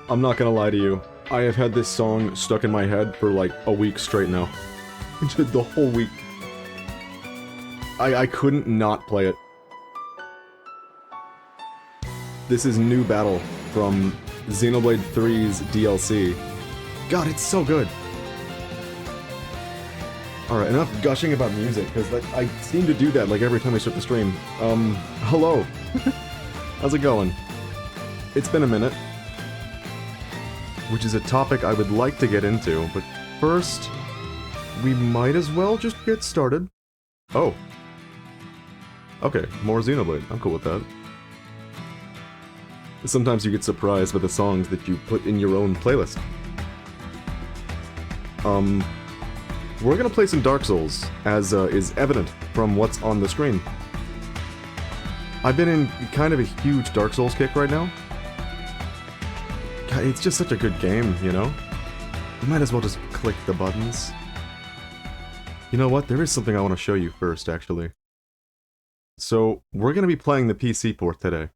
I'm not gonna lie to you. I have had this song stuck in my head for like a week straight now. The whole week. I couldn't not play it. This is New Battle from Xenoblade 3's DLC. God, it's so good. Alright, enough gushing about music, because I seem to do that like every time I start the stream. Hello. How's it going? It's been a minute. Which is a topic I would like to get into, but first, we might as well just get started. Oh. Okay, more Xenoblade. I'm cool with that. Sometimes you get surprised by the songs that you put in your own playlist. We're gonna play some Dark Souls, as is evident from what's on the screen. I've been in kind of a huge Dark Souls kick right now. God, it's just such a good game, you know? You might as well just click the buttons. You know what? There is something I want to show you first, actually. So, we're gonna be playing the PC port today.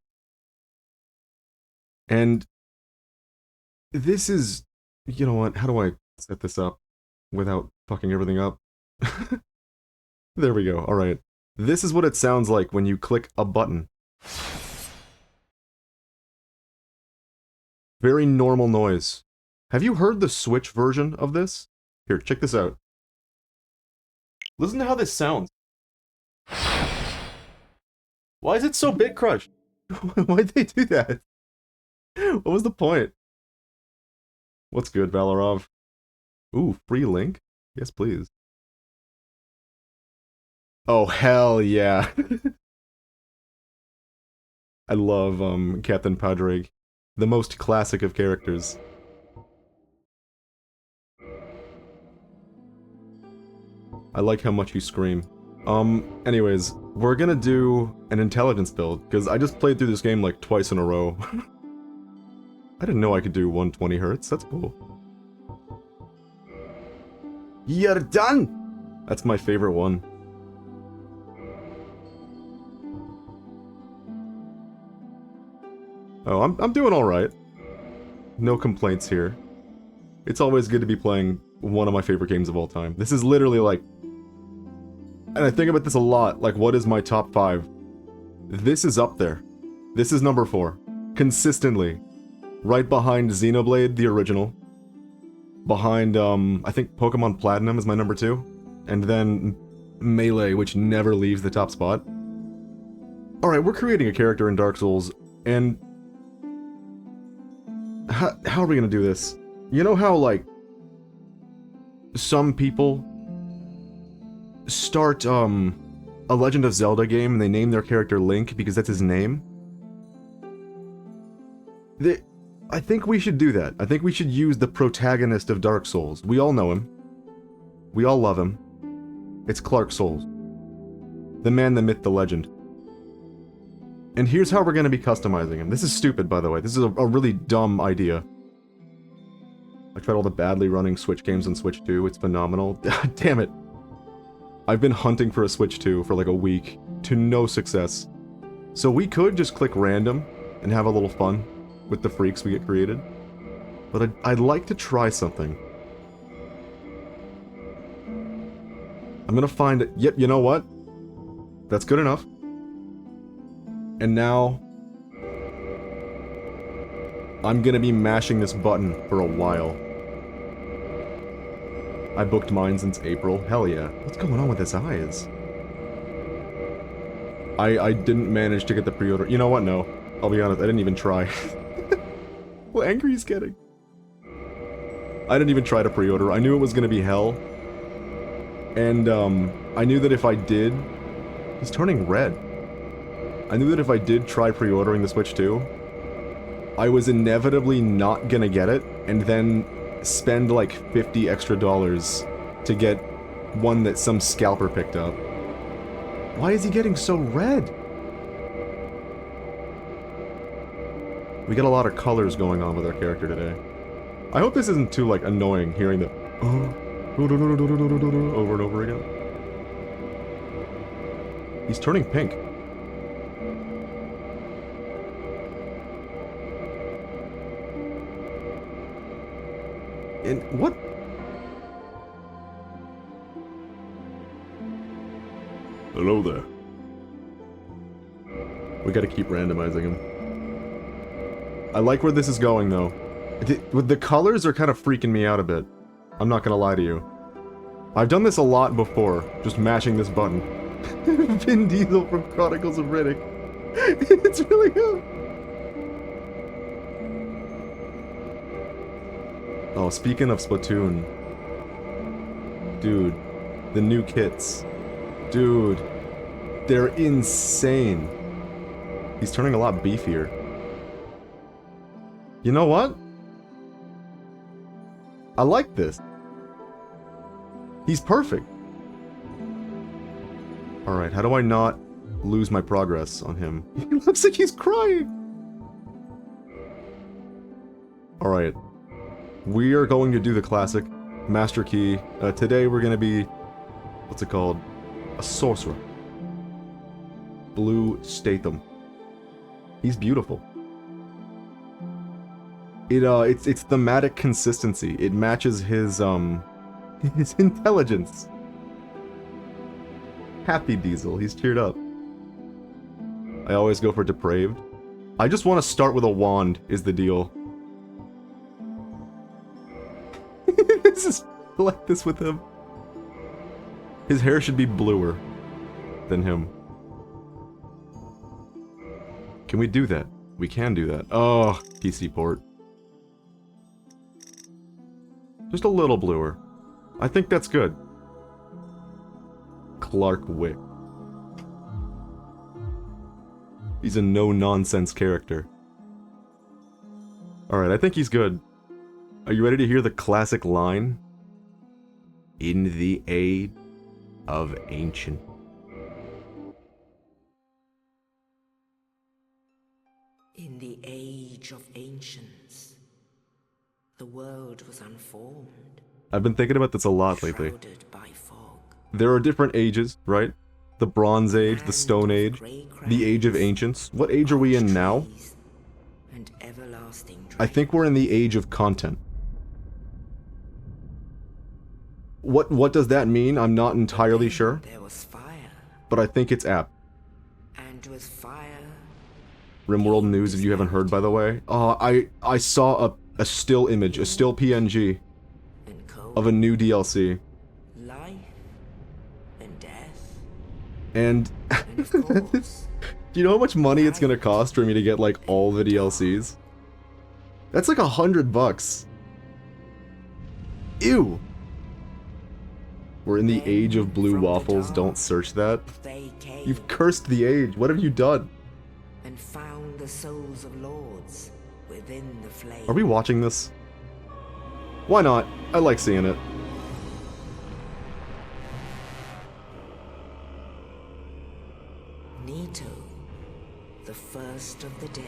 And this is... You know what? How do I set this up without fucking everything up? There we go. Alright. This is what it sounds like when you click a button. Very normal noise. Have you heard the Switch version of this? Here, check this out. Listen to how this sounds. Why is it so bit crushed? Why'd they do that? What was the point? What's good, Valarov? Ooh, free link? Yes, please. Oh, hell yeah. I love, Captain Padraig. The most classic of characters. I like how much you scream. Anyways, we're gonna do an intelligence build, because I just played through this game like twice in a row. I didn't know I could do 120 Hz, that's cool. You're done! That's my favorite one. Oh, I'm doing alright. No complaints here. It's always good to be playing one of my favorite games of all time. This is literally like... And I think about this a lot, like what is my top 5? This is up there. This is number 4. Consistently. Right behind Xenoblade, the original. Behind, I think Pokemon Platinum is my number 2. And then Melee, which never leaves the top spot. Alright, we're creating a character in Dark Souls, and... How are we gonna do this? You know how, like... Some people... start, a Legend of Zelda game and they name their character Link because that's his name? I think we should do that. I think we should use the protagonist of Dark Souls. We all know him. We all love him. It's Clark Souls. The man, the myth, the legend. And here's how we're gonna be customizing him. This is stupid, by the way. This is a really dumb idea. I tried all the badly running Switch games on Switch 2. It's phenomenal. Damn it. I've been hunting for a Switch 2 for like a week, to no success. So we could just click random and have a little fun with the freaks we get created. But I'd like to try something. I'm gonna find it. Yep, you know what? That's good enough. And now... I'm gonna be mashing this button for a while. I booked mine since April. Hell yeah. What's going on with his eyes? I didn't manage to get the pre-order. You know what? No. I'll be honest, I didn't even try. How angry he's getting. I didn't even try to pre-order. I knew it was gonna be hell. And, I knew that if I did... He's turning red. I knew that if I did try pre-ordering the Switch 2, I was inevitably not gonna get it, and then spend like $50 extra to get one that some scalper picked up. Why is he getting so red? We get a lot of colors going on with our character today. I hope this isn't too, like, annoying hearing the over and over again. He's turning pink. And what? Hello there. We gotta keep randomizing him. I like where this is going, though. The colors are kind of freaking me out a bit. I'm not gonna lie to you. I've done this a lot before, just mashing this button. Vin Diesel from Chronicles of Riddick. It's really good. Oh, speaking of Splatoon. Dude, the new kits. Dude, they're insane. He's turning a lot beefier. You know what? I like this. He's perfect. Alright, how do I not lose my progress on him? He looks like he's crying! Alright. We are going to do the classic Master Key. Today we're gonna be... what's it called? A sorcerer. Blue Statham. He's beautiful. It's thematic consistency. It matches his intelligence. Happy Diesel, he's cheered up. I always go for depraved. I just want to start with a wand, is the deal. This is like this with him. His hair should be bluer than him. Can we do that? We can do that. Oh, PC port. Just a little bluer. I think that's good. Clark Wick. He's a no-nonsense character. Alright, I think he's good. Are you ready to hear the classic line? In the age of ancient. In the age of ancients, the world was unformed. I've been thinking about this a lot lately. Shrouded by fog. There are different ages, right? The Bronze Age, the Stone Age, the Age of Ancients. What age are we in now? And everlasting I think we're in the Age of Content. What does that mean? I'm not entirely sure. There was fire, But I think it's apt. and with fire Rimworld News, if you haven't heard, by the way. I saw a still image, a still PNG and cold, of a new DLC. life and death, And and of course, do you know how much money it's gonna cost for me to get, like, all the DLCs? That's like $100. Ew! We're in the age of blue waffles, don't search that. they came You've cursed the age, what have you done? and found the souls of lords within the flame. Are we watching this? Why not? I like seeing it. Nito, the first of the dead.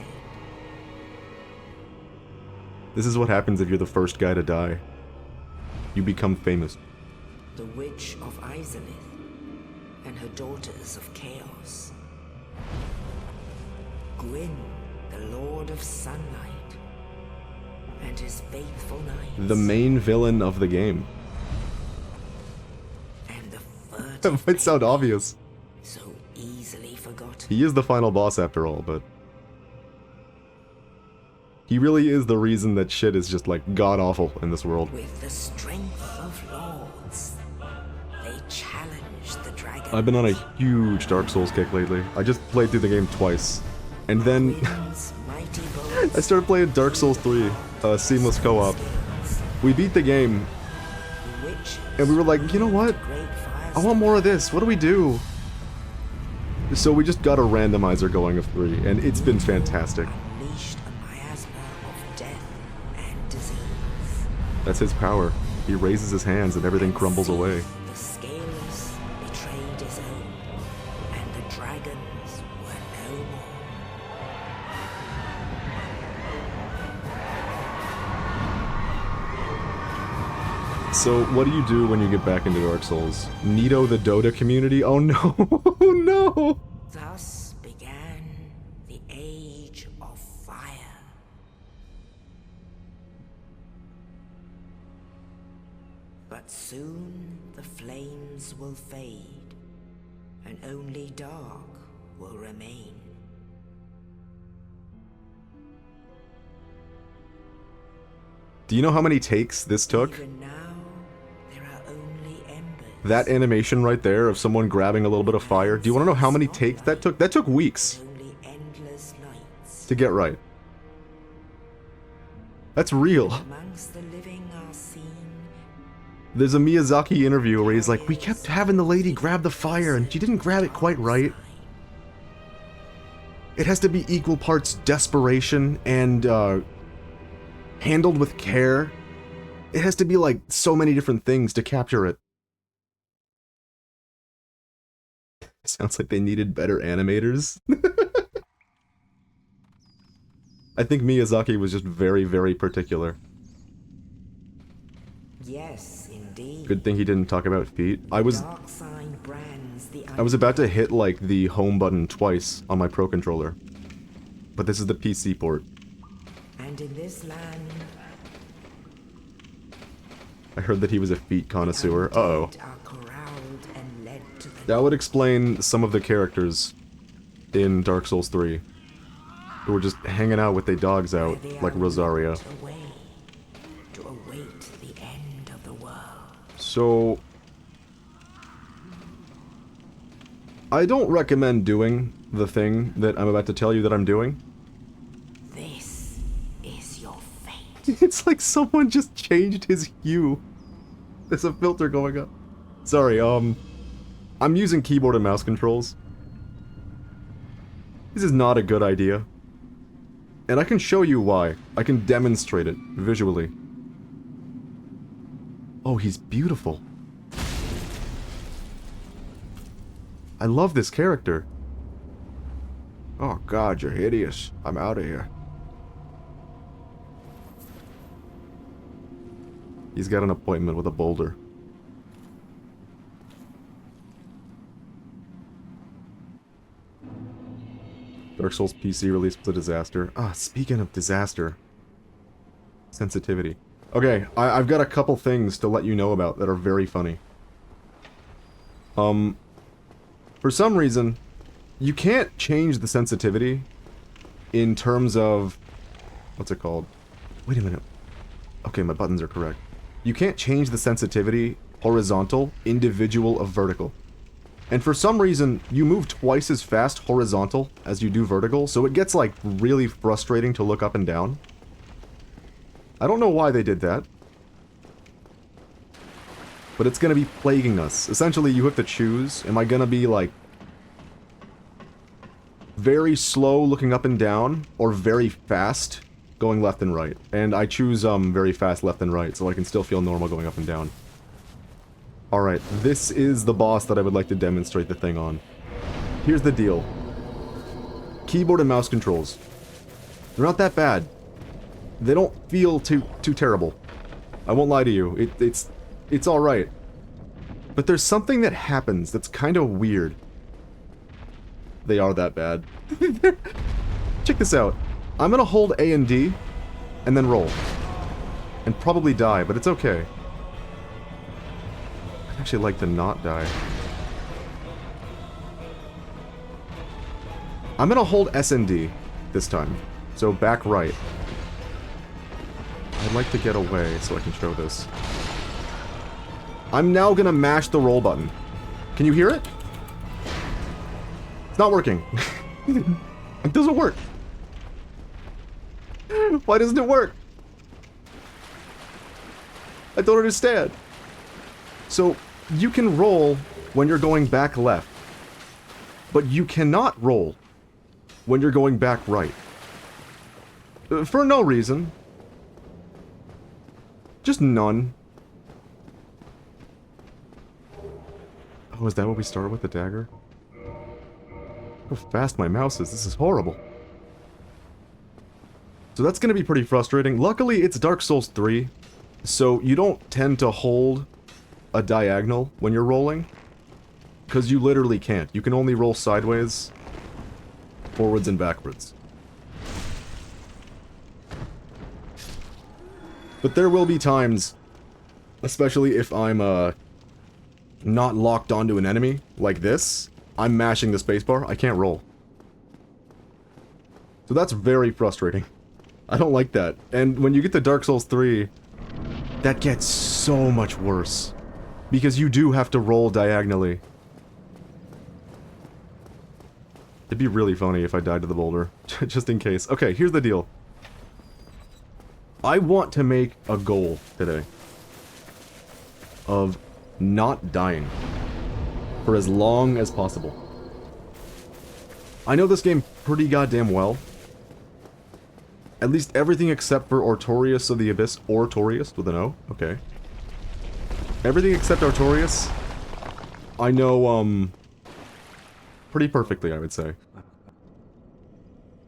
This is what happens if you're the first guy to die. You become famous. The Witch of Izalith and her daughters of Chaos. Gwyn, the Lord of Sunlight, and his faithful knights. The main villain of the game. And the That furtive might sound Penny, obvious. so easily forgotten. He is the final boss after all, but... he really is the reason that shit is just, like, god-awful in this world. With the strength of lords, they challenged the dragon. I've been on a huge Dark Souls kick lately. I just played through the game twice. And then... Gwyn's mighty I bows, started playing Dark Souls 3, Seamless Co-op. We beat the game, the witches and we were like, you know what? great fires I want more of this. What do we do? So we just got a randomizer going of 3, and it's been fantastic. unleashed a miasma of death and disease. That's his power. He raises his hands and everything crumbles away. The scaleless betrayed his own, and the dragons were no more. So what do you do when you get back into Dark Souls? Nito the Dota community? Oh no! Oh no! Thus began the Age of Fire. But soon the flames will fade, and only dark will remain. Do you know how many takes this took? Even now, there are only embers. That animation right there of someone grabbing a little bit of fire. Do you want to know how many takes that took? That took weeks Only endless nights. to get right. That's real. Amongst the living are seen. There's a Miyazaki interview where he's like, we kept having the lady grab the fire and she didn't grab it quite right. It has to be equal parts desperation and handled with care. It has to be like so many different things to capture it. Sounds like they needed better animators. I think Miyazaki was just very, very particular. Yes, indeed. Good thing he didn't talk about feet. I was I about to hit like the home button twice on my Pro Controller. But this is the PC port. And in this land, I heard that he was a feet connoisseur. Uh-oh. are corralled and led to the That would explain some of the characters in Dark Souls 3 who were just hanging out with their dogs out, They like are Rosaria. locked away to await the end of the world. So, I don't recommend doing the thing that I'm about to tell you that I'm doing. This is your fate. It's like someone just changed his hue. There's a filter going up. Sorry, I'm using keyboard and mouse controls. This is not a good idea. And I can show you why. I can demonstrate it visually. Oh, he's beautiful. I love this character. Oh god, you're hideous. I'm out of here. He's got an appointment with a boulder. Dark Souls PC release was a disaster. Ah, speaking of disaster. Sensitivity. Okay, I've got a couple things to let you know about that are very funny. For some reason, you can't change the sensitivity in terms of... What's it called? Wait a minute. Okay, my buttons are correct. You can't change the sensitivity horizontal, individual of vertical. And for some reason, you move twice as fast horizontal as you do vertical, so it gets, like, really frustrating to look up and down. I don't know why they did that. But it's gonna be plaguing us. Essentially, you have to choose, am I gonna be, like, very slow looking up and down, or very fast going left and right? And I choose, very fast left and right, so I can still feel normal going up and down. Alright, this is the boss that I would like to demonstrate the thing on. Here's the deal. Keyboard and mouse controls. They're not that bad. They don't feel too terrible. I won't lie to you. It's alright. But there's something that happens that's kind of weird. They are that bad. Check this out. I'm gonna hold A and D, and then roll. And probably die, but it's okay. I'd actually like to not die. I'm gonna hold S and D this time. So back right. I'd like to get away so I can show this. I'm now gonna mash the roll button. Can you hear it? It's not working. It doesn't work. Why doesn't it work? I don't understand. So, you can roll when you're going back left. But you cannot roll when you're going back right. For no reason. Just none. Oh, is that what we started with, the dagger? How fast my mouse is. This is horrible. So that's going to be pretty frustrating. Luckily, it's Dark Souls 3, so you don't tend to hold a diagonal when you're rolling. Because you literally can't. You can only roll sideways, forwards, and backwards. But there will be times Especially if I'm, not locked onto an enemy, like this. I'm mashing the spacebar, I can't roll. So that's very frustrating. I don't like that. And when you get to Dark Souls 3, that gets so much worse. Because you do have to roll diagonally. It'd be really funny if I died to the boulder. Just in case. Okay, here's the deal. I want to make a goal today. Of not dying. For as long as possible. I know this game pretty goddamn well. At least everything except for Artorias of the Abyss. Artorias with an O? Okay. Everything except Artorias, I know, pretty perfectly, I would say.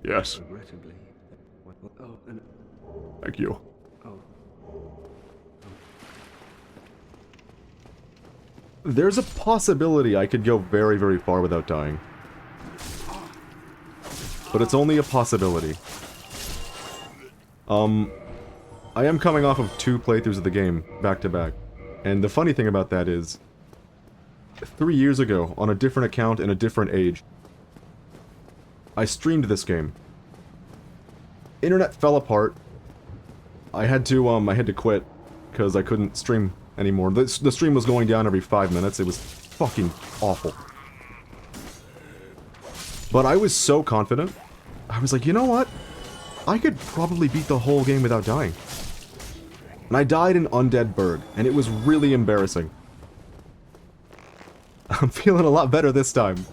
Yes. Thank you. There's a possibility I could go very, very far without dying. But it's only a possibility. I am coming off of 2 playthroughs of the game, back to back. And the funny thing about that is, 3 years ago, on a different account in a different age, I streamed this game. Internet fell apart. I had to quit, because I couldn't stream anymore. The stream was going down every 5 minutes. It was fucking awful. But I was so confident. I was like, you know what? I could probably beat the whole game without dying. And I died in Undead Burg, and it was really embarrassing. I'm feeling a lot better this time.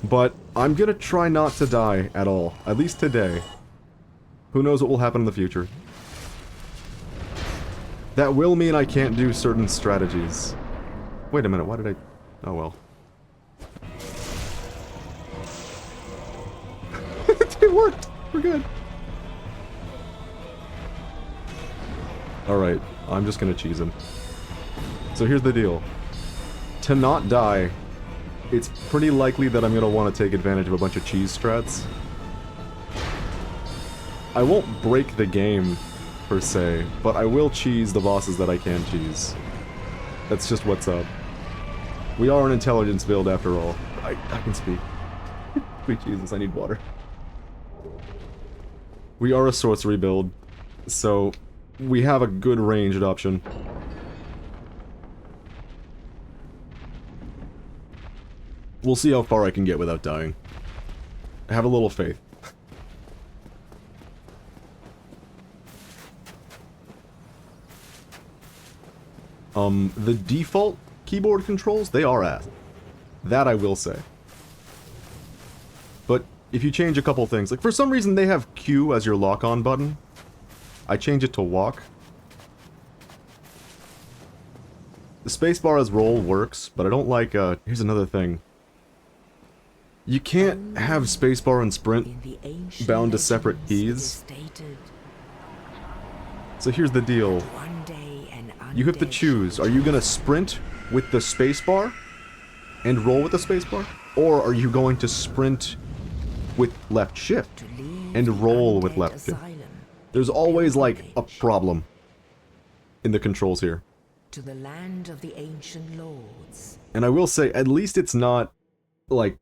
But I'm gonna try not to die at all, at least today. Who knows what will happen in the future. That will mean I can't do certain strategies. Wait a minute, why did I... Oh well. It worked! We're good. Alright, I'm just gonna cheese him. So here's the deal. To not die, it's pretty likely that I'm gonna want to take advantage of a bunch of cheese strats. I won't break the game, per se, but I will cheese the bosses that I can cheese. That's just what's up. We are an intelligence build after all. I can speak. Sweet Jesus, I need water. We are a sorcery build, so we have a good ranged option. We'll see how far I can get without dying. Have a little faith. The default keyboard controls, they are ass. That I will say. But if you change a couple things, like for some reason they have Q as your lock-on button. I change it to walk. The spacebar as roll works, but I don't like, here's another thing. You can't have spacebar and sprint bound to separate keys. So here's the deal. You have to choose, are you gonna sprint with the spacebar and roll with the spacebar? Or are you going to sprint with left shift and roll with left shift? There's always, like, a problem in the controls here. To the land of the ancient lords. And I will say, at least it's not, like,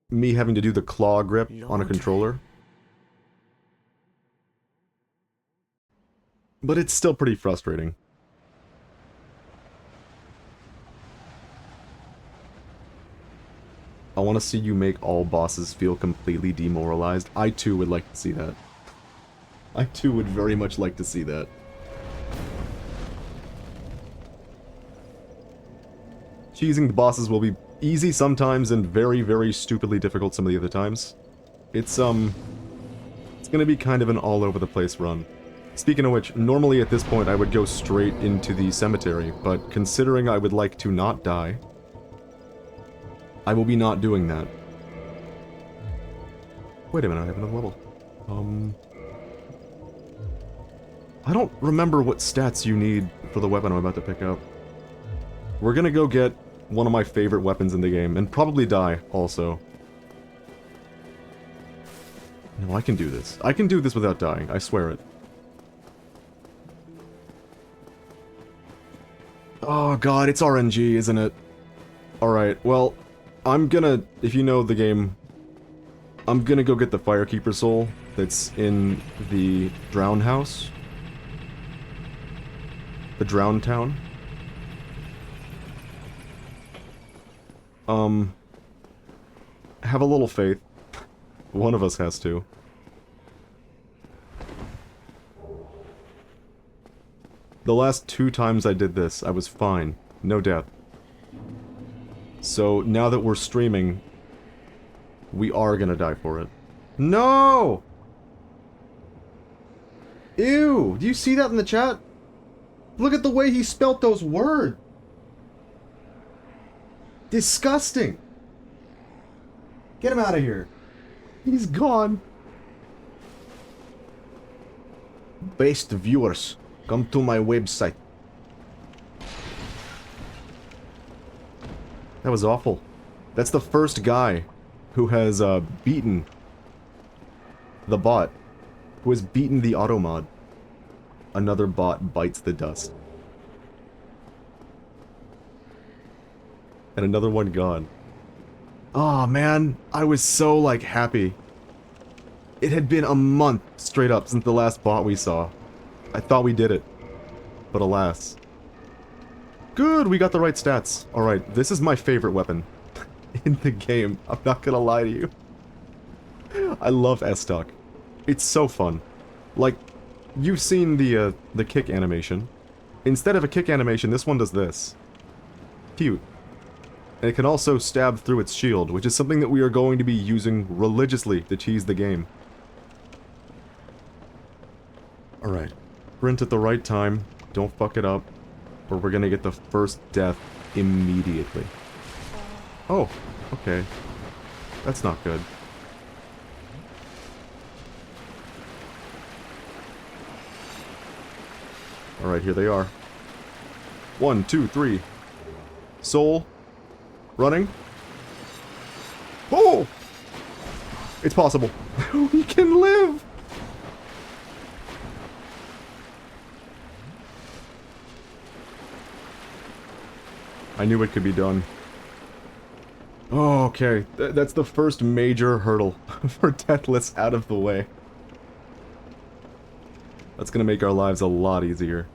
me having to do the claw grip on a controller. But it's still pretty frustrating. I want to see you make all bosses feel completely demoralized. I too would like to see that. I too would very much like to see that. Cheesing the bosses will be easy sometimes and very, very stupidly difficult some of the other times. It's gonna be kind of an all-over-the-place run. Speaking of which, normally at this point I would go straight into the cemetery, but considering I would like to not die, I will be not doing that. Wait a minute, I have another level. I don't remember what stats you need for the weapon I'm about to pick up. We're gonna go get one of my favorite weapons in the game, and probably die, also. No, I can do this. I can do this without dying, I swear it. Oh god, it's RNG, isn't it? Alright, well, I'm gonna, if you know the game, I'm gonna go get the Firekeeper soul that's in the Drown House. The Drown Town. Have a little faith. One of us has to. The last 2 times I did this, I was fine. No death. So, now that we're streaming, we are gonna die for it. No! Ew! Do you see that in the chat? Look at the way he spelt those words! Disgusting! Get him out of here. He's gone. Best viewers, come to my website. That was awful. That's the first guy who has beaten the bot. Who has beaten the automod. Another bot bites the dust. And another one gone. Oh man, I was so like happy. It had been a month straight up since the last bot we saw. I thought we did it. But alas. Good, we got the right stats. Alright, this is my favorite weapon in the game. I'm not gonna lie to you. I love S-Stock. It's so fun. Like, you've seen the kick animation. Instead of a kick animation, this one does this. Cute. And it can also stab through its shield, which is something that we are going to be using religiously to cheese the game. Alright. Sprint at the right time. Don't fuck it up. Or we're gonna get the first death immediately. Oh, okay. That's not good. Alright, here they are. 1, 2, 3. Soul. Running. Oh! It's possible. We can live! I knew it could be done. Oh, okay. That's the first major hurdle for Deathless out of the way. That's gonna make our lives a lot easier.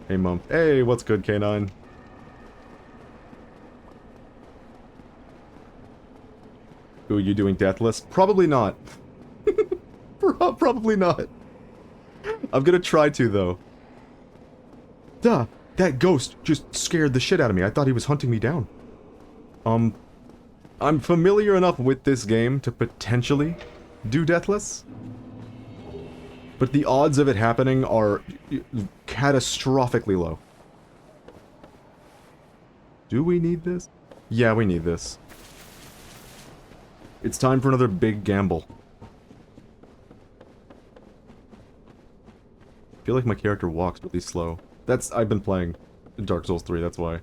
Hey, Mumph. Hey, what's good, K9? Ooh, you doing Deathless? Probably not. Probably not. I'm gonna try to, though. Duh! That ghost just scared the shit out of me. I thought he was hunting me down. I'm familiar enough with this game to potentially do Deathless. But the odds of it happening are catastrophically low. Do we need this? Yeah, we need this. It's time for another big gamble. I feel like my character walks really slow. I've been playing Dark Souls 3, that's why.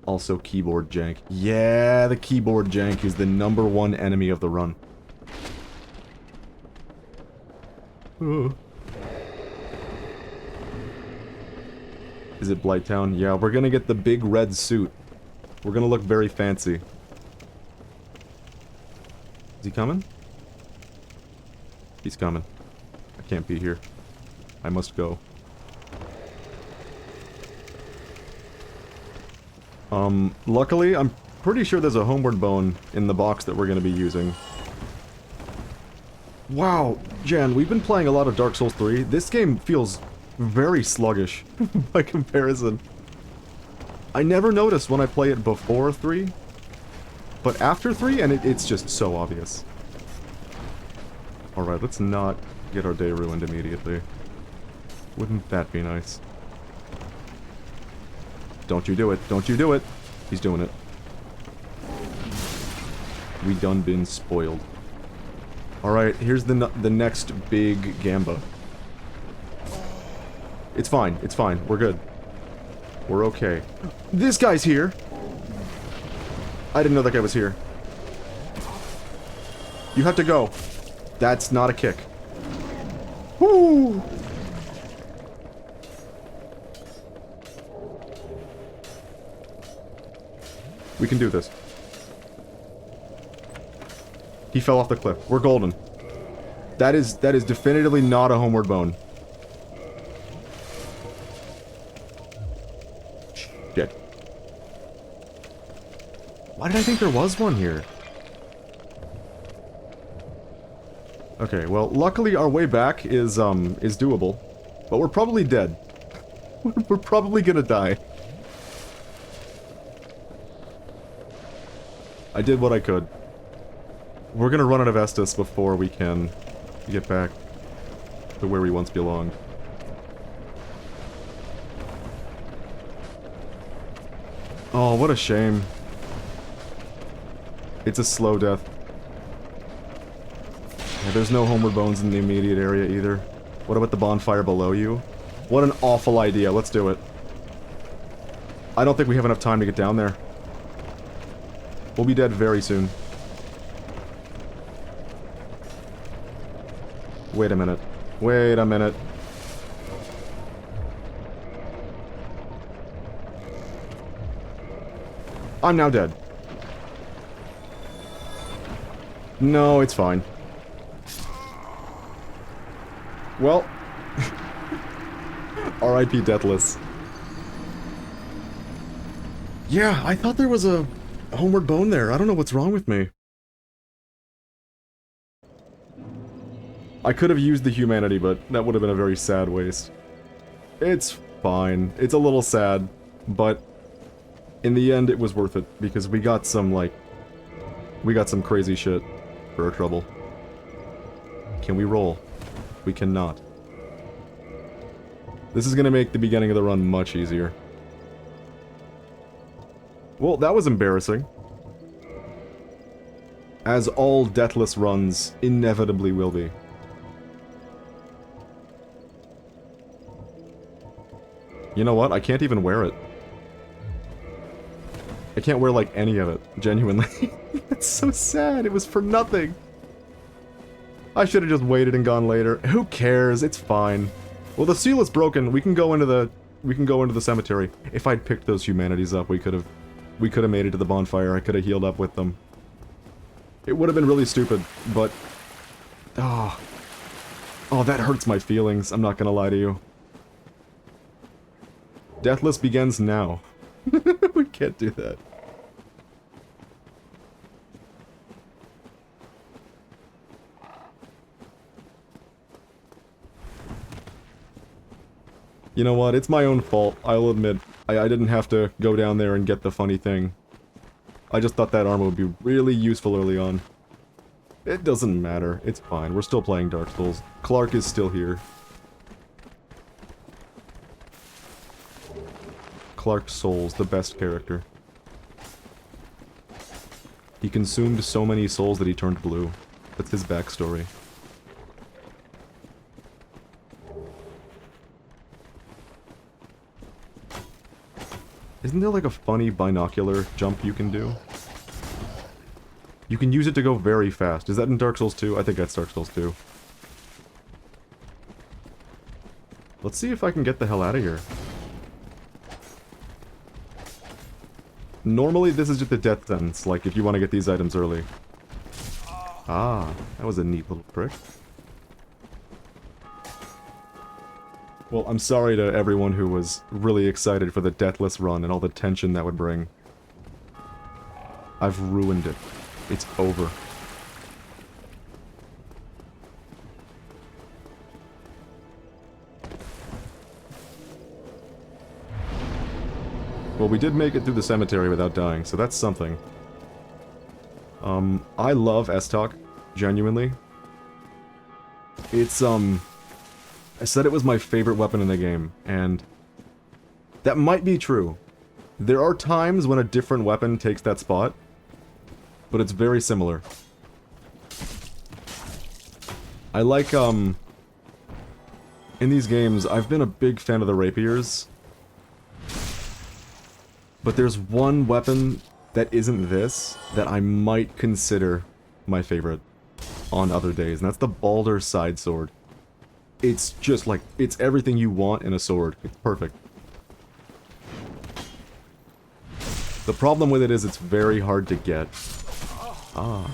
Also keyboard jank. Yeah, the keyboard jank is the #1 enemy of the run. Ugh. Is it Blighttown? Yeah, we're gonna get the big red suit. We're gonna look very fancy. Is he coming? He's coming. I can't be here. I must go. Luckily, I'm pretty sure there's a homeward bone in the box that we're gonna be using. Wow, Jan, we've been playing a lot of Dark Souls 3. This game feels very sluggish by comparison. I never noticed when I play it before 3, but after 3, and it's just so obvious. Alright, let's not get our day ruined immediately. Wouldn't that be nice? Don't you do it. Don't you do it. He's doing it. We done been spoiled. Alright, here's the next big gamba. It's fine. It's fine. We're good. We're okay. This guy's here! I didn't know that guy was here. You have to go. That's not a kick. Woo! We can do this. He fell off the cliff. We're golden. That is definitively not a homeward bone. Shit. Why did I think there was one here? Okay, well, luckily our way back is doable. But we're probably dead. We're probably gonna die. I did what I could. We're gonna run out of Estus before we can get back to where we once belonged. Oh, what a shame. It's a slow death. Yeah, there's no homeward bones in the immediate area either. What about the bonfire below you? What an awful idea. Let's do it. I don't think we have enough time to get down there. We'll be dead very soon. Wait a minute. Wait a minute. I'm now dead. No, it's fine. Well. R.I.P. Deathless. Yeah, I thought there was a homeward bone there. I don't know what's wrong with me. I could have used the humanity, but that would have been a very sad waste. It's fine. It's a little sad, but in the end it was worth it, because we got some, like, we got some crazy shit for our trouble. Can we roll? We cannot. This is gonna make the beginning of the run much easier. Well, that was embarrassing. As all deathless runs inevitably will be. You know what? I can't even wear it. I can't wear, like, any of it. Genuinely. That's so sad. It was for nothing. I should have just waited and gone later. Who cares? It's fine. Well, the seal is broken. We can go into the cemetery. If I'd picked those humanities up, we could have made it to the bonfire. I could have healed up with them. It would have been really stupid, but oh, that hurts my feelings. I'm not gonna lie to you. Deathless begins now. We can't do that. You know what? It's my own fault. I'll admit. I didn't have to go down there and get the funny thing. I just thought that armor would be really useful early on. It doesn't matter. It's fine. We're still playing Dark Souls. Clark is still here. Clark Souls, the best character. He consumed so many souls that he turned blue. That's his backstory. Isn't there like a funny binocular jump you can do? You can use it to go very fast. Is that in Dark Souls 2? I think that's Dark Souls 2. Let's see if I can get the hell out of here. Normally this is just a death sentence, like if you want to get these items early. Ah, that was a neat little trick. Well, I'm sorry to everyone who was really excited for the Deathless run and all the tension that would bring. I've ruined it. It's over. Well, we did make it through the cemetery without dying, so that's something. I love S-Talk, genuinely. It's, I said it was my favorite weapon in the game, and that might be true. There are times when a different weapon takes that spot, but it's very similar. I like, in these games, I've been a big fan of the rapiers, but there's one weapon that isn't this that I might consider my favorite on other days, and that's the Balder side sword. It's just like, it's everything you want in a sword. It's perfect. The problem with it is it's very hard to get. Ah.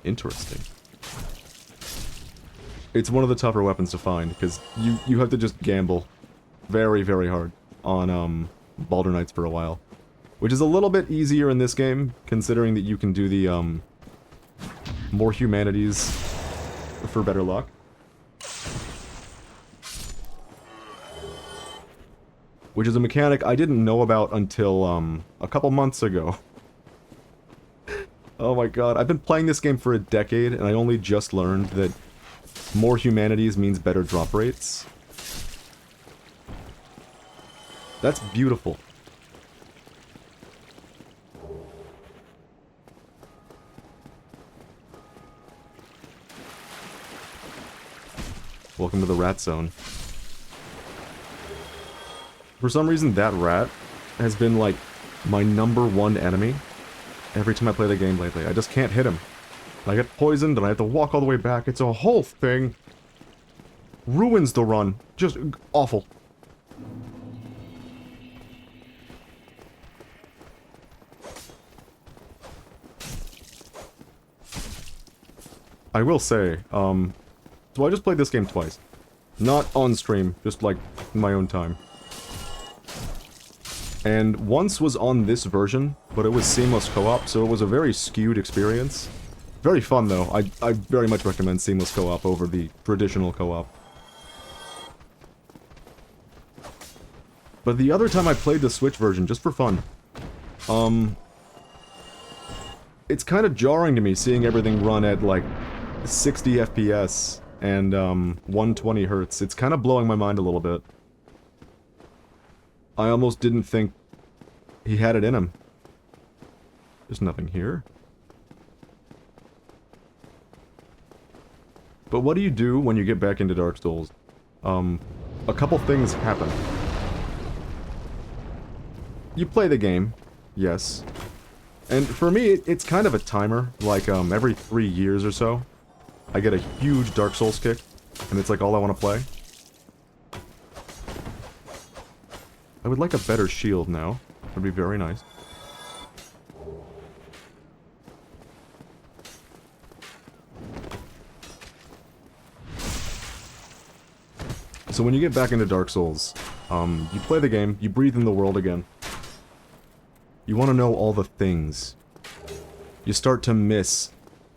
Interesting. It's one of the tougher weapons to find, because you have to just gamble very, very hard on, Baldur Knights for a while. Which is a little bit easier in this game, considering that you can do the, more humanities for better luck. Which is a mechanic I didn't know about until, a couple months ago. Oh my god, I've been playing this game for a decade, and I only just learned that more humanities means better drop rates. That's beautiful. Welcome to the rat zone. For some reason, that rat has been, like, my #1 enemy every time I play the game lately. I just can't hit him. I get poisoned and I have to walk all the way back. It's a whole thing. Ruins the run. Just awful. I will say, so I just played this game twice. Not on stream, just like in my own time. And once was on this version, but it was seamless co-op, so it was a very skewed experience. Very fun though. I very much recommend seamless co-op over the traditional co-op. But the other time I played the Switch version, just for fun, it's kind of jarring to me seeing everything run at like 60 FPS and 120 Hz. It's kind of blowing my mind a little bit. I almost didn't think he had it in him. There's nothing here. But what do you do when you get back into Dark Souls? A couple things happen. You play the game, yes. And for me, it's kind of a timer, like every 3 years or so. I get a huge Dark Souls kick, and it's like all I want to play. I would like a better shield now. That'd be very nice. So when you get back into Dark Souls, you play the game, you breathe in the world again. You want to know all the things. You start to miss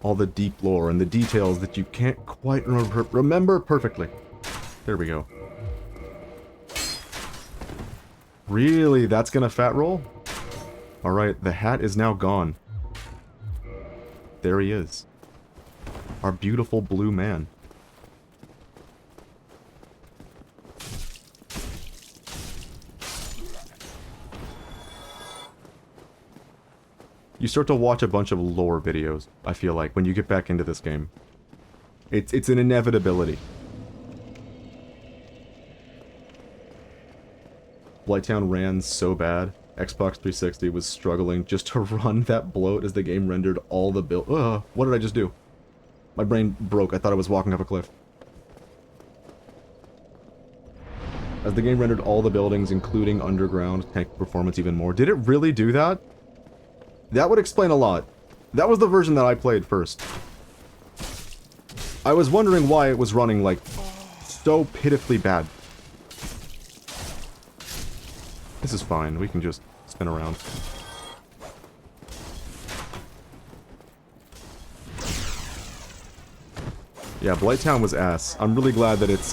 all the deep lore and the details that you can't quite remember perfectly. There we go. Really? That's gonna fat roll? Alright, the hat is now gone. There he is. Our beautiful blue man. You start to watch a bunch of lore videos, I feel like, when you get back into this game. It's an inevitability. Blighttown ran so bad, Xbox 360 was struggling just to run that bloat as the game rendered all the what did I just do? My brain broke, I thought I was walking up a cliff. As the game rendered all the buildings, including underground, tank performance even more. Did it really do that? That would explain a lot. That was the version that I played first. I was wondering why it was running, like, so pitifully bad. This is fine, we can just spin around. Yeah, Blighttown was ass. I'm really glad that it's,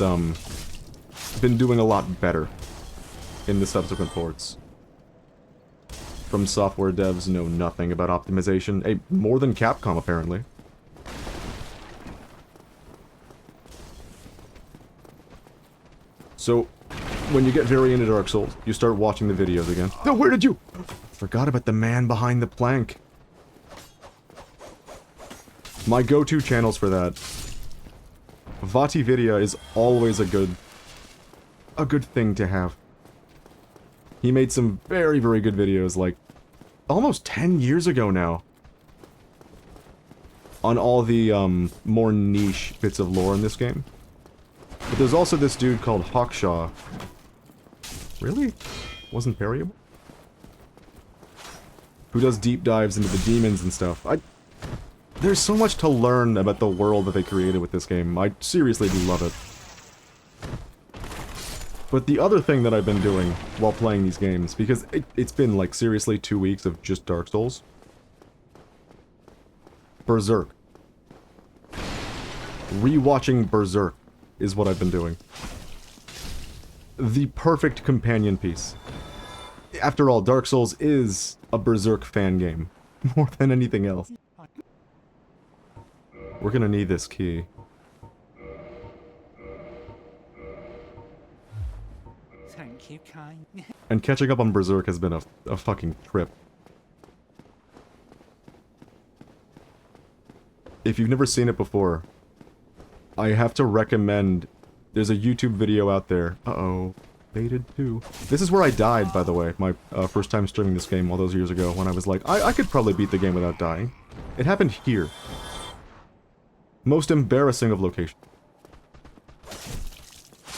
been doing a lot better in the subsequent ports. From software devs know nothing about optimization. Hey, more than Capcom, apparently. So, when you get very into Dark Souls, you start watching the videos again. No, where did you? Forgot about the man behind the plank. My go-to channels for that. VatiVidya is always a good thing to have. He made some very, very good videos, like, almost 10 years ago now. On all the, more niche bits of lore in this game. But there's also this dude called Hawkshaw. Really? Wasn't parryable? who does deep dives into the demons and stuff. There's so much to learn about the world that they created with this game. I seriously do love it. But the other thing that I've been doing while playing these games, because it's been like seriously 2 weeks of just Dark Souls. Berserk. Rewatching Berserk is what I've been doing. The perfect companion piece. After all, Dark Souls is a Berserk fan game, more than anything else. We're gonna need this key. Thank you, kind. And catching up on Berserk has been a fucking trip. If you've never seen it before, I have to recommend... There's a YouTube video out there. Uh-oh. Baited too. This is where I died, by the way. My first time streaming this game all those years ago, when I was like, I could probably beat the game without dying. It happened here. Most embarrassing of locations.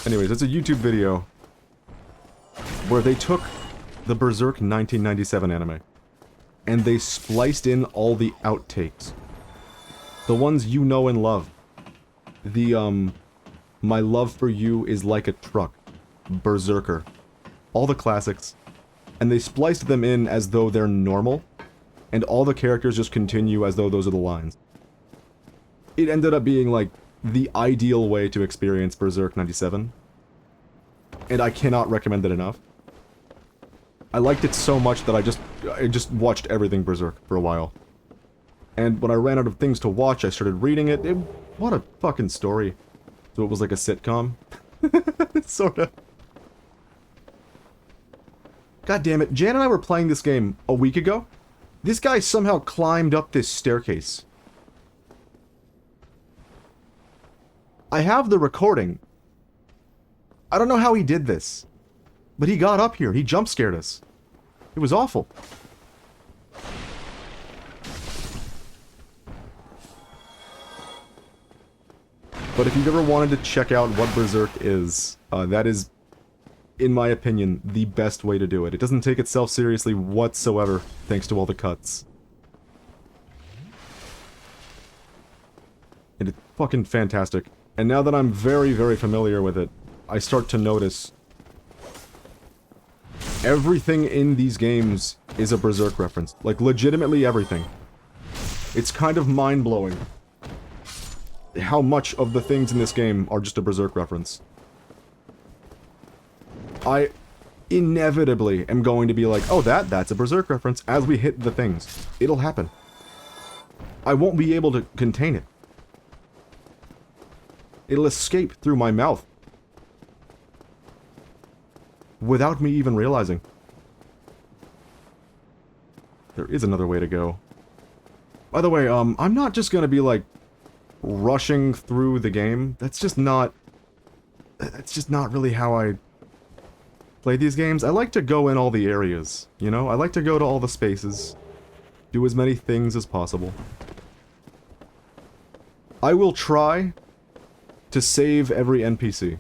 Anyways, it's a YouTube video where they took the Berserk 1997 anime and they spliced in all the outtakes. The ones you know and love. The, My Love for You Is Like a Truck. Berserker. All the classics. And they spliced them in as though they're normal, and all the characters just continue as though those are the lines. It ended up being, like, the ideal way to experience Berserk 97. And I cannot recommend it enough. I liked it so much that I just watched everything Berserk for a while. And when I ran out of things to watch, I started reading it. What a fucking story. So it was like a sitcom. Sorta. God damn it, Jan and I were playing this game a week ago. This guy somehow climbed up this staircase. I have the recording. I don't know how he did this. But he got up here, he jump scared us. It was awful. But if you've ever wanted to check out what Berserk is, that is, in my opinion, the best way to do it. It doesn't take itself seriously whatsoever, thanks to all the cuts. And it's fucking fantastic. And now that I'm very, very familiar with it, I start to notice everything in these games is a Berserk reference. Like, legitimately everything. It's kind of mind-blowing how much of the things in this game are just a Berserk reference. I inevitably am going to be like, oh, that's a Berserk reference as we hit the things. It'll happen. I won't be able to contain it. It'll escape through my mouth. Without me even realizing. There is another way to go. By the way, I'm not just gonna be like rushing through the game. That's just not really how I play these games. I like to go in all the areas, you know? I like to go to all the spaces, do as many things as possible. I will try to save every NPC.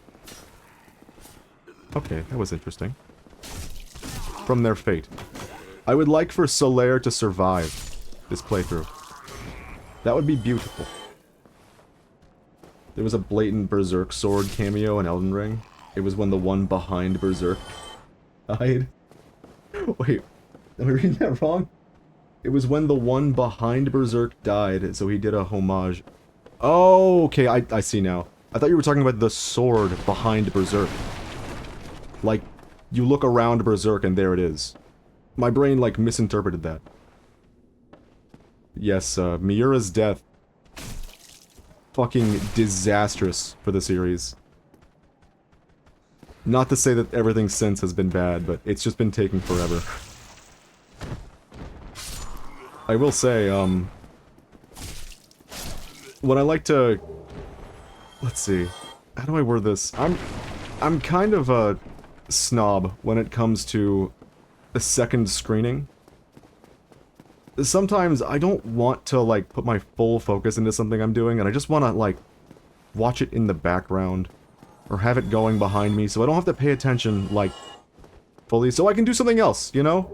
Okay, that was interesting. From their fate. I would like for Solaire to survive this playthrough. That would be beautiful. There was a blatant Berserk sword cameo in Elden Ring. It was when the one behind Berserk died. Wait, am I reading that wrong? It was when the one behind Berserk died, so he did a homage. Oh, okay, I see now. I thought you were talking about the sword behind Berserk. Like, you look around Berserk and there it is. My brain, like, misinterpreted that. Yes, Miura's death. Fucking disastrous for the series. Not to say that everything since has been bad, but it's just been taking forever. I will say, when I like to... Let's see. How do I word this? I'm kind of a snob when it comes to a second screening. Sometimes I don't want to, like, put my full focus into something I'm doing, and I just want to, like, watch it in the background, or have it going behind me, so I don't have to pay attention, like, fully, so I can do something else, you know?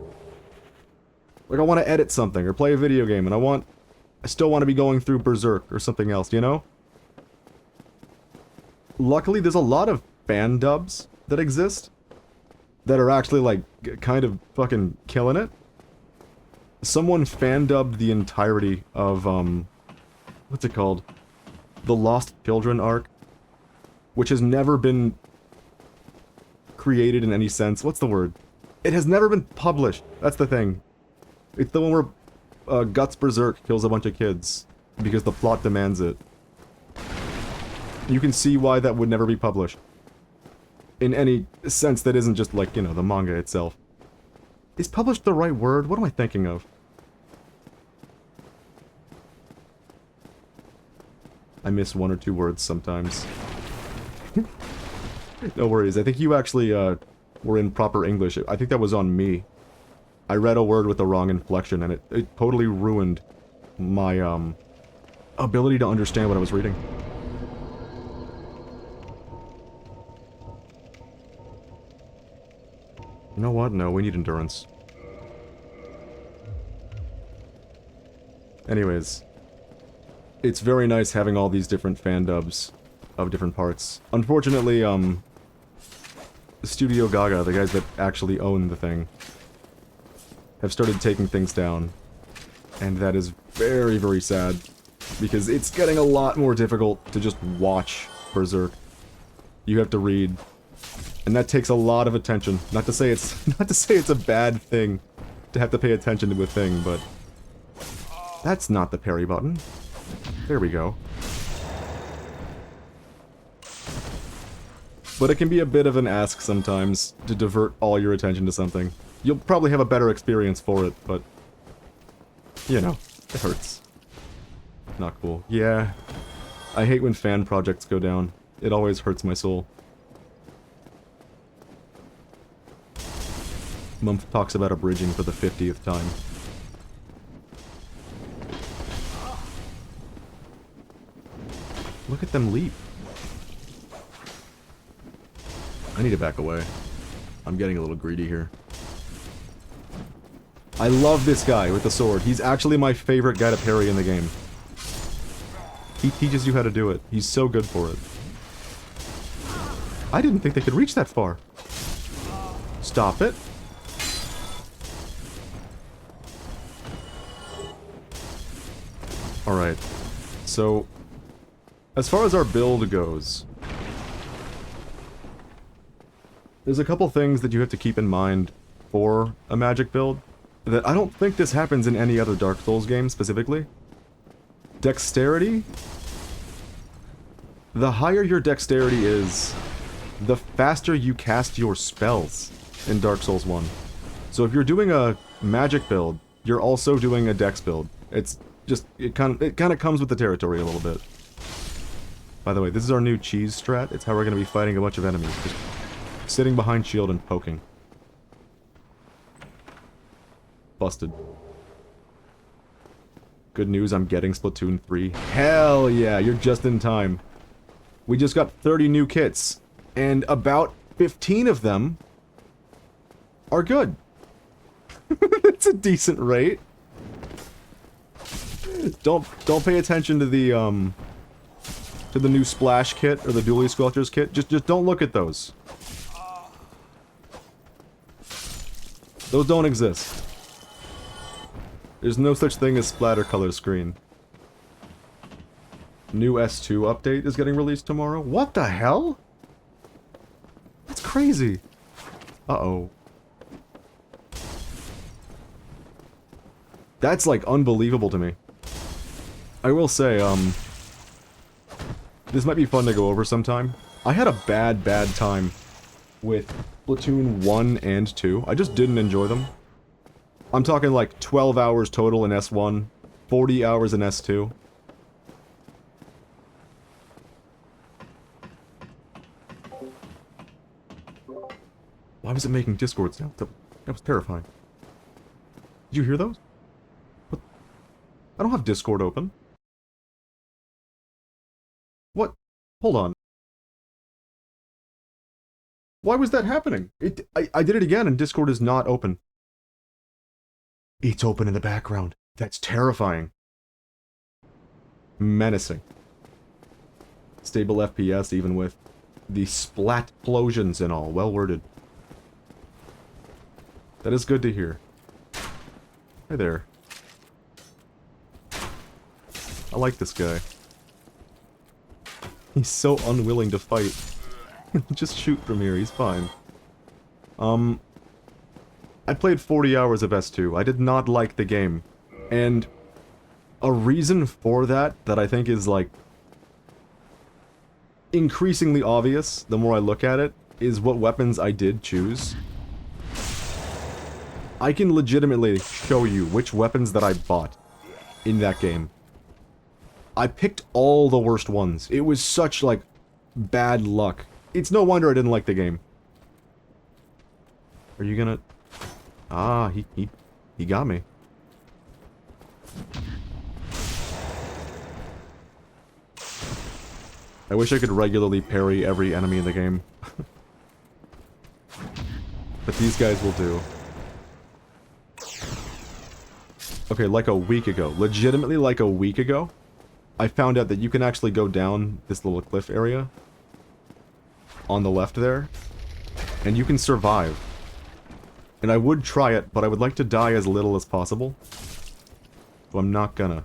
Like, I want to edit something, or play a video game, and I still want to be going through Berserk, or something else, you know? Luckily, there's a lot of fan dubs that exist, that are actually, like, kind of fucking killing it. Someone fan dubbed the entirety of, what's it called? The Lost Children arc, which has never been created in any sense. What's the word? It has never been published. That's the thing. It's the one where Guts Berserk kills a bunch of kids because the plot demands it. You can see why that would never be published. In any sense that isn't just like, you know, the manga itself. Is published the right word? What am I thinking of? I miss one or two words sometimes. No worries, I think you actually, were in proper English. I think that was on me. I read a word with the wrong inflection, and it totally ruined my, ability to understand what I was reading. You know what? No, we need endurance. Anyways. It's very nice having all these different fan dubs of different parts. Unfortunately, Studio Gaga, the guys that actually own the thing, have started taking things down. And that is very, very sad. Because it's getting a lot more difficult to just watch Berserk. You have to read. And that takes a lot of attention. Not to say it's a bad thing to have to pay attention to a thing, but that's not the parry button. There we go. But it can be a bit of an ask sometimes to divert all your attention to something. You'll probably have a better experience for it, but you know, it hurts. Not cool. Yeah. I hate when fan projects go down. It always hurts my soul. Mumph talks about abridging for the 50th time. Look at them leap. I need to back away. I'm getting a little greedy here. I love this guy with the sword. He's actually my favorite guy to parry in the game. He teaches you how to do it. He's so good for it. I didn't think they could reach that far. Stop it. Alright. So, as far as our build goes, there's a couple things that you have to keep in mind for a magic build that I don't think this happens in any other Dark Souls game specifically. Dexterity. The higher your dexterity is, the faster you cast your spells in Dark Souls 1. So if you're doing a magic build, you're also doing a dex build. It's just, it kind of comes with the territory a little bit. By the way, this is our new cheese strat. It's how we're going to be fighting a bunch of enemies. Just sitting behind shield and poking. Busted. Good news, I'm getting Splatoon 3. Hell yeah, you're just in time. We just got 30 new kits, and about 15 of them are good. It's a decent rate. Don't pay attention to the new Splash kit or the Dually Squelchers kit. Just don't look at those. Those don't exist. There's no such thing as splatter color screen. New S2 update is getting released tomorrow. What the hell? That's crazy. Uh-oh. That's like unbelievable to me. I will say, this might be fun to go over sometime. I had a bad time with Splatoon 1 and 2. I just didn't enjoy them. I'm talking like 12 hours total in S1, 40 hours in S2. Why was it making Discord sound? That was terrifying. Did you hear those? What? I don't have Discord open. What? Hold on. Why was that happening? I did it again and Discord is not open. It's open in the background. That's terrifying. Menacing. Stable FPS even with the splat explosions and all. Well worded. That is good to hear. Hi there. I like this guy. He's so unwilling to fight. Just shoot from here, he's fine. I played 40 hours of S2. I did not like the game. And a reason for that I think is, like, increasingly obvious the more I look at it, is what weapons I did choose. I can legitimately show you which weapons that I bought in that game. I picked all the worst ones. It was such, like, bad luck. It's no wonder I didn't like the game. Are you gonna... Ah, he got me. I wish I could regularly parry every enemy in the game. But these guys will do. Okay, like a week ago, legitimately like a week ago, I found out that you can actually go down this little cliff area on the left there, and you can survive. And I would try it, but I would like to die as little as possible. So I'm not gonna.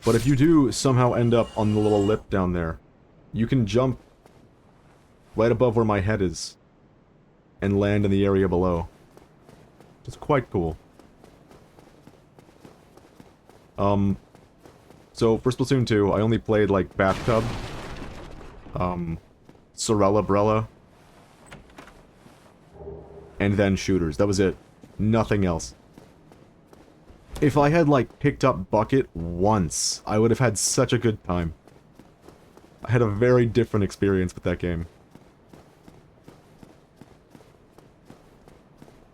But if you do somehow end up on the little lip down there, you can jump right above where my head is and land in the area below. It's quite cool. So for Splatoon 2, I only played, like, Bathtub, Sorella-brella, and then shooters. That was it. Nothing else. If I had, like, picked up Bucket once, I would have had such a good time. I had a very different experience with that game.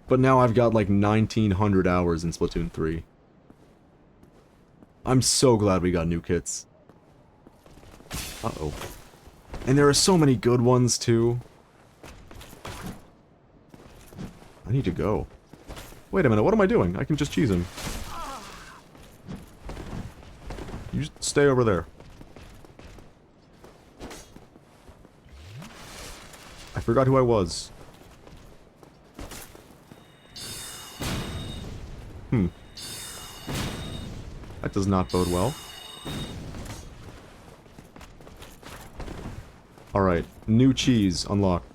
But now I've got, like, 1,900 hours in Splatoon 3. I'm so glad we got new kits. Uh-oh. And there are so many good ones, too. I need to go. Wait a minute, what am I doing? I can just cheese him. You just stay over there. I forgot who I was. That does not bode well. Alright, new cheese unlocked.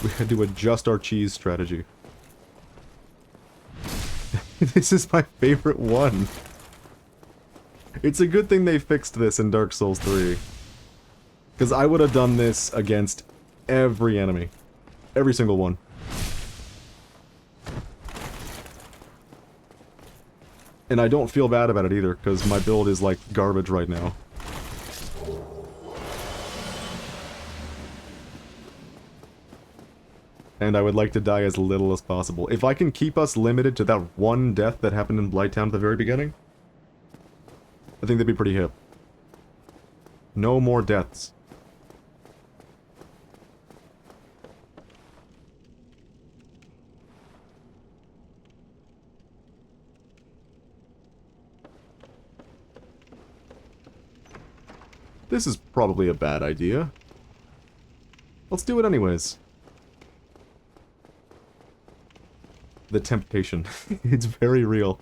We had to adjust our cheese strategy. This is my favorite one. It's a good thing they fixed this in Dark Souls 3. Because I would have done this against every enemy. Every single one. And I don't feel bad about it either, because my build is like garbage right now. And I would like to die as little as possible. If I can keep us limited to that one death that happened in Blighttown at the very beginning, I think that'd be pretty hip. No more deaths. This is probably a bad idea. Let's do it anyways. The temptation. It's very real.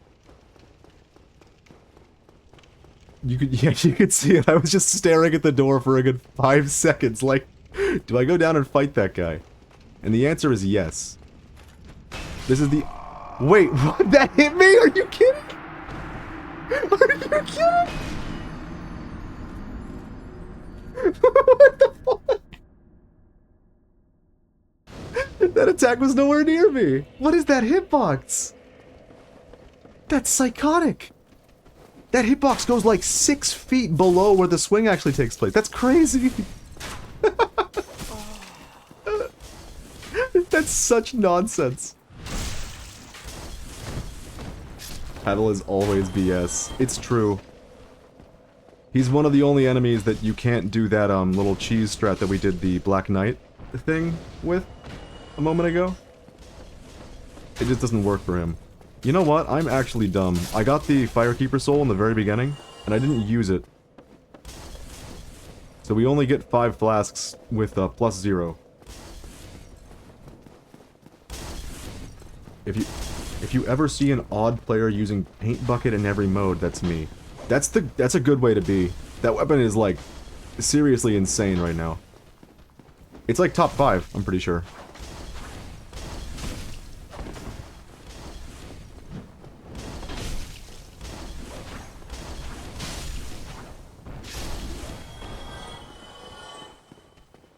You could, yeah, you could see it. I was just staring at the door for a good 5 seconds, like, do I go down and fight that guy? And the answer is yes. This is the... Wait, what? That hit me? Are you kidding? Are you kidding? What the fuck? That attack was nowhere near me. What is that hitbox? That's psychotic. That hitbox goes like 6 feet below where the swing actually takes place. That's crazy. That's such nonsense. Paddle is always BS. It's true. He's one of the only enemies that you can't do that little cheese strat that we did the Black Knight thing with a moment ago. It just doesn't work for him. You know what? I'm actually dumb. I got the Firekeeper soul in the very beginning, and I didn't use it. So we only get 5 flasks with +0. If you ever see an odd player using Paint Bucket in every mode, that's me. That's a good way to be. That weapon is like seriously insane right now. It's like top 5, I'm pretty sure.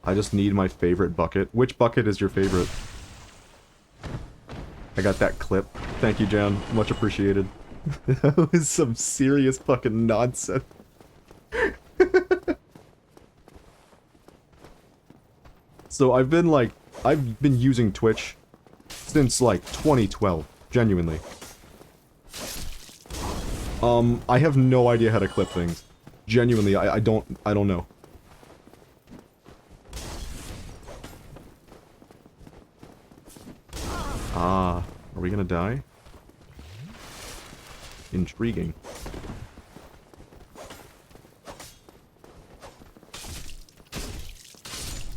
I just need my favorite bucket. Which bucket is your favorite? I got that clip. Thank you, Jan. Much appreciated. That was some serious fucking nonsense. So I've been using Twitch since like 2012, genuinely. I have no idea how to clip things. Genuinely, I don't know. Ah, are we gonna die? Intriguing.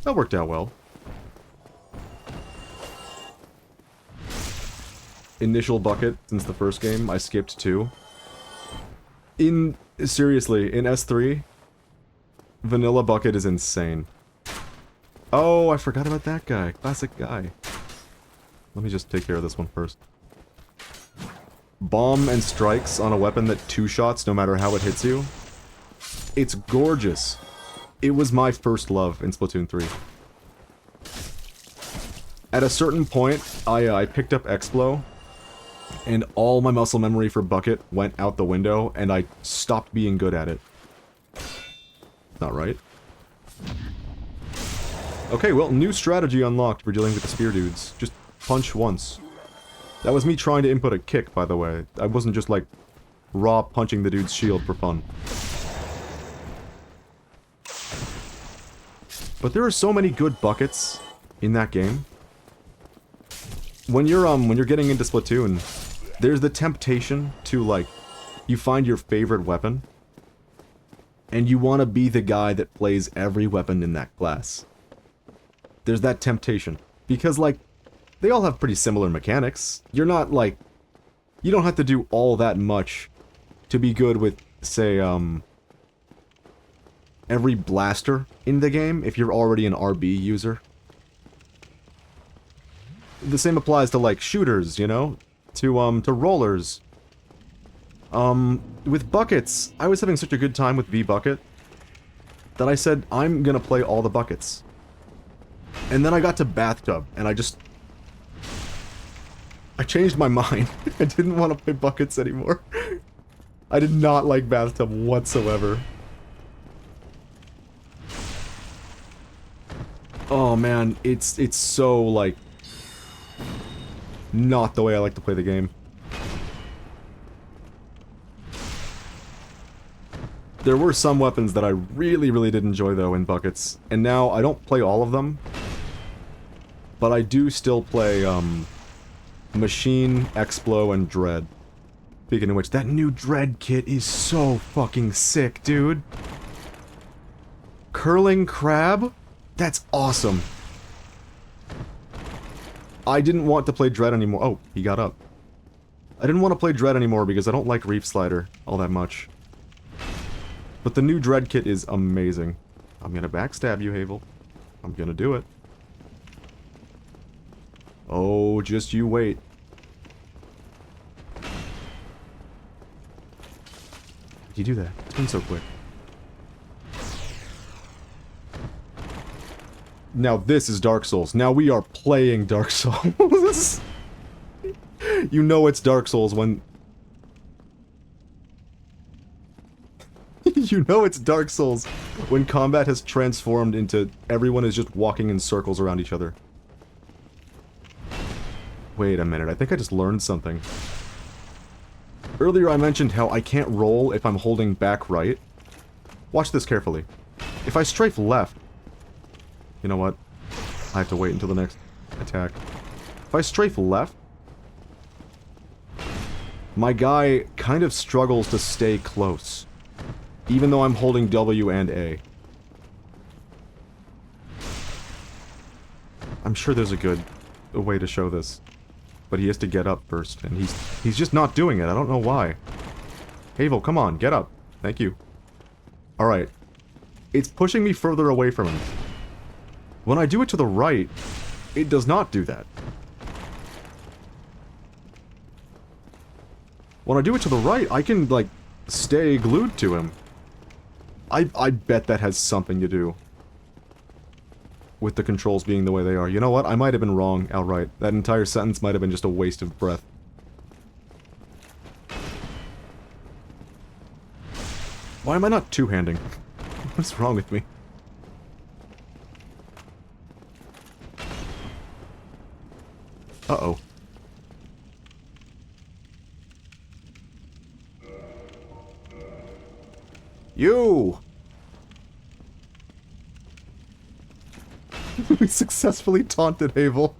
That worked out well. Initial bucket since the first game, I skipped 2. Seriously, in S3, vanilla bucket is insane. Oh, I forgot about that guy. Classic guy. Let me just take care of this one first. Bomb and strikes on a weapon that 2 shots no matter how it hits you. It's gorgeous. It was my first love in Splatoon 3. At a certain point, I picked up Explo, and all my muscle memory for bucket went out the window, and I stopped being good at it. Not right. Okay, well, new strategy unlocked for dealing with the spear dudes. Just punch once. That was me trying to input a kick, by the way. I wasn't just, like, raw punching the dude's shield for fun. But there are so many good buckets in that game. When you're getting into Splatoon, there's the temptation to, like, you find your favorite weapon, and you want to be the guy that plays every weapon in that class. There's that temptation. Because, like, they all have pretty similar mechanics. You're not, like... You don't have to do all that much to be good with, say, every blaster in the game if you're already an RB user. The same applies to, like, shooters, you know? To rollers. With buckets, I was having such a good time with V-Bucket that I said, I'm gonna play all the buckets. And then I got to Bathtub, and I changed my mind. I didn't want to play buckets anymore. I did not like Bathtub whatsoever. Oh man, it's so, like, not the way I like to play the game. There were some weapons that I really, really did enjoy, though, in buckets. And now, I don't play all of them. But I do still play, Machine, Explo, and Dread. Speaking of which, that new Dread kit is so fucking sick, dude. Curling Crab? That's awesome. I didn't want to play Dread anymore. Oh, he got up. I didn't want to play Dread anymore because I don't like Reef Slider all that much. But the new Dread kit is amazing. I'm gonna backstab you, Havel. I'm gonna do it. Oh, just you wait. Did you do that? It's been so quick. Now this is Dark Souls. Now we are playing Dark Souls. You know it's Dark Souls when... You know it's Dark Souls when combat has transformed into everyone is just walking in circles around each other. Wait a minute, I think I just learned something. Earlier I mentioned how I can't roll if I'm holding back right. Watch this carefully. If I strafe left... You know what? I have to wait until the next attack. If I strafe left... My guy kind of struggles to stay close. Even though I'm holding W and A. I'm sure there's a way to show this. But he has to get up first, and he's just not doing it. I don't know why. Havel, come on, get up. Thank you. Alright. It's pushing me further away from him. When I do it to the right, it does not do that. When I do it to the right, I can, like, stay glued to him. I bet that has something to do with the controls being the way they are. You know what? I might have been wrong outright. That entire sentence might have been just a waste of breath. Why am I not two-handing? What's wrong with me? Uh-oh. You! We successfully taunted Havel.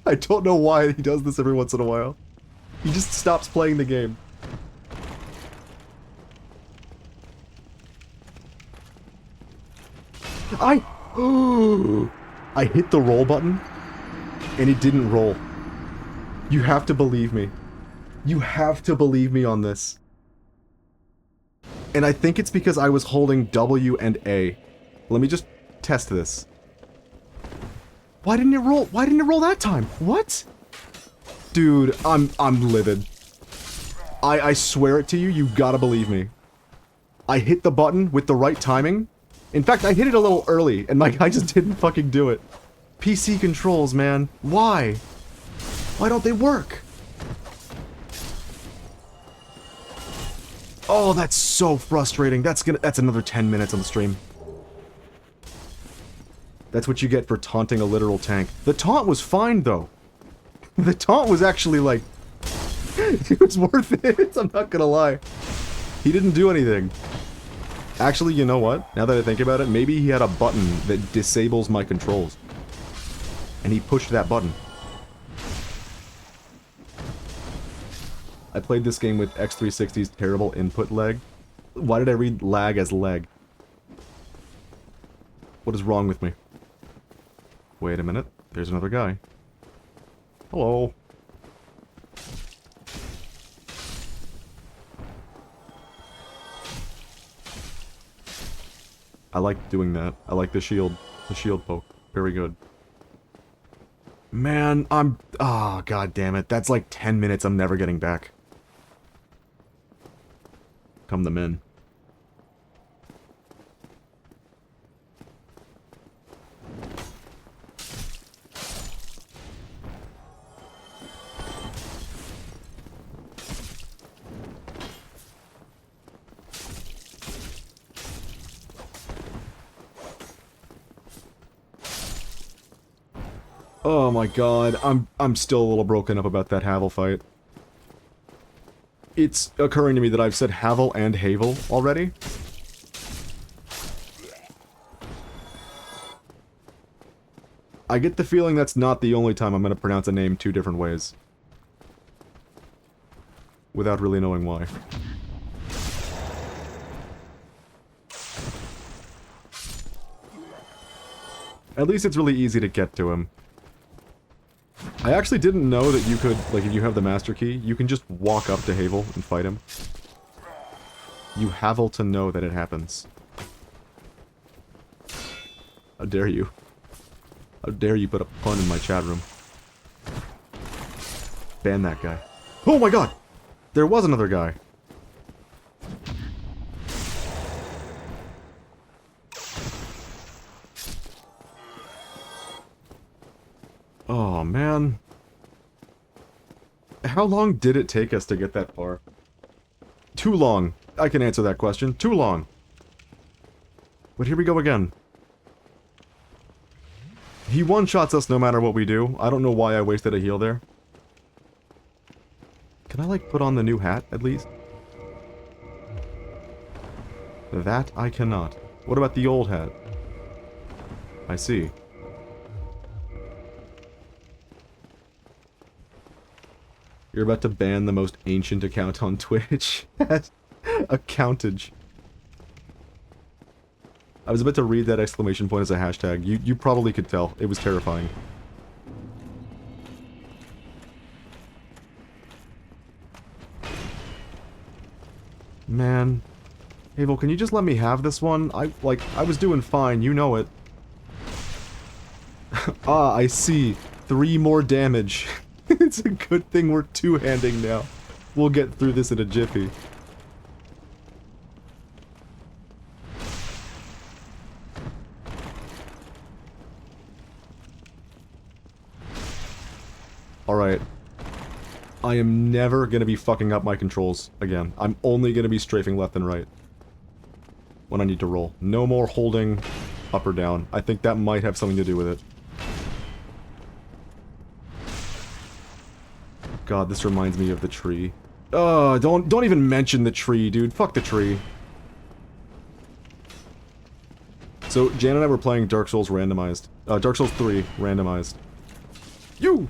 I don't know why he does this every once in a while. He just stops playing the game. I hit the roll button, and it didn't roll. You have to believe me. You have to believe me on this. And I think it's because I was holding W and A. Let me just test this. Why didn't it roll? Why didn't it roll that time? What? Dude, I'm livid. I swear it to you, you gotta believe me. I hit the button with the right timing. In fact, I hit it a little early, and my guy just didn't fucking do it. PC controls, man. Why? Why don't they work? Oh, that's so frustrating. That's another 10 minutes on the stream. That's what you get for taunting a literal tank. The taunt was fine, though. The taunt was actually, like... it was worth it, I'm not gonna lie. He didn't do anything. Actually, you know what? Now that I think about it, maybe he had a button that disables my controls. And he pushed that button. I played this game with X360's terrible input lag. Why did I read lag as leg? What is wrong with me? Wait a minute. There's another guy. Hello. I like doing that. I like the shield poke. Very good. Man, ah, god damn it. That's like 10 minutes I'm never getting back. Come the men. Oh my god, I'm still a little broken up about that Havel fight. It's occurring to me that I've said Havel and Havel already. I get the feeling that's not the only time I'm gonna pronounce a name two different ways. Without really knowing why. At least it's really easy to get to him. I actually didn't know that you could, like, if you have the master key, you can just walk up to Havel and fight him. You Havel to know that it happens. How dare you? How dare you put a pun in my chat room? Ban that guy. Oh my god! There was another guy. Oh, man. How long did it take us to get that far? Too long. I can answer that question. Too long. But here we go again. He one-shots us no matter what we do. I don't know why I wasted a heal there. Can I, like, put on the new hat, at least? That I cannot. What about the old hat? I see. You're about to ban the most ancient account on Twitch. Accountage. I was about to read that exclamation point as a hashtag. You probably could tell. It was terrifying. Man. Abel, can you just let me have this one? I was doing fine, you know it. Ah, I see. 3 more damage. It's a good thing we're two-handing now. We'll get through this in a jiffy. Alright. I am never gonna be fucking up my controls again. I'm only gonna be strafing left and right when I need to roll. No more holding up or down. I think that might have something to do with it. God, this reminds me of the tree. Don't even mention the tree, dude. Fuck the tree. So, Jan and I were playing Dark Souls randomized. Dark Souls 3 randomized. You!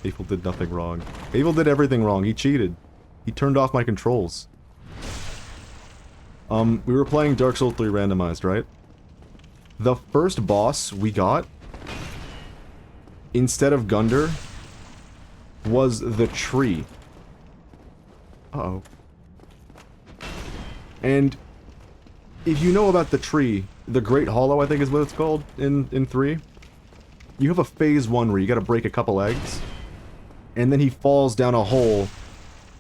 Abel did nothing wrong. Abel did everything wrong. He cheated. He turned off my controls. We were playing Dark Souls 3 randomized, right? The first boss we got, instead of Gunder, was the tree. Uh-oh. And if you know about the tree, the Great Hollow, I think is what it's called in 3, you have a phase 1 where you gotta break a couple eggs, and then he falls down a hole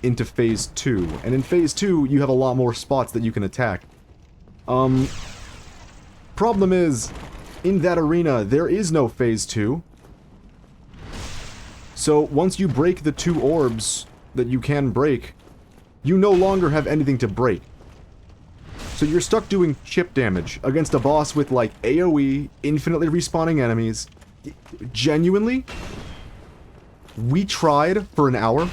into phase 2. And in phase 2, you have a lot more spots that you can attack. Problem is, in that arena, there is no phase 2. So, once you break the 2 orbs that you can break, you no longer have anything to break. So you're stuck doing chip damage against a boss with, like, AoE, infinitely respawning enemies. Genuinely, we tried for an hour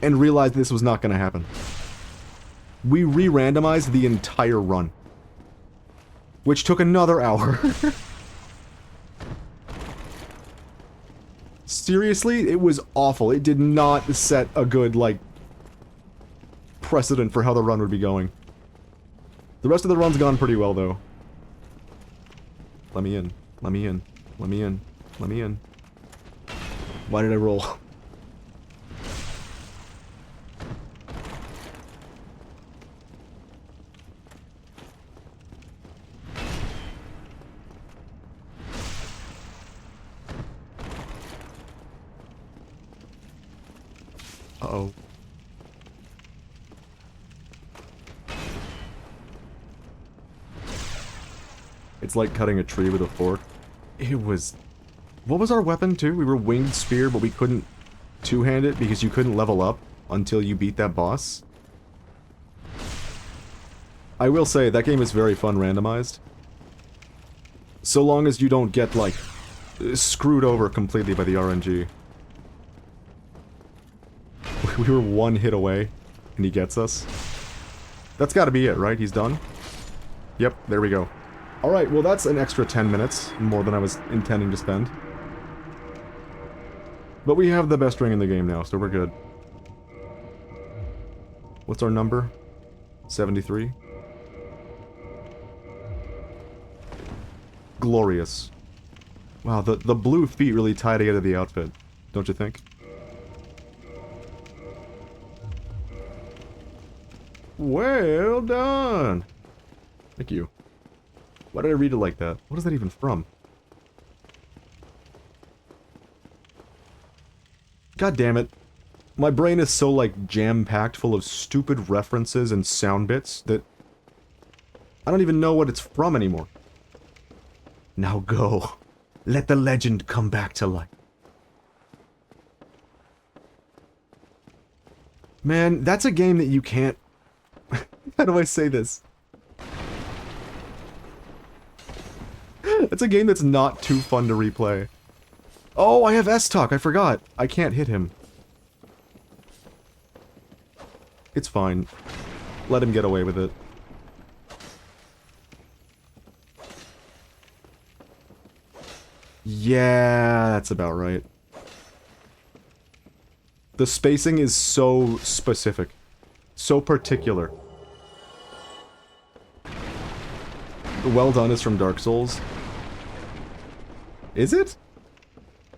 and realized this was not going to happen. We re-randomized the entire run, which took another hour. Seriously, it was awful. It did not set a good, like, precedent for how the run would be going. The rest of the run's gone pretty well, though. Let me in. Let me in. Let me in. Let me in. Why did I roll? Uh-oh. It's like cutting a tree with a fork. It was... What was our weapon, too? We were Winged Spear, but we couldn't two-hand it because you couldn't level up until you beat that boss. I will say, that game is very fun randomized. So long as you don't get, like, screwed over completely by the RNG. We were 1 hit away, and he gets us. That's gotta be it, right? He's done? Yep, there we go. Alright, well that's an extra 10 minutes, more than I was intending to spend. But we have the best ring in the game now, so we're good. What's our number? 73? Glorious. Wow, the blue feet really tie together the outfit, don't you think? Well done! Thank you. Why did I read it like that? What is that even from? God damn it. My brain is so, like, jam-packed full of stupid references and sound bits that I don't even know what it's from anymore. Now go. Let the legend come back to life. Man, that's a game that you can't... How do I say this? It's a game that's not too fun to replay. Oh, I have S-Talk, I forgot. I can't hit him. It's fine. Let him get away with it. Yeah, that's about right. The spacing is so specific. So particular. The well done is from Dark Souls. Is it?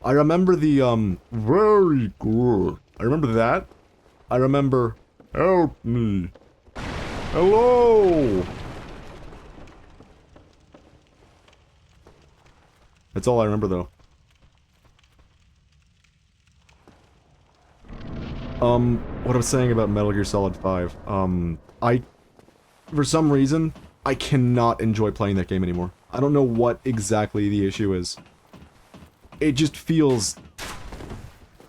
I remember the, very good. I remember that. I remember, help me. Hello! That's all I remember, though. What I was saying about Metal Gear Solid 5. For some reason, I cannot enjoy playing that game anymore. I don't know what exactly the issue is. It just feels...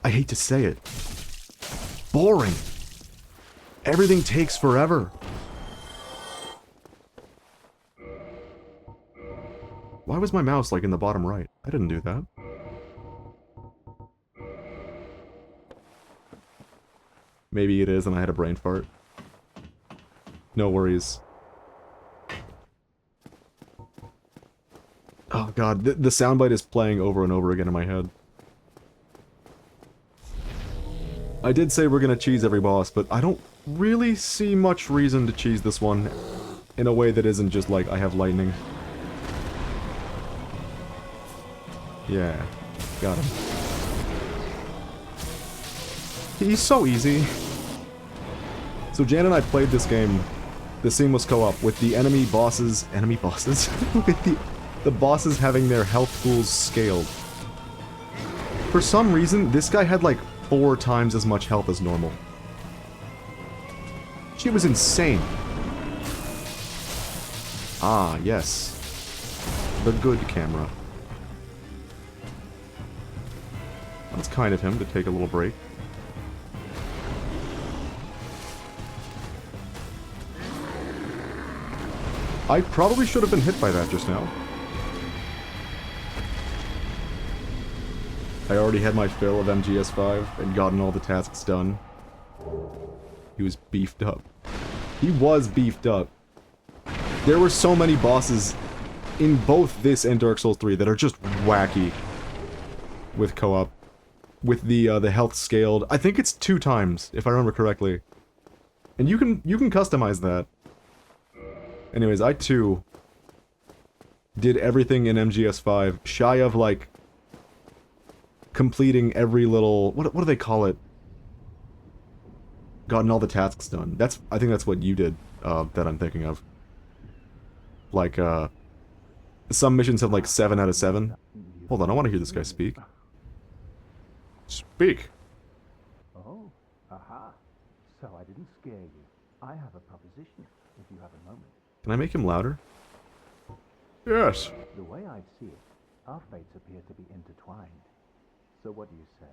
I hate to say it. Boring. Everything takes forever. Why was my mouse, like, in the bottom right? I didn't do that. Maybe it is and I had a brain fart. No worries. Oh god, the soundbite is playing over and over again in my head. I did say we're gonna cheese every boss, but I don't really see much reason to cheese this one in a way that isn't just like, I have lightning. Yeah, got him. He's so easy. So Jan and I played this game, the seamless co-op, with the enemy bosses, with the bosses having their health pools scaled. For some reason, this guy had like 4 times as much health as normal. She was insane. Ah, yes. The good camera. That's kind of him to take a little break. I probably should have been hit by that just now. I already had my fill of MGS5 and gotten all the tasks done. He was beefed up. He was beefed up. There were so many bosses in both this and Dark Souls 3 that are just wacky with co-op. With the health scaled. I think it's 2 times, if I remember correctly. And you can customize that. Anyways, I too did everything in MGS5, shy of like completing every little what do they call it? Gotten all the tasks done. I think that's what you did, that I'm thinking of. Like, some missions have like 7 out of 7. Hold on, I want to hear this guy speak. Speak! Oh, aha. So I didn't scare you. I have a proposition, if you have a moment. Can I make him louder? Yes. The way I see it, our fates appear to be intertwined. So what do you say?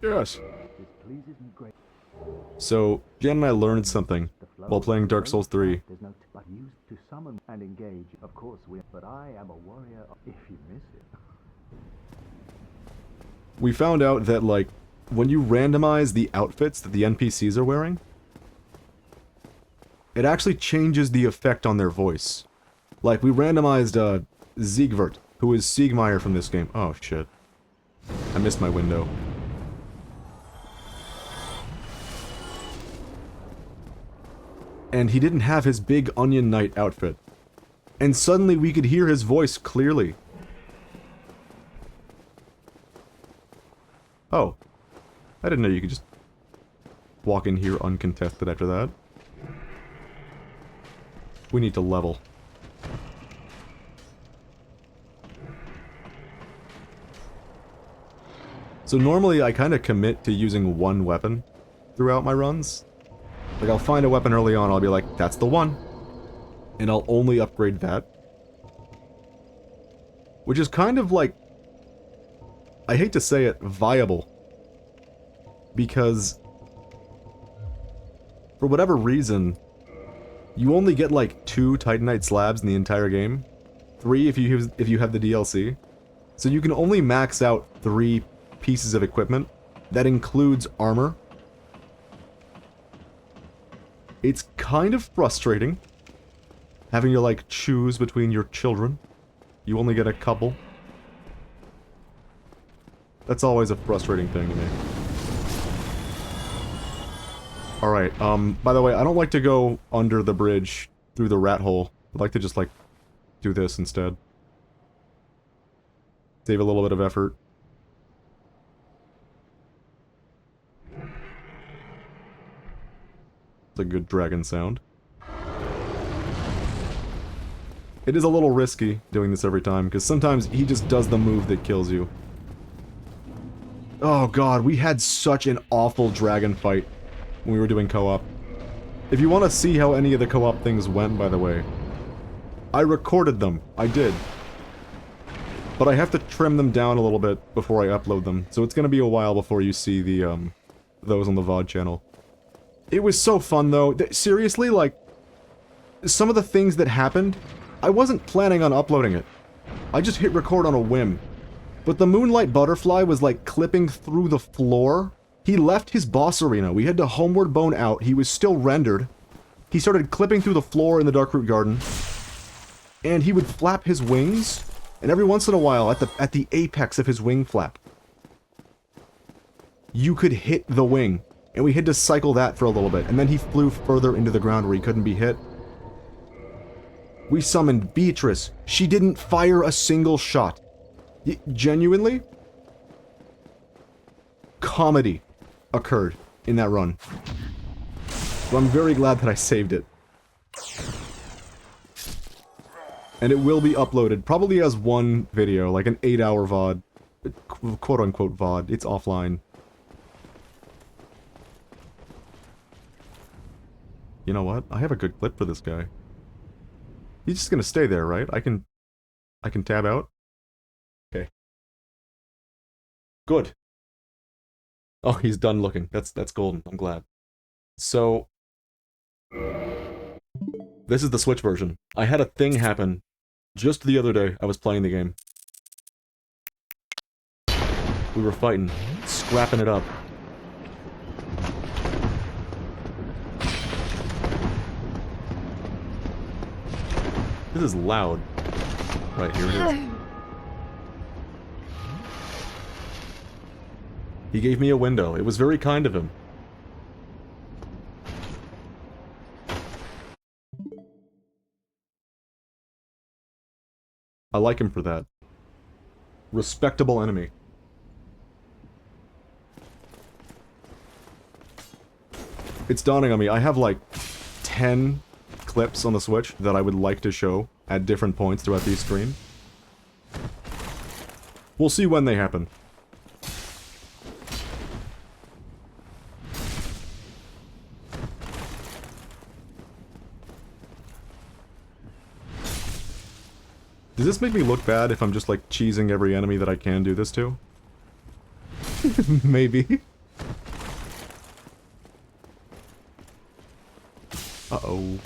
Yes. This pleases me great. So, Jan and I learned something while playing Dark Souls 3. There's no but used to summon and engage. Of course, but I am a warrior if you miss it. We found out that, like, when you randomize the outfits that the NPCs are wearing, it actually changes the effect on their voice. Like, we randomized, Siegward, who is Siegmeyer from this game. Oh, shit. I missed my window. And he didn't have his big Onion Knight outfit. And suddenly we could hear his voice clearly. Oh. I didn't know you could just walk in here uncontested after that. We need to level. So normally I kind of commit to using one weapon throughout my runs. Like, I'll find a weapon early on, I'll be like, that's the one. And I'll only upgrade that. Which is kind of like, I hate to say it, viable. Because, for whatever reason, you only get like 2 Titanite slabs in the entire game. 3 if you have the DLC. So you can only max out 3 pieces of equipment. That includes armor. It's kind of frustrating having to, like, choose between your children. You only get a couple. That's always a frustrating thing to me. Alright, by the way, I don't like to go under the bridge through the rat hole. I'd like to just, like, do this instead. Save a little bit of effort. It's a good dragon sound. It is a little risky doing this every time, because sometimes he just does the move that kills you. Oh god, we had such an awful dragon fight when we were doing co-op. If you want to see how any of the co-op things went, by the way, I recorded them. I did. But I have to trim them down a little bit before I upload them, so it's gonna be a while before you see the, those on the VOD channel. It was so fun, though. Seriously, like, some of the things that happened, I wasn't planning on uploading it. I just hit record on a whim. But the Moonlight Butterfly was, like, clipping through the floor. He left his boss arena. We had to homeward bone out. He was still rendered. He started clipping through the floor in the Darkroot Garden. And he would flap his wings, and every once in a while, at the apex of his wing flap, you could hit the wing. And we had to cycle that for a little bit, and then he flew further into the ground where he couldn't be hit. We summoned Beatrice. She didn't fire a single shot. Genuinely, comedy occurred in that run. So I'm very glad that I saved it. And it will be uploaded, probably as one video, like an 8-hour VOD. Quote-unquote VOD. It's offline. You know what? I have a good clip for this guy. He's just gonna stay there, right? I can tab out? Okay. Good. Oh, he's done looking. That's golden. I'm glad. So... this is the Switch version. I had a thing happen just the other day. I was playing the game. We were fighting. Scrapping it up. This is loud. Right, here it is. He gave me a window. It was very kind of him. I like him for that. Respectable enemy. It's dawning on me. I have like 10 clips on the Switch that I would like to show at different points throughout these streams. We'll see when they happen. Does this make me look bad if I'm just like cheesing every enemy that I can do this to? Maybe. Uh-oh.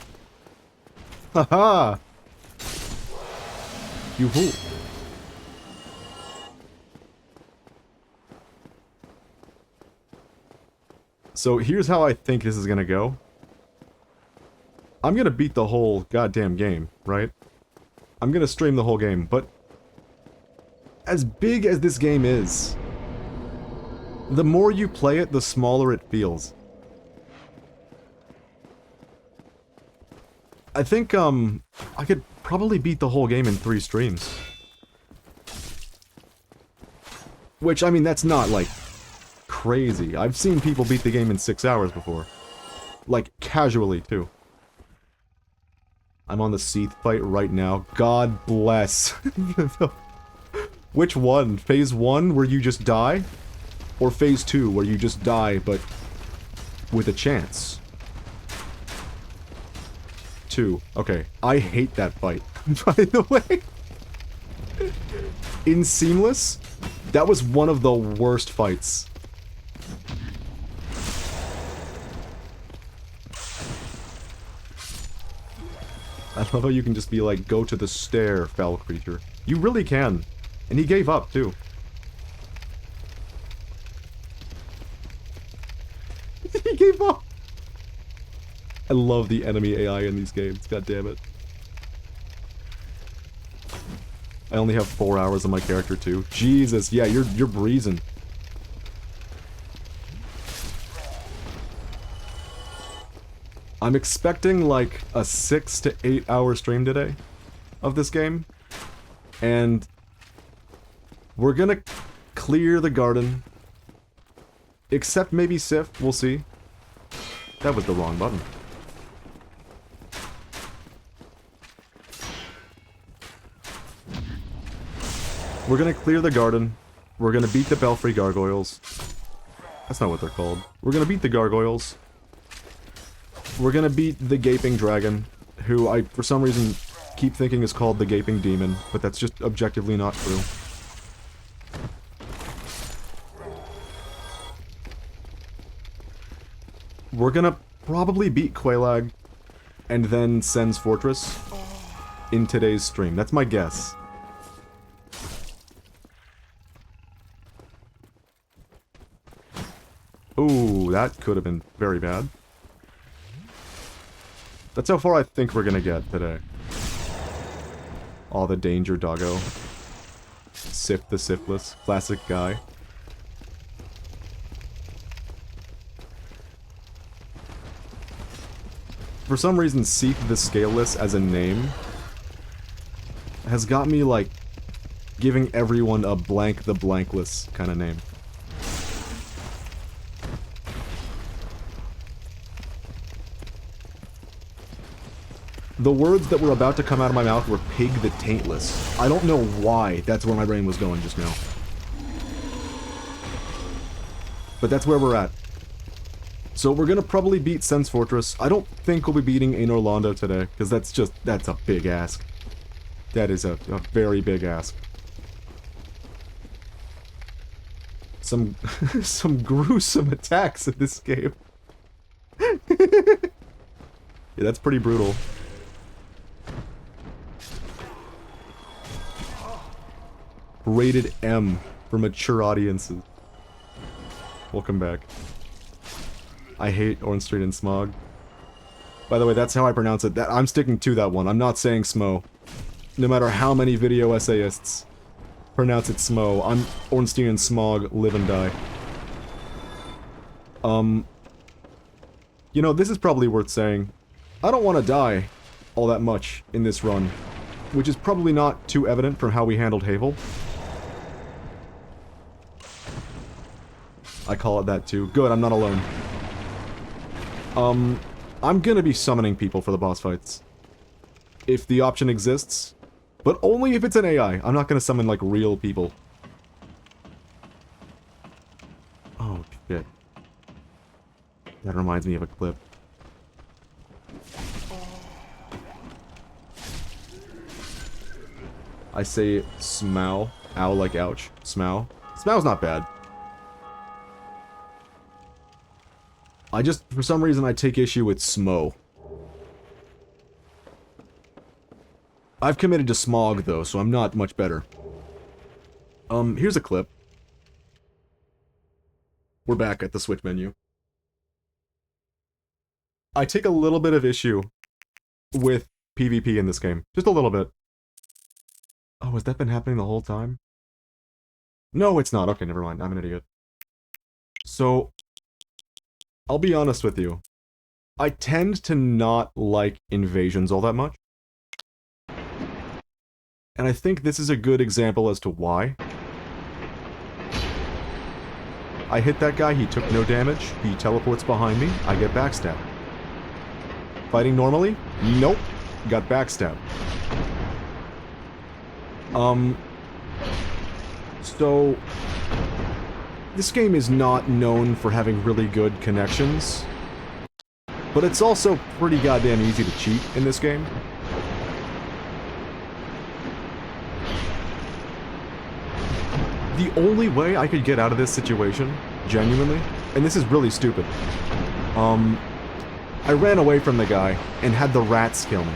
Haha! Yoo-hoo! So here's how I think this is gonna go. I'm gonna beat the whole goddamn game, right? I'm gonna stream the whole game, but... as big as this game is, the more you play it, the smaller it feels. I think, I could probably beat the whole game in 3 streams. Which, I mean, that's not, like, crazy. I've seen people beat the game in 6 hours before. Like, casually, too. I'm on the Seath fight right now. God bless. Which one? Phase 1, where you just die? Or Phase 2, where you just die, but with a chance? 2. Okay. I hate that fight, by the way. In Seamless, that was one of the worst fights. I love how you can just be like, go to the stair, foul creature. You really can. And he gave up, too. He gave up! I love the enemy AI in these games, god damn it. I only have 4 hours on my character too. Jesus, yeah, you're breezing. I'm expecting like a 6 to 8 hour stream today of this game. And we're gonna clear the garden. Except maybe Sif, we'll see. That was the wrong button. We're gonna clear the garden. We're gonna beat the Belfry Gargoyles. That's not what they're called. We're gonna beat the Gargoyles. We're gonna beat the Gaping Dragon, who I, for some reason, keep thinking is called the Gaping Demon, but that's just objectively not true. We're gonna probably beat Quelaag, and then Sen's Fortress in today's stream. That's my guess. Ooh, that could have been very bad. That's how far I think we're gonna get today. All the danger, doggo. Sif the Sifless. Classic guy. For some reason, Seek the Scaleless as a name has got me, like, giving everyone a blank the blankless kind of name. The words that were about to come out of my mouth were Pig the Taintless. I don't know why that's where my brain was going just now. But that's where we're at. So we're gonna probably beat Sen's Fortress. I don't think we'll be beating Ain Orlando today, because that's a big ask. That is a very big ask. Some gruesome attacks in this game. Yeah, that's pretty brutal. Rated M for mature audiences. Welcome back. I hate Orange Street and Smog. By the way, that's how I pronounce it. I'm sticking to that one. I'm not saying Smo. No matter how many video essayists pronounce it Smo, I'm Ornstein and Smog, live and die. You know, this is probably worth saying. I don't want to die all that much in this run, which is probably not too evident from how we handled Havel. I call it that too. Good, I'm not alone. I'm gonna be summoning people for the boss fights. If the option exists. But only if it's an AI. I'm not gonna summon, like, real people. Oh, shit. That reminds me of a clip. I say smow. Ow like ouch. Smow. Smow's not bad. I just, for some reason, I take issue with Smo. I've committed to Smog, though, so I'm not much better. Here's a clip. We're back at the Switch menu. I take a little bit of issue with PvP in this game. Just a little bit. Oh, has that been happening the whole time? No, it's not. Okay, never mind. I'm an idiot. So, I'll be honest with you. I tend to not like invasions all that much. And I think this is a good example as to why. I hit that guy, he took no damage, he teleports behind me, I get backstabbed. Fighting normally? Nope. Got backstabbed. So... this game is not known for having really good connections. But it's also pretty goddamn easy to cheat in this game. The only way I could get out of this situation, genuinely, and this is really stupid, I ran away from the guy and had the rats kill me.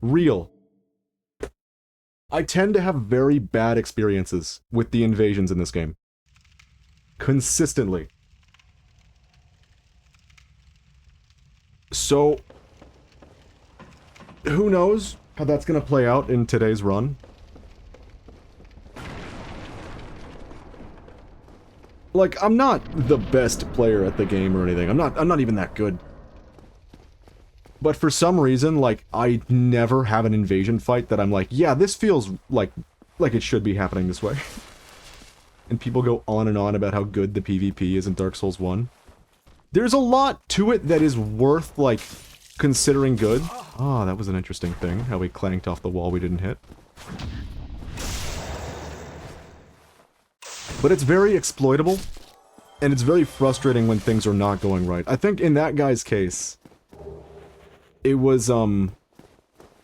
Real. I tend to have very bad experiences with the invasions in this game. Consistently. So, who knows how that's gonna play out in today's run? Like, I'm not the best player at the game or anything. I'm not even that good. But for some reason, like, I never have an invasion fight that I'm like, yeah, this feels like it should be happening this way. And people go on and on about how good the PvP is in Dark Souls 1. There's a lot to it that is worth, like, considering good. Ah, that was an interesting thing, how we clanked off the wall we didn't hit. But it's very exploitable, and it's very frustrating when things are not going right. I think in that guy's case, it was, you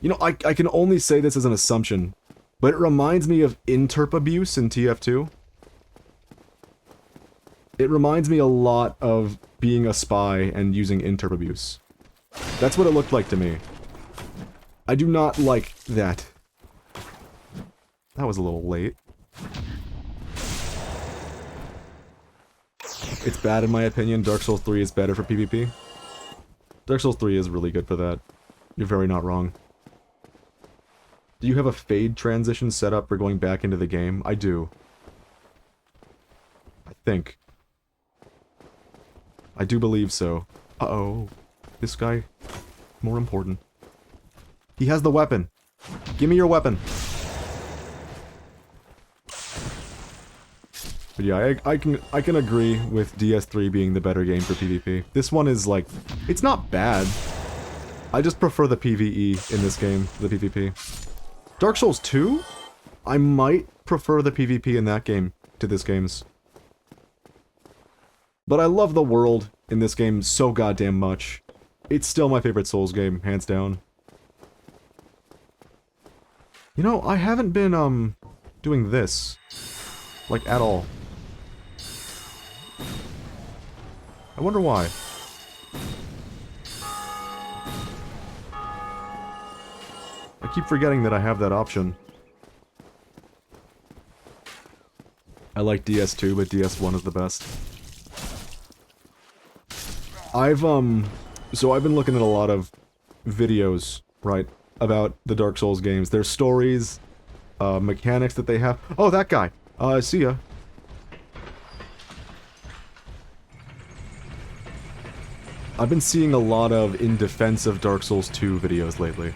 know, I can only say this as an assumption, but it reminds me of interp abuse in TF2. It reminds me a lot of being a spy and using interp abuse. That's what it looked like to me. I do not like that. That was a little late. It's bad in my opinion. Dark Souls 3 is better for PvP. Dark Souls 3 is really good for that. You're very not wrong. Do you have a fade transition set up for going back into the game? I do. I think. I do believe so. Uh-oh. This guy... more important. He has the weapon. Give me your weapon. But yeah, I can agree with DS3 being the better game for PvP. This one is like... it's not bad. I just prefer the PvE in this game, the PvP. Dark Souls 2? I might prefer the PvP in that game to this game's. But I love the world in this game so goddamn much. It's still my favorite Souls game, hands down. You know, I haven't been, doing this. Like, at all. I wonder why. I keep forgetting that I have that option. I like DS2, but DS1 is the best. So I've been looking at a lot of videos, right, about the Dark Souls games. Their stories, mechanics that they have. Oh, that guy! See ya. I've been seeing a lot of in defense of Dark Souls 2 videos lately.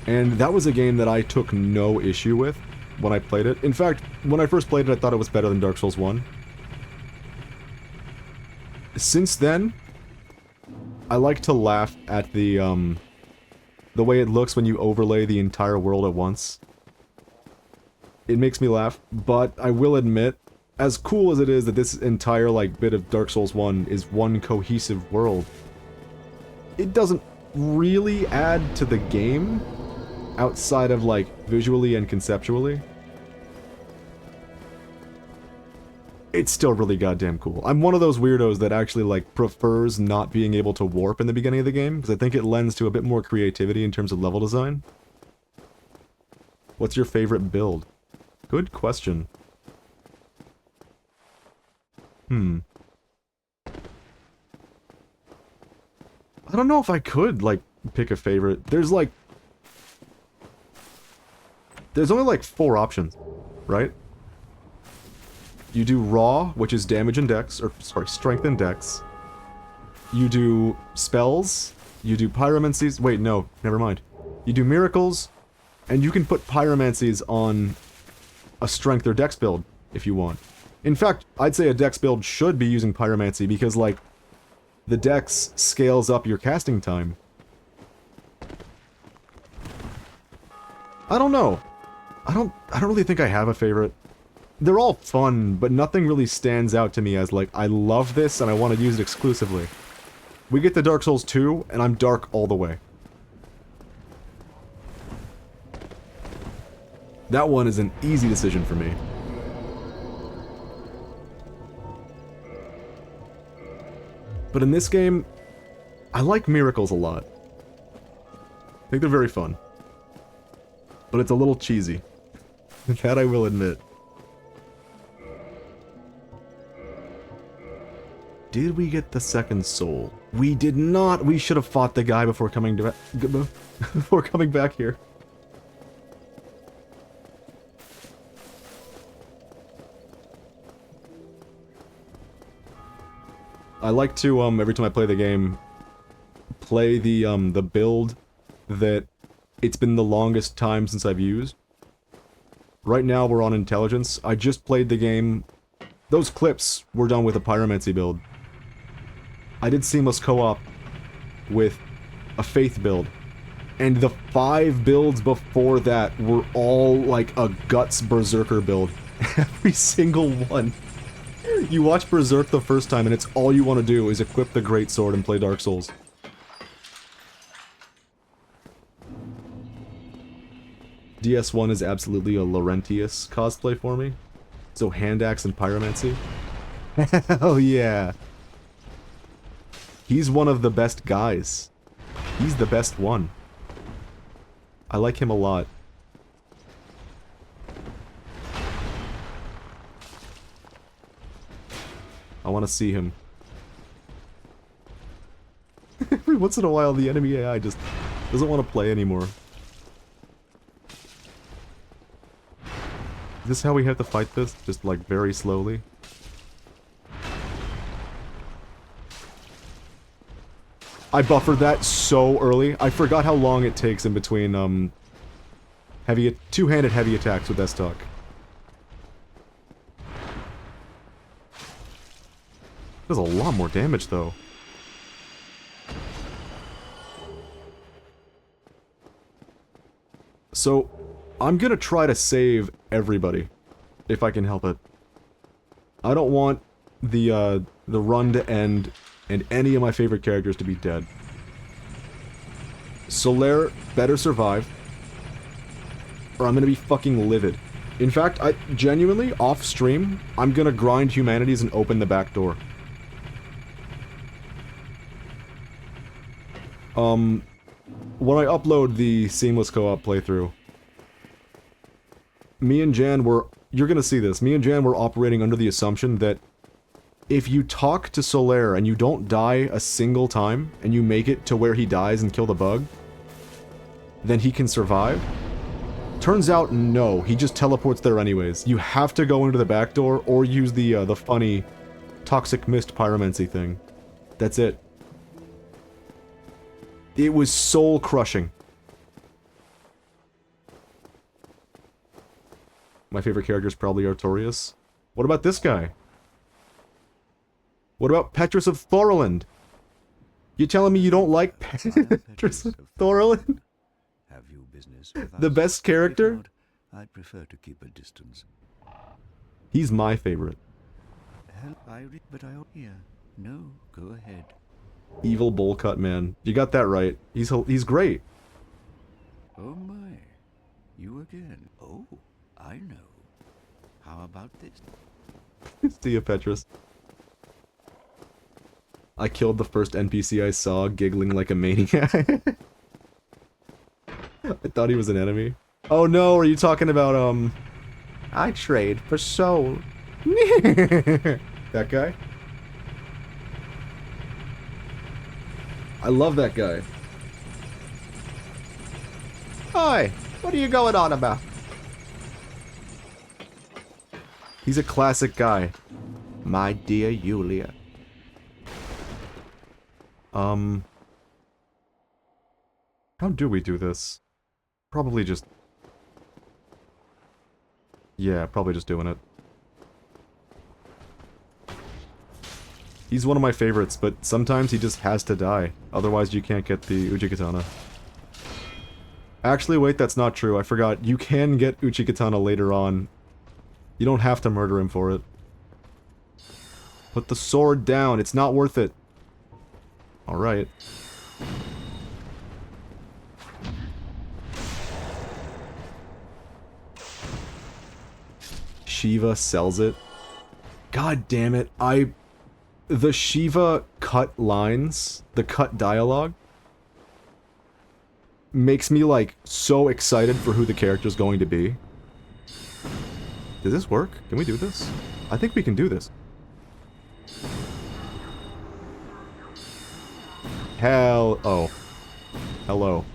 And that was a game that I took no issue with when I played it. In fact, when I first played it, I thought it was better than Dark Souls 1. Since then, I like to laugh at the way it looks when you overlay the entire world at once. It makes me laugh, but I will admit, as cool as it is that this entire, like, bit of Dark Souls 1 is one cohesive world, it doesn't really add to the game outside of, like, visually and conceptually. It's still really goddamn cool. I'm one of those weirdos that actually, like, prefers not being able to warp in the beginning of the game, because I think it lends to a bit more creativity in terms of level design. What's your favorite build? Good question. I don't know if I could, like, pick a favorite. There's only, like, 4 options, right? You do Raw, which is damage and dex, or, sorry, strength and dex. You do spells, you do pyromancies, wait, no, never mind. You do miracles, and you can put pyromancies on a strength or dex build, if you want. In fact, I'd say a dex build should be using pyromancy, because, like, the dex scales up your casting time. I don't know. I don't really think I have a favorite. They're all fun, but nothing really stands out to me as, like, I love this and I want to use it exclusively. We get to Dark Souls 2, and I'm dark all the way. That one is an easy decision for me. But in this game, I like miracles a lot. I think they're very fun. But it's a little cheesy. That I will admit. Did we get the second soul? We did not! We should have fought the guy before coming to before coming back here. I like to, every time I play the game, play the build that it's been the longest time since I've used. Right now we're on intelligence. I just played the game. Those clips were done with a pyromancy build. I did seamless co-op with a faith build. And the 5 builds before that were all like a guts berserker build. Every single one. You watch Berserk the first time and it's all you want to do is equip the great sword and play Dark Souls. DS1 is absolutely a Laurentius cosplay for me. So hand axe and pyromancy. Hell yeah. He's one of the best guys. He's the best one. I like him a lot. I want to see him. Every once in a while the enemy AI just doesn't want to play anymore. Is this how we have to fight this? Just like very slowly? I buffered that so early. I forgot how long it takes in between, two-handed heavy attacks with S-Talk. Does a lot more damage, though. So, I'm gonna try to save everybody, if I can help it. I don't want the run to end and any of my favorite characters to be dead. Solaire better survive, or I'm gonna be fucking livid. In fact, I genuinely, off stream, I'm gonna grind humanities and open the back door. When I upload the seamless co-op playthrough, me and Jan were, you're gonna see this, me and Jan were operating under the assumption that if you talk to Solaire and you don't die a single time, and you make it to where he dies and kill the bug, then he can survive. Turns out, no, he just teleports there anyways. You have to go into the back door or use the funny toxic mist pyromancy thing. That's it. It was soul-crushing. My favorite character is probably Artorias. What about this guy? What about Petrus of Thorland? You telling me you don't like Petrus of Thorland? Have you business with The us? best character? If not, I'd prefer to keep a distance. He's my favorite. Hell, but I yeah. No, go ahead. Evil bowl cut man. You got that right. He's great. Oh my, you again. Oh, I know. How about this? See ya, Petrus. I killed the first NPC I saw, giggling like a maniac. I thought he was an enemy. Oh no, are you talking about, I trade for soul. That guy? I love that guy. Hi, what are you going on about? He's a classic guy. My dear Yulia. How do we do this? Probably just... Yeah, probably just doing it. He's one of my favorites, but sometimes he just has to die. Otherwise you can't get the Uchikatana. Actually, wait, that's not true. I forgot. You can get Uchikatana later on. You don't have to murder him for it. Put the sword down. It's not worth it. Alright. Shiva sells it. God damn it. The Shiva cut lines, the cut dialogue, makes me, like, so excited for who the character's going to be. Does this work? Can we do this? I think we can do this. Hell... oh. Hello.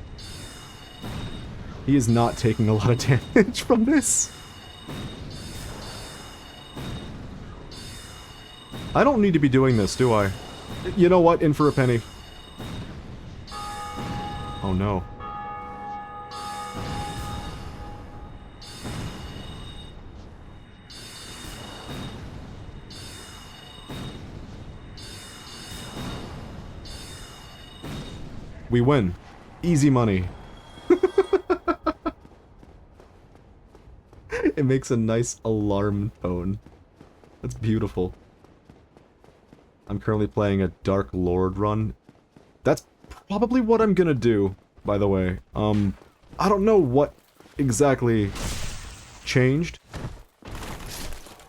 He is not taking a lot of damage from this. I don't need to be doing this, do I? You know what? In for a penny. Oh no. We win. Easy money. It makes a nice alarm tone. That's beautiful. I'm currently playing a Dark Lord run. That's probably what I'm gonna do, by the way. I don't know what exactly changed,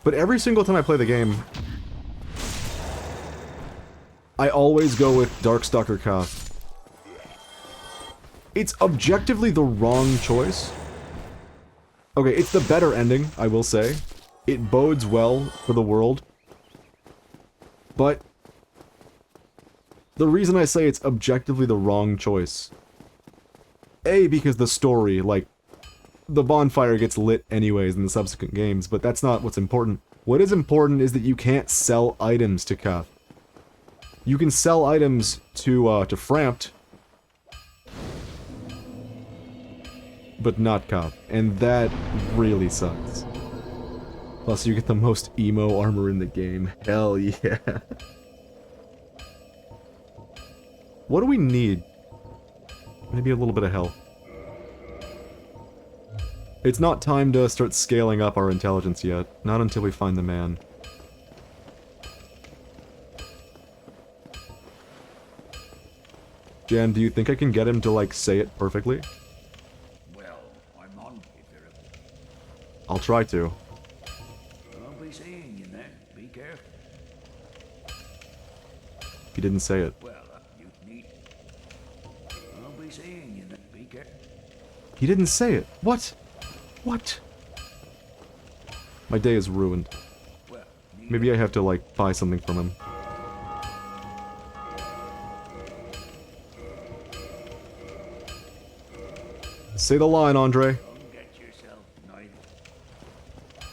but every single time I play the game, I always go with Darkstalker Koth. It's objectively the wrong choice. Okay, it's the better ending, I will say. It bodes well for the world. But the reason I say it's objectively the wrong choice, A, because the story, like, the bonfire gets lit anyways in the subsequent games, but that's not what's important. What is important is that you can't sell items to Koth. You can sell items to Frampt, but not Koth, and that really sucks. Plus, you get the most emo armor in the game. Hell yeah. What do we need? Maybe a little bit of health. It's not time to start scaling up our intelligence yet. Not until we find the man. Jan, do you think I can get him to, like, say it perfectly? Well, I'm on here. I'll try to. I'll be seeing you then. Be careful. He didn't say it. Well, you need. I'll be seeing you then. Be careful. He didn't say it. What? What? My day is ruined. Well, Maybe I have to, like, buy something from him. Say the line, Andre. don't get yourself neither.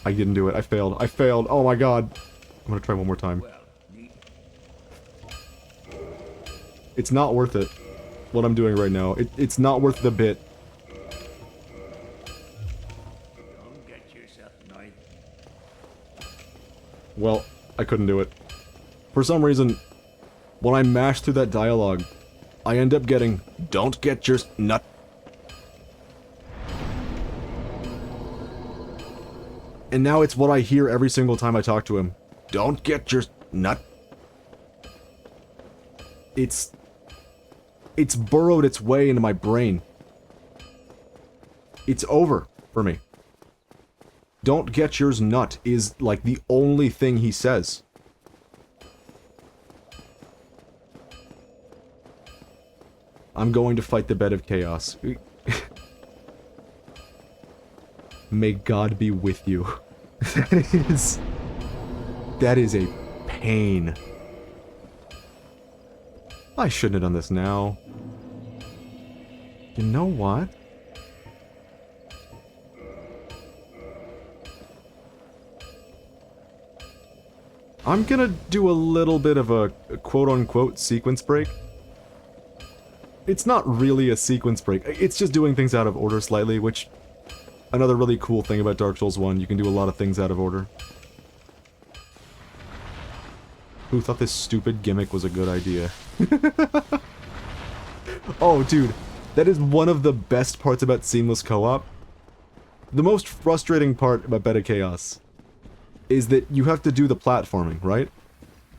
I didn't do it. I failed. I failed. Oh my god. I'm gonna try one more time. Well, need. It's not worth it. What I'm doing right now. It's not worth the bit. Don't get yourself neither. Well, I couldn't do it. For some reason, when I mash through that dialogue, I end up getting, "Don't get your nut." And now it's what I hear every single time I talk to him. "Don't get your nut." It's burrowed its way into my brain. It's over for me. "Don't get yours nut" is like the only thing he says. I'm going to fight the bed of chaos. May God be with you. That is a pain. I shouldn't have done this now. You know what? I'm gonna do a little bit of a quote-unquote sequence break. It's not really a sequence break, it's just doing things out of order slightly, which... Another really cool thing about Dark Souls 1, you can do a lot of things out of order. Who thought this stupid gimmick was a good idea? Oh, dude, that is one of the best parts about seamless co-op. The most frustrating part about Bed of Chaos is that you have to do the platforming, right?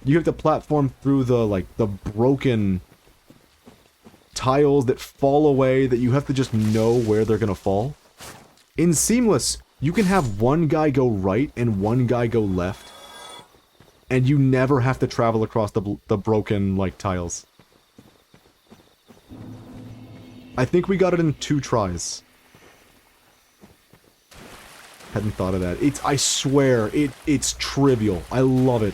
You have to platform through the, like, the broken tiles that fall away that you have to just know where they're gonna fall. In Seamless, you can have one guy go right and one guy go left, and you never have to travel across the broken, like, tiles. I think we got it in 2 tries. Hadn't thought of that. I swear, it's trivial. I love it.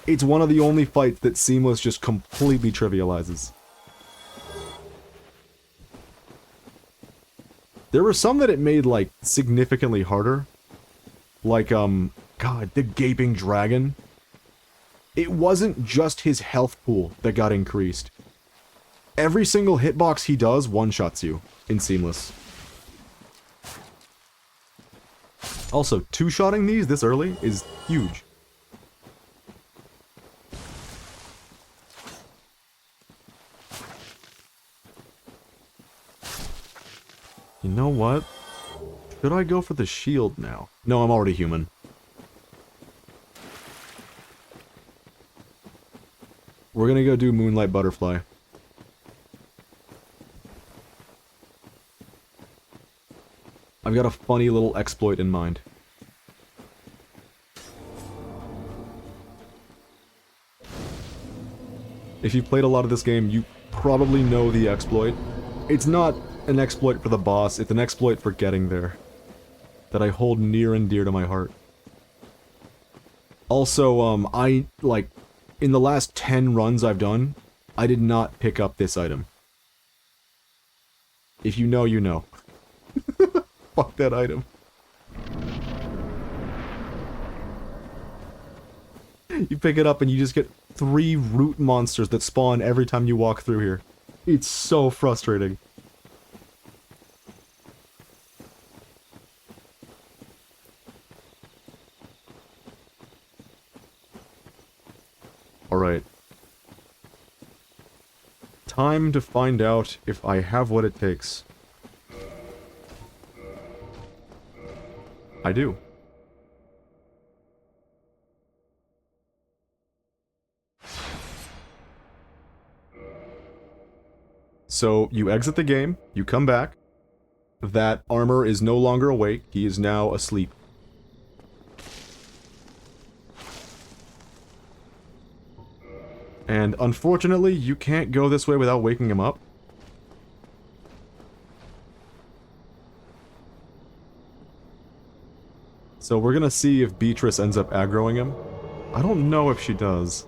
It's one of the only fights that Seamless just completely trivializes. There were some that it made, like, significantly harder. Like, God, the Gaping Dragon. It wasn't just his health pool that got increased. Every single hitbox he does one-shots you in Seamless. Also, two-shotting these this early is huge. You know what? Should I go for the shield now? No, I'm already human. We're gonna go do Moonlight Butterfly. I've got a funny little exploit in mind. If you've played a lot of this game, you probably know the exploit. It's not an exploit for the boss, it's an exploit for getting there. That I hold near and dear to my heart. Also, in the last 10 runs I've done, I did not pick up this item. If you know, you know. Fuck that item. You pick it up and you just get 3 root monsters that spawn every time you walk through here. It's so frustrating. Alright. Time to find out if I have what it takes. I do. So, you exit the game, you come back. That armor is no longer awake, he is now asleep. And unfortunately, you can't go this way without waking him up. So we're gonna see if Beatrice ends up aggroing him. I don't know if she does.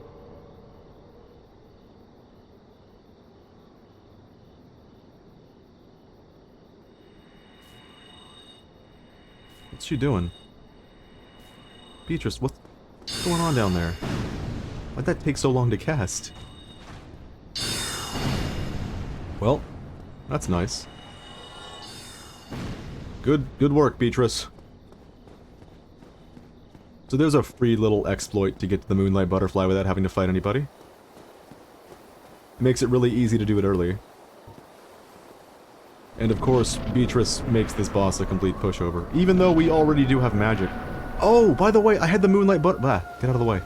What's she doing? Beatrice, what's going on down there? Why'd that take so long to cast? Well, that's nice. Good work, Beatrice. So there's a free little exploit to get to the Moonlight Butterfly without having to fight anybody. It makes it really easy to do it early. And of course, Beatrice makes this boss a complete pushover, even though we already do have magic. Oh, by the way, I had the Moonlight Butterfly. Get out of the way.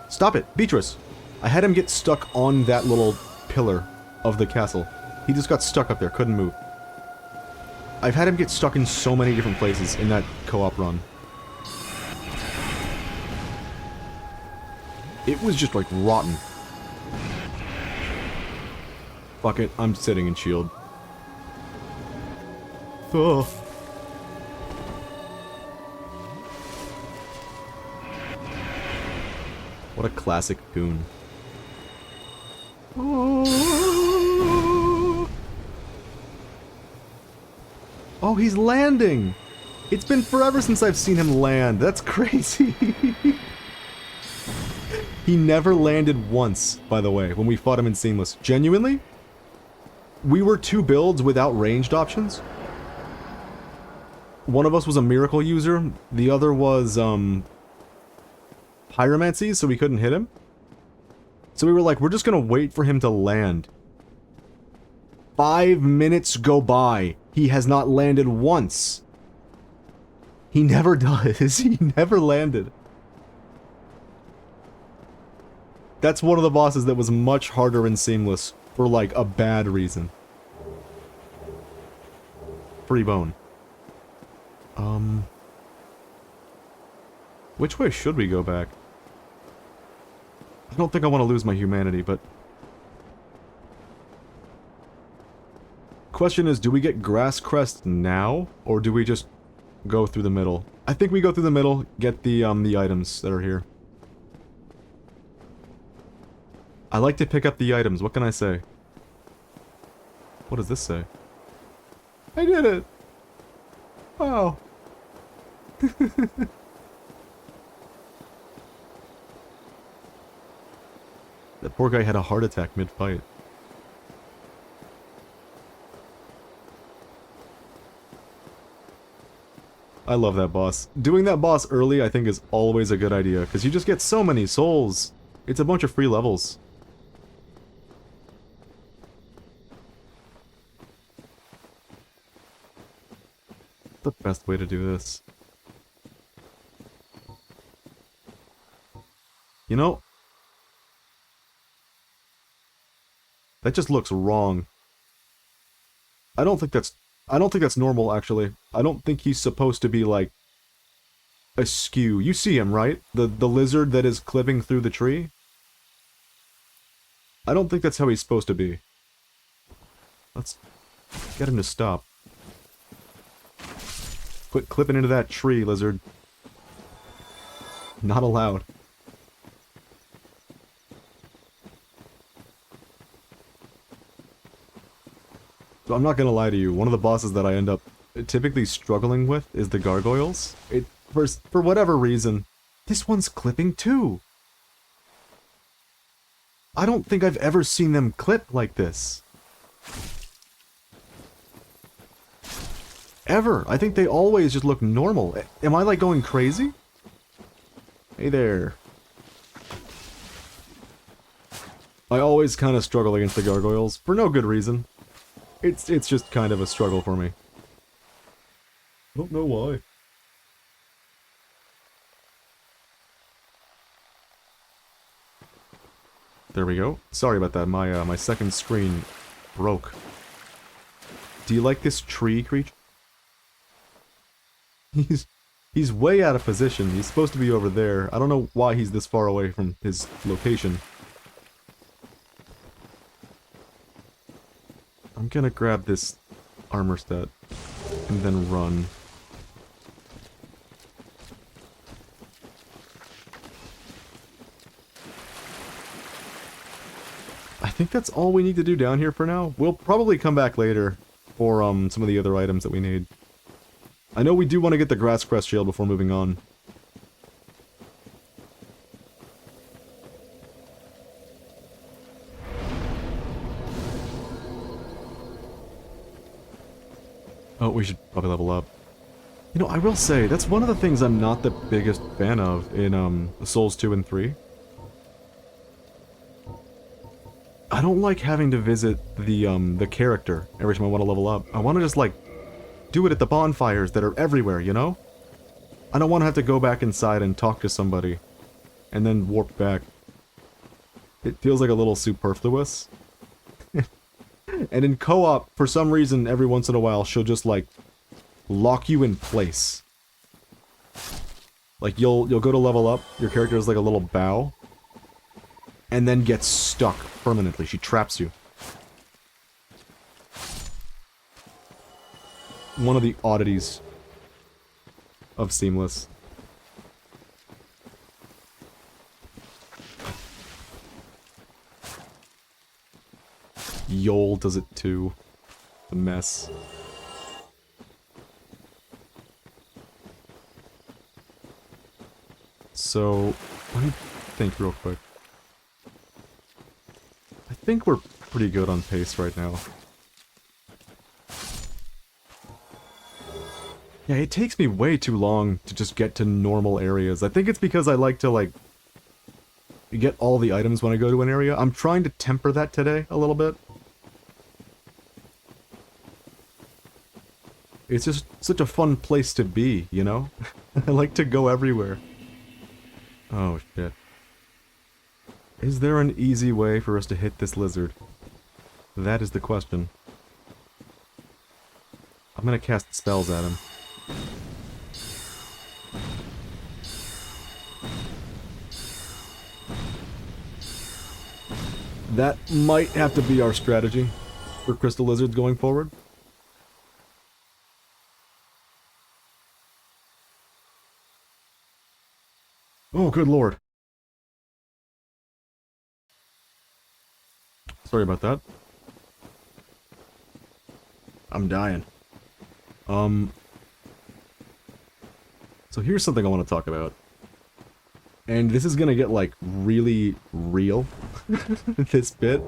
Stop it, Beatrice! I had him get stuck on that little pillar of the castle. He just got stuck up there, couldn't move. I've had him get stuck in so many different places in that co-op run. It was just like rotten. Fuck it, I'm sitting in shield. Ugh. What a classic tune. Oh, he's landing! It's been forever since I've seen him land. That's crazy. He never landed once, by the way, when we fought him in Seamless. Genuinely? We were 2 builds without ranged options. One of us was a miracle user, the other was, pyromancy, so we couldn't hit him. So we were like, we're just gonna wait for him to land. 5 minutes go by. He has not landed once. He never does. He never landed. That's one of the bosses that was much harder in Seamless for, like, a bad reason. Free bone. Which way should we go back? I don't think I want to lose my humanity, but... Question is, do we get Grass Crest now? Or do we just go through the middle. I think we go through the middle, get the items that are here. I like to pick up the items, what can I say? What does this say? I did it! Wow. That poor guy had a heart attack mid-fight. I love that boss. Doing that boss early I think is always a good idea, because you just get so many souls. It's a bunch of free levels. The best way to do this. You know, that just looks wrong. I don't think that's normal, actually. I don't think he's supposed to be, like, askew. You see him, right? The lizard that is clipping through the tree? I don't think that's how he's supposed to be. Let's get him to stop. Quit clipping into that tree, lizard. Not allowed. So I'm not gonna lie to you, one of the bosses that I end up typically struggling with is the gargoyles. For whatever reason, this one's clipping too. I don't think I've ever seen them clip like this. Ever. I think they always just look normal. Am I like going crazy? Hey there. I always kind of struggle against the gargoyles, for no good reason. It's just kind of a struggle for me. I don't know why. There we go. Sorry about that, my second screen broke. Do you like this tree creature? He's way out of position. He's supposed to be over there. I don't know why he's this far away from his location. I'm gonna grab this armor set and then run. I think that's all we need to do down here for now. We'll probably come back later for some of the other items that we need. I know we do want to get the grass crest shield before moving on. Oh, we should probably level up. You know, I will say, that's one of the things I'm not the biggest fan of in Souls 2 and 3. I don't like having to visit the character every time I want to level up. I want to just, like, do it at the bonfires that are everywhere, you know? I don't want to have to go back inside and talk to somebody, and then warp back. It feels like a little superfluous. And in co-op, for some reason, every once in a while, she'll just, like, lock you in place. Like, you'll go to level up, your character has like a little bow, and then gets stuck permanently. She traps you. One of the oddities of Seamless. Yol does it too. The mess. So, let me think real quick. I think we're pretty good on pace right now. Yeah, it takes me way too long to just get to normal areas. I think it's because I like to, like, get all the items when I go to an area. I'm trying to temper that today a little bit. It's just such a fun place to be, you know? I like to go everywhere. Oh, shit. Is there an easy way for us to hit this lizard? That is the question. I'm gonna cast spells at him. That might have to be our strategy for crystal lizards going forward. Oh, good lord. Sorry about that. I'm dying. So here's something I want to talk about. And this is gonna get, like, really real, this bit.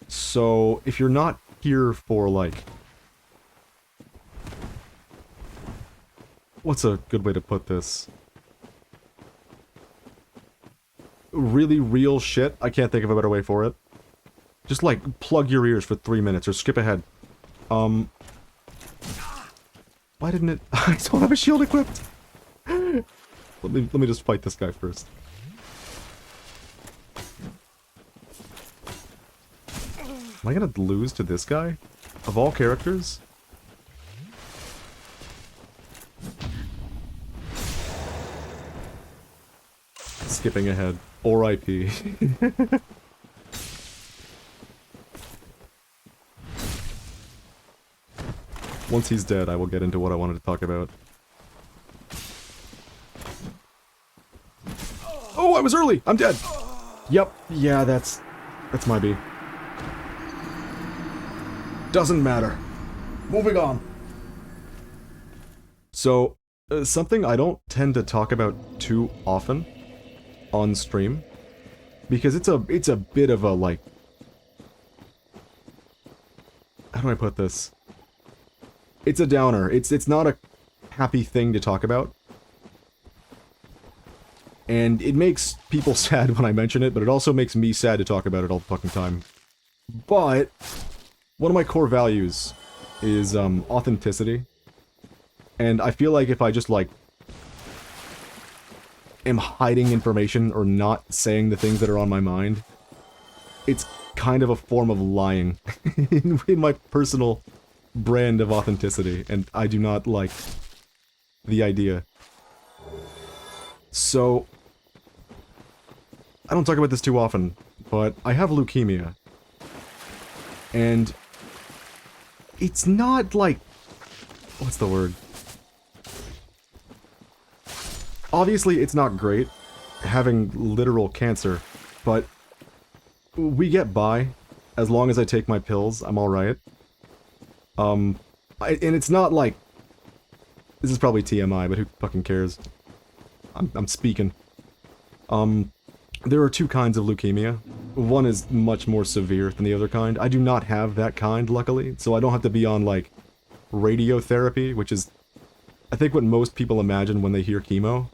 So, if you're not here for, like... What's a good way to put this? Really real shit? I can't think of a better way for it. Just, like, plug your ears for 3 minutes, or skip ahead. Why didn't it... I don't have a shield equipped! Let me just fight this guy first. Am I gonna lose to this guy? Of all characters? Skipping ahead. Or IP. Once he's dead, I will get into what I wanted to talk about. Oh, I was early! I'm dead! Yep, yeah, that's my B. Doesn't matter. Moving on. So, something I don't tend to talk about too often on stream, because it's a bit of a, like... How do I put this? It's a downer. It's not a happy thing to talk about. And it makes people sad when I mention it, but it also makes me sad to talk about it all the fucking time. But one of my core values is authenticity. And I feel like if I just, like, am hiding information or not saying the things that are on my mind, it's kind of a form of lying in my personal brand of authenticity, and I do not like the idea. So, I don't talk about this too often, but I have leukemia. And it's not like... What's the word? Obviously, it's not great having literal cancer, but we get by. As long as I take my pills, I'm alright. And it's not like... This is probably TMI, but who fucking cares? I'm speaking. There are two kinds of leukemia. One is much more severe than the other kind. I do not have that kind, luckily, so I don't have to be on, like, radiotherapy, which is, I think, what most people imagine when they hear chemo.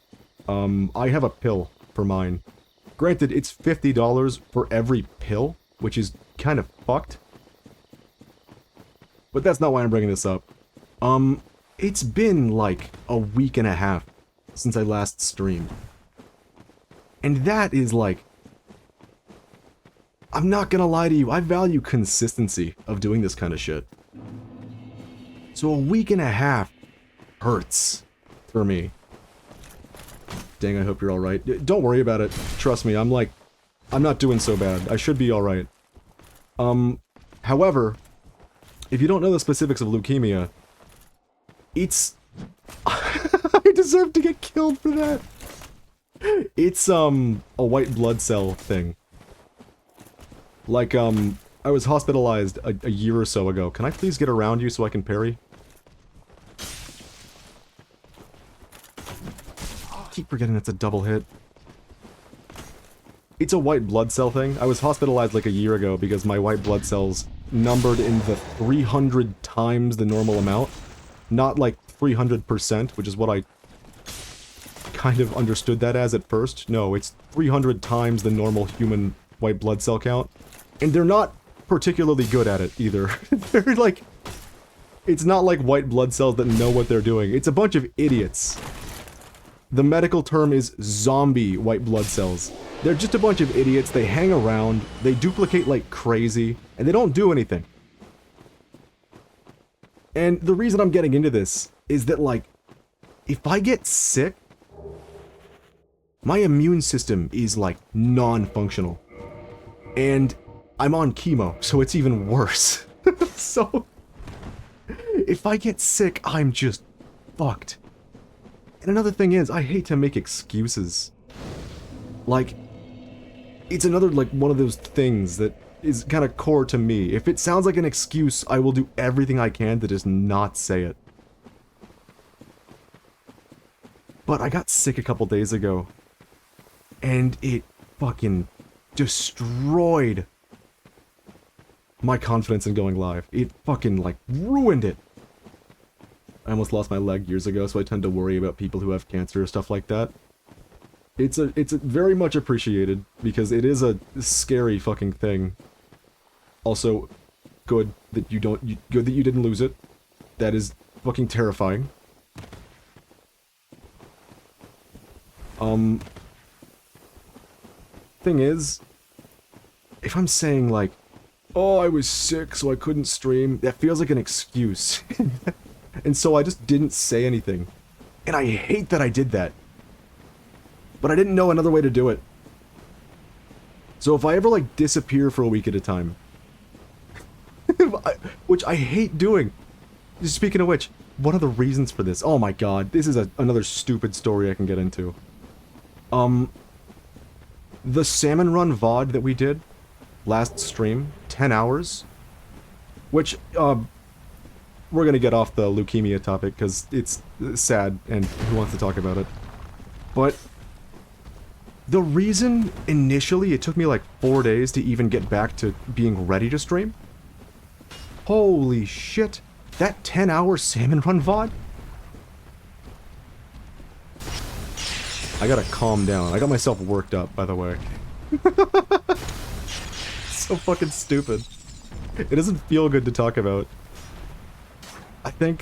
I have a pill for mine. Granted, it's $50 for every pill, which is kind of fucked. But that's not why I'm bringing this up. It's been, like, a week and a half since I last streamed. And that is, like... I'm not gonna lie to you, I value consistency of doing this kind of shit. So a week and a half hurts for me. Dang, I hope you're alright. Don't worry about it. Trust me, I'm not doing so bad. I should be alright. However, if you don't know the specifics of leukemia, it's... I deserve to get killed for that! It's, a white blood cell thing. Like, I was hospitalized a year or so ago. Can I please get around you so I can parry? I keep forgetting that's a double hit. It's a white blood cell thing. I was hospitalized like a year ago because my white blood cells numbered in the 300 times the normal amount. Not like 300%, which is what I kind of understood that as at first. No, it's 300 times the normal human white blood cell count. And they're not particularly good at it, either. They're like... It's not like white blood cells that know what they're doing. It's a bunch of idiots. The medical term is zombie white blood cells. They're just a bunch of idiots, they hang around, they duplicate like crazy, and they don't do anything. And the reason I'm getting into this is that, like, if I get sick, my immune system is, like, non-functional. And I'm on chemo, so it's even worse. So, if I get sick, I'm just fucked. And another thing is, I hate to make excuses. Like, it's another, like, one of those things that is kind of core to me. If it sounds like an excuse, I will do everything I can to just not say it. But I got sick a couple days ago, and it fucking destroyed my confidence in going live. It fucking, like, ruined it. I almost lost my leg years ago, so I tend to worry about people who have cancer or stuff like that. It's a very much appreciated, because it is a scary fucking thing. Also, good that you didn't lose it. That is fucking terrifying. Thing is, if I'm saying like, oh, I was sick so I couldn't stream, that feels like an excuse. And so I just didn't say anything. And I hate that I did that. But I didn't know another way to do it. So if I ever, like, disappear for a week at a time, which I hate doing. Speaking of which, what are the reasons for this? Oh my god, this is another stupid story I can get into. The Salmon Run VOD that we did last stream, 10 hours, which, we're gonna get off the leukemia topic, because it's sad, and who wants to talk about it? But the reason initially it took me like 4 days to even get back to being ready to stream? Holy shit, that 10-hour Salmon Run VOD? I gotta calm down. I got myself worked up, by the way. So fucking stupid. It doesn't feel good to talk about. I think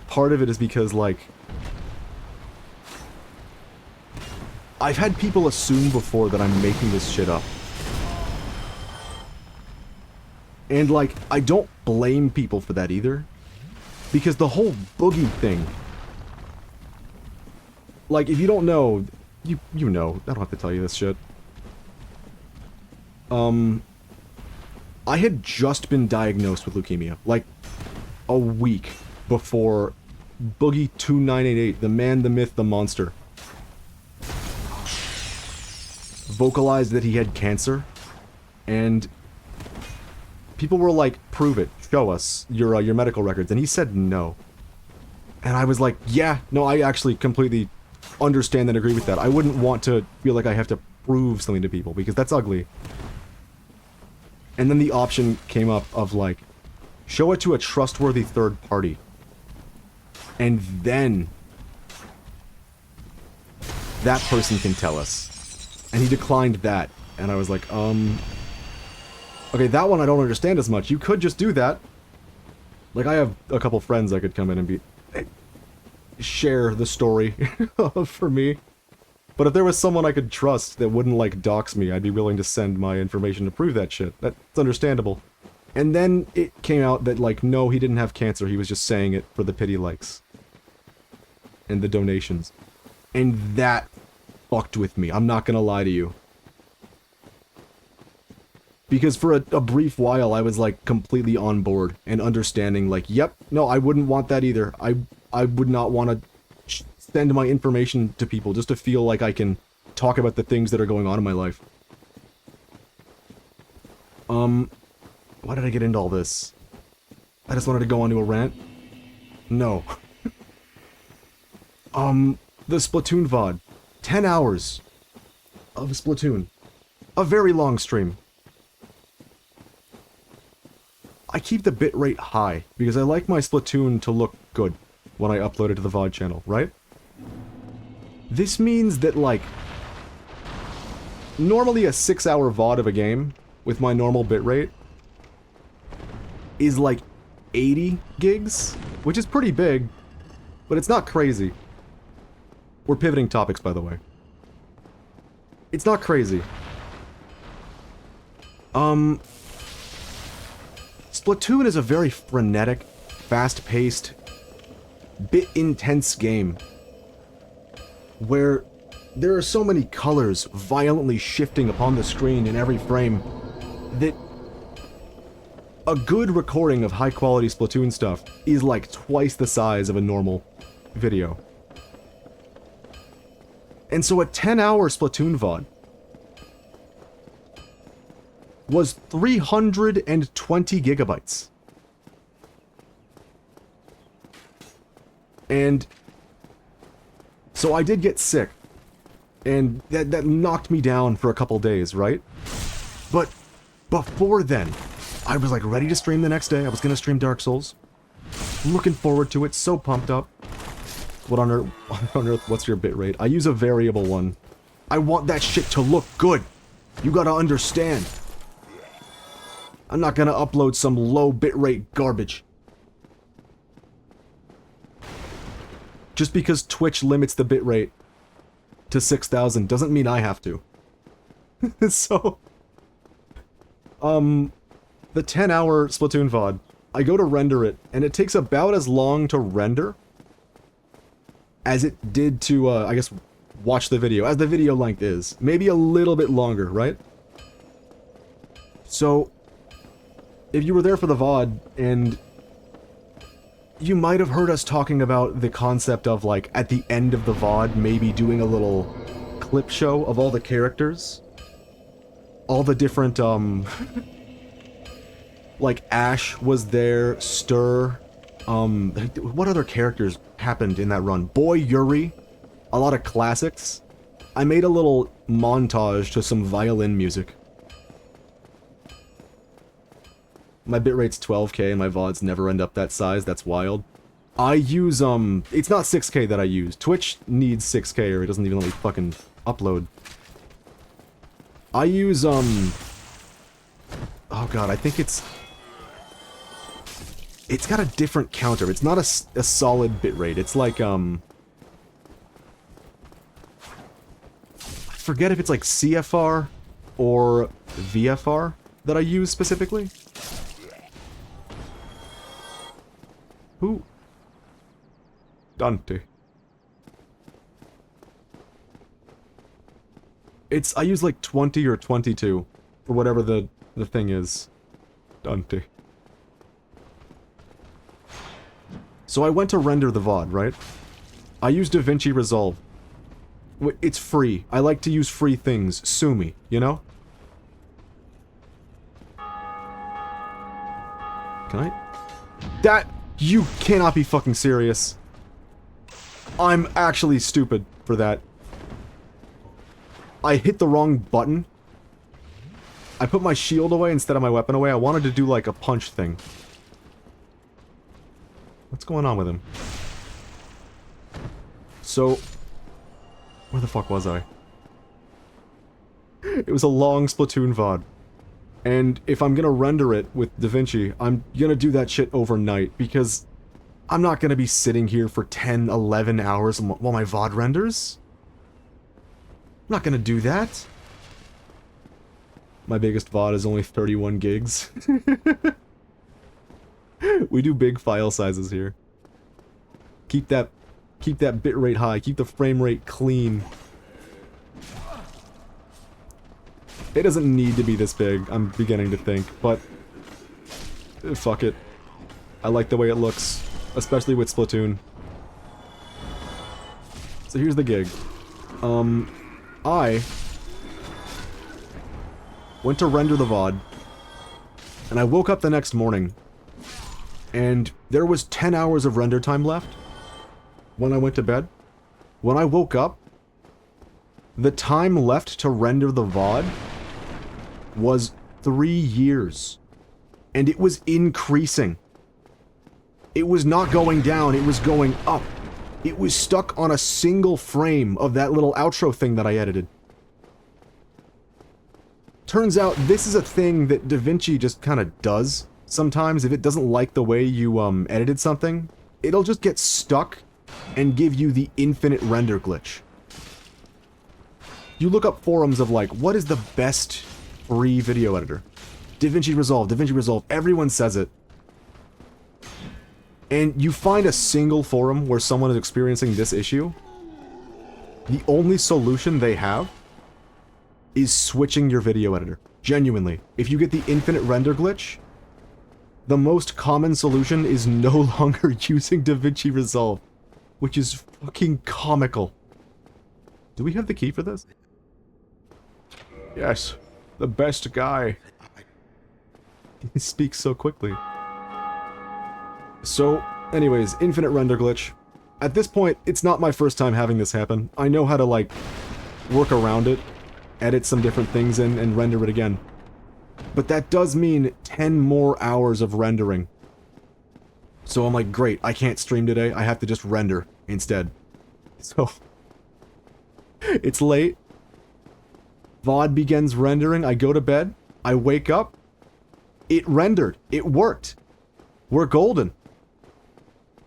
part of it is because, like, I've had people assume before that I'm making this shit up. And, like, I don't blame people for that either. Because the whole boogie thing... Like, if you don't know... You know. I don't have to tell you this shit. I had just been diagnosed with leukemia. Like, a week before Boogie 2988, the man, the myth, the monster, vocalized that he had cancer. And people were like, prove it, show us your medical records. And he said no. And I was like, yeah, no, I actually completely understand and agree with that. I wouldn't want to feel like I have to prove something to people, because that's ugly. And then the option came up of like, show it to a trustworthy third party. And then that person can tell us. And he declined that. And I was like, okay, that one I don't understand as much. You could just do that. Like, I have a couple friends I could come in and be... share the story for me. But if there was someone I could trust that wouldn't, like, dox me, I'd be willing to send my information to prove that shit. That's understandable. And then it came out that, like, no, he didn't have cancer, he was just saying it for the pity likes. And the donations. And that fucked with me, I'm not gonna lie to you. Because for a brief while, I was, like, completely on board and understanding, like, yep, no, I wouldn't want that either. I would not want to send my information to people just to feel like I can talk about the things that are going on in my life. Why did I get into all this? I just wanted to go onto a rant? No. The Splatoon VOD. 10 hours of Splatoon. A very long stream. I keep the bitrate high, because I like my Splatoon to look good when I upload it to the VOD channel, right? This means that, like, normally a 6-hour VOD of a game, with my normal bitrate, is like 80 gigs, which is pretty big, but it's not crazy. We're pivoting topics, by the way. It's not crazy. Splatoon is a very frenetic, fast-paced, bit-intense game, where there are so many colors violently shifting upon the screen in every frame that a good recording of high-quality Splatoon stuff is like twice the size of a normal video. And so a 10-hour Splatoon VOD was 320 gigabytes. And so I did get sick. And that knocked me down for a couple days, right? But before then, I was like ready to stream the next day. I was gonna stream Dark Souls. Looking forward to it, so pumped up. What on earth, what's your bitrate? I use a variable one. I want that shit to look good. You gotta understand. I'm not gonna upload some low bitrate garbage. Just because Twitch limits the bitrate to 6,000 doesn't mean I have to. So, the 10-hour Splatoon VOD, I go to render it, and it takes about as long to render as it did to, I guess, watch the video, as the video length is. Maybe a little bit longer, right? So, if you were there for the VOD, and you might have heard us talking about the concept of, like, at the end of the VOD, maybe doing a little clip show of all the characters. All the different, like, Ash was there, Stir, what other characters happened in that run? Boy Yuri, a lot of classics. I made a little montage to some violin music. My bitrate's 12K and my VODs never end up that size, that's wild. I use, it's not 6K that I use. Twitch needs 6K or it doesn't even let me fucking upload. I use, oh god, I think it's got a different counter. It's not a solid bitrate. It's like, I forget if it's like CFR or VFR that I use specifically. Who? Dante. I use like 20 or 22 for whatever the thing is. Dante. So I went to render the VOD, right? I used DaVinci Resolve. It's free. I like to use free things. Sue me, you know? Can I? You cannot be fucking serious. I'm actually stupid for that. I hit the wrong button. I put my shield away instead of my weapon away. I wanted to do like a punch thing. What's going on with him? So, where the fuck was I? It was a long Splatoon VOD. And if I'm gonna render it with DaVinci, I'm gonna do that shit overnight, because I'm not gonna be sitting here for 10, 11 hours while my VOD renders. I'm not gonna do that. My biggest VOD is only 31 gigs. We do big file sizes here. Keep that bitrate high, keep the frame rate clean. It doesn't need to be this big, I'm beginning to think, but fuck it. I like the way it looks, especially with Splatoon. So here's the gig. I went to render the VOD, and I woke up the next morning, and there was 10 hours of render time left when I went to bed. When I woke up, the time left to render the VOD was 3 years. And it was increasing. It was not going down, it was going up. It was stuck on a single frame of that little outro thing that I edited. Turns out this is a thing that DaVinci just kind of does. Sometimes if it doesn't like the way you edited something, it'll just get stuck and give you the infinite render glitch. You look up forums of like, what is the best free video editor? DaVinci Resolve, everyone says it. And you find a single forum where someone is experiencing this issue, the only solution they have is switching your video editor. Genuinely. If you get the infinite render glitch, the most common solution is no longer using DaVinci Resolve. which is fucking comical. Do we have the key for this? Yes, the best guy. He speaks so quickly. So, anyways, infinite render glitch. At this point, it's not my first time having this happen. I know how to, like, work around it, edit some different things in, and render it again. But that does mean 10 more hours of rendering. So I'm like, great, I can't stream today, I have to just render instead. So, it's late. VOD begins rendering, I go to bed, I wake up, it rendered, it worked. We're golden.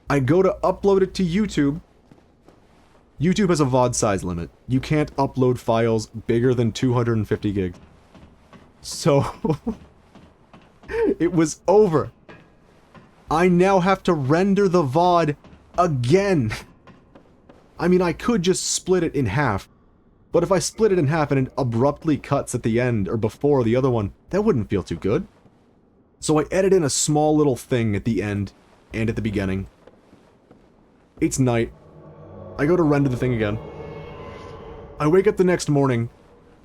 I go to upload it to YouTube. YouTube has a VOD size limit. You can't upload files bigger than 250 gigs. So, it was over. I now have to render the VOD again. I mean, I could just split it in half. But if I split it in half and it abruptly cuts at the end or before the other one, that wouldn't feel too good. So I edit in a small little thing at the end and at the beginning. It's night. I go to render the thing again. I wake up the next morning.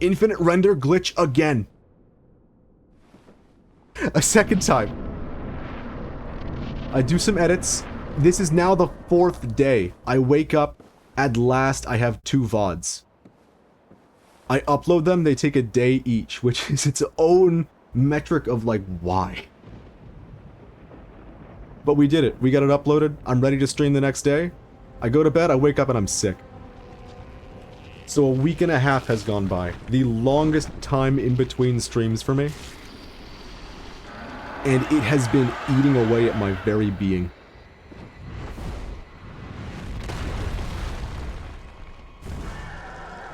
Infinite render glitch again. A second time. I do some edits. This is now the 4th day. I wake up. At last, I have 2 VODs. I upload them. They take a day each, which is its own metric of, like, why. But we did it. We got it uploaded. I'm ready to stream the next day. I go to bed. I wake up and I'm sick. So a week and a half has gone by. The longest time in between streams for me. And it has been eating away at my very being.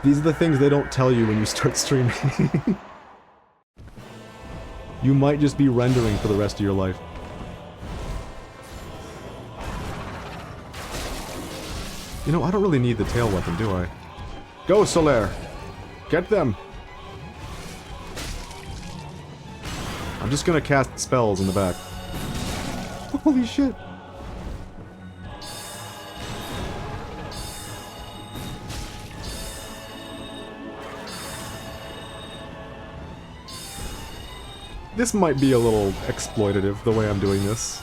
These are the things they don't tell you when you start streaming. You might just be rendering for the rest of your life. You know, I don't really need the tail weapon, do I? Go, Solaire! Get them! I'm just gonna cast spells in the back. Holy shit! This might be a little exploitative, the way I'm doing this.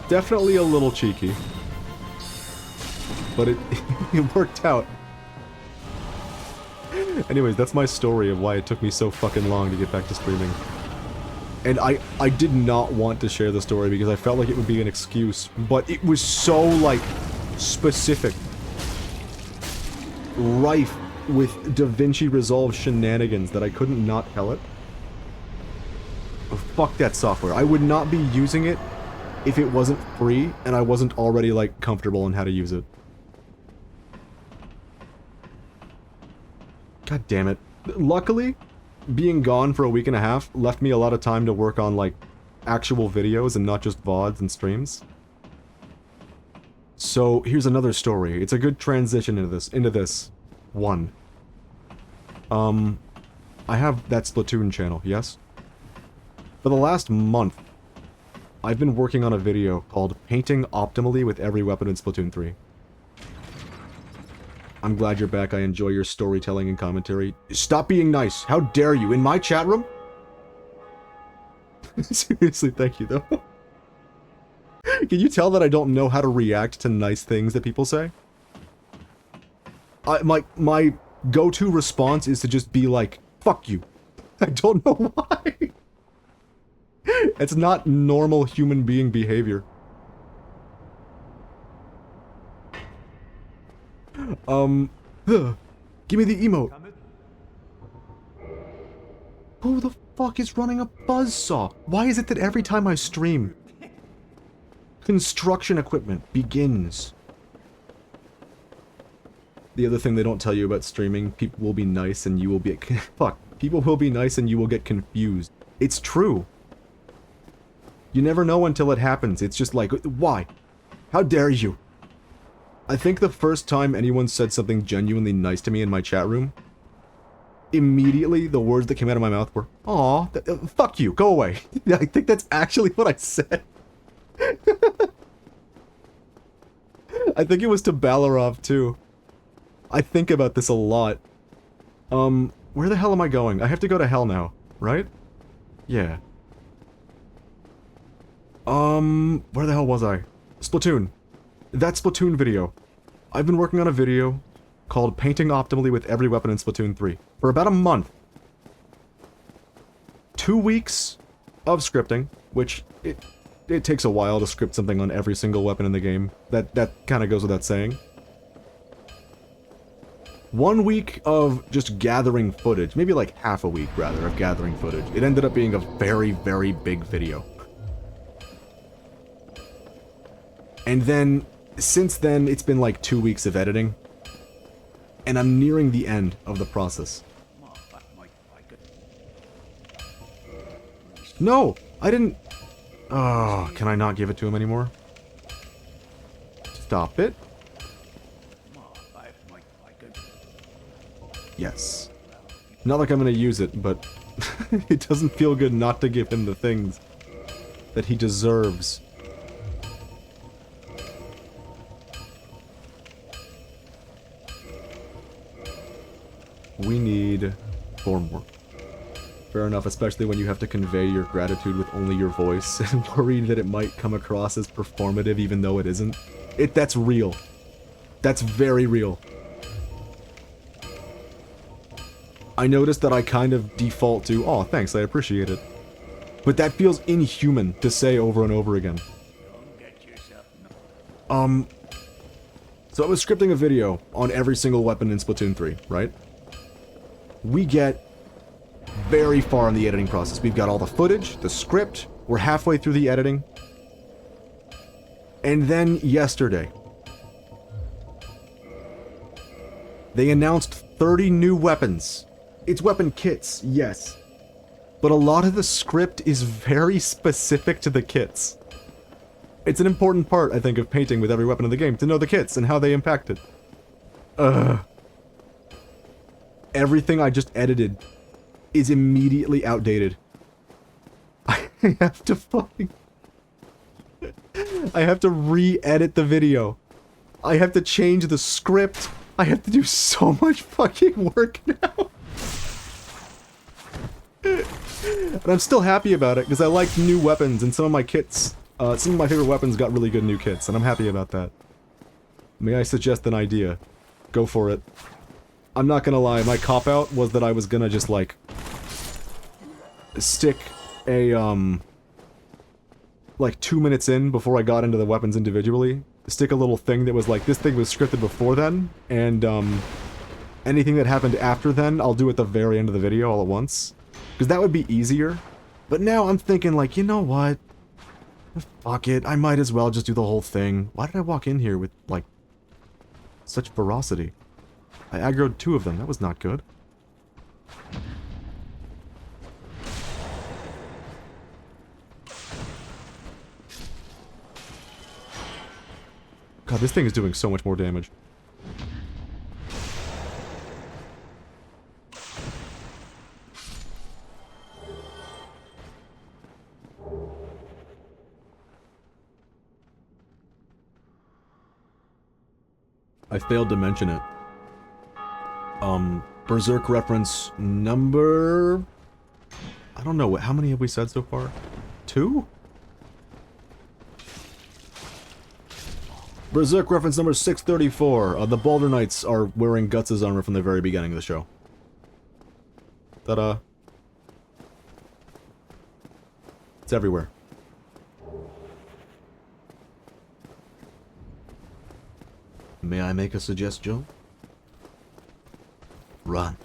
Definitely a little cheeky. But it worked out. Anyways, that's my story of why it took me so fucking long to get back to streaming. And I did not want to share the story because I felt like it would be an excuse, but it was so, like, specific. Rife with DaVinci Resolve shenanigans that I couldn't not tell it. Oh, fuck that software. I would not be using it if it wasn't free and I wasn't already, like, comfortable in how to use it. God damn it. Luckily, being gone for a week and a half left me a lot of time to work on, like, actual videos and not just VODs and streams. So, here's another story. It's a good transition into this. 1. I have that Splatoon channel, yes? For the last month, I've been working on a video called Painting Optimally with Every Weapon in Splatoon 3. I'm glad you're back. I enjoy your storytelling and commentary. Stop being nice. How dare you? In my chat room? Seriously, thank you, though. Can you tell that I don't know how to react to nice things that people say? My go-to response is to just be like, fuck you. I don't know why. It's not normal human being behavior. Give me the emote. Who the fuck is running a buzzsaw? Why is it that every time I stream, construction equipment begins? The other thing they don't tell you about streaming, people will be nice and you will be... Fuck. People will be nice and you will get confused. It's true. You never know until it happens. It's just like, why? How dare you? I think the first time anyone said something genuinely nice to me in my chat room, immediately the words that came out of my mouth were, aw, fuck you, go away. I think that's actually what I said. I think it was to Ballarov too. I think about this a lot. Where the hell am I going? I have to go to hell now, right? Yeah. Where the hell was I? Splatoon. That Splatoon video. I've been working on a video called Painting Optimally with Every Weapon in Splatoon 3 for about a month. 2 weeks of scripting, which it takes a while to script something on every single weapon in the game. That kind of goes without saying. 1 week of just gathering footage, maybe like half a week rather, of gathering footage. It ended up being a very, very big video. And then, since then, it's been like 2 weeks of editing. And I'm nearing the end of the process. No! I didn't... Oh, can I not give it to him anymore? Stop it. Yes. Not like I'm gonna use it, but it doesn't feel good not to give him the things that he deserves. We need 4 more. Fair enough, especially when you have to convey your gratitude with only your voice and worried that it might come across as performative even though it isn't. That's real. That's very real. I noticed that I kind of default to, oh, thanks, I appreciate it. But that feels inhuman to say over and over again. So I was scripting a video on every single weapon in Splatoon 3, right? We get very far in the editing process. We've got all the footage, the script, we're halfway through the editing. And then yesterday, they announced 30 new weapons. It's weapon kits, yes. But a lot of the script is very specific to the kits. It's an important part, I think, of painting with every weapon in the game, to know the kits and how they impact it. Everything I just edited is immediately outdated. I have to fucking... I have to re-edit the video. I have to change the script. I have to do so much fucking work now. And I'm still happy about it, because I liked new weapons, and some of my kits, some of my favorite weapons got really good new kits, and I'm happy about that. May I suggest an idea? Go for it. I'm not gonna lie, my cop-out was that I was gonna just, like, stick a, like 2 minutes in before I got into the weapons individually, stick a little thing that was like, this thing was scripted before then, and, anything that happened after then, I'll do at the very end of the video all at once. Because that would be easier. But now I'm thinking, like, you know what? Fuck it, I might as well just do the whole thing. Why did I walk in here with, like, such ferocity? I aggroed 2 of them, that was not good. God, this thing is doing so much more damage. I failed to mention it. Berserk reference number... I don't know, how many have we said so far? 2? Berserk reference number 634. The Balder Knights are wearing Guts' armor from the very beginning of the show. Ta-da. It's everywhere. May I make a suggestion? Run.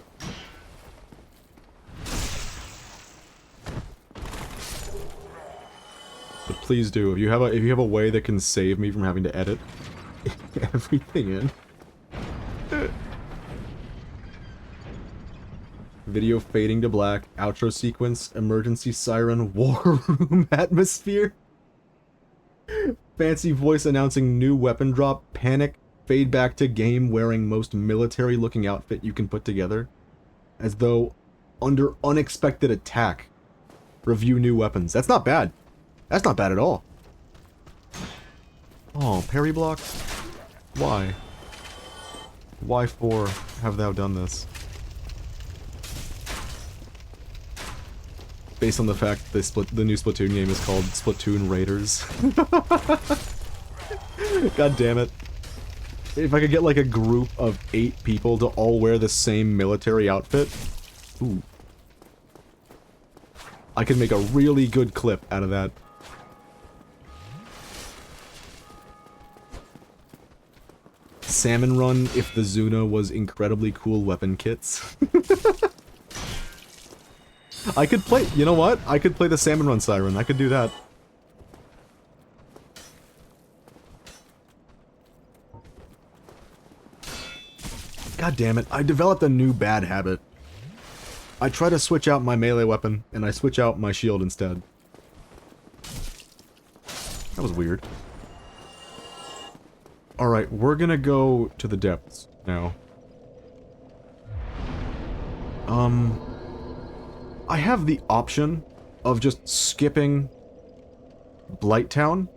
But please do, if you have a way that can save me from having to edit everything in. Video fading to black, outro sequence, emergency siren, war room atmosphere. Fancy voice announcing new weapon drop, panic, fade back to game wearing most military looking outfit you can put together. As though under unexpected attack. Review new weapons. That's not bad. That's not bad at all. Oh, parry block. Why? Why for have thou done this? Based on the fact the new Splatoon game is called Splatoon Raiders. God damn it. If I could get like a group of 8 people to all wear the same military outfit, ooh. I could make a really good clip out of that. Salmon Run if the Zuna was incredibly cool weapon kits. I could play, you know what? I could play the Salmon Run Siren, I could do that. God damn it, I developed a new bad habit. I try to switch out my melee weapon, and I switch out my shield instead. That was weird. Alright, we're gonna go to the depths now. I have the option of just skipping Blighttown.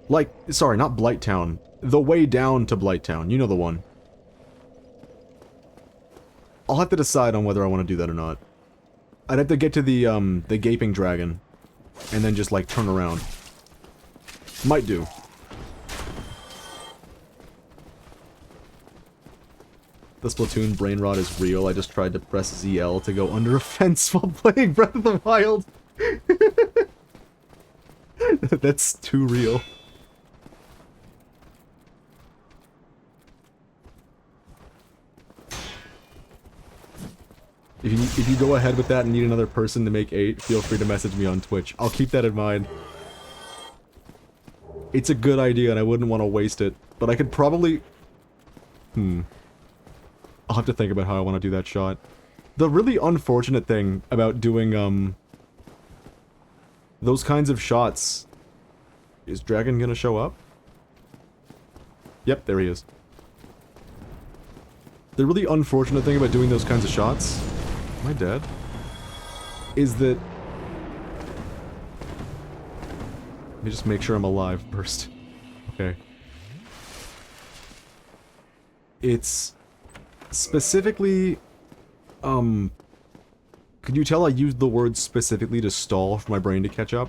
Like, sorry, not Blighttown. The way down to Blighttown. You know the one. I'll have to decide on whether I want to do that or not. I'd have to get to the Gaping Dragon, and then just, like, turn around. Might do. The Splatoon brain rot is real. I just tried to press ZL to go under a fence while playing Breath of the Wild. That's too real. If you go ahead with that and need another person to make 8, feel free to message me on Twitch. I'll keep that in mind. It's a good idea and I wouldn't want to waste it, but I could probably... I'll have to think about how I want to do that shot. The really unfortunate thing about doing, those kinds of shots... Is Dragon gonna show up? Yep, there he is. The really unfortunate thing about doing those kinds of shots... Am I dead? Is that... Let me just make sure I'm alive first. Okay. It's... specifically... Could you tell I used the word specifically to stall for my brain to catch up?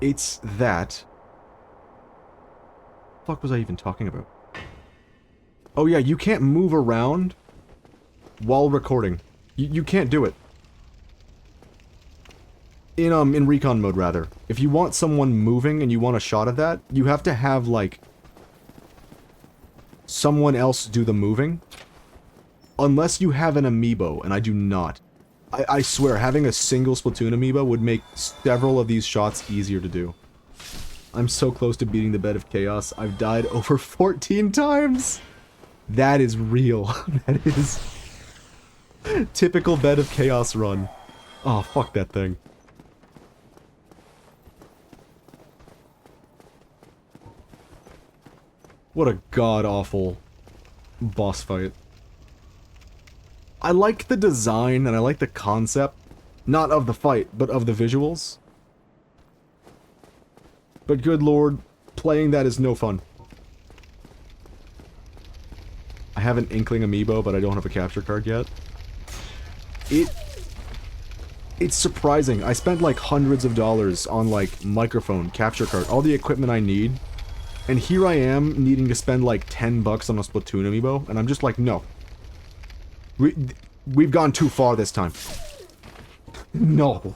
It's that... What the fuck was I even talking about? Oh yeah, you can't move around while recording. You can't do it. In recon mode, rather. If you want someone moving and you want a shot of that, you have to have, like... someone else do the moving. Unless you have an amiibo, and I do not. I swear, having a single Splatoon amiibo would make several of these shots easier to do. I'm so close to beating the Bed of Chaos. I've died over 14 times! That is real. That is... typical Bed of Chaos run. Oh, fuck that thing. What a god-awful boss fight. I like the design and I like the concept. Not of the fight, but of the visuals. But good lord, playing that is no fun. I have an Inkling amiibo, but I don't have a capture card yet. It's surprising. I spent like hundreds of dollars on like microphone, capture card, all the equipment I need. And here I am needing to spend like 10 bucks on a Splatoon amiibo, and I'm just like, no. We've gone too far this time. No.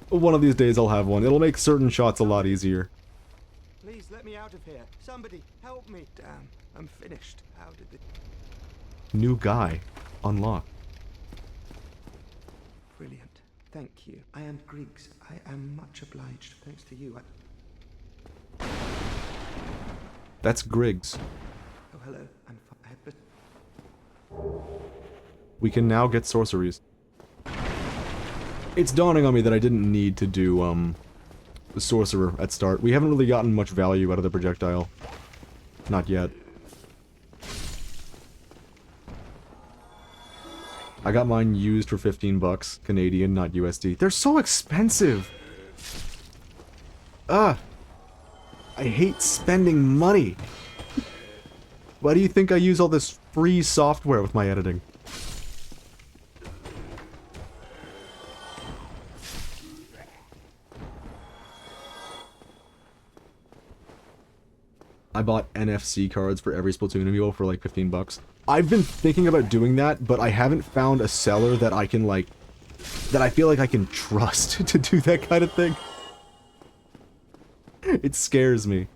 One of these days I'll have one. It'll make certain shots a lot easier. Please let me out of here. Somebody help me. Damn, I'm finished. How did the... New guy. Unlocked. Brilliant. Thank you. I am Griggs. I am much obliged. Thanks to you. That's Griggs. Oh, hello. I'm fine. But... We can now get sorceries. It's dawning on me that I didn't need to do, the sorcerer at start. We haven't really gotten much value out of the projectile. Not yet. I got mine used for 15 bucks, Canadian, not USD. They're so expensive! I hate spending money! Why do you think I use all this free software with my editing? I bought NFC cards for every Splatoon amiibo for like 15 bucks. I've been thinking about doing that, but I haven't found a seller that I can like... that I feel like I can trust to do that kind of thing. It scares me.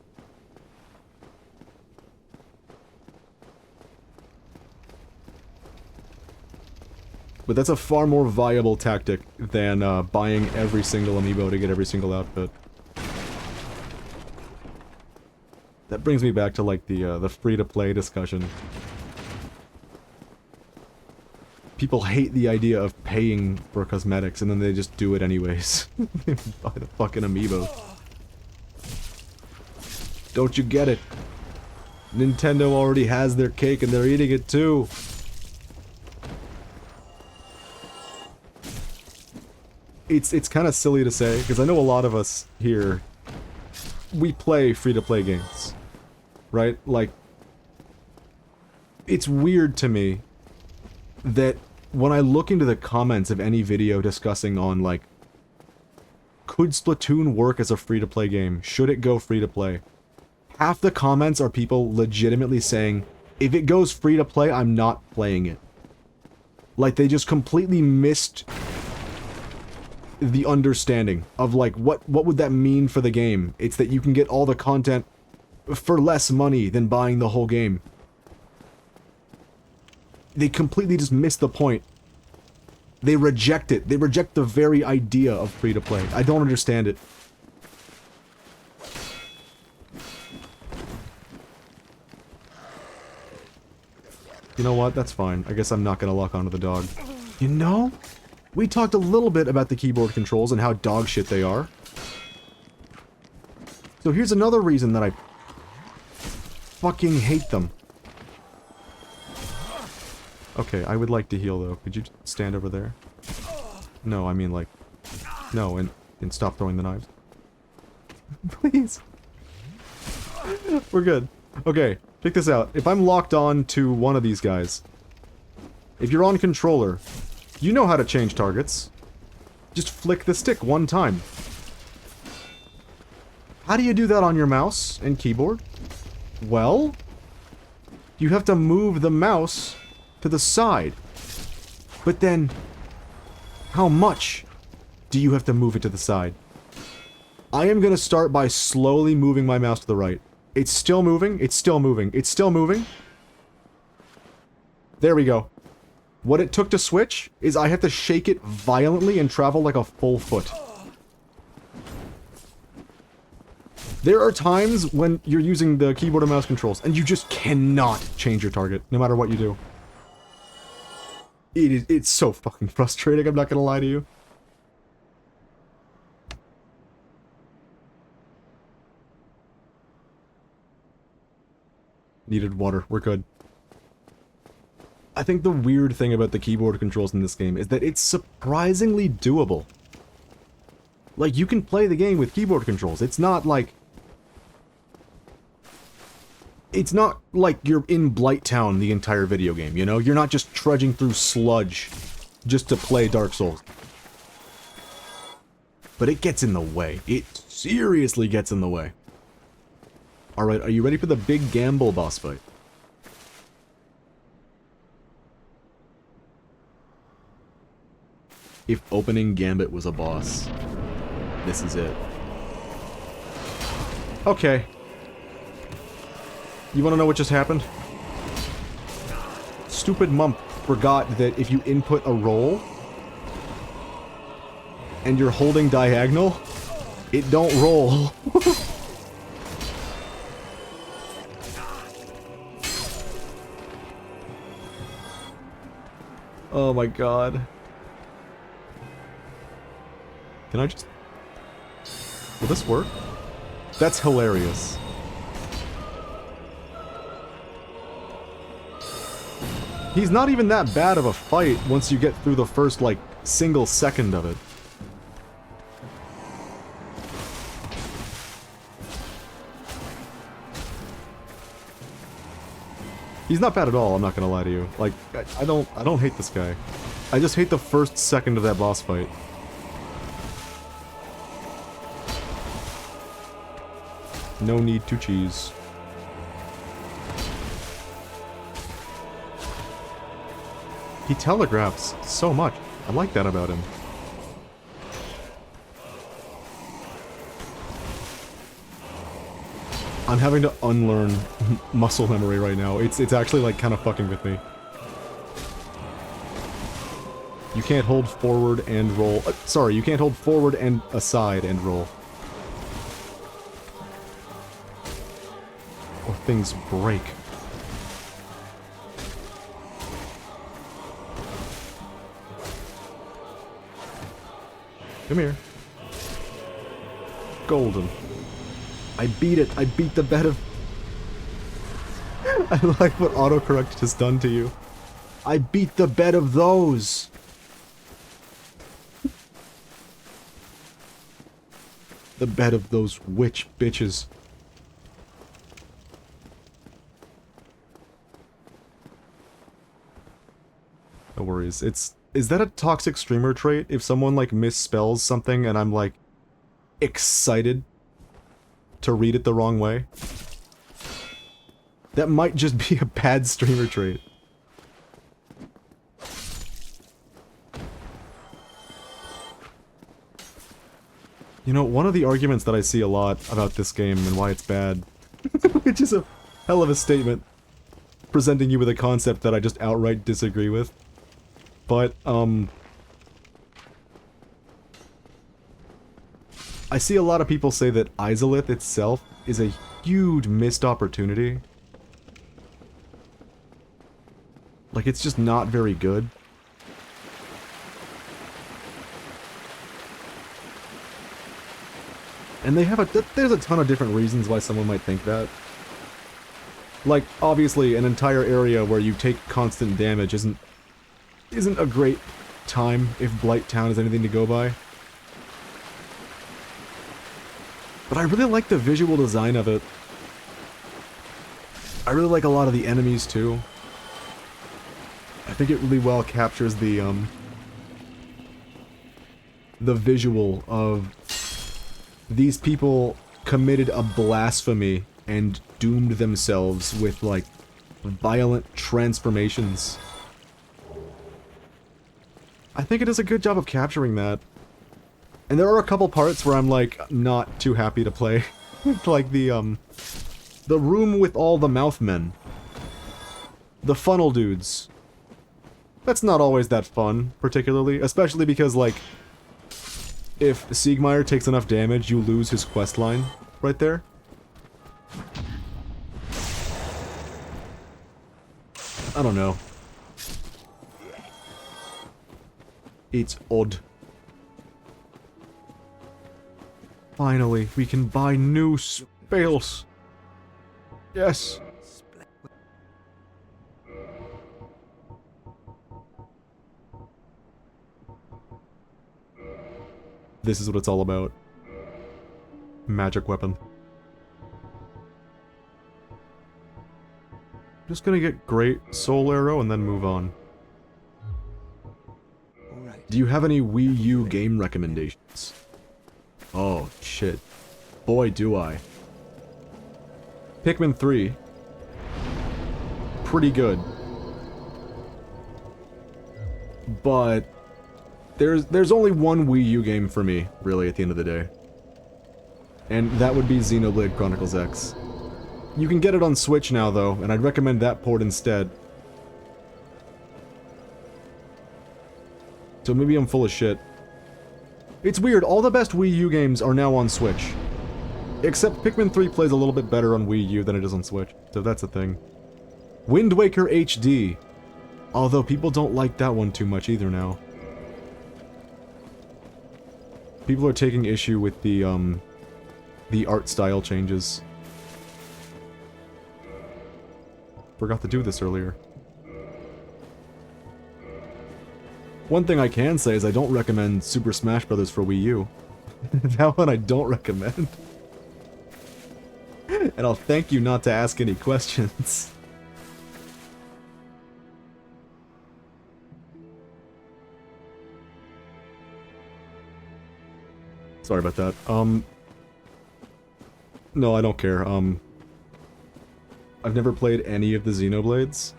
But that's a far more viable tactic than buying every single amiibo to get every single outfit. That brings me back to like the free-to-play discussion. People hate the idea of paying for cosmetics and then they just do it anyways. They buy the fucking amiibo. Don't you get it? Nintendo already has their cake and they're eating it too. It's kind of silly to say, because I know a lot of us here, we play free-to-play games. Right? Like, it's weird to me that when I look into the comments of any video discussing on, like, could Splatoon work as a free-to-play game? Should it go free-to-play? Half the comments are people legitimately saying, if it goes free-to-play, I'm not playing it. Like, they just completely missed the understanding of, like, what would that mean for the game? It's that you can get all the content for less money than buying the whole game. They completely just miss the point. They reject it. They reject the very idea of free-to-play. I don't understand it. You know what? That's fine. I guess I'm not gonna lock onto the dog. You know? We talked a little bit about the keyboard controls and how dog shit they are. So here's another reason that I fucking hate them. Okay, I would like to heal though. Could you stand over there? No, I mean like... No, and stop throwing the knives. Please. We're good. Okay, check this out. If I'm locked on to one of these guys, if you're on controller, you know how to change targets. Just flick the stick one time. How do you do that on your mouse and keyboard? Well, you have to move the mouse to the side. But then, how much do you have to move it to the side? I am gonna start by slowly moving my mouse to the right. It's still moving, it's still moving, it's still moving. There we go. What it took to switch is I have to shake it violently and travel like a full foot. There are times when you're using the keyboard and mouse controls and you just cannot change your target, no matter what you do. It's so fucking frustrating, I'm not gonna lie to you. Needed water, we're good. I think the weird thing about the keyboard controls in this game is that it's surprisingly doable. Like, you can play the game with keyboard controls. It's not like... It's not like you're in Blighttown the entire video game, you know? You're not just trudging through sludge just to play Dark Souls. But it gets in the way. It seriously gets in the way. Alright, are you ready for the big gamble boss fight? If opening Gambit was a boss, this is it. Okay. You wanna know what just happened? Stupid Mumph forgot that if you input a roll and you're holding diagonal, it don't roll. Oh my god. Can I just... Will this work? That's hilarious. He's not even that bad of a fight once you get through the first, like, single second of it. He's not bad at all, I'm not gonna lie to you. Like, I don't hate this guy. I just hate the first second of that boss fight. No need to cheese. He telegraphs so much. I like that about him. I'm having to unlearn muscle memory right now. It's actually like kind of fucking with me. You can't hold forward and roll. Sorry, you can't hold forward and aside and roll. Or things break. Come here. Golden. I beat it. I beat the bed of... I like what autocorrect has done to you. I beat the bed of those. The bed of those witch bitches. No worries. Is that a toxic streamer trait? If someone, like, misspells something and I'm, like, excited to read it the wrong way? That might just be a bad streamer trait. You know, one of the arguments that I see a lot about this game and why it's bad, which is a hell of a statement, presenting you with a concept that I just outright disagree with. But, I see a lot of people say that Izalith itself is a huge missed opportunity. Like, it's just not very good. And they have there's a ton of different reasons why someone might think that. Like, obviously, an entire area where you take constant damage isn't a great time if Blighttown is anything to go by. But I really like the visual design of it. I really like a lot of the enemies, too. I think it really well captures the visual of these people committed a blasphemy and doomed themselves with, like, violent transformations. I think it does a good job of capturing that. And there are a couple parts where I'm, like, not too happy to play. Like the room with all the mouthmen. The funnel dudes. That's not always that fun, particularly. Especially because, like, if Siegmeyer takes enough damage, you lose his questline right there. I don't know. It's odd. Finally, we can buy new spells. Yes. This is what it's all about. Magic weapon. Just gonna get great soul arrow and then move on. Do you have any Wii U game recommendations? Oh, shit. Boy, do I. Pikmin 3. Pretty good. But there's only one Wii U game for me, really, at the end of the day. And that would be Xenoblade Chronicles X. You can get it on Switch now, though, and I'd recommend that port instead. So maybe I'm full of shit. It's weird, all the best Wii U games are now on Switch. Except Pikmin 3 plays a little bit better on Wii U than it is on Switch, so that's a thing. Wind Waker HD. Although people don't like that one too much either now. People are taking issue with the art style changes. Forgot to do this earlier. One thing I can say is I don't recommend Super Smash Bros. For Wii U. That one I don't recommend. And I'll thank you not to ask any questions. Sorry about that. No, I don't care. I've never played any of the Xenoblades.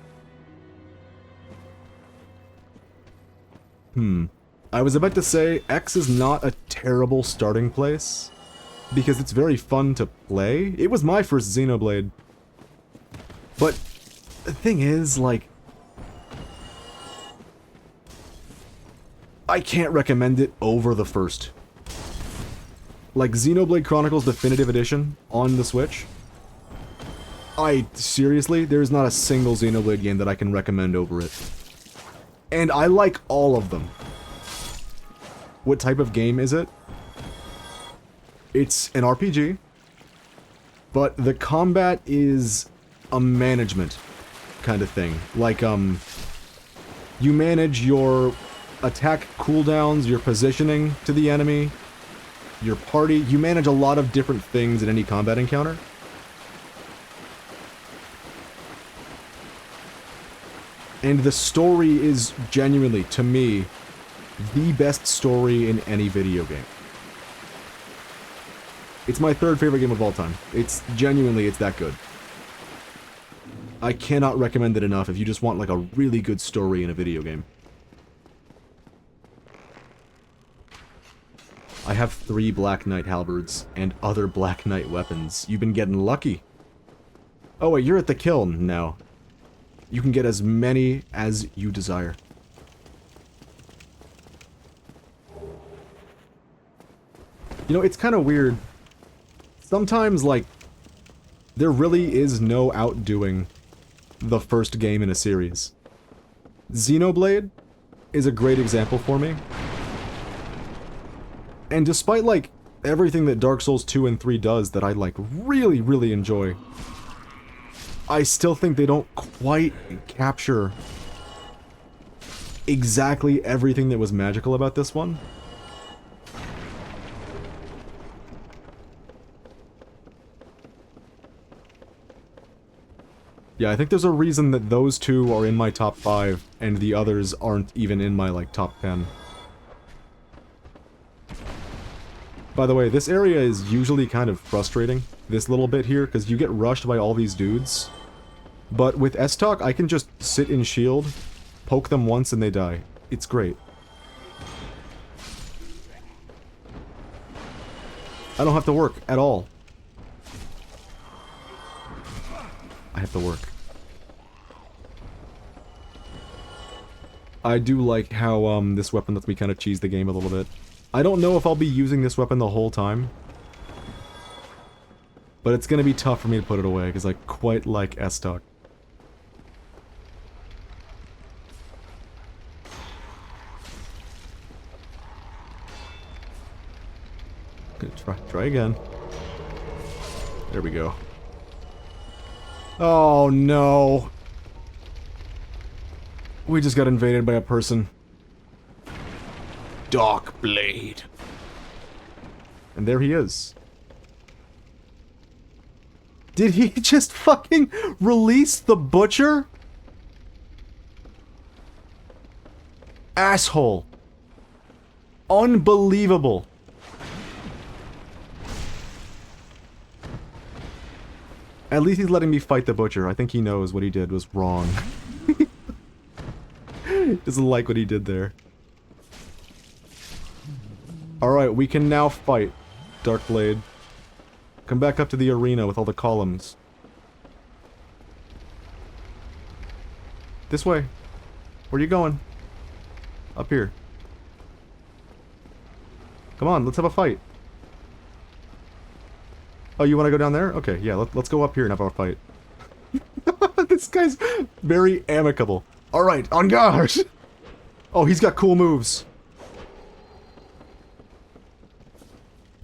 I was about to say, X is not a terrible starting place, because it's very fun to play. It was my first Xenoblade. But the thing is, like, I can't recommend it over the first. Like, Xenoblade Chronicles Definitive Edition on the Switch. Seriously, there's not a single Xenoblade game that I can recommend over it. And I like all of them. What type of game is it? It's an RPG, but the combat is a management kind of thing. Like, you manage your attack cooldowns, your positioning to the enemy, your party. You manage a lot of different things in any combat encounter. And the story is genuinely, to me, the best story in any video game. It's my third favorite game of all time. It's that good. I cannot recommend it enough if you just want like a really good story in a video game. I have 3 Black Knight halberds and other Black Knight weapons. You've been getting lucky. Oh wait, you're at the kiln now. You can get as many as you desire. You know, it's kind of weird. Sometimes, like, there really is no outdoing the first game in a series. Xenoblade is a great example for me. And despite, like, everything that Dark Souls 2 and 3 does that I, like, really, really enjoy, I still think they don't quite capture exactly everything that was magical about this one. Yeah, I think there's a reason that those two are in my top 5, and the others aren't even in my, like, top 10. By the way, this area is usually kind of frustrating, this little bit here, because you get rushed by all these dudes. But with S-Talk, I can just sit in shield, poke them once, and they die. It's great. I don't have to work at all. I have to work. I do like how, this weapon lets me kind of cheese the game a little bit. I don't know if I'll be using this weapon the whole time. But it's gonna be tough for me to put it away, because I quite like S-Talk. Try again. There we go. Oh no! We just got invaded by a person. Dark Blade. And there he is. Did he just fucking release the butcher? Asshole. Unbelievable. At least he's letting me fight the butcher. I think he knows what he did was wrong. Doesn't like what he did there. Alright, we can now fight, Darkblade. Come back up to the arena with all the columns. This way. Where are you going? Up here. Come on, let's have a fight. Oh, you want to go down there? Okay, yeah, let's go up here and have our fight. This guy's very amicable. Alright, on guard! Oh, he's got cool moves.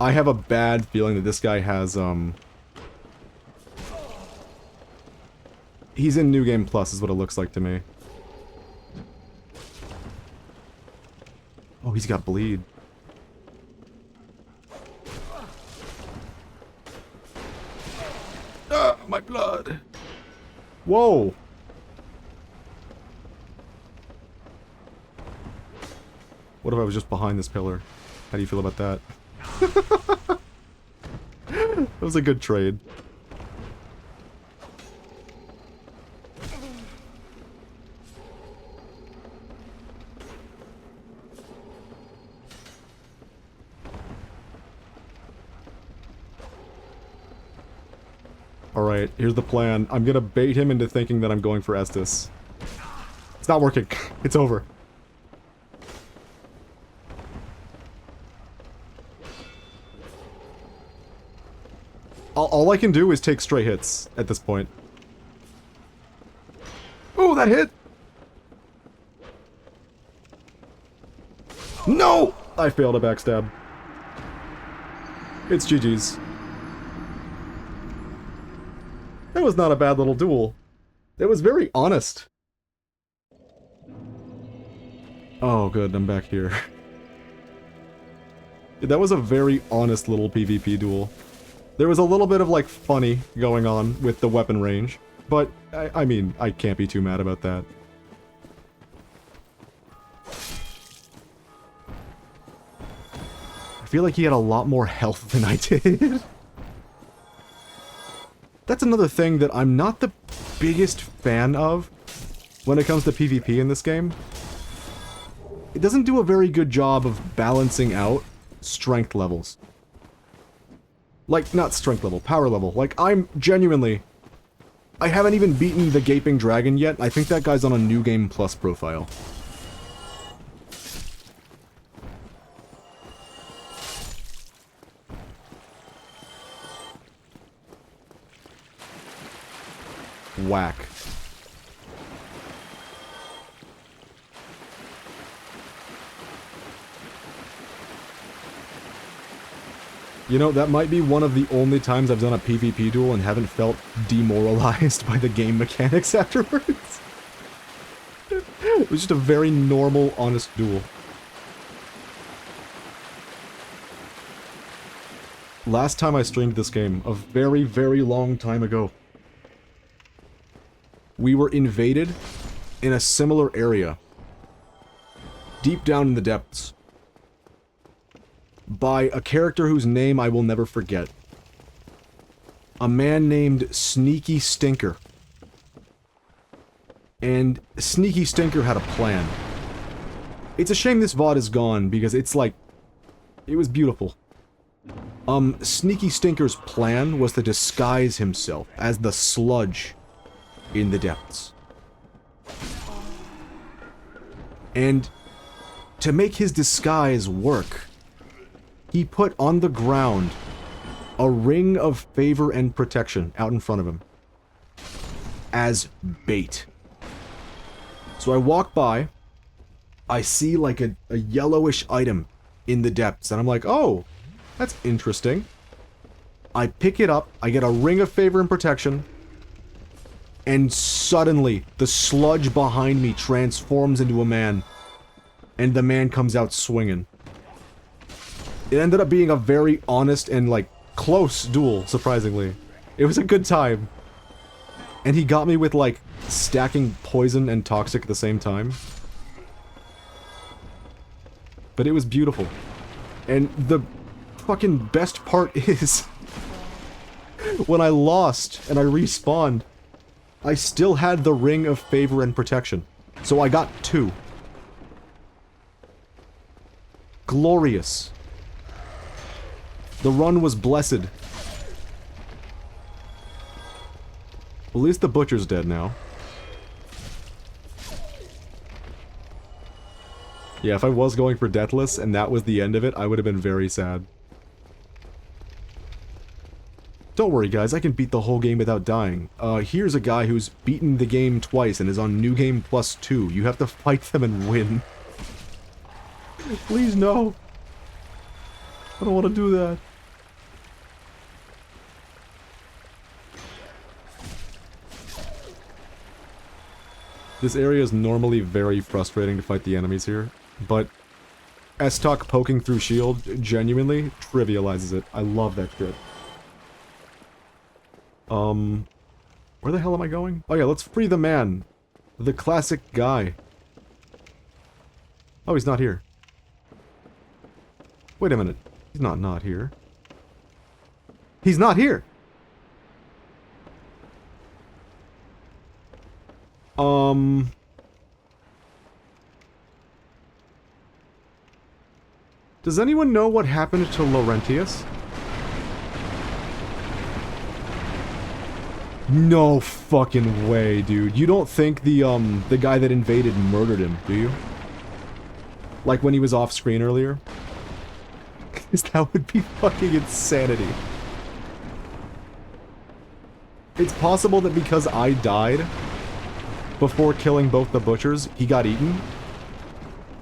I have a bad feeling that this guy has, he's in New Game Plus, is what it looks like to me. Oh, he's got bleed. Ah, my blood. Whoa. What if I was just behind this pillar? How do you feel about that? That was a good trade. Alright, here's the plan. I'm gonna bait him into thinking that I'm going for Estus. It's not working. It's over. All I can do is take stray hits at this point. Oh, that hit! No! I failed a backstab. It's GG's. That was not a bad little duel. It was very honest. Oh, good, I'm back here. That was a very honest little PvP duel. There was a little bit of, like, funny going on with the weapon range, but, I mean, I can't be too mad about that. I feel like he had a lot more health than I did. That's another thing that I'm not the biggest fan of when it comes to PvP in this game. It doesn't do a very good job of balancing out strength levels. Like, not strength level, power level. Like, I'm genuinely... I haven't even beaten the Gaping Dragon yet. I think that guy's on a New Game Plus profile. Whack. You know, that might be one of the only times I've done a PvP duel and haven't felt demoralized by the game mechanics afterwards. It was just a very normal, honest duel. Last time I streamed this game, a very, very long time ago, we were invaded in a similar area, deep down in the depths, by a character whose name I will never forget. A man named Sneaky Stinker. And Sneaky Stinker had a plan. It's a shame this VOD is gone, because it's like... it was beautiful. Sneaky Stinker's plan was to disguise himself as the sludge in the depths. And to make his disguise work, he put on the ground a ring of favor and protection out in front of him as bait. So I walk by, I see like a yellowish item in the depths, and I'm like, oh, that's interesting. I pick it up, I get a ring of favor and protection, and suddenly the sludge behind me transforms into a man, and the man comes out swinging. It ended up being a very honest and, like, close duel, surprisingly. It was a good time. And he got me with, like, stacking poison and toxic at the same time. But it was beautiful. And the fucking best part is... when I lost and I respawned, I still had the Ring of Favor and Protection. So I got 2. Glorious. The run was blessed. At least the butcher's dead now. Yeah, if I was going for Deathless and that was the end of it, I would have been very sad. Don't worry guys, I can beat the whole game without dying. Here's a guy who's beaten the game twice and is on New Game Plus 2. You have to fight them and win. Please no. I don't want to do that. This area is normally very frustrating to fight the enemies here, but S-Talk poking through shield genuinely trivializes it. I love that shit. Where the hell am I going? Oh yeah, let's free the man. The classic guy. Oh, he's not here. Wait a minute. He's not here. He's not here! Does anyone know what happened to Laurentius? No fucking way, dude. You don't think the guy that invaded murdered him, do you? Like when he was off screen earlier? Because that would be fucking insanity. It's possible that because I died before killing both the butchers, he got eaten?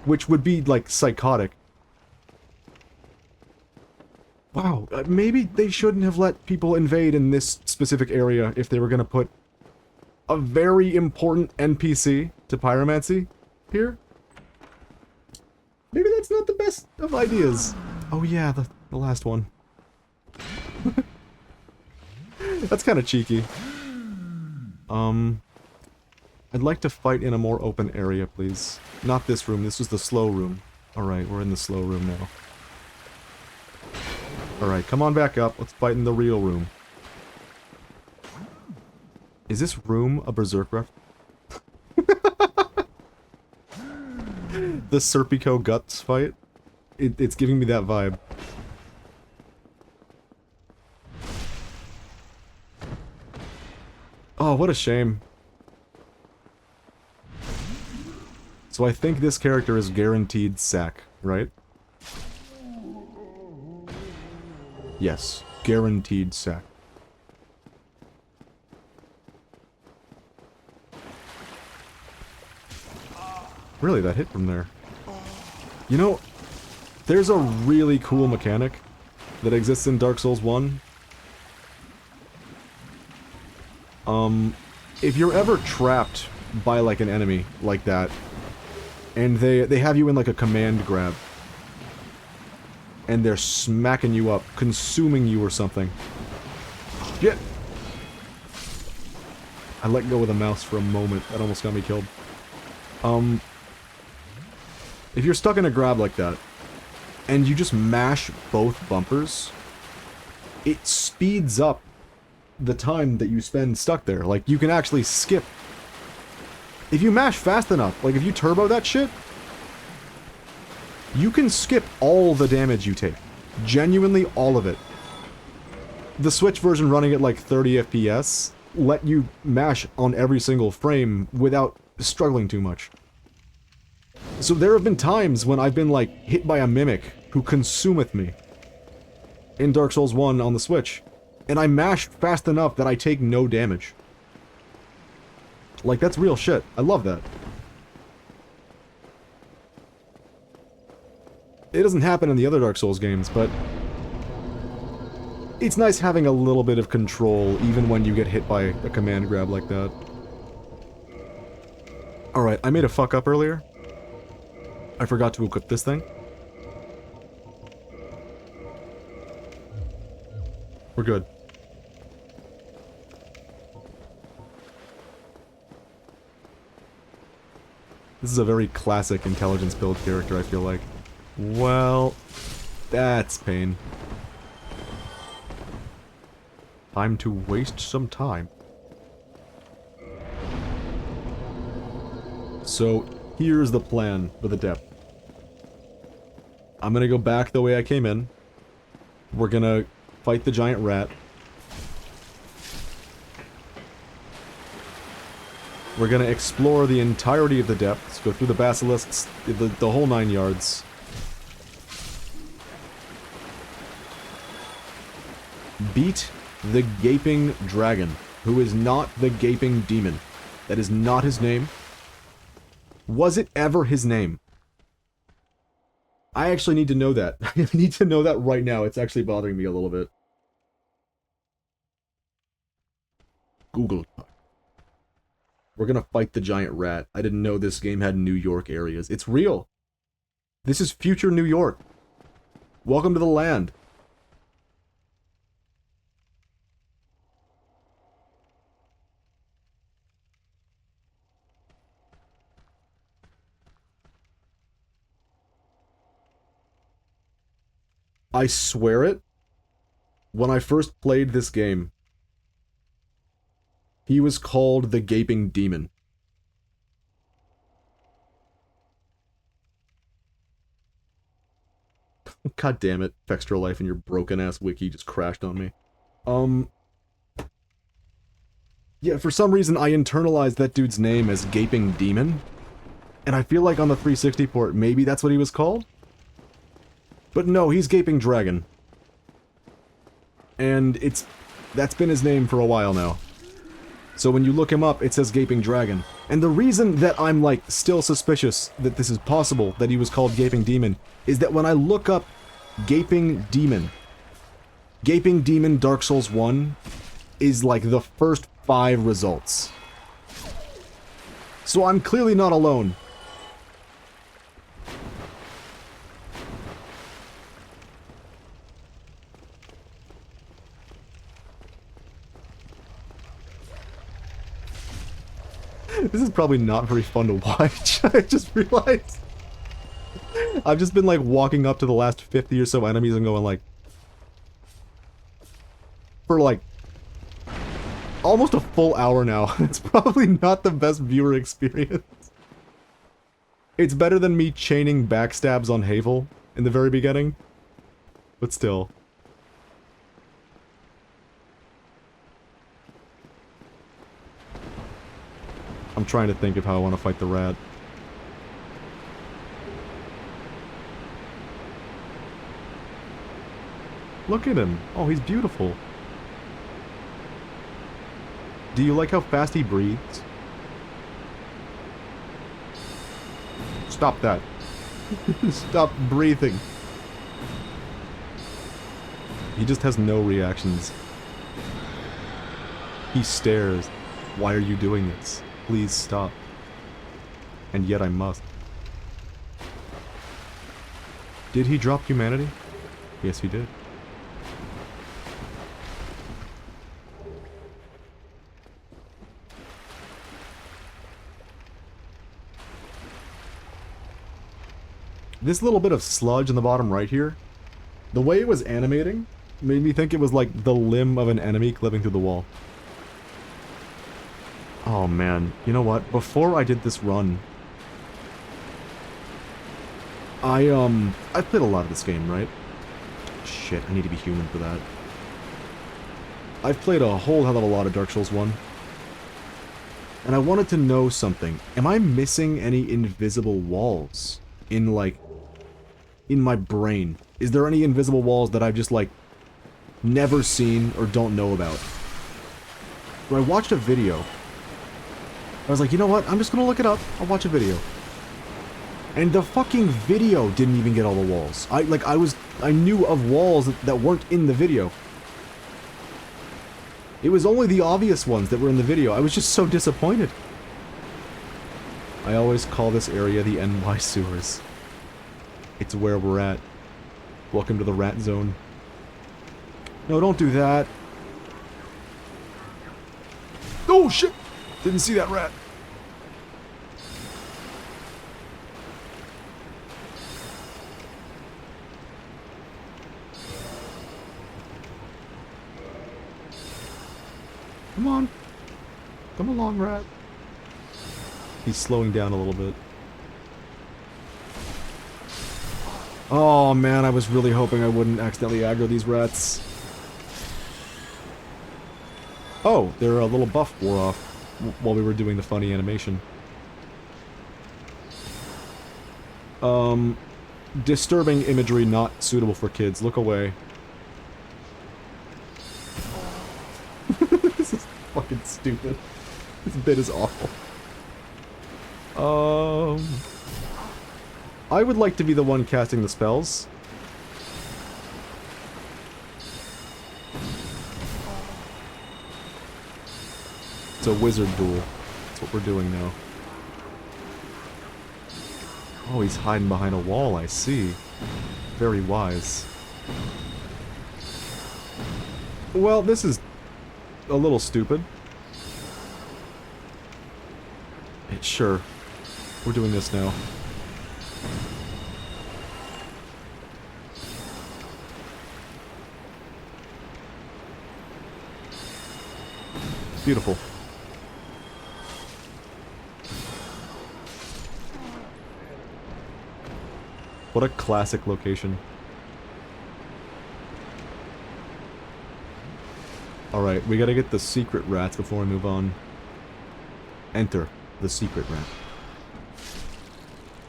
Which would be, like, psychotic. Wow, maybe they shouldn't have let people invade in this specific area if they were gonna put a very important NPC to pyromancy here? Maybe that's not the best of ideas. Oh yeah, the last one. That's kind of cheeky. I'd like to fight in a more open area, please. Not this room, this was the slow room. Alright, we're in the slow room now. Alright, come on back up. Let's fight in the real room. Is this room a Berserk ref? The Serpico Guts fight? It's giving me that vibe. Oh, what a shame. So I think this character is guaranteed sack, right? Yes, guaranteed sack. Really, that hit from there. You know, there's a really cool mechanic that exists in Dark Souls 1. If you're ever trapped by, like, an enemy like that, and they have you in, like, a command grab, and they're smacking you up, consuming you or something. Shit! I let go of the mouse for a moment. That almost got me killed. If you're stuck in a grab like that, and you just mash both bumpers, it speeds up the time that you spend stuck there. Like, you can actually skip. If you mash fast enough, like if you turbo that shit, you can skip all the damage you take. Genuinely all of it. The Switch version running at like 30 FPS let you mash on every single frame without struggling too much. So there have been times when I've been like hit by a mimic who consumeth me in Dark Souls 1 on the Switch, and I mashed fast enough that I take no damage. Like, that's real shit. I love that. It doesn't happen in the other Dark Souls games, but it's nice having a little bit of control even when you get hit by a command grab like that. Alright, I made a fuck up earlier. I forgot to equip this thing. We're good. This is a very classic intelligence build character, I feel like. Well, that's pain. Time to waste some time. So, here's the plan for the depth. I'm gonna go back the way I came in. We're gonna fight the giant rat. We're gonna explore the entirety of the depths, go through the basilisks, the whole 9 yards. Beat the gaping dragon, who is not the gaping demon. That is not his name. Was it ever his name? I actually need to know that. I need to know that right now. It's actually bothering me a little bit. Google. We're gonna fight the giant rat. I didn't know this game had New York areas. It's real. This is future New York. Welcome to the land. I swear it, when I first played this game, he was called the Gaping Demon. God damn it, Extra Life and your broken-ass wiki just crashed on me. Yeah, for some reason I internalized that dude's name as Gaping Demon, and I feel like on the 360 port, maybe that's what he was called? But no, he's Gaping Dragon. And that's been his name for a while now. So when you look him up, it says Gaping Dragon. And the reason that I'm, like, still suspicious that this is possible, that he was called Gaping Demon, is that when I look up Gaping Demon Dark Souls 1 is, like, the first 5 results. So I'm clearly not alone. This is probably not very fun to watch. I just realized. I've just been like walking up to the last 50 or so enemies and going like... for like... almost a full hour now. It's probably not the best viewer experience. It's better than me chaining backstabs on Havel in the very beginning. But still. I'm trying to think of how I want to fight the rat. Look at him. Oh, he's beautiful. Do you like how fast he breathes? Stop that. Stop breathing. He just has no reactions. He stares. Why are you doing this? Please stop. And yet I must. Did he drop humanity? Yes, he did. This little bit of sludge in the bottom right here, the way it was animating, made me think it was like the limb of an enemy clipping through the wall. Oh man, you know what? Before I did this run, I've played a lot of this game, right? Shit, I need to be human for that. I've played a whole hell of a lot of Dark Souls 1. And I wanted to know something. Am I missing any invisible walls in, like, in my brain? Is there any invisible walls that I've just, like, never seen or don't know about? So I watched a video. I was like, you know what? I'm just gonna look it up. I'll watch a video. And the fucking video didn't even get all the walls. I knew of walls that weren't in the video. It was only the obvious ones that were in the video. I was just so disappointed. I always call this area the NY sewers. It's where we're at. Welcome to the rat zone. No, don't do that. Oh shit! Didn't see that rat. Come on. Come along, rat. He's slowing down a little bit. Oh man, I was really hoping I wouldn't accidentally aggro these rats. Oh, their little buff wore off while we were doing the funny animation. Disturbing imagery not suitable for kids. Look away. This is fucking stupid. This bit is awful. I would like to be the one casting the spells. It's a wizard duel. That's what we're doing now. Oh, he's hiding behind a wall, I see. Very wise. Well, this is a little stupid. Sure. We're doing this now. Beautiful. What a classic location. Alright, we gotta get the secret rats before we move on. Enter the secret rat.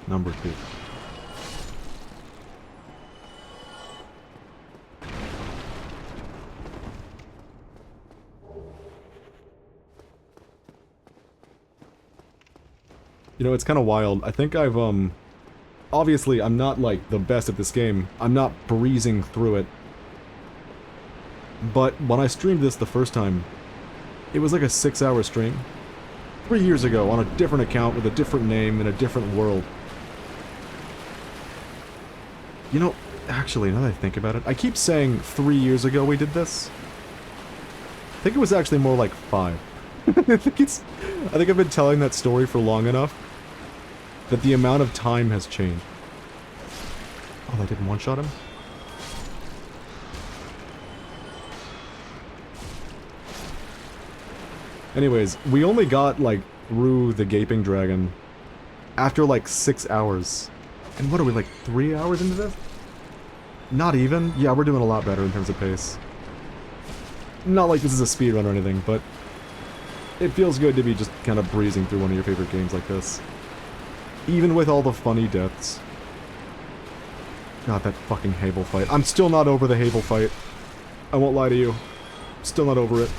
Number 2. You know, it's kind of wild. I think I've, obviously, I'm not, like, the best at this game. I'm not breezing through it. But when I streamed this the first time, it was like a 6-hour stream. 3 years ago, on a different account, with a different name, in a different world. You know, actually, now that I think about it, I keep saying 3 years ago we did this. I think it was actually more like 5. I think I've been telling that story for long enough that the amount of time has changed. Oh, they didn't one-shot him? Anyways, we only got, like, through the Gaping Dragon after, like, 6 hours. And what are we, like, 3 hours into this? Not even? Yeah, we're doing a lot better in terms of pace. Not like this is a speedrun or anything, but it feels good to be just kind of breezing through one of your favorite games like this. Even with all the funny deaths. God, that fucking Havel fight. I'm still not over the Havel fight. I won't lie to you. Still not over it.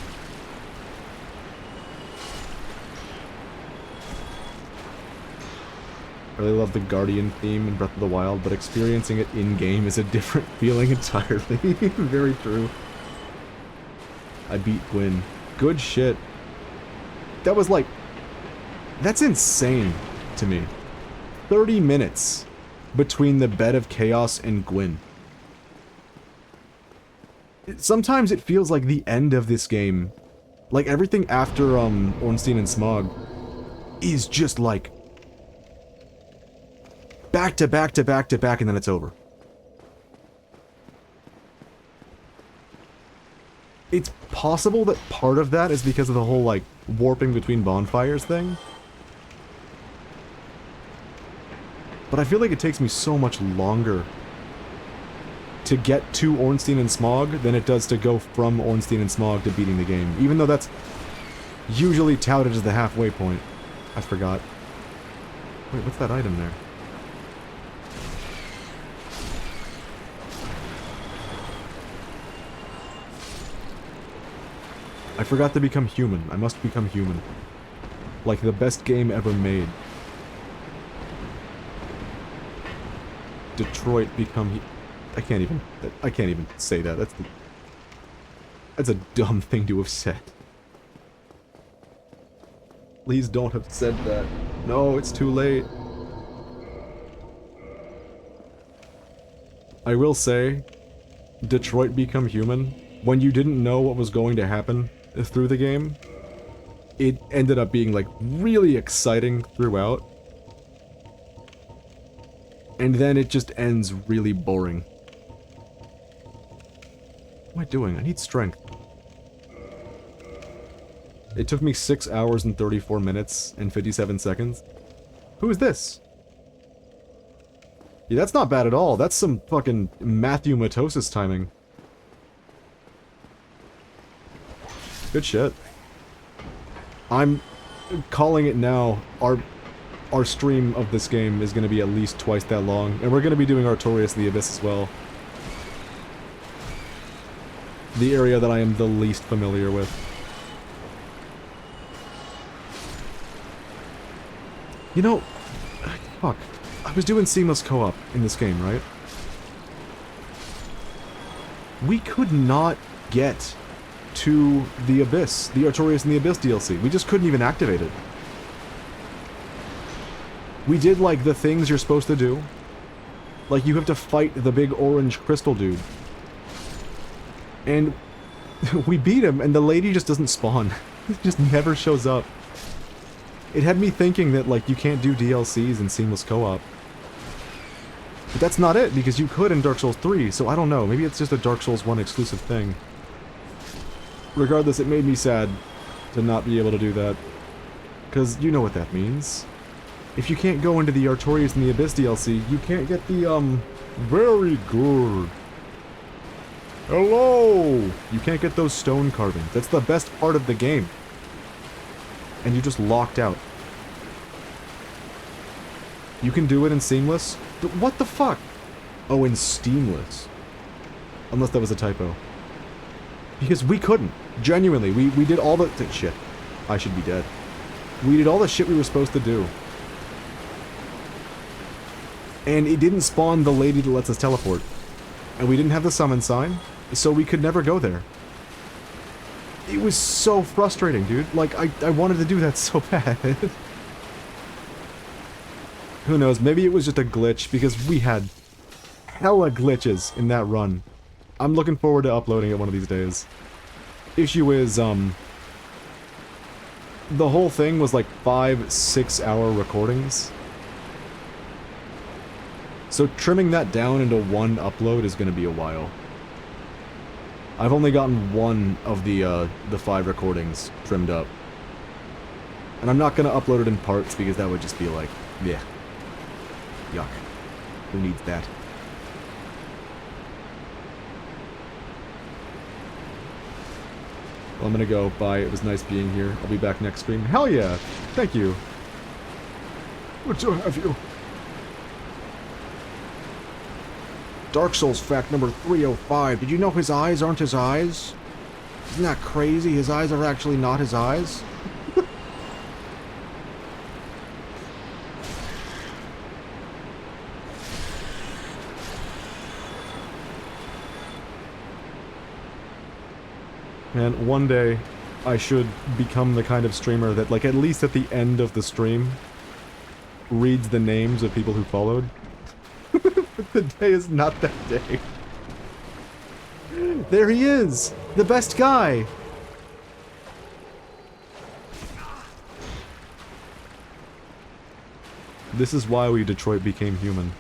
I really love the Guardian theme in Breath of the Wild, but experiencing it in-game is a different feeling entirely. Very true. I beat Gwyn. Good shit. That was like... That's insane to me. 30 minutes between the Bed of Chaos and Gwyn. Sometimes it feels like the end of this game. Like everything after Ornstein and Smog is just like back to back to back to back, and then it's over. It's possible that part of that is because of the whole, like, warping between bonfires thing. But I feel like it takes me so much longer to get to Ornstein and Smog than it does to go from Ornstein and Smog to beating the game. Even though that's usually touted as the halfway point. I forgot. Wait, what's that item there? I forgot to become human. I must become human. Like the best game ever made. Detroit become... I can't even say that. That's a dumb thing to have said. Please don't have said that. No, it's too late. I will say, Detroit Become Human, when you didn't know what was going to happen through the game, it ended up being, like, really exciting throughout. And then it just ends really boring. What am I doing? I need strength. It took me 6 hours and 34 minutes and 57 seconds. Who is this? Yeah, that's not bad at all. That's some fucking Matthew Matosis timing. Good shit. I'm calling it now. Our stream of this game is going to be at least twice that long, and we're going to be doing Artorias the Abyss as well. The area that I am the least familiar with. You know, fuck. I was doing seamless co-op in this game, right? We could not get to the Abyss, the Artorias and the Abyss DLC. We just couldn't even activate it. We did, like, the things you're supposed to do. Like, you have to fight the big orange crystal dude. And we beat him, and the lady just doesn't spawn. It just never shows up. It had me thinking that, like, you can't do DLCs in seamless co-op. But that's not it, because you could in Dark Souls 3, so I don't know. Maybe it's just a Dark Souls 1 exclusive thing. Regardless, it made me sad to not be able to do that. Because you know what that means. If you can't go into the Artorias and the Abyss DLC, you can't get the, very good. Hello! You can't get those stone carvings. That's the best part of the game. And you're just locked out. You can do it in Seamless? What the fuck? Oh, in Steamless. Unless that was a typo. Because we couldn't. Genuinely, we did all the... Shit. I should be dead. We did all the shit we were supposed to do. And it didn't spawn the lady that lets us teleport. And we didn't have the summon sign, so we could never go there. It was so frustrating, dude. Like, I wanted to do that so bad. Who knows, maybe it was just a glitch, because we had hella glitches in that run. I'm looking forward to uploading it one of these days. Issue is, the whole thing was like 5-6 hour recordings. So trimming that down into one upload is gonna be a while. I've only gotten one of the 5 recordings trimmed up. And I'm not gonna upload it in parts because that would just be like, yeah. Yuck. Who needs that? Well, I'm gonna go. Bye. It was nice being here. I'll be back next stream. Hell yeah! Thank you. Good to have you. Dark Souls fact number 305. Did you know his eyes aren't his eyes? Isn't that crazy? His eyes are actually not his eyes? And one day, I should become the kind of streamer that, like, at least at the end of the stream, reads the names of people who followed. But the day is not that day. There he is! The best guy! This is why we Detroit became human.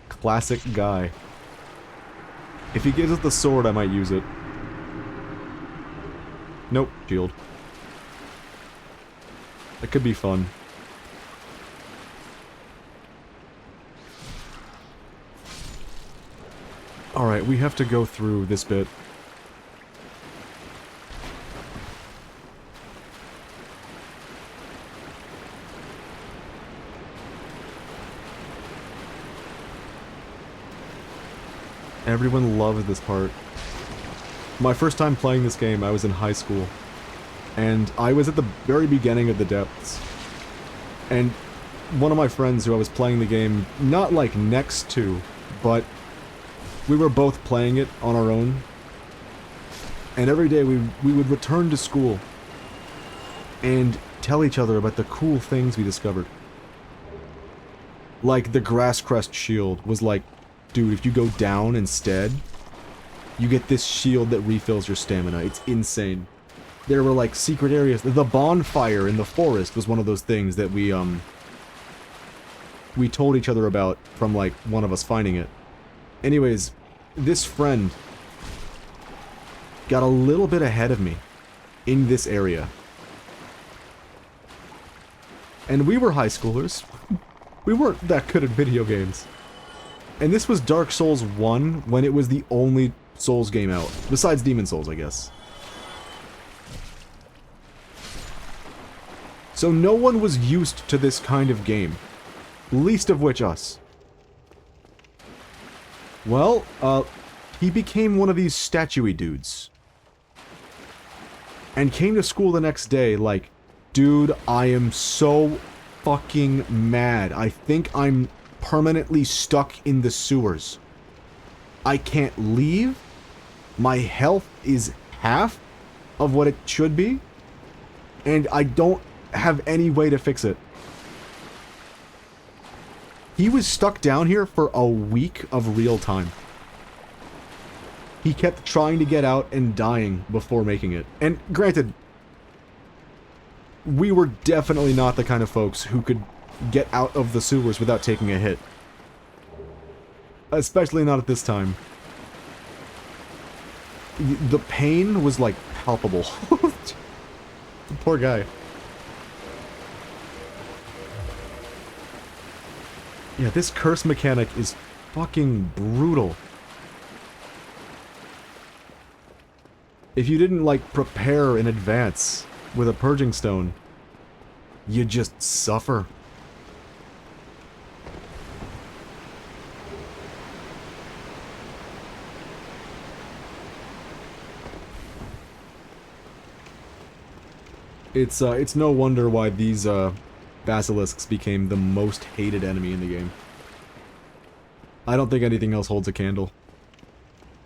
Classic guy. If he gives us the sword, I might use it. Nope, shield. That could be fun. Alright, we have to go through this bit. Everyone loves this part. My first time playing this game, I was in high school. And I was at the very beginning of the depths. And one of my friends who I was playing the game, not like next to, but we were both playing it on our own. And every day we would return to school and tell each other about the cool things we discovered. Like the Grass Crest shield was like, dude, if you go down instead, you get this shield that refills your stamina. It's insane. There were like secret areas. The bonfire in the forest was one of those things that we told each other about from like one of us finding it. Anyways, this friend got a little bit ahead of me in this area. And we were high schoolers. We weren't that good at video games. And this was Dark Souls 1 when it was the only Souls game out. Besides Demon Souls, I guess. So no one was used to this kind of game. Least of which us. Well, he became one of these statue-y dudes. And came to school the next day like, dude, I am so fucking mad. I think I'm permanently stuck in the sewers. I can't leave. My health is half of what it should be. And I don't have any way to fix it. He was stuck down here for a week of real time. He kept trying to get out and dying before making it. And granted, we were definitely not the kind of folks who could get out of the sewers without taking a hit. Especially not at this time. The pain was, like, palpable. Poor guy. Yeah, this curse mechanic is fucking brutal. If you didn't, like, prepare in advance with a purging stone, you just suffer. It's no wonder why these, basilisks became the most hated enemy in the game. I don't think anything else holds a candle.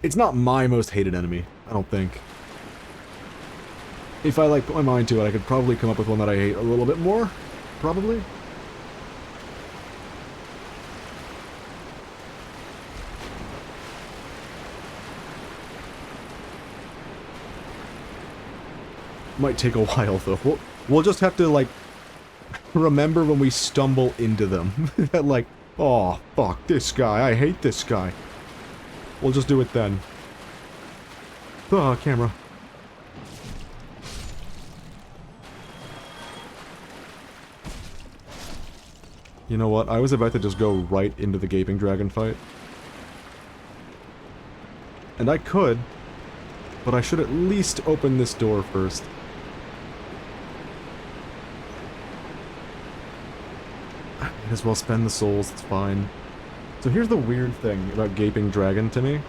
It's not my most hated enemy, I don't think. If I, like, put my mind to it, I could probably come up with one that I hate a little bit more. Probably. Might take a while, though. We'll just have to, like, remember when we stumble into them. That, like, oh, fuck, this guy, I hate this guy. We'll just do it then. Camera. You know what? I was about to just go right into the Gaping Dragon fight. And I could, but I should at least open this door first. I might as well spend the souls, it's fine. So here's the weird thing about Gaping Dragon to me.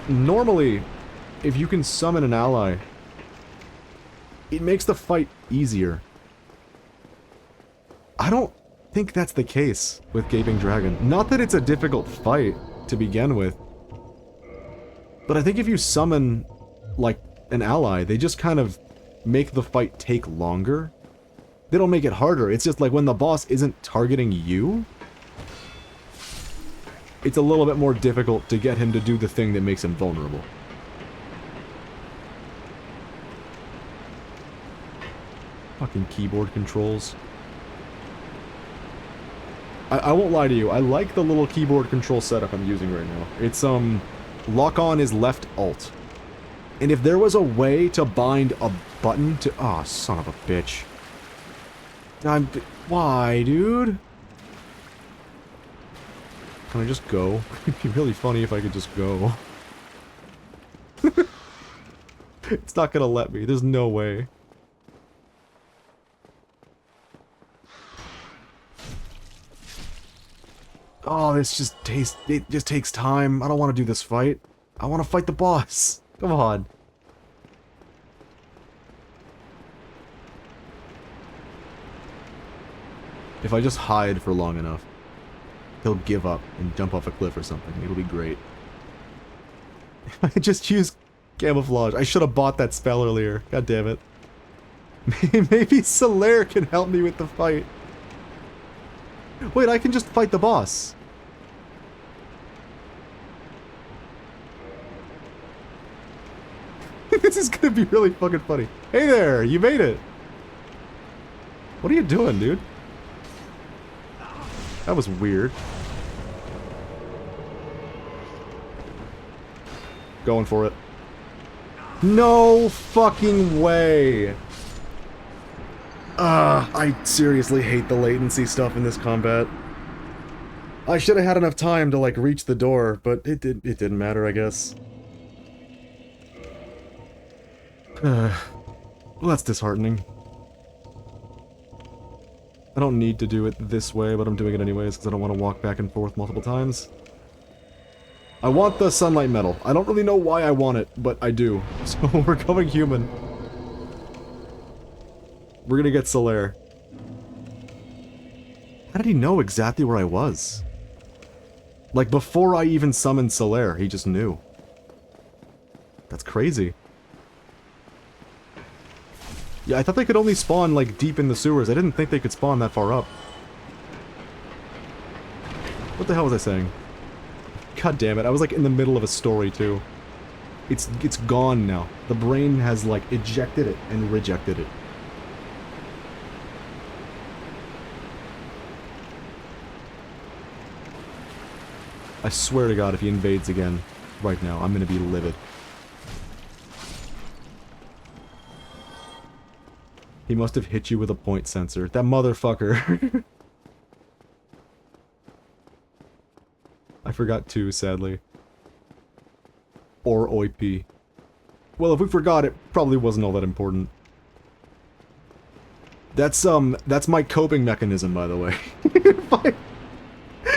Normally, if you can summon an ally, it makes the fight easier. I don't think that's the case with Gaping Dragon. Not that it's a difficult fight to begin with, but I think if you summon, like, an ally, they just kind of make the fight take longer. They don't make it harder, it's just like when the boss isn't targeting you, it's a little bit more difficult to get him to do the thing that makes him vulnerable. Fucking keyboard controls. I won't lie to you, I like the little keyboard control setup I'm using right now. It's, lock on is left alt. And if there was a way to bind a button to... Aw, son of a bitch. Why, dude? Can I just go? It'd be really funny if I could just go. It's not gonna let me, there's no way. Oh, this just it just takes time. I don't want to do this fight. I want to fight the boss. Come on. If I just hide for long enough, he'll give up and jump off a cliff or something. It'll be great. If I just use camouflage. I should have bought that spell earlier. God damn it. Maybe Solaire can help me with the fight. Wait, I can just fight the boss. This is gonna be really fucking funny. Hey there, you made it. What are you doing, dude? That was weird. Going for it. No fucking way. I seriously hate the latency stuff in this combat. I should have had enough time to, like, reach the door, but it didn't matter, I guess. Well, that's disheartening. I don't need to do it this way, but I'm doing it anyways, because I don't want to walk back and forth multiple times. I want the sunlight medal. I don't really know why I want it, but I do. So we're going human. We're gonna get Solaire. How did he know exactly where I was? Like, before I even summoned Solaire, he just knew. That's crazy. Yeah, I thought they could only spawn, like, deep in the sewers. I didn't think they could spawn that far up. What the hell was I saying? God damn it, I was, like, in the middle of a story, too. It's gone now. The brain has, like, ejected it and rejected it. I swear to God, if he invades again, right now, I'm gonna be livid. He must have hit you with a point sensor. That motherfucker. I forgot too, sadly. Or OIP. Well, if we forgot, it probably wasn't all that important. That's my coping mechanism, by the way.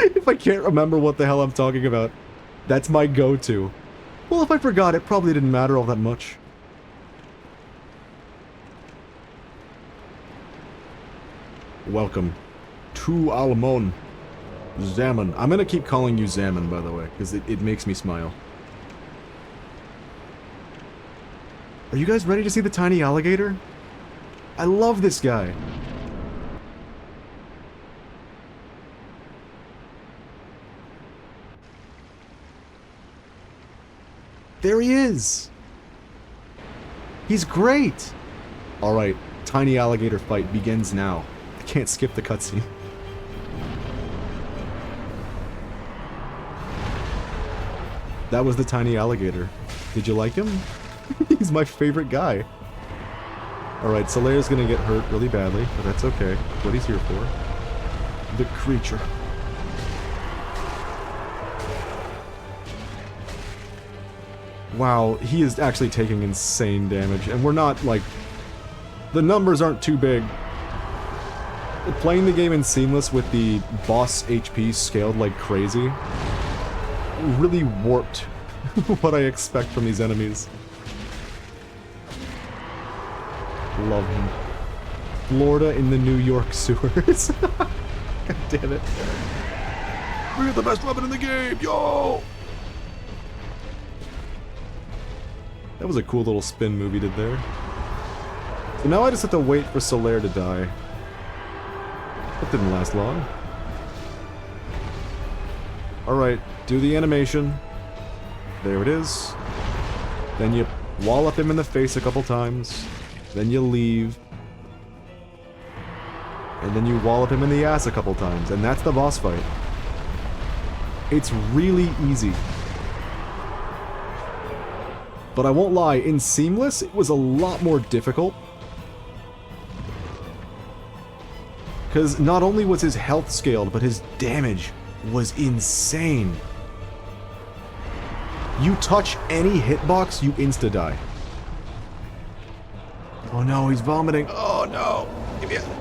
If I can't remember what the hell I'm talking about, that's my go-to. Well, if I forgot, it probably didn't matter all that much. Welcome to Almon. Zaman. I'm gonna keep calling you Zaman, by the way, because it makes me smile. Are you guys ready to see the tiny alligator? I love this guy. There he is! He's great! Alright, tiny alligator fight begins now. I can't skip the cutscene. That was the tiny alligator. Did you like him? He's my favorite guy. Alright, Solaire's gonna get hurt really badly, but that's okay. That's what he's here for. The creature. Wow, he is actually taking insane damage, and we're not, like... The numbers aren't too big. Playing the game in Seamless with the boss HP scaled like crazy really warped what I expect from these enemies. Love him. Florida in the New York sewers. God damn it. We got the best weapon in the game, yo! That was a cool little spin move he did there. So now I just have to wait for Solaire to die. That didn't last long. Alright, do the animation. There it is. Then you wallop him in the face a couple times. Then you leave. And then you wallop him in the ass a couple times. And that's the boss fight. It's really easy. But I won't lie, in Seamless, it was a lot more difficult. Because not only was his health scaled, but his damage was insane. You touch any hitbox, you insta-die. Oh no, he's vomiting. Oh no! Give me a...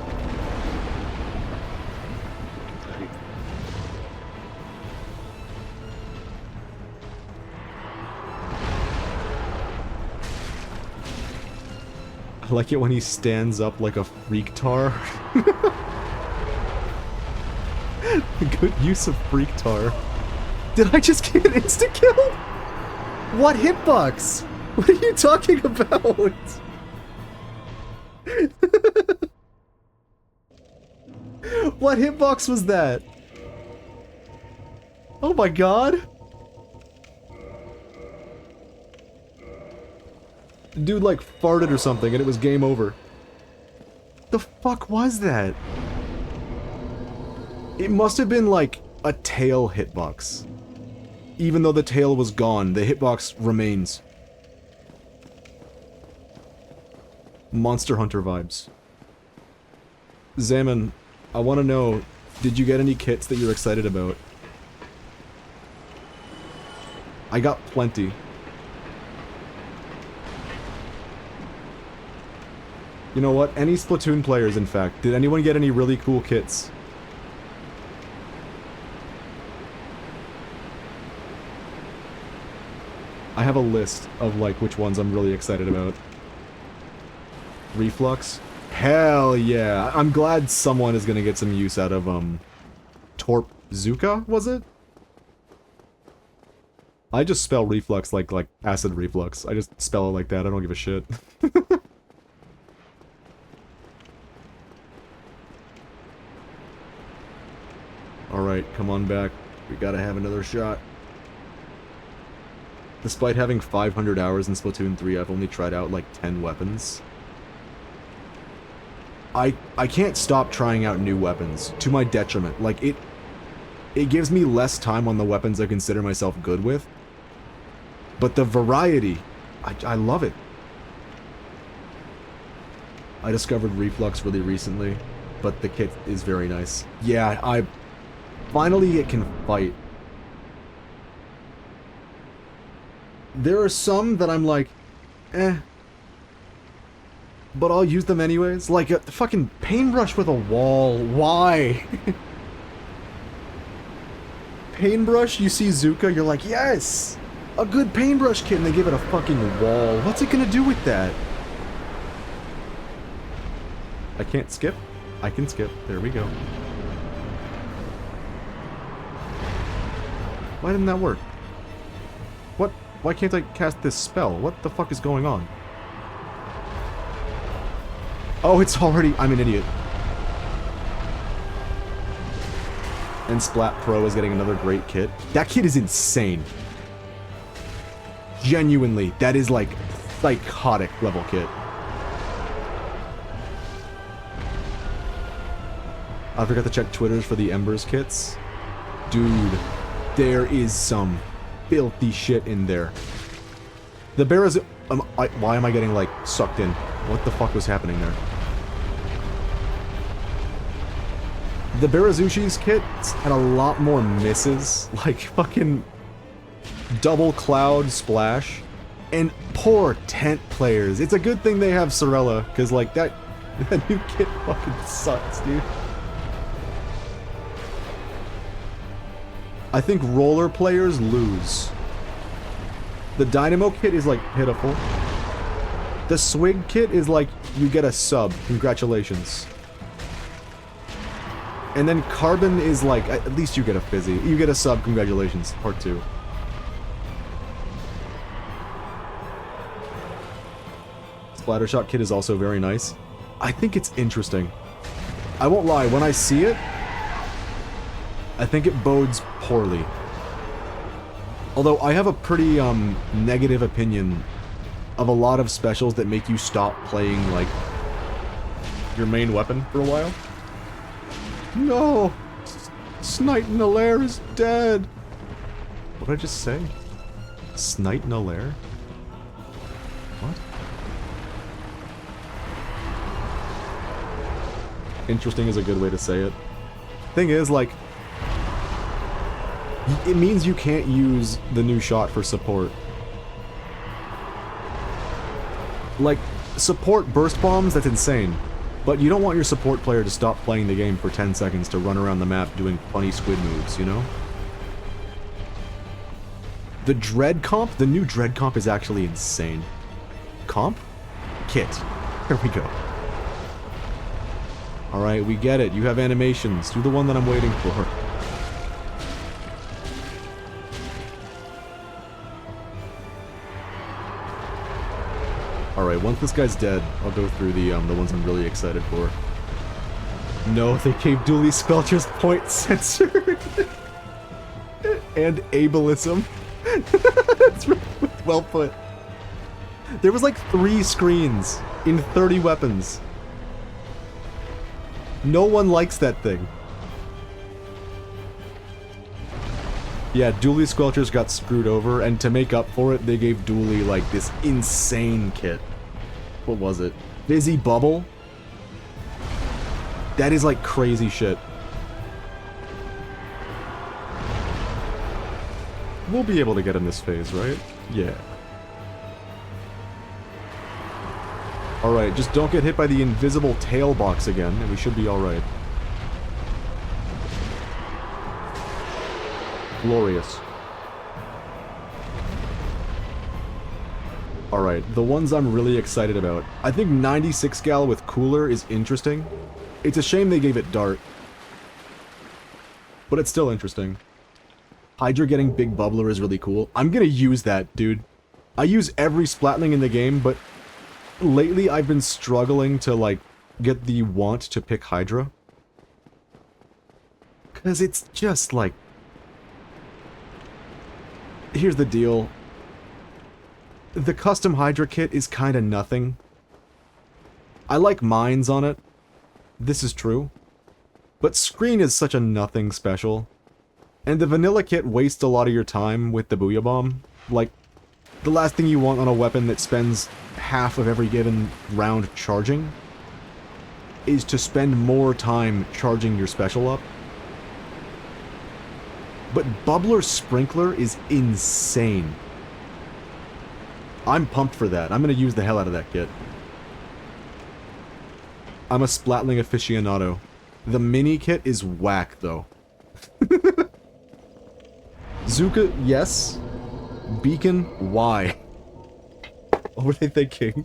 I like it when he stands up like a freak tar. Good use of freak tar. Did I just get an insta-kill? What hitbox? What are you talking about? What hitbox was that? Oh my god. Dude like farted or something and it was game over. The fuck was that? It must have been like a tail hitbox. Even though the tail was gone, the hitbox remains. Monster Hunter vibes. Zaman, I want to know, did you get any kits that you're excited about? I got plenty. You know what? Any Splatoon players, in fact, did anyone get any really cool kits? I have a list of, like, which ones I'm really excited about. Reflux? Hell yeah! I'm glad someone is gonna get some use out of, Torp Zuka, was it? I just spell reflux like acid reflux. I just spell it like that. I don't give a shit. Alright, come on back. We gotta have another shot. Despite having 500 hours in Splatoon 3, I've only tried out like 10 weapons. I can't stop trying out new weapons, to my detriment. Like, it gives me less time on the weapons I consider myself good with. But the variety, I love it. I discovered Reflux really recently, but the kit is very nice. Yeah, finally it can fight. There are some that I'm like, eh. But I'll use them anyways. Like a fucking paintbrush with a wall. Why? Paintbrush, you see Zuka, you're like, yes! A good paintbrush kit, and they give it a fucking wall. What's it gonna do with that? I can't skip? I can skip. There we go. Why didn't that work? What? Why can't I cast this spell? What the fuck is going on? Oh, it's already... I'm an idiot. And Splat Pro is getting another great kit. That kit is insane. Genuinely, that is like psychotic level kit. I forgot to check Twitters for the Embers kits. Dude, there is some filthy shit in there. The Barazu... why am I getting, like, sucked in? What the fuck was happening there? The Barazushi's kits had a lot more misses. Like, fucking... double cloud splash. And poor tent players. It's a good thing they have Sorella, because, like, that new kit fucking sucks, dude. I think roller players lose. The Dynamo kit is, like, pitiful. The Swig kit is like, you get a sub. Congratulations. And then Carbon is like, at least you get a Fizzy. You get a sub. Congratulations. Part 2. Splattershot kit is also very nice. I think it's interesting. I won't lie, when I see it, I think it bodes poorly. Although I have a pretty negative opinion of a lot of specials that make you stop playing, like, your main weapon for a while. No! Snite in the Lair is dead! What did I just say? Snite in the Lair? What? Interesting is a good way to say it. Thing is, like, it means you can't use the new shot for support. Like, support burst bombs, that's insane. But you don't want your support player to stop playing the game for 10 seconds to run around the map doing funny squid moves, you know? The Dread comp? The new Dread comp is actually insane. Comp? Kit. Here we go. Alright, we get it. You have animations. Do the one that I'm waiting for. Alright, once this guy's dead, I'll go through the ones I'm really excited for. No, they gave Dooley Squelcher's point censored. And ableism. That's well put. There was like 3 screens in 30 weapons. No one likes that thing. Yeah, Dooley Squelchers got screwed over, and to make up for it, they gave Dooley, like, this insane kit. What was it? Fizzy Bubble? That is, like, crazy shit. We'll be able to get in this phase, right? Yeah. Alright, just don't get hit by the invisible tail box again, and we should be alright. Glorious. Alright, the ones I'm really excited about. I think 96 Gal with Cooler is interesting. It's a shame they gave it Dart. But it's still interesting. Hydra getting Big Bubbler is really cool. I'm gonna use that, dude. I use every Splatling in the game, but lately I've been struggling to, like, get the want to pick Hydra. Because it's just, like... Here's the deal. The custom Hydra kit is kinda nothing. I like mines on it. This is true. But Screen is such a nothing special. And the vanilla kit wastes a lot of your time with the Booyah Bomb. Like, the last thing you want on a weapon that spends half of every given round charging is to spend more time charging your special up. But Bubbler Sprinkler is insane. I'm pumped for that. I'm gonna use the hell out of that kit. I'm a Splatling aficionado. The mini kit is whack, though. Zuka, yes. Beacon, why? What were they thinking?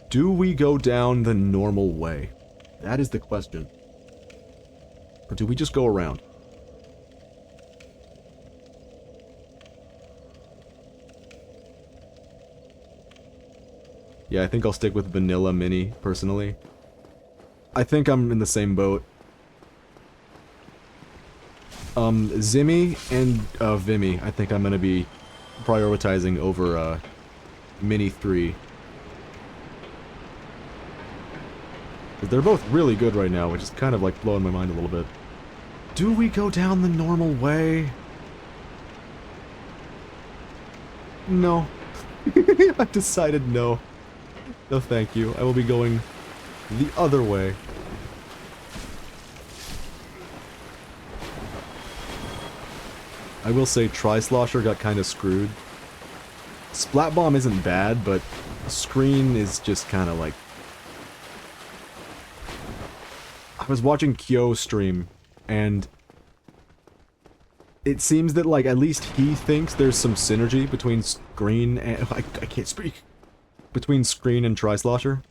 Do we go down the normal way? That is the question. Or do we just go around? Yeah, I think I'll stick with Vanilla Mini, personally. I think I'm in the same boat. Zimmy and Vimy, I think I'm gonna be prioritizing over Mini 3. They're both really good right now, which is kind of like blowing my mind a little bit. Do we go down the normal way? No. I've decided no. No thank you. I will be going the other way. I will say Tri-Slosher got kind of screwed. Splat Bomb isn't bad, but Screen is just kind of like... I was watching Kyo stream, and it seems that, like, at least he thinks there's some synergy between Screen and... I can't speak. Between Screen and Tri-Slosher.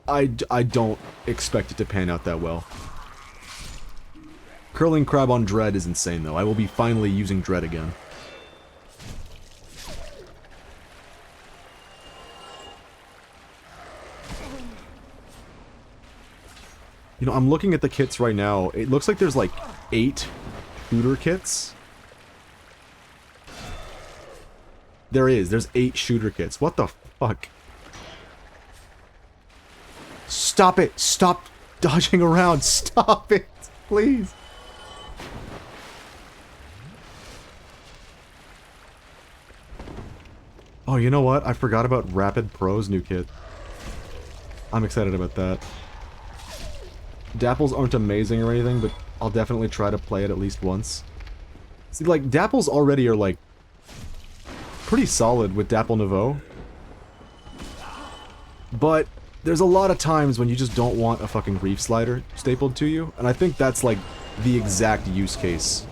I don't expect it to pan out that well. Curling Crab on Dread is insane, though. I will be finally using Dread again. You know, I'm looking at the kits right now. It looks like there's like 8 shooter kits. There's 8 shooter kits. What the fuck? Stop it! Stop dodging around! Stop it! Please! Oh, you know what? I forgot about Rapid Pro's new kit. I'm excited about that. Dapples aren't amazing or anything, but I'll definitely try to play it at least once. See, like, Dapples already are, like, pretty solid with Dapple Nouveau. But there's a lot of times when you just don't want a fucking Reef Slider stapled to you, and I think that's, like, the exact use case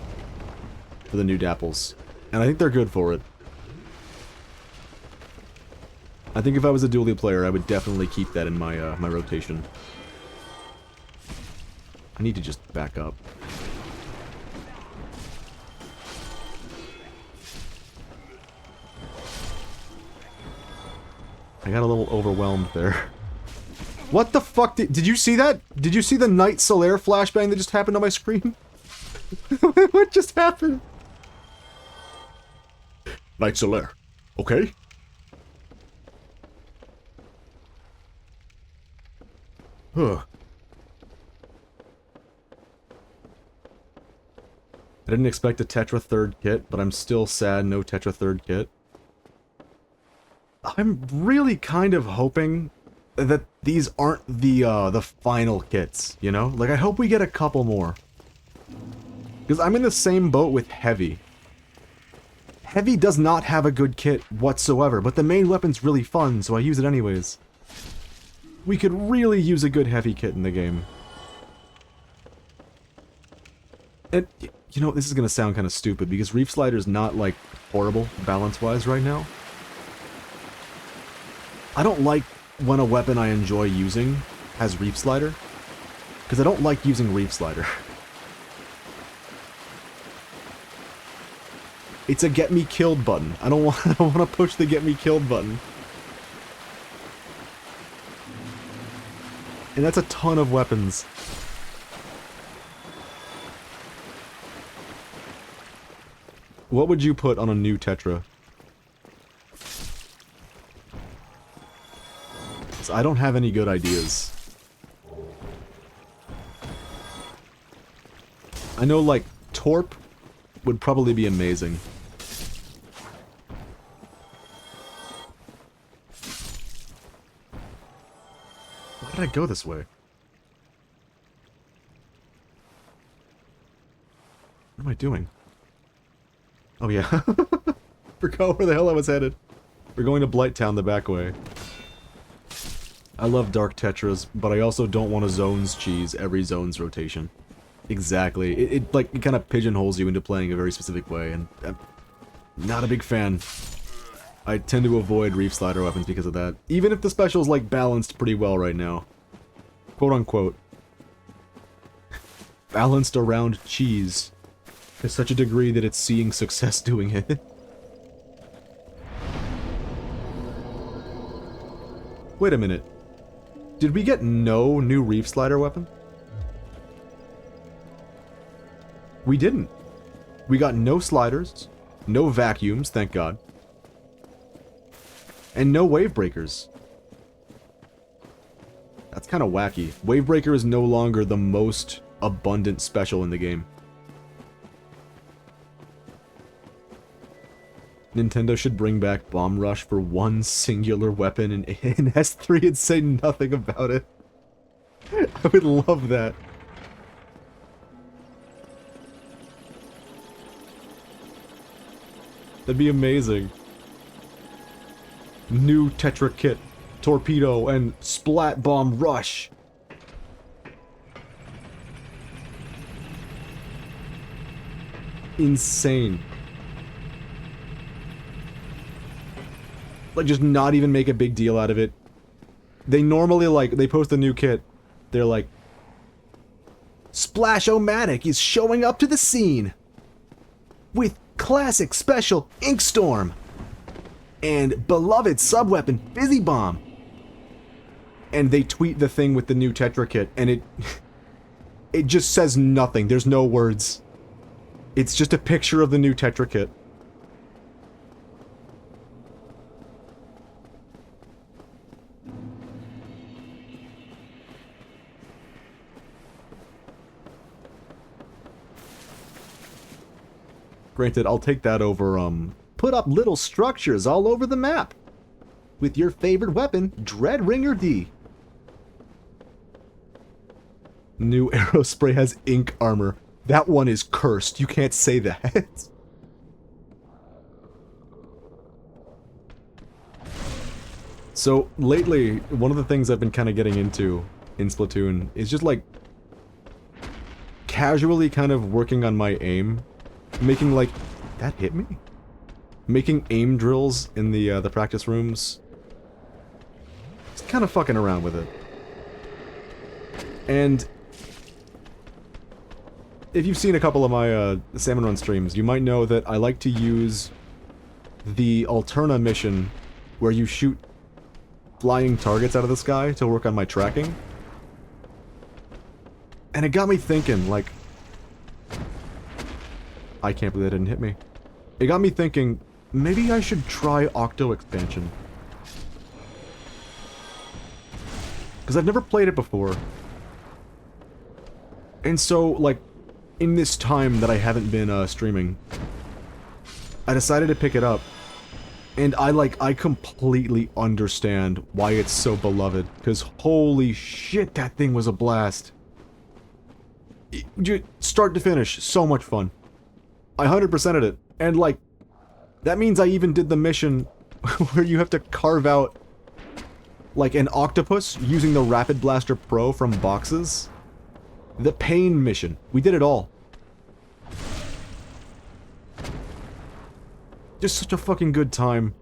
for the new Dapples. And I think they're good for it. I think if I was a dually player, I would definitely keep that in my, my rotation. I need to just back up. I got a little overwhelmed there. What the fuck did you see that? Did you see the Night Solaire flashbang that just happened on my screen? What just happened? Night Solaire. Okay. Huh. I didn't expect a Tetra 3rd kit, but I'm still sad no Tetra 3rd kit. I'm really kind of hoping that these aren't the final kits, you know? Like, I hope we get a couple more. Because I'm in the same boat with Heavy. Heavy does not have a good kit whatsoever, but the main weapon's really fun, so I use it anyways. We could really use a good Heavy kit in the game. And, you know, this is gonna sound kind of stupid, because Reef Slider's not, like, horrible balance-wise right now. I don't like when a weapon I enjoy using has Reef Slider, because I don't like using Reef Slider. It's a get me killed button. I don't want to push the get me killed button. And that's a ton of weapons. What would you put on a new Tetra? 'Cause I don't have any good ideas. I know, like, Torp would probably be amazing. Why did I go this way? What am I doing? Oh yeah. Forgot where the hell I was headed. We're going to Blighttown the back way. I love Dark Tetras, but I also don't want a zones cheese every zones rotation. Exactly. It kind of pigeonholes you into playing a very specific way, and I'm not a big fan. I tend to avoid Reef Slider weapons because of that. Even if the special's, like, balanced pretty well right now. Quote unquote. Balanced around cheese. To such a degree that it's seeing success doing it. Wait a minute. Did we get no new Reef Slider weapon? We didn't. We got no sliders, no vacuums, thank God, and no wave breakers. That's kind of wacky. Wave breaker is no longer the most abundant special in the game. Nintendo should bring back Bomb Rush for one singular weapon in S3 and say nothing about it. I would love that. That'd be amazing. New Tetra Kit, Torpedo, and Splat Bomb Rush. Insane. Like, just not even make a big deal out of it. They normally, like, they post a new kit. They're like, Splash-O-Matic is showing up to the scene with classic special Inkstorm and beloved subweapon Fizzy Bomb. And they tweet the thing with the new Tetra kit, and it just says nothing. There's no words. It's just a picture of the new Tetra kit. Granted, I'll take that over, put up little structures all over the map with your favorite weapon, Dreadringer D. New Aerospray has ink armor. That one is cursed. You can't say that. So, lately, one of the things I've been kind of getting into in Splatoon is just, like, casually kind of working on my aim. Making, like... That hit me? Making aim drills in the practice rooms. Just kind of fucking around with it. And... if you've seen a couple of my Salmon Run streams, you might know that I like to use the Alterna mission where you shoot flying targets out of the sky to work on my tracking. And it got me thinking, like... I can't believe that didn't hit me. It got me thinking, maybe I should try Octo Expansion. Because I've never played it before. And so, like, in this time that I haven't been streaming, I decided to pick it up. And I completely understand why it's so beloved. Because holy shit, that thing was a blast. Start to finish, so much fun. I 100%ed it, and like, that means I even did the mission where you have to carve out, like, an octopus using the Rapid Blaster Pro from boxes. The pain mission. We did it all. Just such a fucking good time.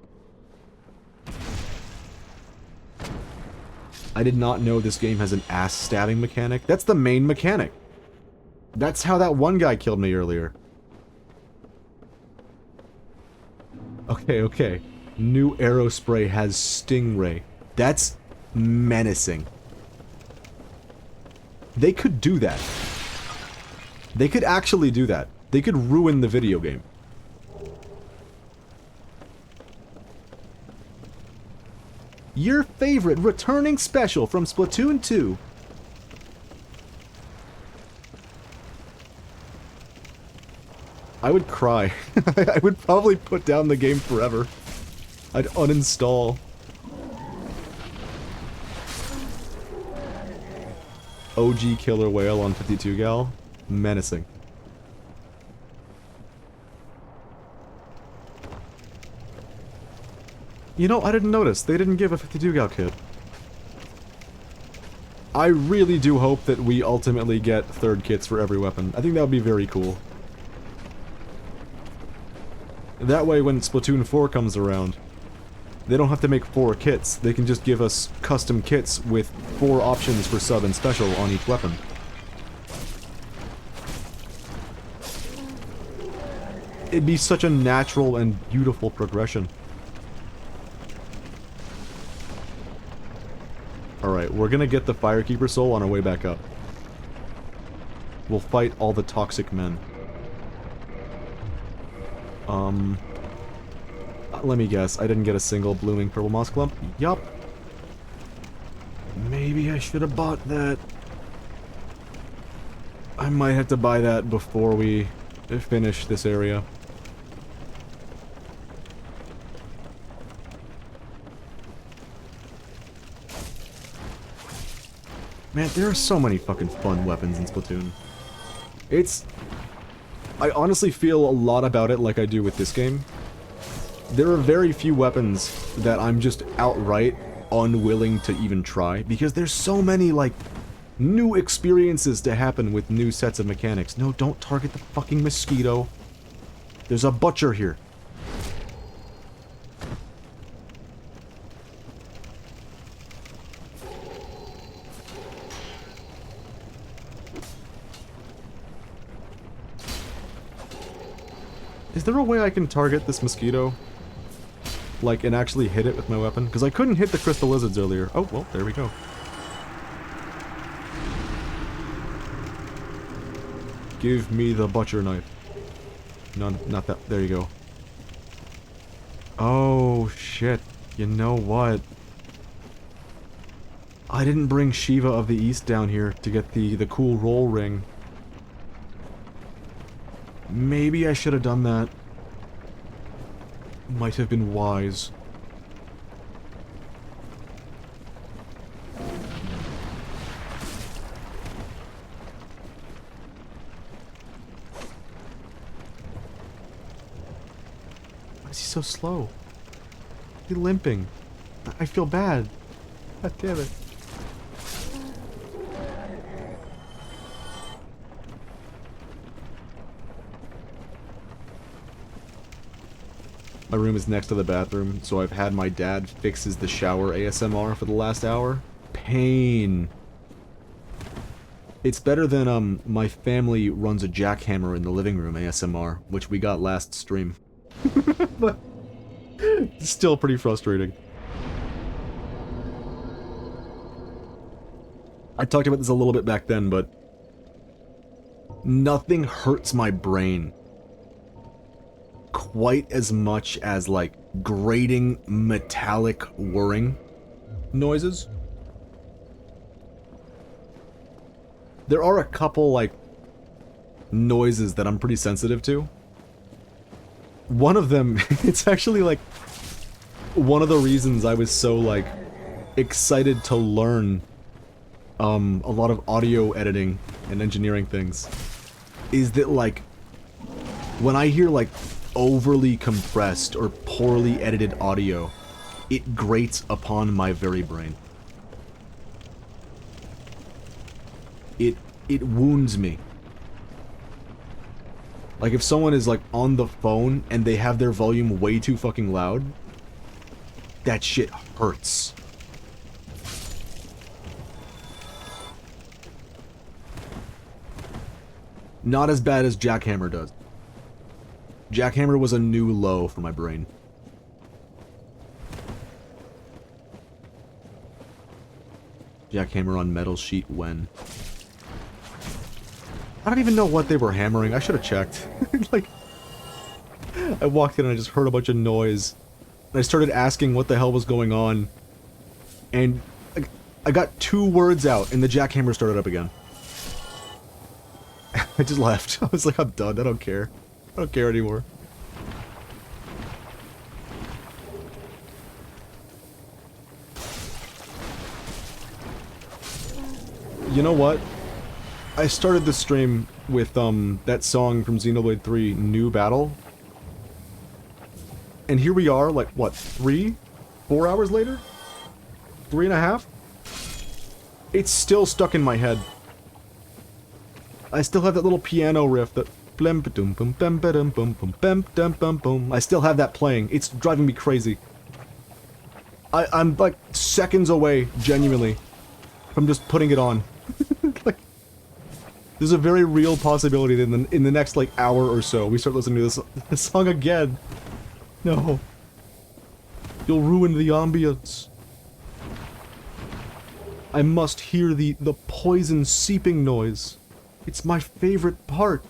I did not know this game has an ass stabbing mechanic. That's the main mechanic. That's how that one guy killed me earlier. Okay, okay. New arrow spray has Stingray. That's menacing. They could do that. They could actually do that. They could ruin the video game. Your favorite returning special from Splatoon 2. I would cry. I would probably put down the game forever. I'd uninstall. OG killer whale on 52 gal. Menacing. You know, I didn't notice. They didn't give a 52 gal kit. I really do hope that we ultimately get third kits for every weapon. I think that would be very cool. That way, when Splatoon 4 comes around, they don't have to make 4 kits. They can just give us custom kits with 4 options for sub and special on each weapon. It'd be such a natural and beautiful progression. Alright, we're gonna get the Firekeeper soul on our way back up. We'll fight all the toxic men. Let me guess, I didn't get a single blooming purple moss clump? Yup. Maybe I should have bought that. I might have to buy that before we finish this area. Man, there are so many fucking fun weapons in Splatoon. I honestly feel a lot about it like I do with this game. There are very few weapons that I'm just outright unwilling to even try, because there's so many, like, new experiences to happen with new sets of mechanics. No, don't target the fucking mosquito. There's a butcher here. Is there a way I can target this mosquito? Like, and actually hit it with my weapon? Because I couldn't hit the crystal lizards earlier. Oh, well, there we go. Give me the butcher knife. No, not that. There you go. Oh, shit. You know what? I didn't bring Shiva of the East down here to get the cool roll ring. Maybe I should have done that. Might have been wise. Why is he so slow? He's limping. I feel bad. God damn it. My room is next to the bathroom, so I've had my dad fixes the shower ASMR for the last hour. Pain. It's better than, my family runs a jackhammer in the living room ASMR, which we got last stream. But it's still pretty frustrating. I talked about this a little bit back then, but nothing hurts my brain quite as much as, like, grating metallic whirring noises. There are a couple, like, noises that I'm pretty sensitive to. One of them, it's actually, like, one of the reasons I was so, like, excited to learn a lot of audio editing and engineering things, is that, like, when I hear, like, overly compressed or poorly edited audio, it grates upon my very brain. It wounds me. Like, if someone is, like, on the phone and they have their volume way too fucking loud, that shit hurts. Not as bad as Jackhammer does. Jackhammer was a new low for my brain. Jackhammer on metal sheet when? I don't even know what they were hammering. I should have checked. Like, I walked in and I just heard a bunch of noise. And I started asking what the hell was going on. And I got 2 words out and the jackhammer started up again. I just left. I was like, I'm done. I don't care. I don't care anymore. You know what? I started the stream with, that song from Xenoblade 3, New Battle. And here we are, like, what, 3? 4 hours later? 3.5? It's still stuck in my head. I still have that little piano riff that... I still have that playing. It's driving me crazy. I'm, like, seconds away, genuinely, from just putting it on. Like, there's a very real possibility that in the next, like, hour or so, we start listening to this song again. No. You'll ruin the ambience. I must hear the poison seeping noise. It's my favorite part.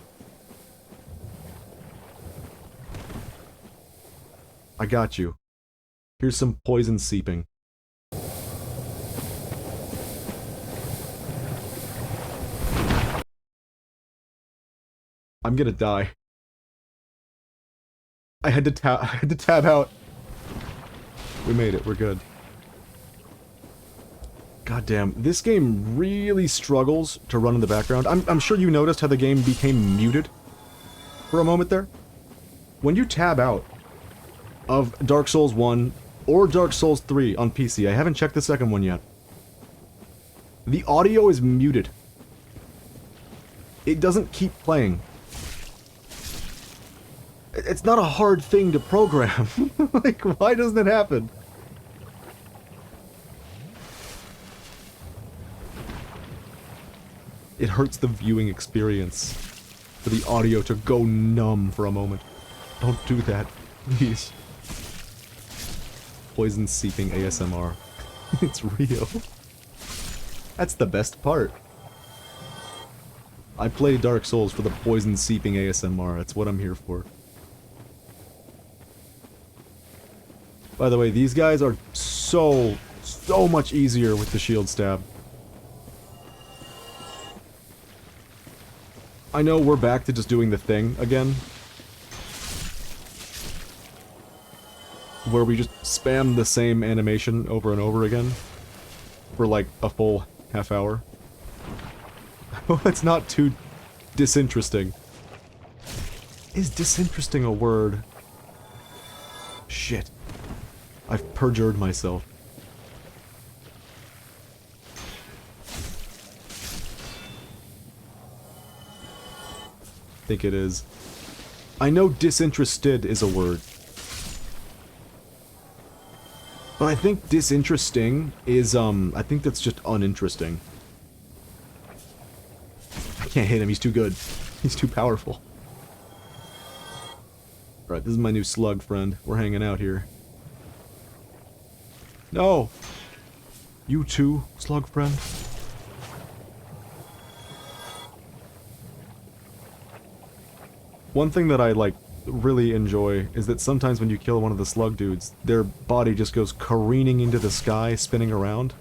I got you. Here's some poison seeping. I'm gonna die. I had to tab out. We made it, we're good. Goddamn, this game really struggles to run in the background. I'm sure you noticed how the game became muted for a moment there. When you tab out of Dark Souls 1 or Dark Souls 3 on PC, I haven't checked the second one yet, the audio is muted. It doesn't keep playing. It's not a hard thing to program. Like, why doesn't it happen? It hurts the viewing experience for the audio to go numb for a moment. Don't do that, please. Poison seeping ASMR. It's real. That's the best part. I play Dark Souls for the poison seeping ASMR. That's what I'm here for. By the way, these guys are so much easier with the shield stab. I know we're back to just doing the thing again. Where we just spam the same animation over and over again. For like a full half hour. Oh, that's not too disinteresting. Is disinteresting a word? Shit. I've perjured myself. I think it is. I know disinterested is a word. But I think disinteresting is, I think that's just uninteresting. I can't hit him, he's too good. He's too powerful. Alright, this is my new slug friend. We're hanging out here. No! You too, slug friend? One thing that I, like, really enjoy is that sometimes when you kill one of the slug dudes, their body just goes careening into the sky, spinning around.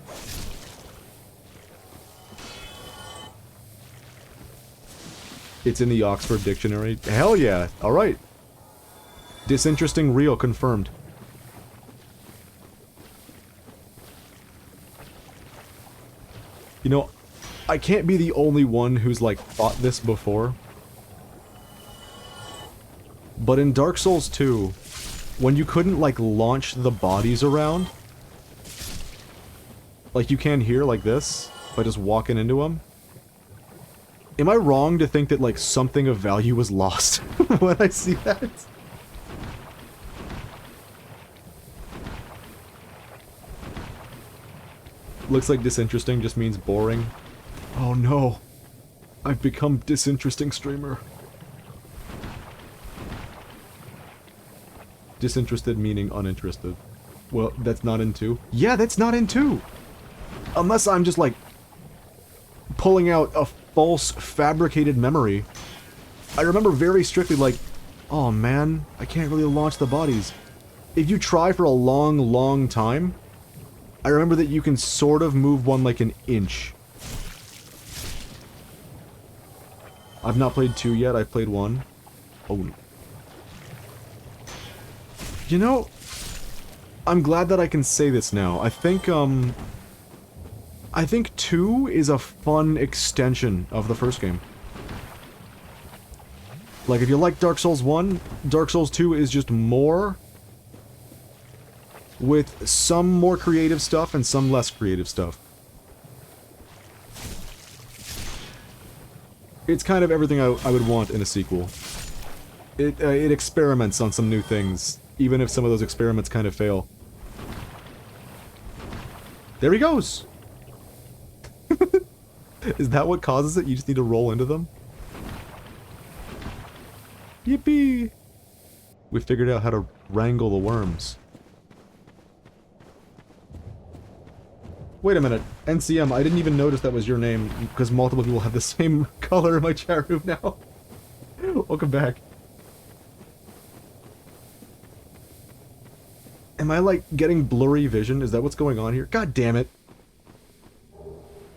It's in the Oxford Dictionary. Hell yeah! Alright. Disinteresting real confirmed. You know, I can't be the only one who's, like, thought this before. But in Dark Souls 2, when you couldn't, like, launch the bodies around, like you can here, like this, by just walking into them, am I wrong to think that, like, something of value was lost when I see that? Looks like disinteresting just means boring. Oh no. I've become disinteresting streamer. Disinterested meaning uninterested. Well, that's not in 2. Yeah, that's not in 2! Unless I'm just, like, pulling out a false, fabricated memory. I remember very strictly, like, oh man, I can't really launch the bodies. If you try for a long, long time, I remember that you can sort of move one like an inch. I've not played 2 yet, I've played 1. Oh. You know, I'm glad that I can say this now. I think 2 is a fun extension of the first game. Like, if you like Dark Souls 1, Dark Souls 2 is just more, with some more creative stuff and some less creative stuff. It's kind of everything I would want in a sequel. It experiments on some new things, even if some of those experiments kind of fail. There he goes! Is that what causes it? You just need to roll into them? Yippee! We figured out how to wrangle the worms. Wait a minute, NCM, I didn't even notice that was your name, because multiple people have the same color in my chat room now. Welcome back. Am I, like, getting blurry vision? Is that what's going on here? God damn it.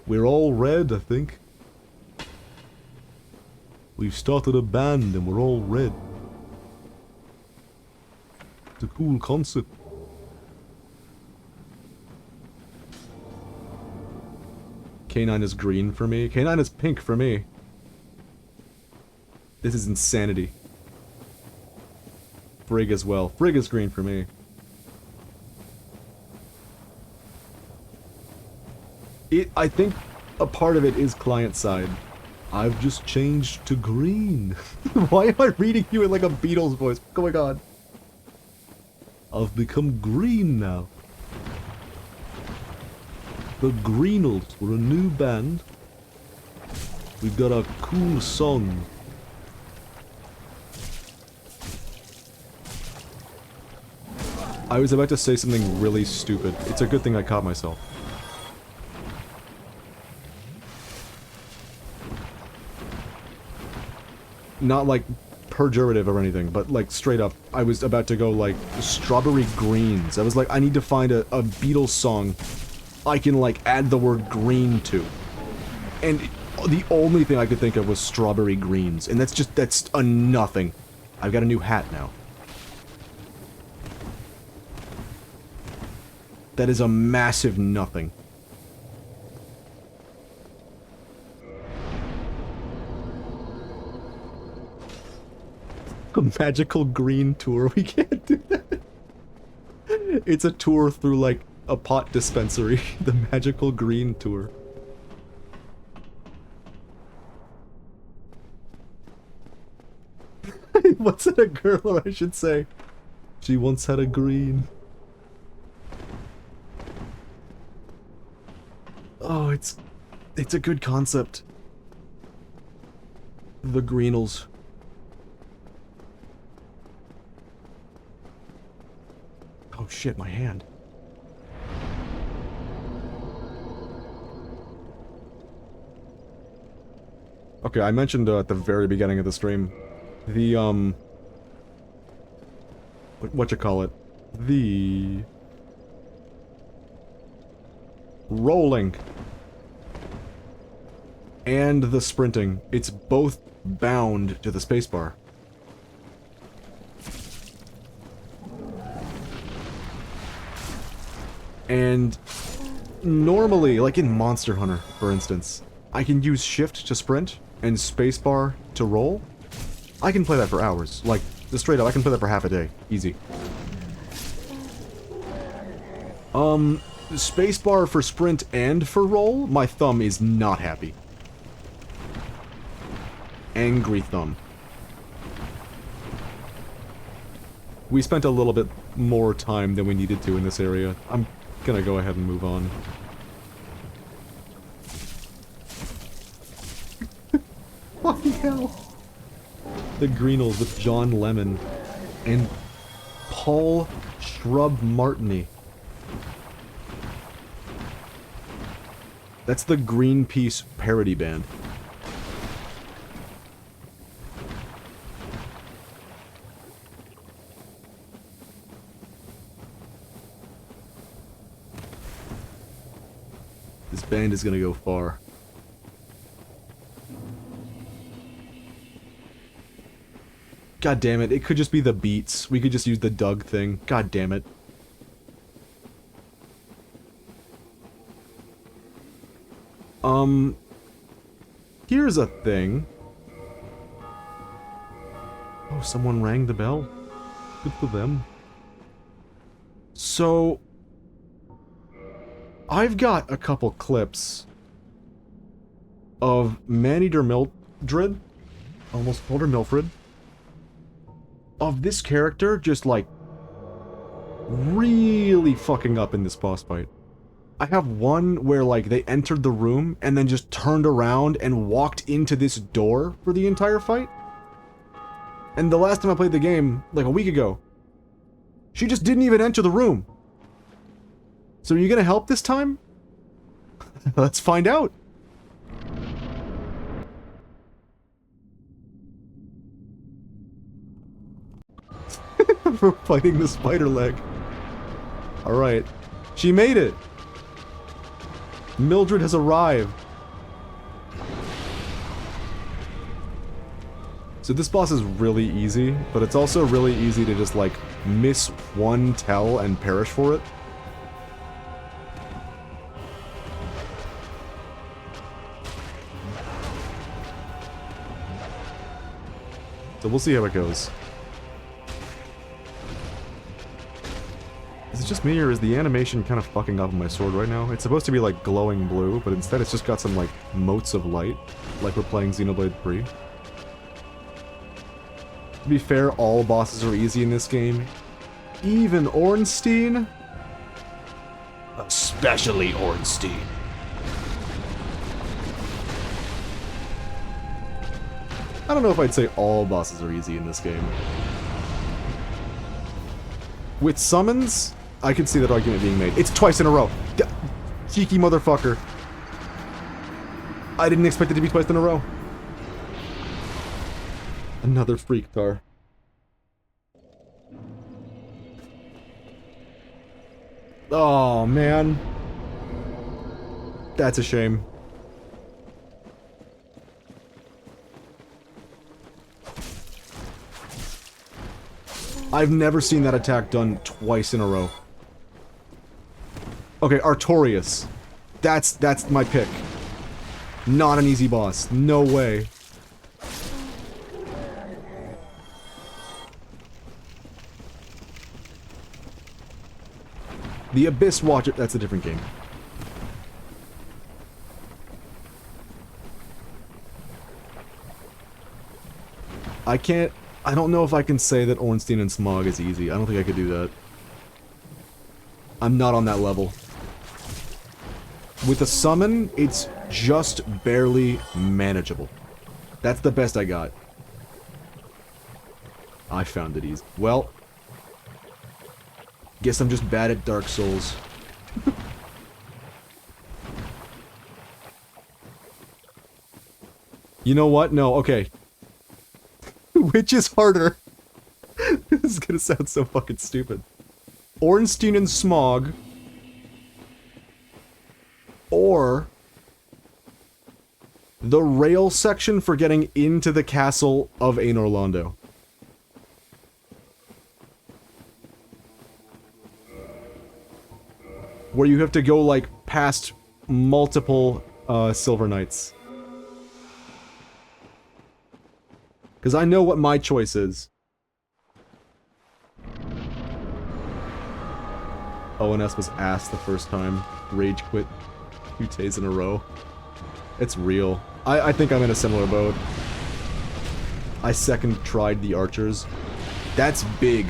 We're all red, I think. We've started a band and we're all red. It's a cool concept. K9 is green for me. K9 is pink for me. This is insanity. Frigg as well. Frigg is green for me. I think a part of it is client side. I've just changed to green. Why am I reading you in like a Beatles voice? What's going on? I've become green now. The Greenals were a new band. We've got a cool song. I was about to say something really stupid. It's a good thing I caught myself. Not like pejorative or anything, but like straight up, I was about to go like strawberry greens. I was like, I need to find a Beatles song I can like add the word green to. And the only thing I could think of was strawberry greens, and that's a nothing. I've got a new hat now. That is a massive nothing. A magical green tour, we can't do that. It's a tour through like a pot dispensary. The magical green tour. What's it a girl, or I should say? She once had a green. Oh, it's a good concept. The Greenals. Oh shit, my hand. Okay, I mentioned at the very beginning of the stream, the, whatchamacallit? The... rolling. And the sprinting. It's both bound to the spacebar. And normally, like in Monster Hunter, for instance, I can use shift to sprint and spacebar to roll. I can play that for hours. Like, just straight up, I can play that for half a day. Easy. Spacebar for sprint and for roll, my thumb is not happy. Angry thumb. We spent a little bit more time than we needed to in this area. I'm gonna go ahead and move on. The Greenles with John Lemon and Paul Shrub Martini. That's the Greenpeace parody band. This band is gonna go far. God damn it, it could just be the beats. We could just use the Doug thing. God damn it. Here's a thing. Oh, someone rang the bell. Good for them. So, I've got a couple clips of Maneater Mildred, almost called her Milfred, of this character just like really fucking up in this boss fight. I have one where like they entered the room and then just turned around and walked into this door for the entire fight. And the last time I played the game, like a week ago, she just didn't even enter the room. So are you gonna help this time? Let's find out. For fighting the spider leg. Alright. She made it! Mildred has arrived. So this boss is really easy, but it's also really easy to just like miss one tell and perish for it. So we'll see how it goes. Is it just me, or is the animation kind of fucking up on my sword right now? It's supposed to be like glowing blue, but instead it's just got some like motes of light, like we're playing Xenoblade 3. To be fair, all bosses are easy in this game. Even Ornstein? Especially Ornstein. I don't know if I'd say all bosses are easy in this game. With summons, I could see that argument being made. It's twice in a row. Cheeky motherfucker. I didn't expect it to be twice in a row. Another freak car. Oh, man. That's a shame. I've never seen that attack done twice in a row. Okay, Artorias. That's my pick. Not an easy boss. No way. The Abyss Watcher, that's a different game. I don't know if I can say that Ornstein and Smog is easy. I don't think I could do that. I'm not on that level. With a summon, it's just barely manageable. That's the best I got. I found it easy. Well, guess I'm just bad at Dark Souls. You know what? No, okay. Which is harder? This is gonna sound so fucking stupid. Ornstein and Smog, or the rail section for getting into the castle of Ain Orlando. Where you have to go, like, past multiple, Silver Knights. Because I know what my choice is. ONS was ass the first time. Rage quit 2 days in a row. It's real. I think I'm in a similar boat. I second tried the archers. That's big.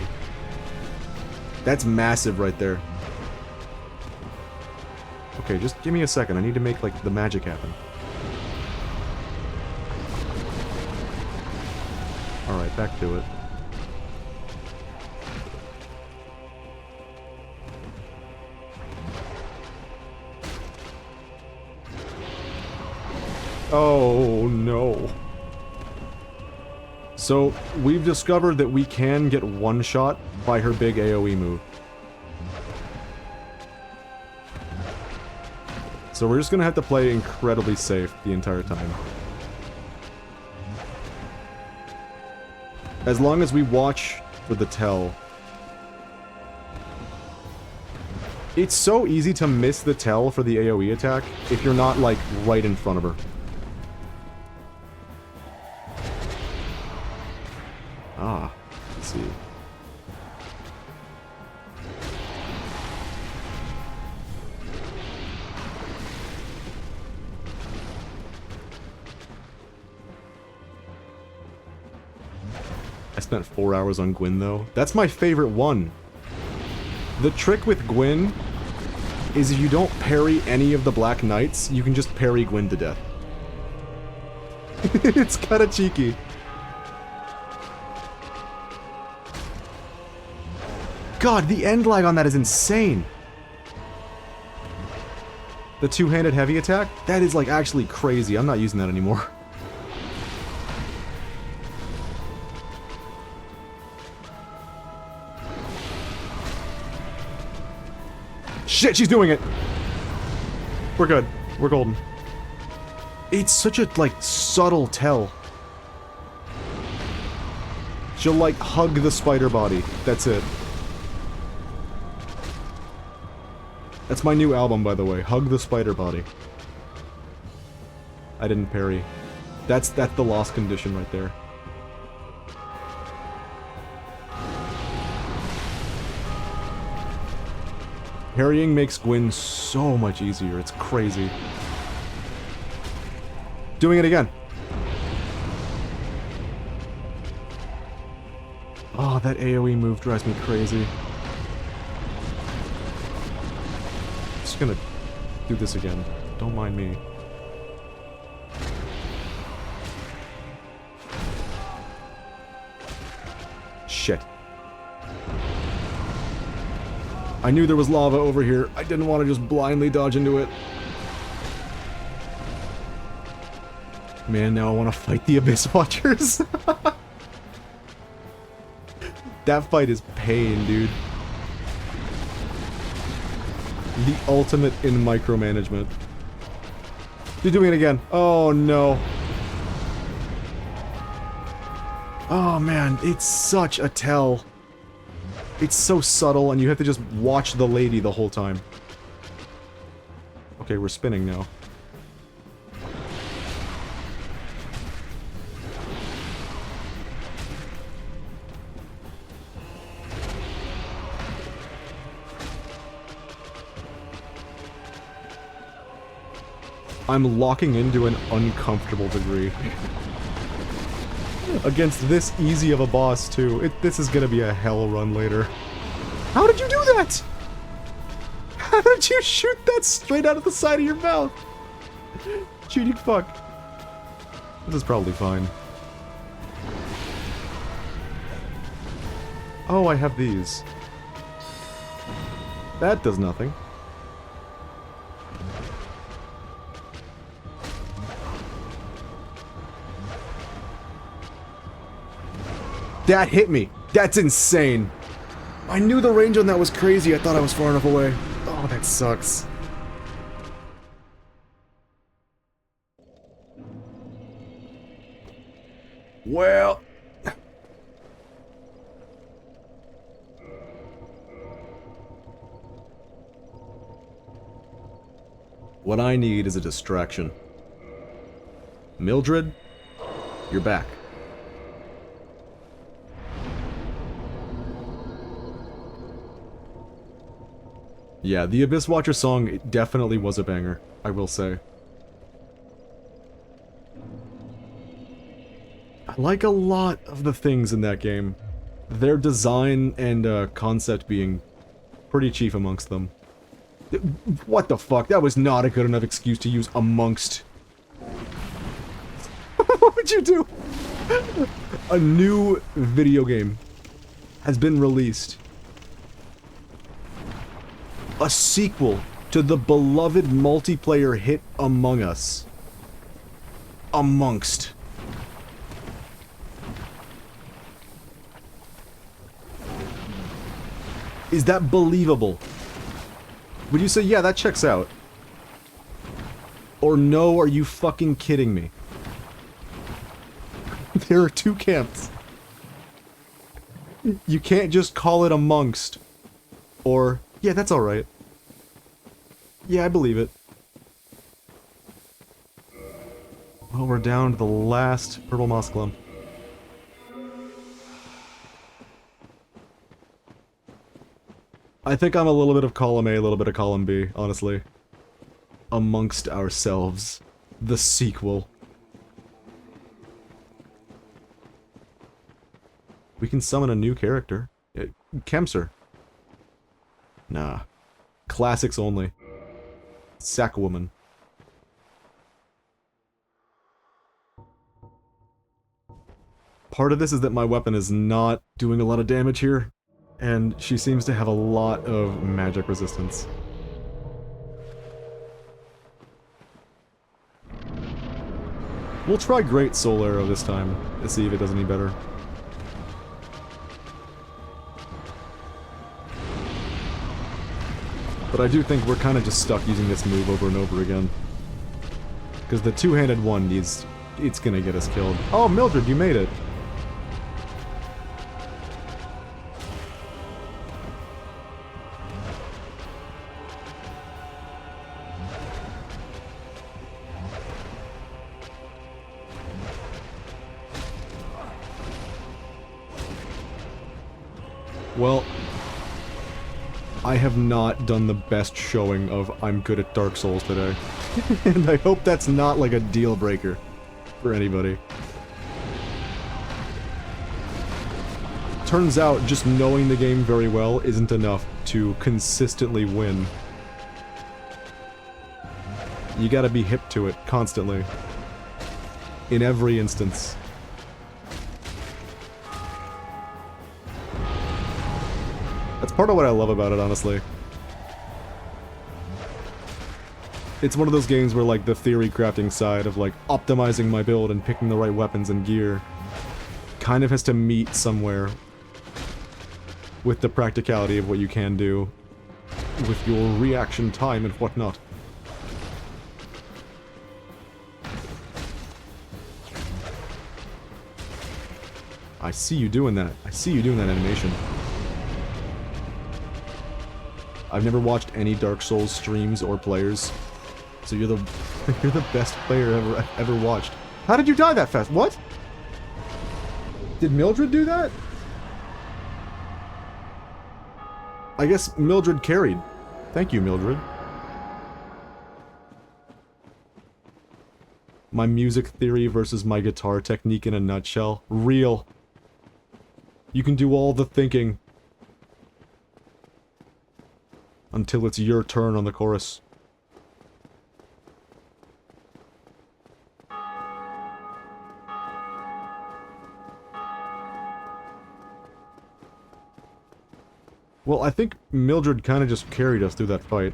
That's massive right there. Okay, just give me a second. I need to make, like, the magic happen. Alright. effect to it. Oh no. So, we've discovered that we can get one-shot by her big AoE move. So we're just gonna have to play incredibly safe the entire time. As long as we watch for the tell. It's so easy to miss the tell for the AoE attack if you're not, like, right in front of her. Ah, let's see. I spent 4 hours on Gwyn, though. That's my favorite one. The trick with Gwyn is if you don't parry any of the Black Knights, you can just parry Gwyn to death. It's kinda cheeky. God, the end lag on that is insane! The two-handed heavy attack? That is, like, actually crazy. I'm not using that anymore. Shit, she's doing it! We're good. We're golden. It's such a, like, subtle tell. She'll, like, hug the spider body. That's it. That's my new album, by the way. Hug the spider body. I didn't parry. That's the lost condition right there. Parrying makes Gwyn so much easier. It's crazy. Doing it again. Oh, that AoE move drives me crazy. Just gonna do this again. Don't mind me. Shit. I knew there was lava over here. I didn't want to just blindly dodge into it. Man, now I want to fight the Abyss Watchers. That fight is pain, dude. The ultimate in micromanagement. You're doing it again. Oh, no. Oh, man. It's such a tell. It's so subtle, and you have to just watch the lady the whole time. Okay, we're spinning now. I'm locking into an uncomfortable degree. Against this easy of a boss, too. This is gonna be a hell run later. How did you do that? How did you shoot that straight out of the side of your mouth? Cheating fuck. This is probably fine. Oh, I have these. That does nothing. That hit me. That's insane. I knew the range on that was crazy. I thought I was far enough away. Oh, that sucks. Well... What I need is a distraction. Mildred, you're back. Yeah, the Abyss Watcher song definitely was a banger, I will say. I like a lot of the things in that game. Their design and concept being pretty chief amongst them. What the fuck? That was not a good enough excuse to use amongst. What would you do? A new video game has been released. A sequel to the beloved multiplayer hit Among Us. Amongst. Is that believable? Would you say, yeah, that checks out? Or no, are you fucking kidding me? There are two camps. You can't just call it Amongst. Or, yeah, that's alright. Yeah, I believe it. Well, we're down to the last purple moss clump. I think I'm a little bit of column A, a little bit of column B, honestly. Amongst Ourselves. The sequel. We can summon a new character. Kemser. Nah. Classics only. Sackwoman. Part of this is that my weapon is not doing a lot of damage here, and she seems to have a lot of magic resistance. We'll try Great Soul Arrow this time, to see if it does any better. But I do think we're kind of just stuck using this move over and over again. Because the two-handed one it's gonna get us killed. Oh, Mildred, you made it! Well, I have not done the best showing of I'm good at Dark Souls today. And I hope that's not like a deal breaker for anybody. Turns out just knowing the game very well isn't enough to consistently win. You gotta be hip to it constantly. In every instance. That's part of what I love about it, honestly. It's one of those games where, like, the theory crafting side of, like, optimizing my build and picking the right weapons and gear kind of has to meet somewhere with the practicality of what you can do with your reaction time and whatnot. I see you doing that. I see you doing that animation. I've never watched any Dark Souls streams or players, so you're the you're the best player I've ever watched. How did you die that fast? What? Did Mildred do that? I guess Mildred carried. Thank you, Mildred. My music theory versus my guitar technique in a nutshell. Real. You can do all the thinking until it's your turn on the chorus. Well, I think Mildred kind of just carried us through that fight.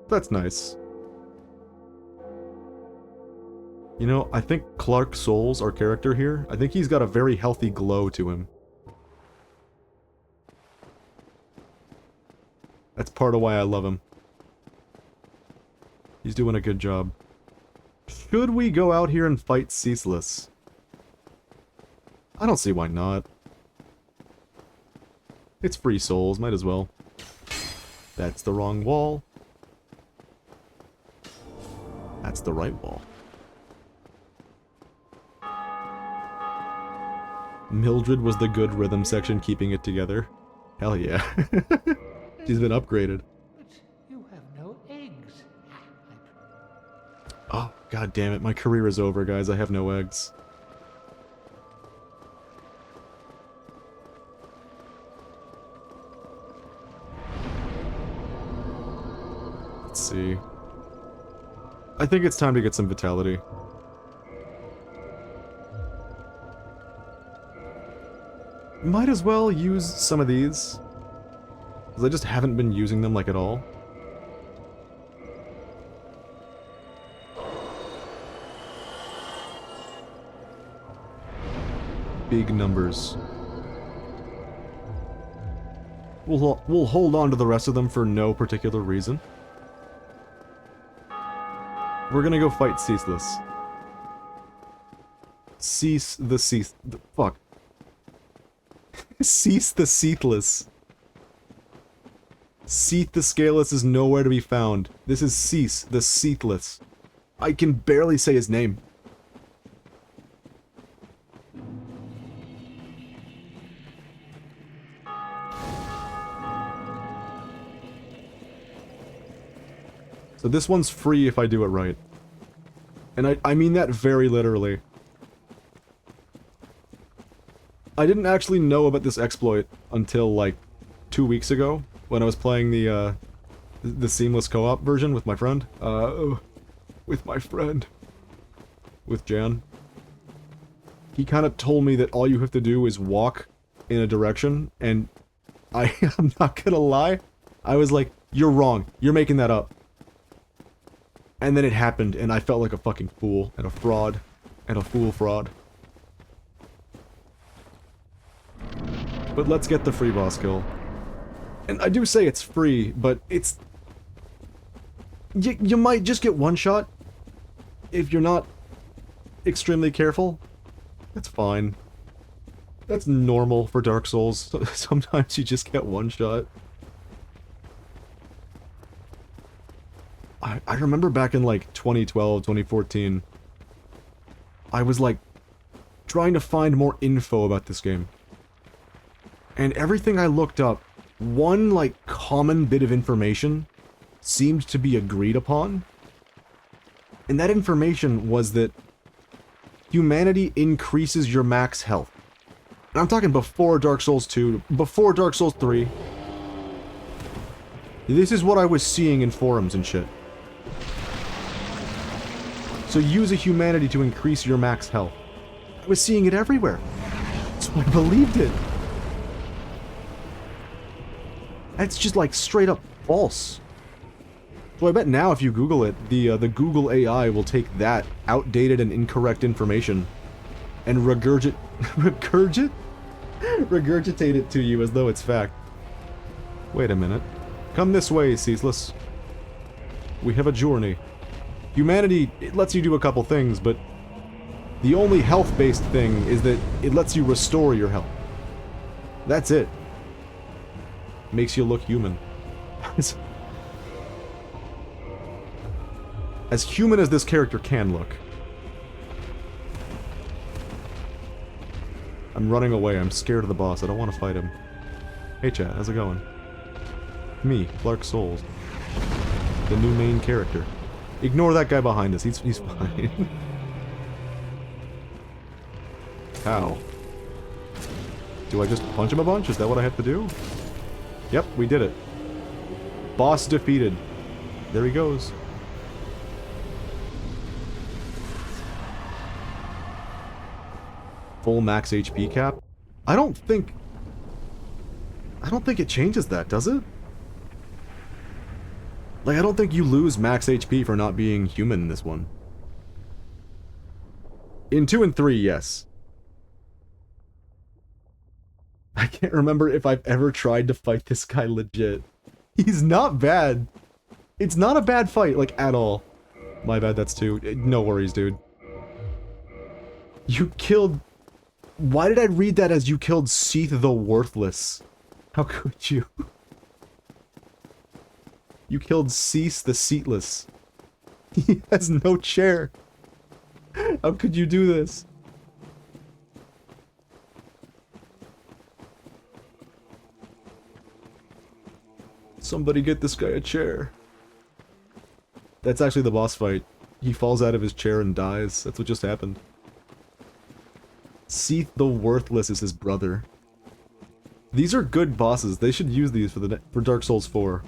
That's nice. You know, I think Clark Souls, our character here, I think he's got a very healthy glow to him. That's part of why I love him. He's doing a good job. Should we go out here and fight Ceaseless? I don't see why not. It's free souls, might as well. That's the wrong wall. That's the right wall. Mildred was the good rhythm section keeping it together. Hell yeah. She's been upgraded. But you have no eggs. Oh, god damn it. My career is over, guys. I have no eggs. Let's see. I think it's time to get some vitality. might as well use some of these. Because I just haven't been using them, like, at all. Big numbers. We'll hold on to the rest of them for no particular reason. We're gonna go fight Ceaseless. Cease the fuck. Cease the Seathless. Seath the Scaleless is nowhere to be found. This is Cease the Seathless. I can barely say his name. So this one's free if I do it right. And I mean that very literally. I didn't actually know about this exploit until, like, 2 weeks ago, when I was playing the seamless co-op version with my friend. With Jan. He kind of told me that all you have to do is walk in a direction, and I'm not gonna lie, I was like, you're wrong, you're making that up. And then it happened, and I felt like a fucking fool, and a fraud, and a fool fraud. But let's get the free boss kill. And I do say it's free, but it's... You might just get one shot if you're not extremely careful. That's fine. That's normal for Dark Souls. Sometimes you just get one shot. I remember back in, like, 2012, 2014, I was, like, trying to find more info about this game. And everything I looked up, one, like, common bit of information seemed to be agreed upon. And that information was that humanity increases your max health. And I'm talking before Dark Souls 2, before Dark Souls 3. This is what I was seeing in forums and shit. So use a humanity to increase your max health. I was seeing it everywhere. So I believed it. That's just like straight up false. So I bet now if you Google it, the Google AI will take that outdated and incorrect information and regurgitate it to you as though it's fact. Wait a minute. Come this way, Ceaseless. We have a journey. Humanity, it lets you do a couple things, but the only health-based thing is that it lets you restore your health. That's it. Makes you look human. As human as this character can look. I'm running away. I'm scared of the boss. I don't want to fight him. Hey chat, how's it going? Me, Clark Souls. The new main character. Ignore that guy behind us. He's fine. How? Do I just punch him a bunch? Is that what I have to do? Yep, we did it. Boss defeated. There he goes. Full max HP cap? I don't think it changes that, does it? Like, I don't think you lose max HP for not being human in this one. In 2 and 3, yes. I can't remember if I've ever tried to fight this guy legit. He's not bad. It's not a bad fight, like, at all. My bad, that's 2. No worries, dude. You killed... Why did I read that as you killed Seath the Worthless? How could you? You killed Cease the Seatless. He has no chair. How could you do this? Somebody get this guy a chair. That's actually the boss fight. He falls out of his chair and dies. That's what just happened. Seath the Worthless is his brother. These are good bosses. They should use these for Dark Souls 4.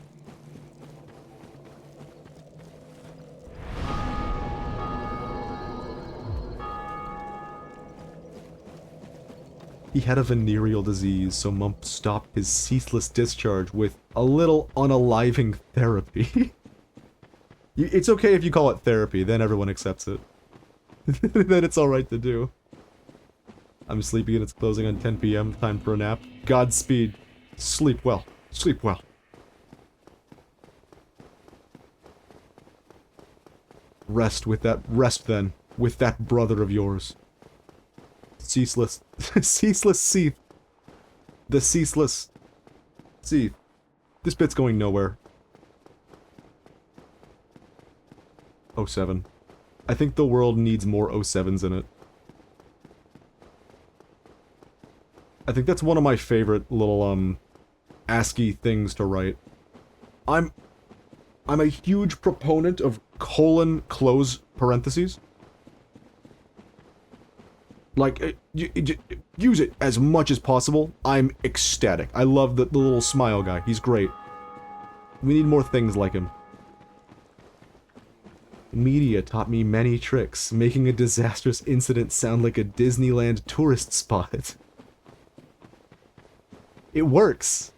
He had a venereal disease, so Mumph stopped his ceaseless discharge with a little unaliving therapy. It's okay if you call it therapy, then everyone accepts it. Then it's alright to do. I'm sleepy and it's closing on 10 PM, time for a nap. Godspeed. Sleep well. Sleep well. Rest then, with that brother of yours. Ceaseless, ceaseless Seath. The ceaseless Seath. This bit's going nowhere. 07. I think the world needs more 07s in it. I think that's one of my favorite little, ASCII things to write. I'm a huge proponent of colon close parentheses. Like, use it as much as possible. I'm ecstatic. I love the little smile guy. He's great. We need more things like him. Media taught me many tricks, making a disastrous incident sound like a Disneyland tourist spot. It works.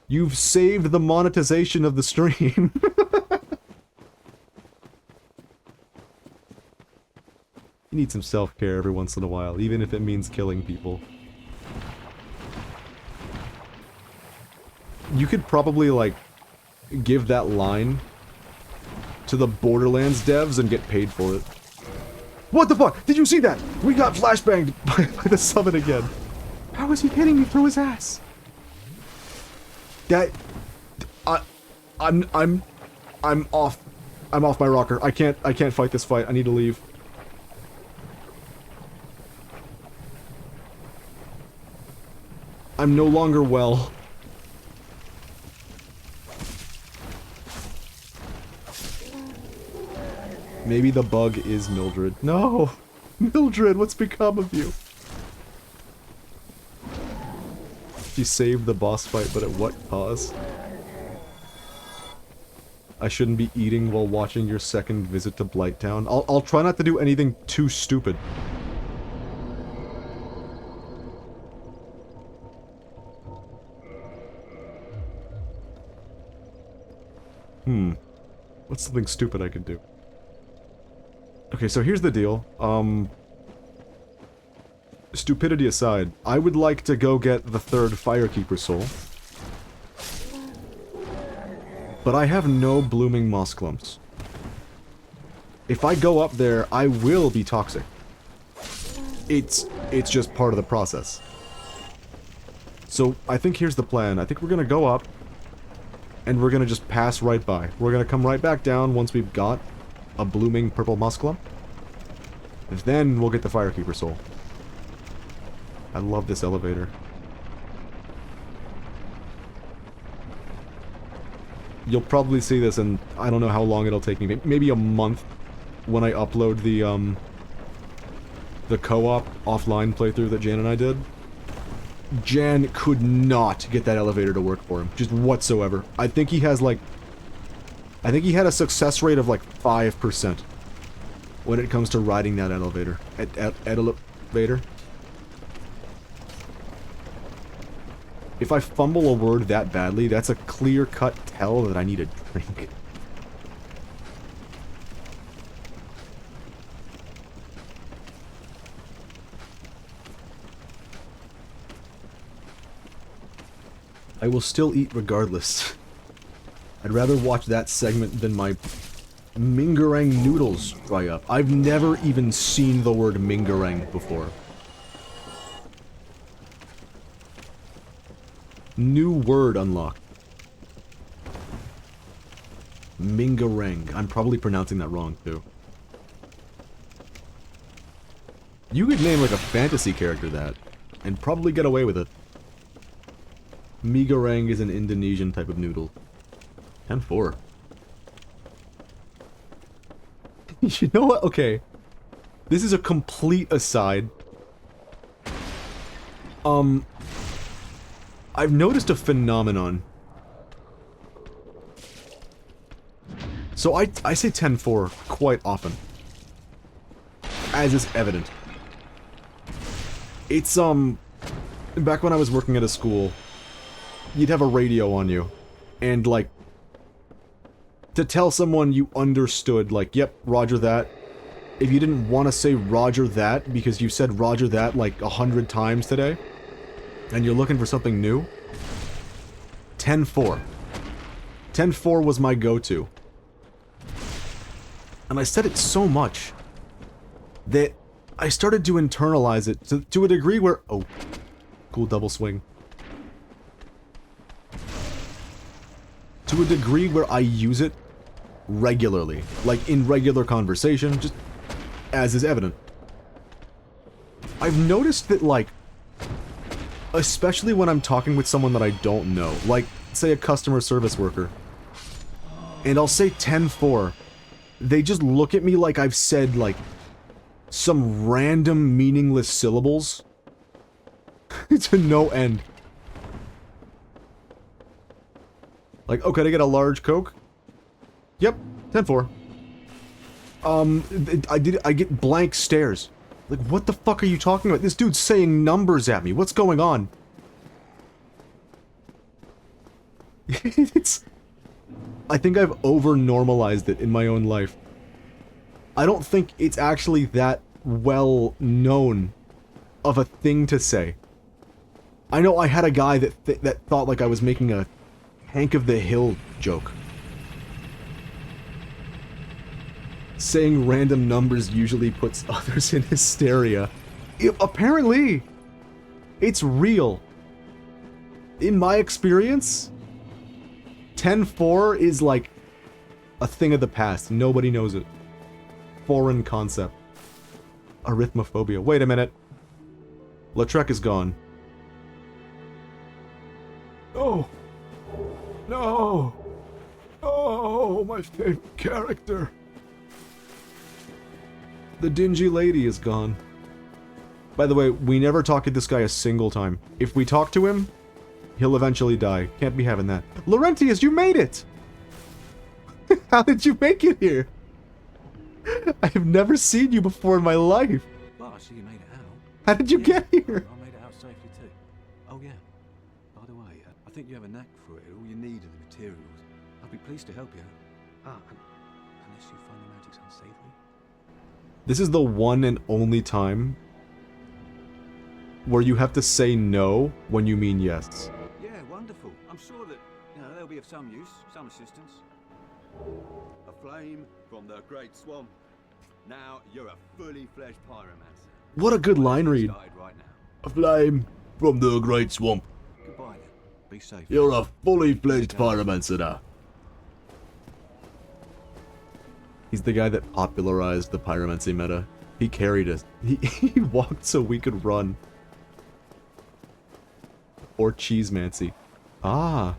You've saved the monetization of the stream. You need some self-care every once in a while, even if it means killing people. You could probably, like, give that line to the Borderlands devs and get paid for it. What the fuck? Did you see that? We got flashbanged by the summon again. How is he hitting me through his ass? That... I'm off. I'm off my rocker. I can't fight this fight. I need to leave. I'm no longer well. Maybe the bug is Mildred. No! Mildred, what's become of you? She saved the boss fight, but at what cost? I shouldn't be eating while watching your second visit to Blighttown. I'll try not to do anything too stupid. What's something stupid I could do? Okay, so here's the deal. Stupidity aside, I would like to go get the third Firekeeper soul. But I have no blooming moss clumps. If I go up there, I will be toxic. It's just part of the process. So, I think here's the plan. I think we're gonna go up, and we're gonna just pass right by. We're gonna come right back down once we've got a blooming purple moss clump. Then we'll get the Firekeeper soul. I love this elevator. You'll probably see this in, I don't know how long it'll take me, maybe a month when I upload the co-op offline playthrough that Jan and I did. Jan could not get that elevator to work for him, just whatsoever. I think he has like, I think he had a success rate of like 5% when it comes to riding that elevator. Elevator. If I fumble a word that badly, that's a clear-cut tell that I need a drink. I will still eat regardless. I'd rather watch that segment than my Mingarang noodles dry up. I've never even seen the word Mingarang before. New word unlocked. Mingarang. I'm probably pronouncing that wrong, too. You could name like a fantasy character that, and probably get away with it. Migarang is an Indonesian type of noodle. 10-4. You know what? Okay. This is a complete aside. I've noticed a phenomenon. So I say 10-4 quite often. As is evident. It's, back when I was working at a school, you'd have a radio on you, and, like, to tell someone you understood, like, yep, roger that. If you didn't want to say roger that, because you said roger that, like, 100 times today, and you're looking for something new, 10-4. 10-4 was my go-to. And I said it so much that I started to internalize it to a degree where... Oh, cool double swing. To a degree where I use it regularly. Like, in regular conversation, just as is evident. I've noticed that, like, especially when I'm talking with someone that I don't know, like, say a customer service worker, and I'll say 10-4, they just look at me like I've said, like, some random meaningless syllables to no end. Like, oh, can I get a large Coke? Yep, 10-4. I get blank stares. Like, what the fuck are you talking about? This dude's saying numbers at me. What's going on? I think I've over-normalized it in my own life. I don't think it's actually that well known of a thing to say. I know I had a guy that thought like I was making a Hank of the Hill joke. Saying random numbers usually puts others in hysteria. Apparently, it's real. In my experience, 10-4 is like a thing of the past. Nobody knows it. Foreign concept. Arithmophobia. Wait a minute. Lautrec is gone. Oh. No. Oh, my favorite character. The dingy lady is gone. By the way, we never talk to this guy a single time. If we talk to him, he'll eventually die. Can't be having that. Laurentius, you made it! How did you make it here? I have never seen you before in my life. Well, I see you made it out. How did you get here? I made it out safely too. Oh yeah. By the way, I think you have a knack for it. All you need are the materials. I'd be pleased to help you. Unless you find the magic's unsavory. This is the one and only time where you have to say no when you mean yes. Yeah, wonderful. I'm sure that, they'll be of some use, some assistance. A flame from the Great Swamp. Now you're a fully fledged pyromancer. What a good line read. Right now. A flame from the Great Swamp. Goodbye then. Be safe. You're a fully fledged pyromancer now. He's the guy that popularized the pyromancy meta. He carried us. He walked so we could run. Or cheesemancy. Ah,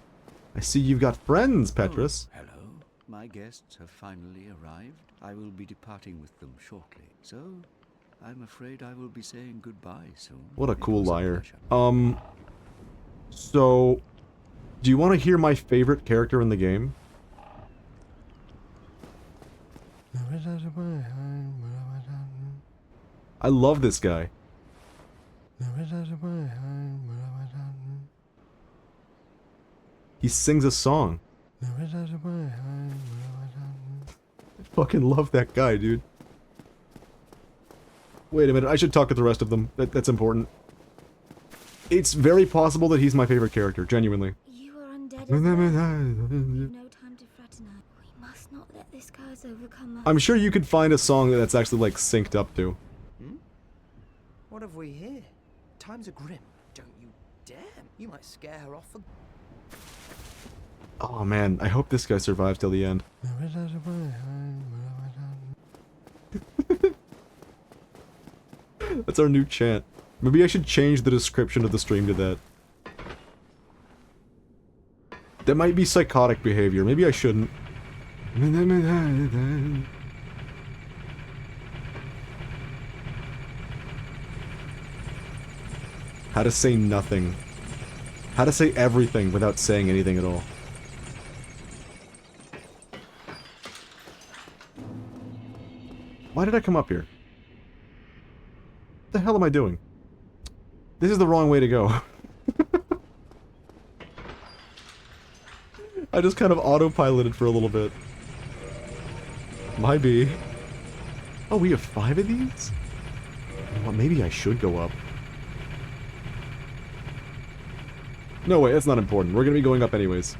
I see you've got friends, Petrus. Oh, hello. My guests have finally arrived. I will be departing with them shortly. So, I'm afraid I will be saying goodbye soon. What a cool liar. So, do you want to hear my favorite character in the game? I love this guy. He sings a song. I fucking love that guy, dude. Wait a minute, I should talk to the rest of them. That's important. It's very possible that he's my favorite character, genuinely. You are undead as well. You've no time to fraternize. We must not let this curse overcome us. I'm sure you could find a song that's actually, like, synced up to. What have we here? Times are grim. Don't you dare. You might scare her off. Oh man, I hope this guy survives till the end. That's our new chant. Maybe I should change the description of the stream to that. That might be psychotic behavior. Maybe I shouldn't. How to say nothing. How to say everything without saying anything at all. Why did I come up here? What the hell am I doing? This is the wrong way to go. I just kind of autopiloted for a little bit. Might be. Oh, we have 5 of these? Well, maybe I should go up. No way, that's not important. We're gonna be going up anyways.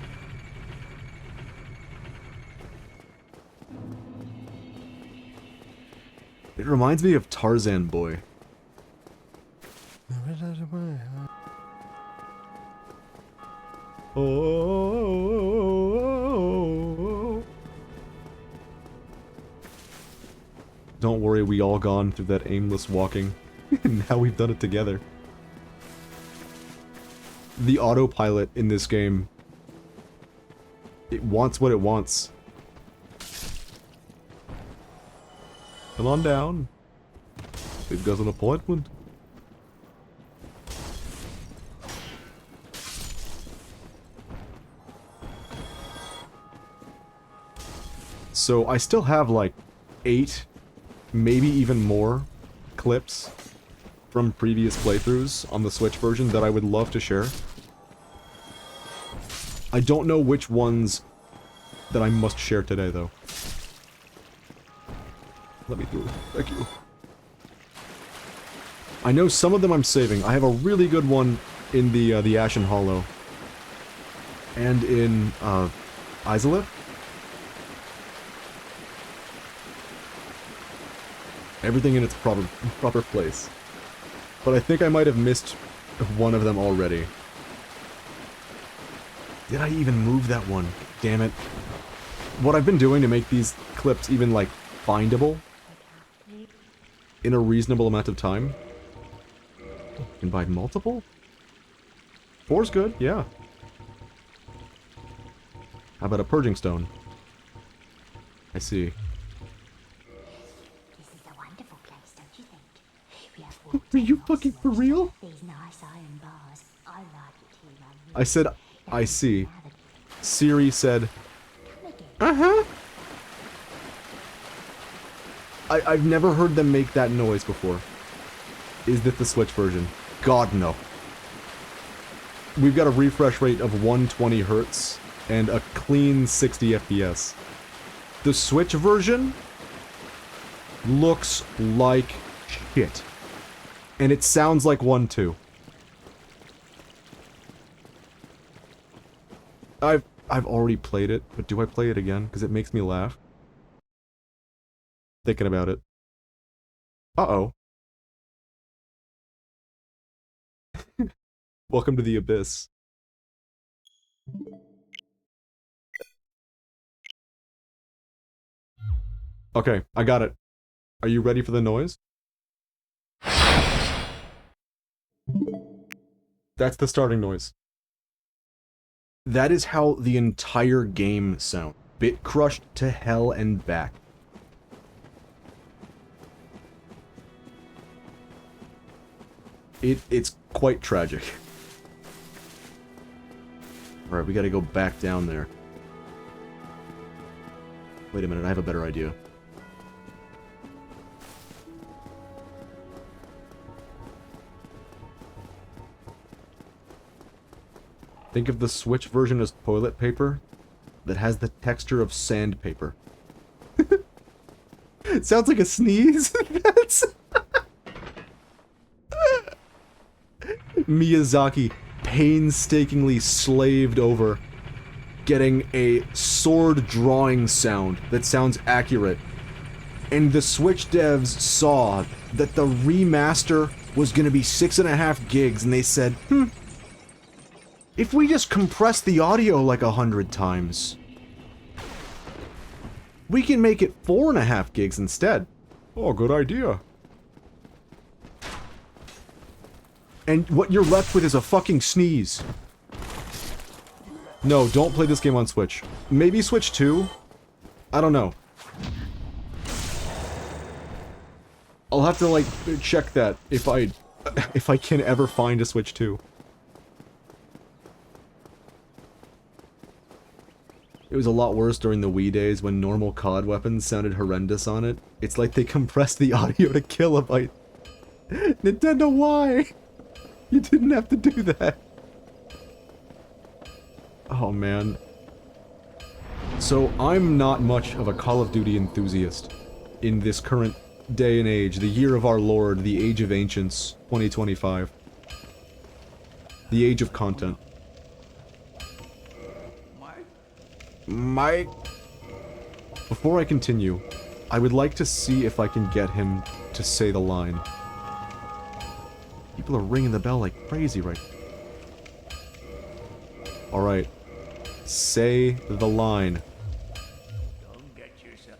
It reminds me of Tarzan Boy. Oh. Don't worry, we all gone through that aimless walking. And now we've done it together. The autopilot in this game, it wants what it wants. Come on down. We've got an appointment. So I still have like 8, maybe even more clips from previous playthroughs on the Switch version that I would love to share. I don't know which ones that I must share today, though. Let me through. Thank you. I know some of them I'm saving. I have a really good one in the Ashen Hollow. And in, Izalith. Everything in its proper place. But I think I might have missed one of them already. Did I even move that one? Damn it. What I've been doing to make these clips even, like, findable in a reasonable amount of time. Can buy multiple? 4's good, yeah. How about a purging stone? I see. This is a wonderful place, don't you think? We have water, Are you fucking for real? these nice iron bars. I like it here. I said, I see. Siri said, uh-huh. I've never heard them make that noise before. Is this the Switch version? God, no. We've got a refresh rate of 120 Hz and a clean 60 FPS. The Switch version looks like shit. And it sounds like one too. I've already played it, but do I play it again? Because it makes me laugh. Thinking about it. Uh-oh. Welcome to the abyss. Okay, I got it. Are you ready for the noise? That's the starting noise. That is how the entire game sounds. Bit crushed to hell and back. It's quite tragic. Alright, we gotta go back down there. Wait a minute, I have a better idea. Think of the Switch version as toilet paper that has the texture of sandpaper. It sounds like a sneeze. That's Miyazaki painstakingly slaved over getting a sword drawing sound that sounds accurate. And the Switch devs saw that the remaster was gonna be 6.5 gigs and they said, if we just compress the audio like 100 times, we can make it 4.5 gigs instead. Oh, good idea. And what you're left with is a fucking sneeze. No, don't play this game on Switch. Maybe Switch 2? I don't know. I'll have to, like, check that if I can ever find a Switch 2. It was a lot worse during the Wii days when normal COD weapons sounded horrendous on it. It's like they compressed the audio to kilobyte. Nintendo, why? You didn't have to do that. Oh, man. So, I'm not much of a Call of Duty enthusiast in this current day and age, the year of our Lord, the Age of Ancients, 2025. The age of content. Mike? Before I continue, I would like to see if I can get him to say the line. People are ringing the bell like crazy right now. Alright. Say the line. Don't get yourself.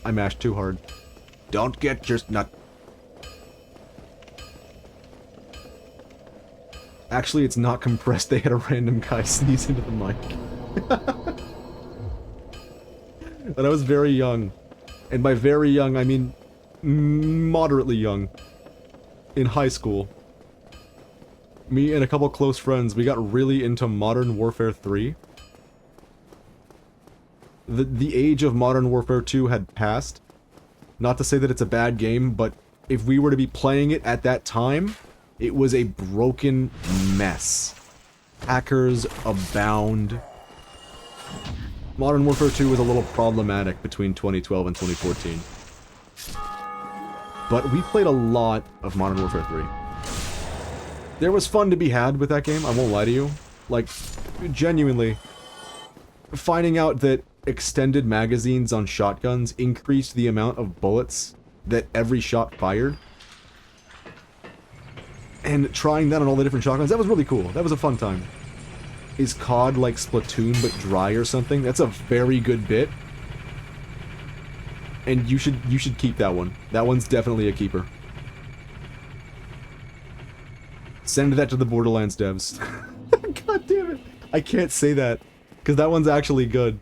I mashed too hard. Don't get your nut. Actually, it's not compressed. They had a random guy sneeze into the mic. But I was very young. And by very young, I mean moderately young. In high school. Me and a couple close friends, we got really into Modern Warfare 3. The age of Modern Warfare 2 had passed. Not to say that it's a bad game, but if we were to be playing it at that time, it was a broken mess. Hackers abound. Modern Warfare 2 was a little problematic between 2012 and 2014. But we played a lot of Modern Warfare 3. There was fun to be had with that game, I won't lie to you. Like, genuinely, finding out that extended magazines on shotguns increased the amount of bullets that every shot fired. And trying that on all the different shotguns, that was really cool. That was a fun time. Is COD like Splatoon but dry or something? That's a very good bit. And you should keep that one. That one's definitely a keeper. Send that to the Borderlands devs. God damn it. I can't say that. Because that one's actually good.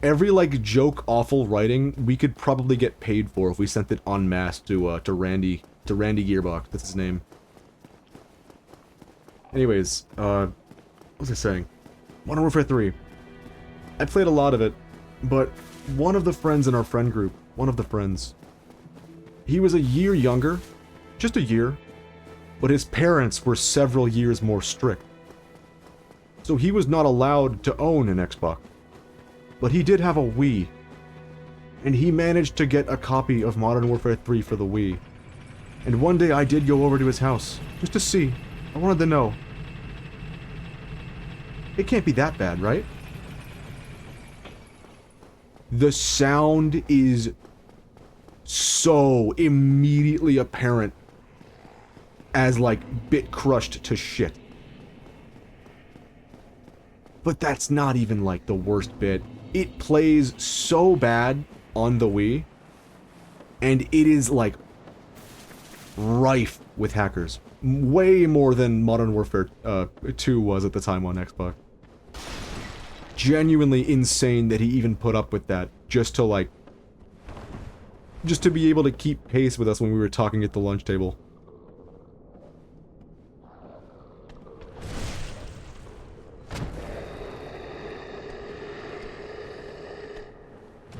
Every, like, joke awful writing, we could probably get paid for if we sent it en masse to Randy Gearbox. That's his name. Anyways, what was I saying? Modern Warfare 3. I played a lot of it, but one of the friends in our friend group, he was a year younger, just a year, but his parents were several years more strict. So he was not allowed to own an Xbox. But he did have a Wii. And he managed to get a copy of Modern Warfare 3 for the Wii. And one day I did go over to his house, just to see. I wanted to know. It can't be that bad, right? The sound is so immediately apparent as, like, bit crushed to shit. But that's not even, like, the worst bit. It plays so bad on the Wii, and it is, like, rife with hackers. Way more than Modern Warfare 2 was at the time on Xbox. Genuinely insane that he even put up with that, just to be able to keep pace with us when we were talking at the lunch table.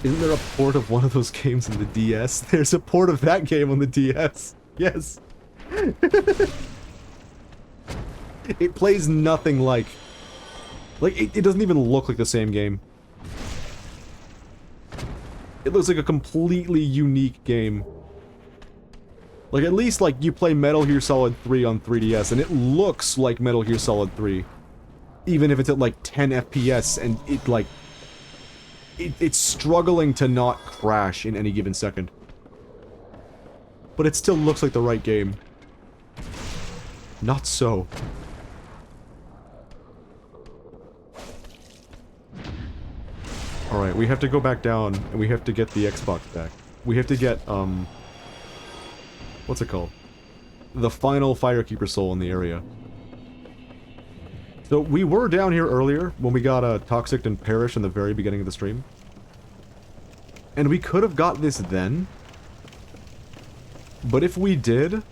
Isn't there a port of one of those games in the DS? There's a port of that game on the DS. Yes. It plays nothing like... it doesn't even look like the same game. It looks like a completely unique game. Like, at least, like, you play Metal Gear Solid 3 on 3DS, and it looks like Metal Gear Solid 3. Even if it's at, like, 10 FPS, and it, like... It's struggling to not crash in any given second. But it still looks like the right game. Not so. Alright, we have to go back down, and we have to get the Xbox back. We have to get, what's it called? The final Firekeeper soul in the area. So, we were down here earlier, when we got, Toxic and Perish in the very beginning of the stream. And we could have got this then. But if we did,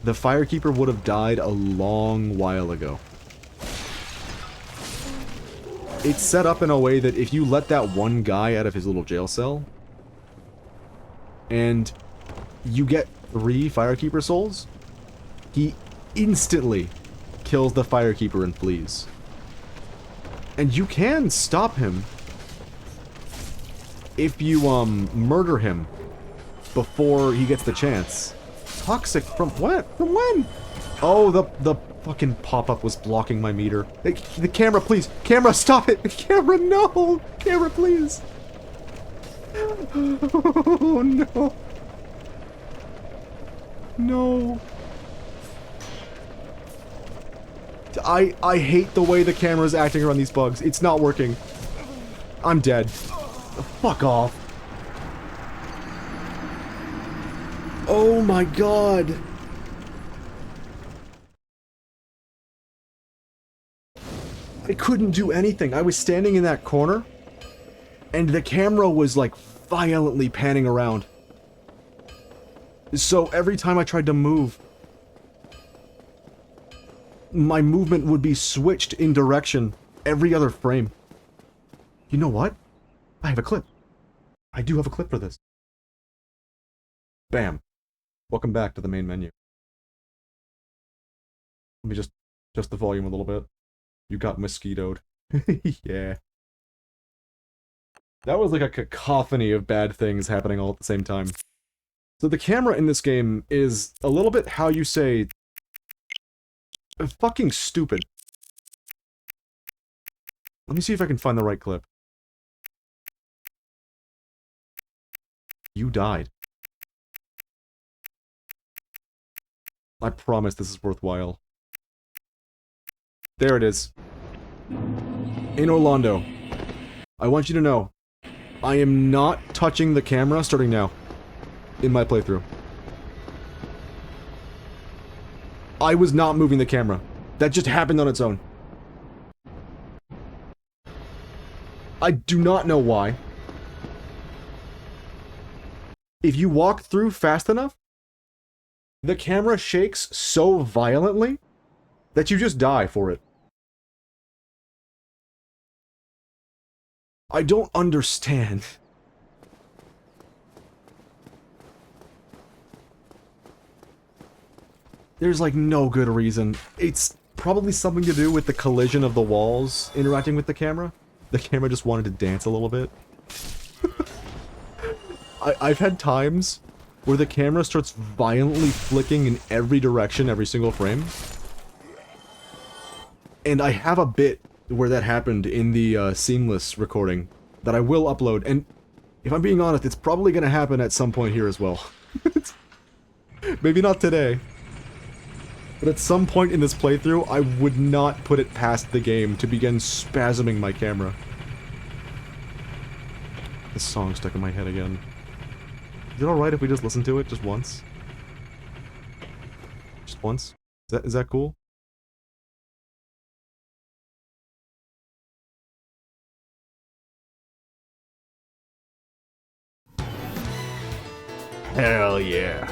the Firekeeper would have died a long while ago. It's set up in a way that if you let that one guy out of his little jail cell, and you get 3 Firekeeper souls, he instantly kills the Firekeeper and flees. And you can stop him if you, murder him before he gets the chance. Toxic from what? From when? Oh, the fucking pop-up was blocking my meter. Hey, the camera, please. Camera, stop it. Camera, no. Camera, please. Oh, no. No. I hate the way the camera's acting around these bugs. It's not working. I'm dead. Fuck off. Oh my god. I couldn't do anything. I was standing in that corner, and the camera was like violently panning around. So every time I tried to move, my movement would be switched in direction every other frame. You know what? I have a clip. I do have a clip for this. Bam. Welcome back to the main menu. Let me just the volume a little bit. You got mosquitoed. Yeah. That was like a cacophony of bad things happening all at the same time. So the camera in this game is a little bit, how you say, fucking stupid. Let me see if I can find the right clip. You died. I promise this is worthwhile. There it is. In Orlando. I want you to know, I am not touching the camera starting now. In my playthrough. I was not moving the camera. That just happened on its own. I do not know why. If you walk through fast enough, the camera shakes so violently that you just die for it. I don't understand. There's like no good reason. It's probably something to do with the collision of the walls interacting with the camera. The camera just wanted to dance a little bit. I've had times where the camera starts violently flicking in every direction every single frame. And I have a bit where that happened in the seamless recording that I will upload. And if I'm being honest, it's probably going to happen at some point here as well. Maybe not today. But at some point in this playthrough, I would not put it past the game to begin spasming my camera. This song stuck in my head again. Is it alright if we just listen to it just once? Just once? Is that cool? Hell yeah.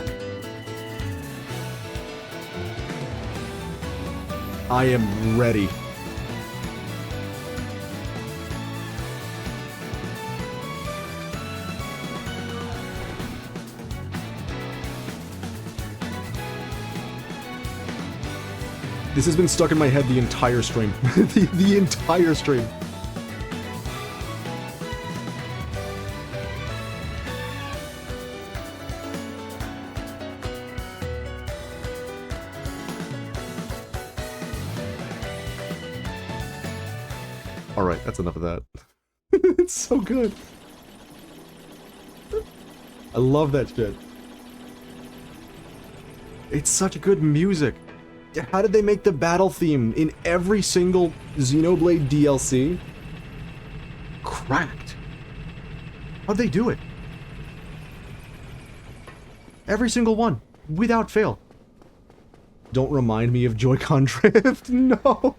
I am ready. This has been stuck in my head the entire stream. the entire stream. Alright, that's enough of that. It's so good. I love that shit. It's such good music. How did they make the battle theme in every single Xenoblade DLC? Cracked. How'd they do it? Every single one, without fail. Don't remind me of Joy-Con drift, no!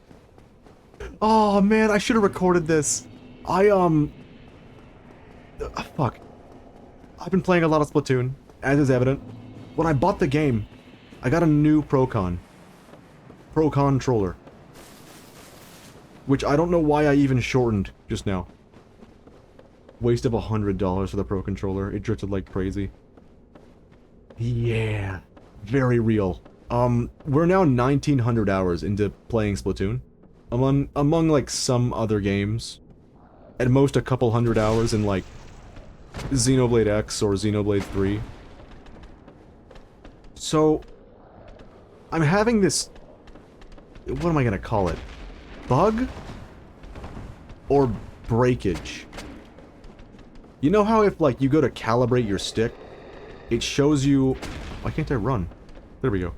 Oh man, I should have recorded this. Fuck. I've been playing a lot of Splatoon, as is evident. When I bought the game, I got a new Pro controller. Which I don't know why I even shortened just now. Waste of $100 for the Pro controller. It drifted like crazy. Yeah. Very real. We're now 1900 hours into playing Splatoon. Among like some other games. At most a couple hundred hours in like Xenoblade X or Xenoblade 3. So I'm having this, what am I gonna call it? Bug? Or breakage? You know how if like you go to calibrate your stick, it shows you, why can't I run? There we go.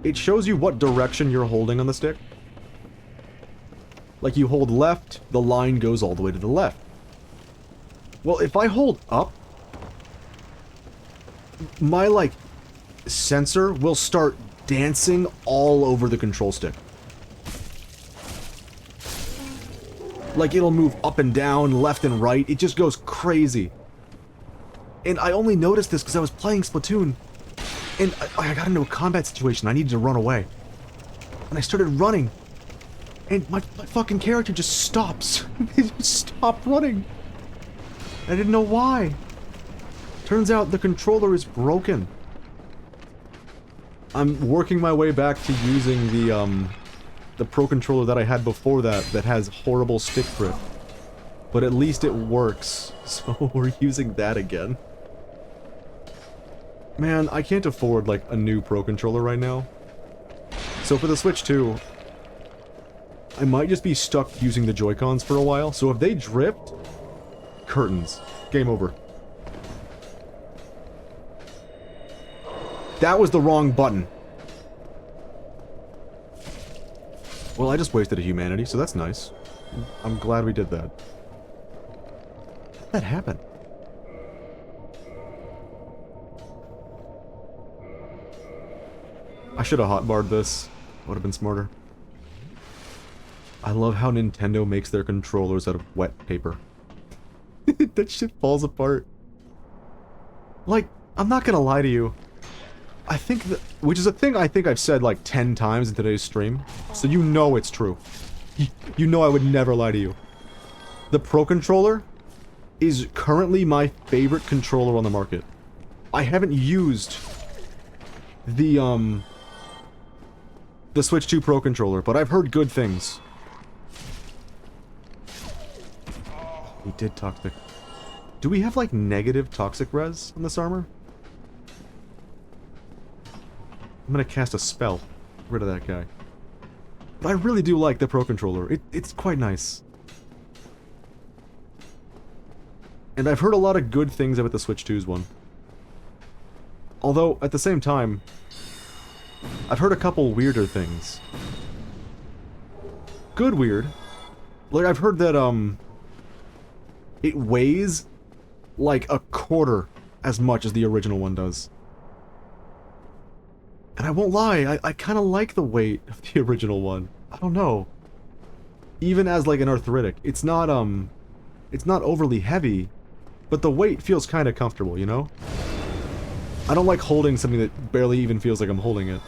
It shows you what direction you're holding on the stick. Like you hold left, the line goes all the way to the left. Well, if I hold up, my like sensor will start dancing all over the control stick. Like it'll move up and down, left and right, it just goes crazy. And I only noticed this because I was playing Splatoon, and I got into a combat situation, I needed to run away. And I started running, and my fucking character just stops. They just stop running. I didn't know why. Turns out the controller is broken. I'm working my way back to using the Pro Controller that I had before that has horrible stick grip. But at least it works, so we're using that again. Man, I can't afford, like, a new Pro Controller right now. So for the Switch 2, I might just be stuck using the Joy-Cons for a while, so if they drift, curtains. Game over. That was the wrong button. Well, I just wasted a humanity, so that's nice. I'm glad we did that. How did that happen? I should have hotbarred this. Would have been smarter. I love how Nintendo makes their controllers out of wet paper. That shit falls apart. Like, I'm not gonna lie to you. I think that, which is a thing I think I've said like 10 times in today's stream, so you know it's true. You know I would never lie to you. The Pro Controller is currently my favorite controller on the market. I haven't used the Switch 2 Pro Controller, but I've heard good things. We did toxic. Do we have like negative toxic res on this armor? I'm gonna cast a spell. Get rid of that guy. But I really do like the Pro Controller. It's quite nice. And I've heard a lot of good things about the Switch 2's one. Although, at the same time, I've heard a couple weirder things. Good weird. Like, I've heard that, it weighs like a quarter as much as the original one does. And I won't lie, I kind of like the weight of the original one. I don't know. Even as like an arthritic, it's not overly heavy, but the weight feels kind of comfortable, you know? I don't like holding something that barely even feels like I'm holding it.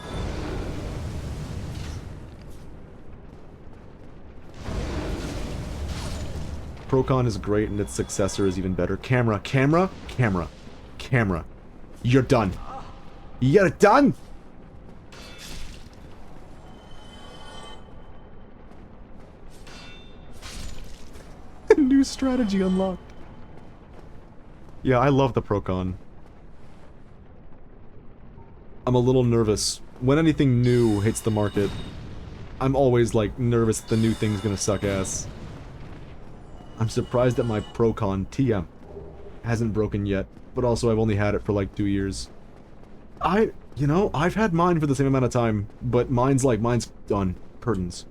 Procon is great and its successor is even better. Camera, camera, camera, camera. You're done. You got it done! New strategy unlocked. Yeah, I love the Procon. I'm a little nervous. When anything new hits the market, I'm always, like, nervous that the new thing's gonna suck ass. I'm surprised that my Procon TM hasn't broken yet, but also I've only had it for, like, 2 years. You know, I've had mine for the same amount of time, but mine's done. Curtains.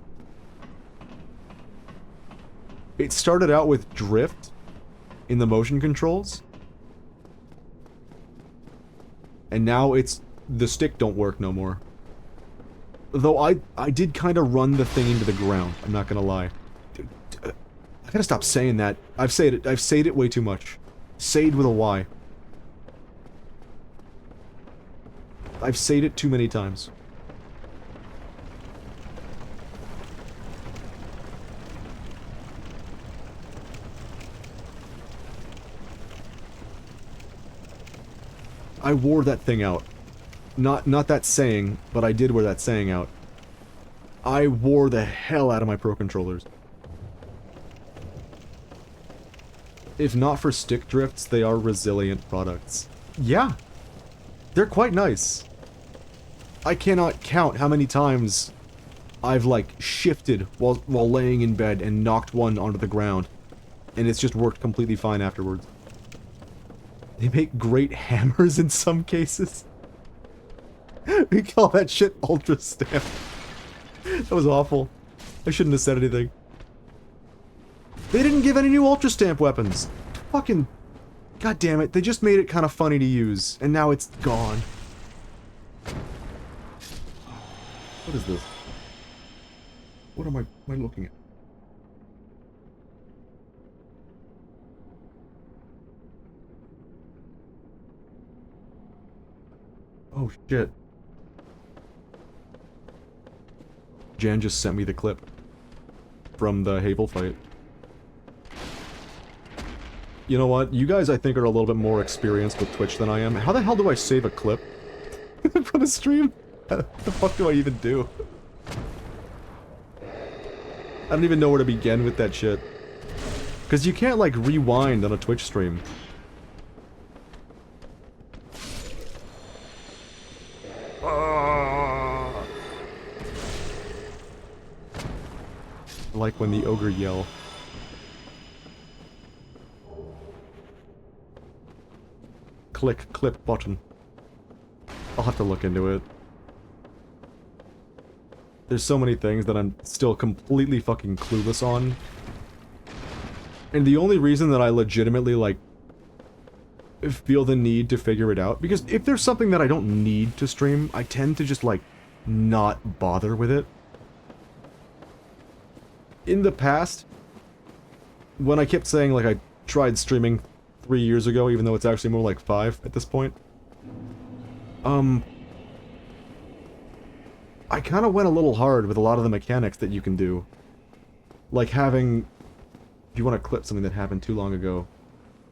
It started out with drift in the motion controls, and now it's the stick don't work no more. Though I did kind of run the thing into the ground, I'm not gonna lie. I gotta stop saying that. I've said it way too much. Said with a Y. I've said it too many times. I wore that thing out. Not that saying, but I did wear that saying out. I wore the hell out of my Pro Controllers. If not for stick drifts, they are resilient products. Yeah. They're quite nice. I cannot count how many times I've, like, shifted while laying in bed and knocked one onto the ground. And it's just worked completely fine afterwards. They make great hammers in some cases. We call that shit Ultra Stamp. That was awful. I shouldn't have said anything. They didn't give any new Ultra Stamp weapons. Fucking... God damn it, they just made it kind of funny to use, and now it's gone. What is this? What am I looking at? Oh shit. Jan just sent me the clip from the Havel fight. You know what? You guys, I think, are a little bit more experienced with Twitch than I am. How the hell do I save a clip from a stream? What the fuck do I even do? I don't even know where to begin with that shit. Because you can't, like, rewind on a Twitch stream. Like when the ogre yell. Click clip button. I'll have to look into it. There's so many things that I'm still completely fucking clueless on. And the only reason that I legitimately, like, feel the need to figure it out, because if there's something that I don't need to stream, I tend to just, like, not bother with it. In the past, when I kept saying, like, I tried streaming 3 years ago, even though it's actually more like 5 at this point, I kind of went a little hard with a lot of the mechanics that you can do. Like having... If you want to clip something that happened too long ago,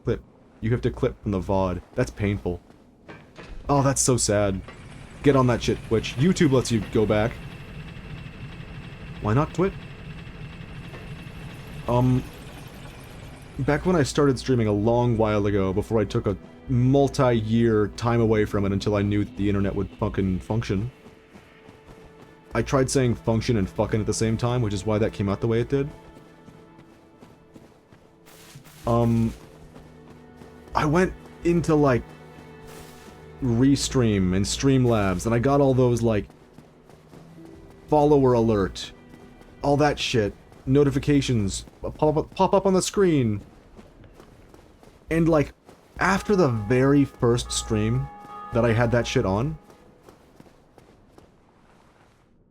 clip. You have to clip from the VOD. That's painful. Oh, that's so sad. Get on that shit, Twitch. YouTube lets you go back. Why not Twitch? Back when I started streaming a long while ago, before I took a multi-year time away from it until I knew that the internet would fucking function, I tried saying function and fucking at the same time, which is why that came out the way it did. I went into, like, Restream and Streamlabs, and I got all those, like, follower alert, all that shit, notifications pop up on the screen. And, like, after the very first stream that I had that shit on,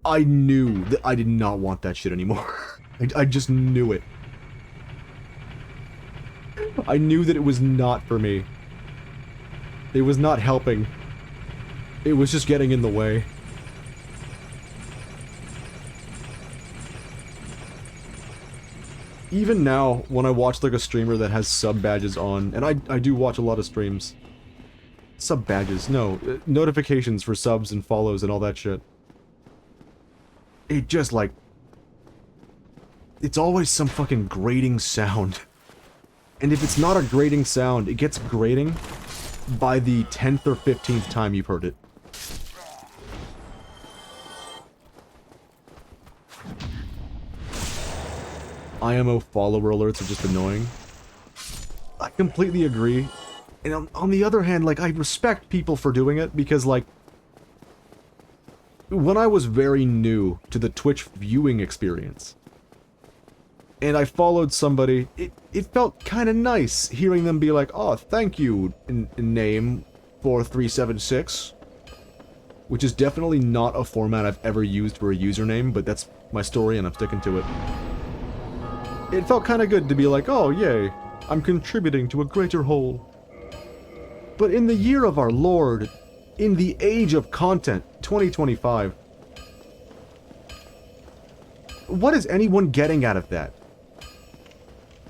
I knew that I did not want that shit anymore. I just knew it. I knew that it was not for me. It was not helping. It was just getting in the way. Even now, when I watch, like, a streamer that has sub-badges on, and I do watch a lot of streams. Sub-badges, no. Notifications for subs and follows and all that shit. It just, like... It's always some fucking grating sound. And if it's not a grating sound, it gets grating by the 10th or 15th time you've heard it. IMO follower alerts are just annoying. I completely agree. And on the other hand, like, I respect people for doing it, because, like, when I was very new to the Twitch viewing experience, and I followed somebody, it felt kind of nice hearing them be like, oh, thank you, in name 4376. Which is definitely not a format I've ever used for a username, but that's my story and I'm sticking to it. It felt kind of good to be like, oh, yay, I'm contributing to a greater whole. But in the year of our Lord, in the age of content, 2025, what is anyone getting out of that?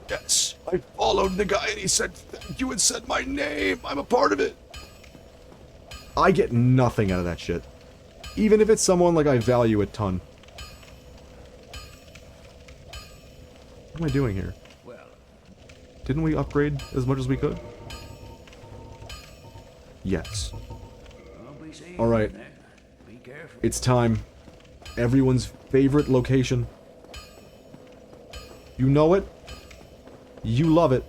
Yes, I followed the guy and he said thank you and said my name. I'm a part of it. I get nothing out of that shit. Even if it's someone like I value a ton. What am I doing here? Didn't we upgrade as much as we could? Yes. Alright. It's time. Everyone's favorite location. You know it. You love it.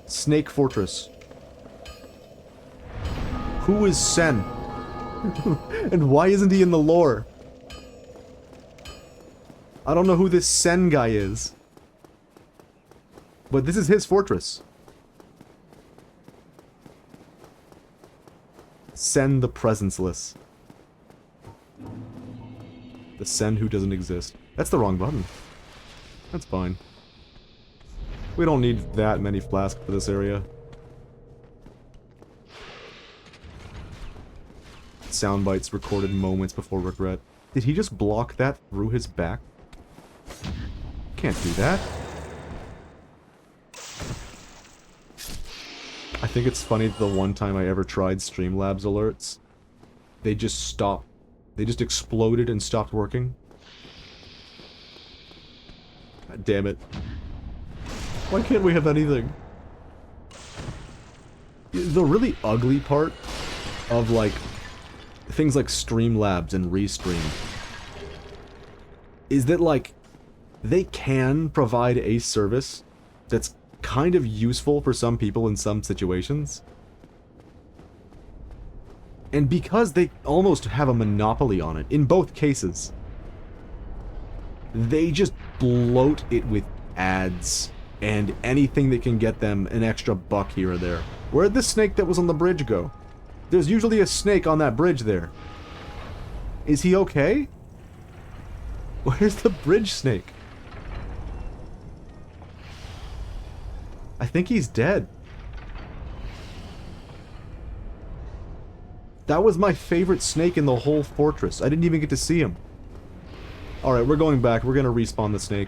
Snake Fortress. Who is Sen? And why isn't he in the lore? I don't know who this Sen guy is. But this is his fortress. Sen the Presenceless. The Sen who doesn't exist. That's the wrong button. That's fine. We don't need that many flasks for this area. Soundbites recorded moments before regret. Did he just block that through his back? Can't do that. I think it's funny that the one time I ever tried Streamlabs alerts, they just stopped. They just exploded and stopped working. God damn it. Why can't we have anything? The really ugly part of, like, things like Streamlabs and Restream is that, like, they can provide a service that's kind of useful for some people in some situations. And because they almost have a monopoly on it, in both cases, they just bloat it with ads and anything that can get them an extra buck here or there. Where'd the snake that was on the bridge go? There's usually a snake on that bridge there. Is he okay? Where's the bridge snake? I think he's dead. That was my favorite snake in the whole fortress. I didn't even get to see him. Alright, we're going back. We're gonna respawn the snake.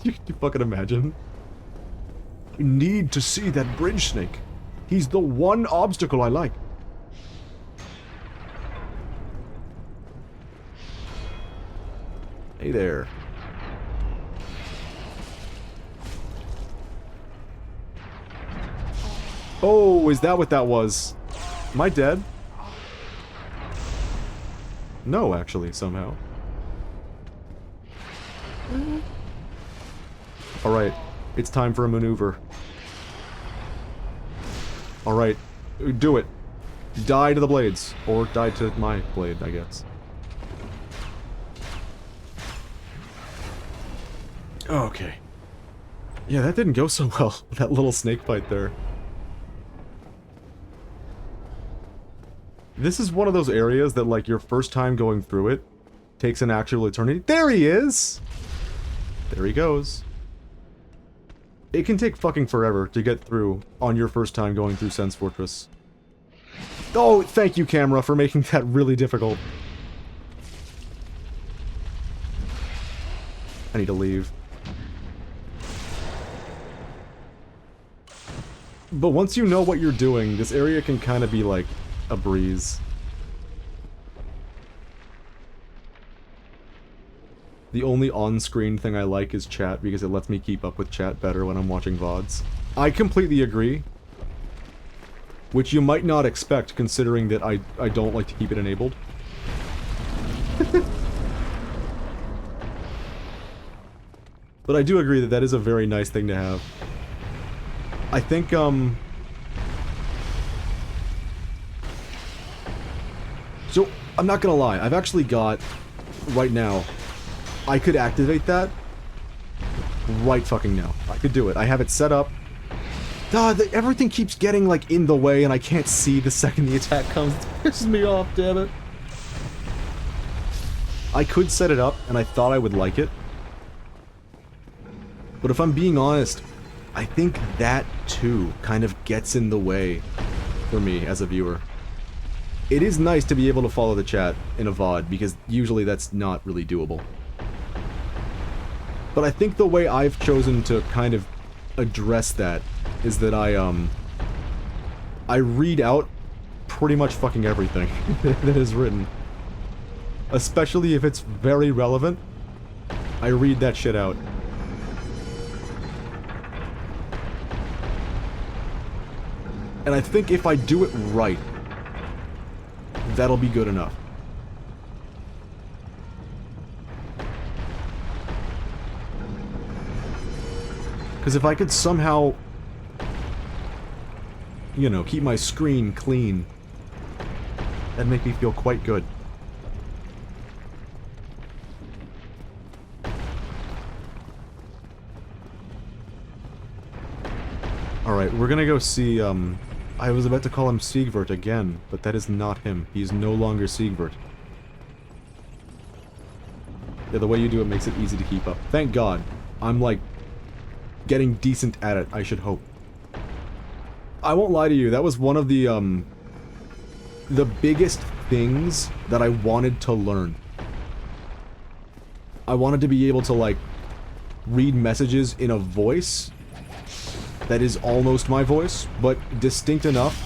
you fucking imagine? We need to see that bridge snake. He's the one obstacle I like. Hey there. Oh, is that what that was? Am I dead? No, actually, somehow. Alright, it's time for a maneuver. Alright, do it. Die to the blades. Or die to my blade, I guess. Okay. Yeah, that didn't go so well, that little snake fight there. This is one of those areas that, like, your first time going through it takes an actual eternity. There he is! There he goes. It can take fucking forever to get through on your first time going through Sen's Fortress. Oh, thank you, camera, for making that really difficult. I need to leave. But once you know what you're doing, this area can kind of be like a breeze. The only on-screen thing I like is chat because it lets me keep up with chat better when I'm watching VODs. I completely agree. Which you might not expect considering that I don't like to keep it enabled. But I do agree that that is a very nice thing to have. I think, so, I'm not gonna lie, I've actually got, right now, I could activate that right fucking now. I could do it. I have it set up. Everything keeps getting, like, in the way, and I can't see the second the attack comes. It pisses me off, damn it. I could set it up, and I thought I would like it. But if I'm being honest, I think that, too, kind of gets in the way for me as a viewer. It is nice to be able to follow the chat in a VOD, because usually that's not really doable. But I think the way I've chosen to kind of address that is that I read out pretty much fucking everything that is written. Especially if it's very relevant. I read that shit out. And I think if I do it right, that'll be good enough. Because if I could somehow, you know, keep my screen clean, that'd make me feel quite good. Alright, we're gonna go see, I was about to call him Siegwart again, but that is not him. He is no longer Siegwart. Yeah, the way you do it makes it easy to keep up. Thank God. I'm, like, getting decent at it, I should hope. I won't lie to you, that was one of the biggest things that I wanted to learn. I wanted to be able to, like, read messages in a voice that is almost my voice, but distinct enough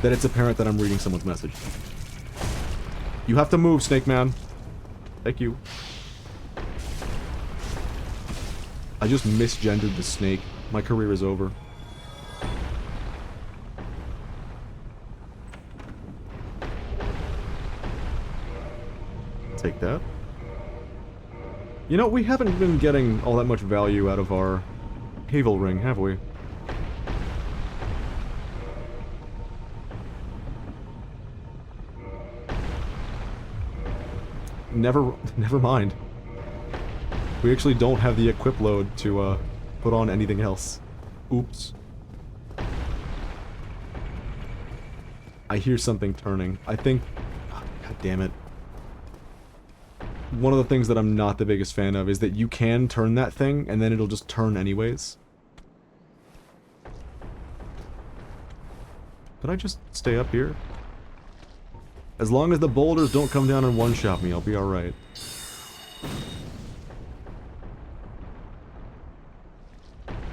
that it's apparent that I'm reading someone's message. You have to move, Snake Man. Thank you. I just misgendered the snake. My career is over. Take that. You know, we haven't been getting all that much value out of our Havel ring, have we? Never mind. We actually don't have the equip load to, put on anything else. Oops. I hear something turning. I think... Oh, God damn it. One of the things that I'm not the biggest fan of is that you can turn that thing, and then it'll just turn anyways. Could I just stay up here? As long as the boulders don't come down and one-shot me, I'll be alright.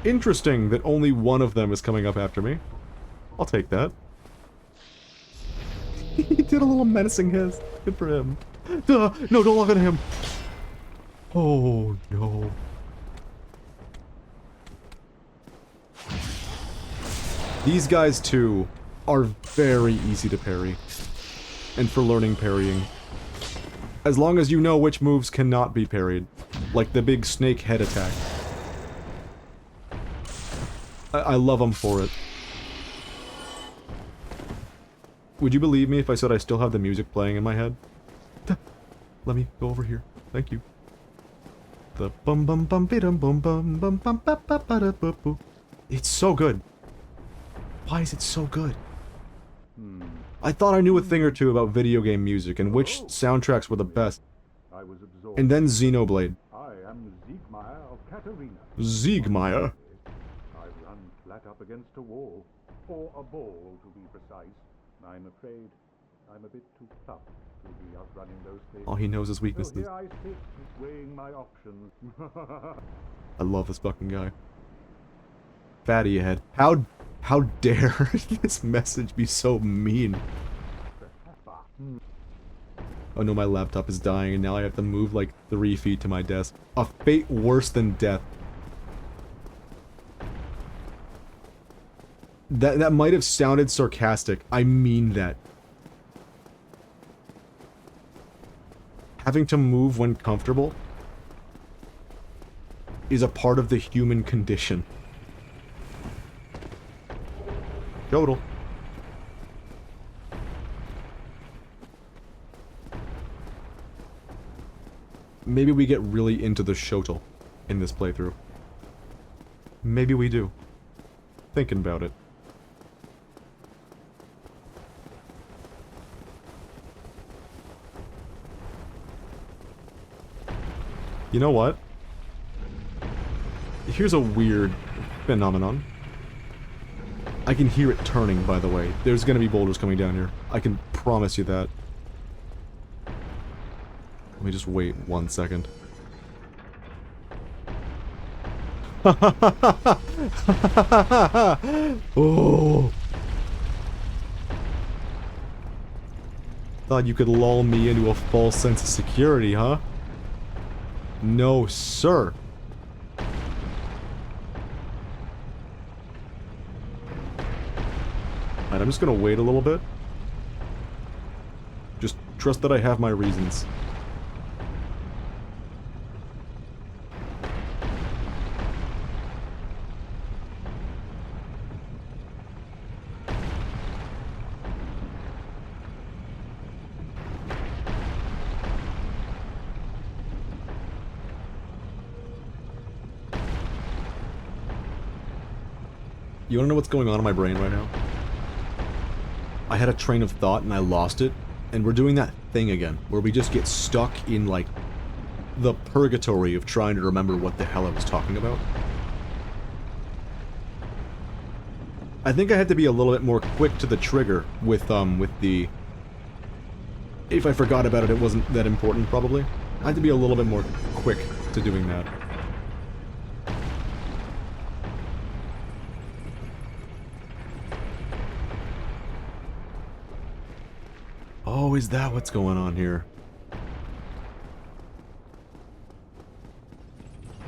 Interesting that only one of them is coming up after me. I'll take that. He did a little menacing hiss. Good for him. Duh! No, don't look at him! Oh, no. These guys, too, are very easy to parry. And for learning parrying. As long as you know which moves cannot be parried. Like the big snake head attack. I love them for it. Would you believe me if I said I still have the music playing in my head? Let me go over here. Thank you. The bum bum bum bidum bum bum bum bum ba ba ba da bu bu. It's so good. Why is it so good? I thought I knew a thing or two about video game music and which soundtracks were the best. And then Xenoblade. I am Siegmeyer of Katarina. Siegmeyer? I've run flat up against a wall. Or a ball, to be precise. I'm afraid I'm a bit too tough to be outrunning those things. All he knows is weaknesses. So here I sit, weighing my options. I love this fucking guy. Fatty ahead. How dare this message be so mean? Oh no, my laptop is dying and now I have to move like 3 feet to my desk. A fate worse than death. That might have sounded sarcastic. I mean that. Having to move when comfortable is a part of the human condition. Total. Maybe we get really into the shotel in this playthrough. Maybe we do. Thinking about it. You know what? Here's a weird phenomenon. I can hear it turning, by the way. There's gonna be boulders coming down here. I can promise you that. Let me just wait 1 second. Oh! Thought you could lull me into a false sense of security, huh? No, sir. Alright, I'm just gonna wait a little bit. Just trust that I have my reasons. You wanna know what's going on in my brain right now? I had a train of thought and I lost it, and we're doing that thing again, where we just get stuck in, like, the purgatory of trying to remember what the hell I was talking about. I think I had to be a little bit more quick to the trigger with the... If I forgot about it, it wasn't that important, probably. I had to be a little bit more quick to doing that. Oh, is that what's going on here?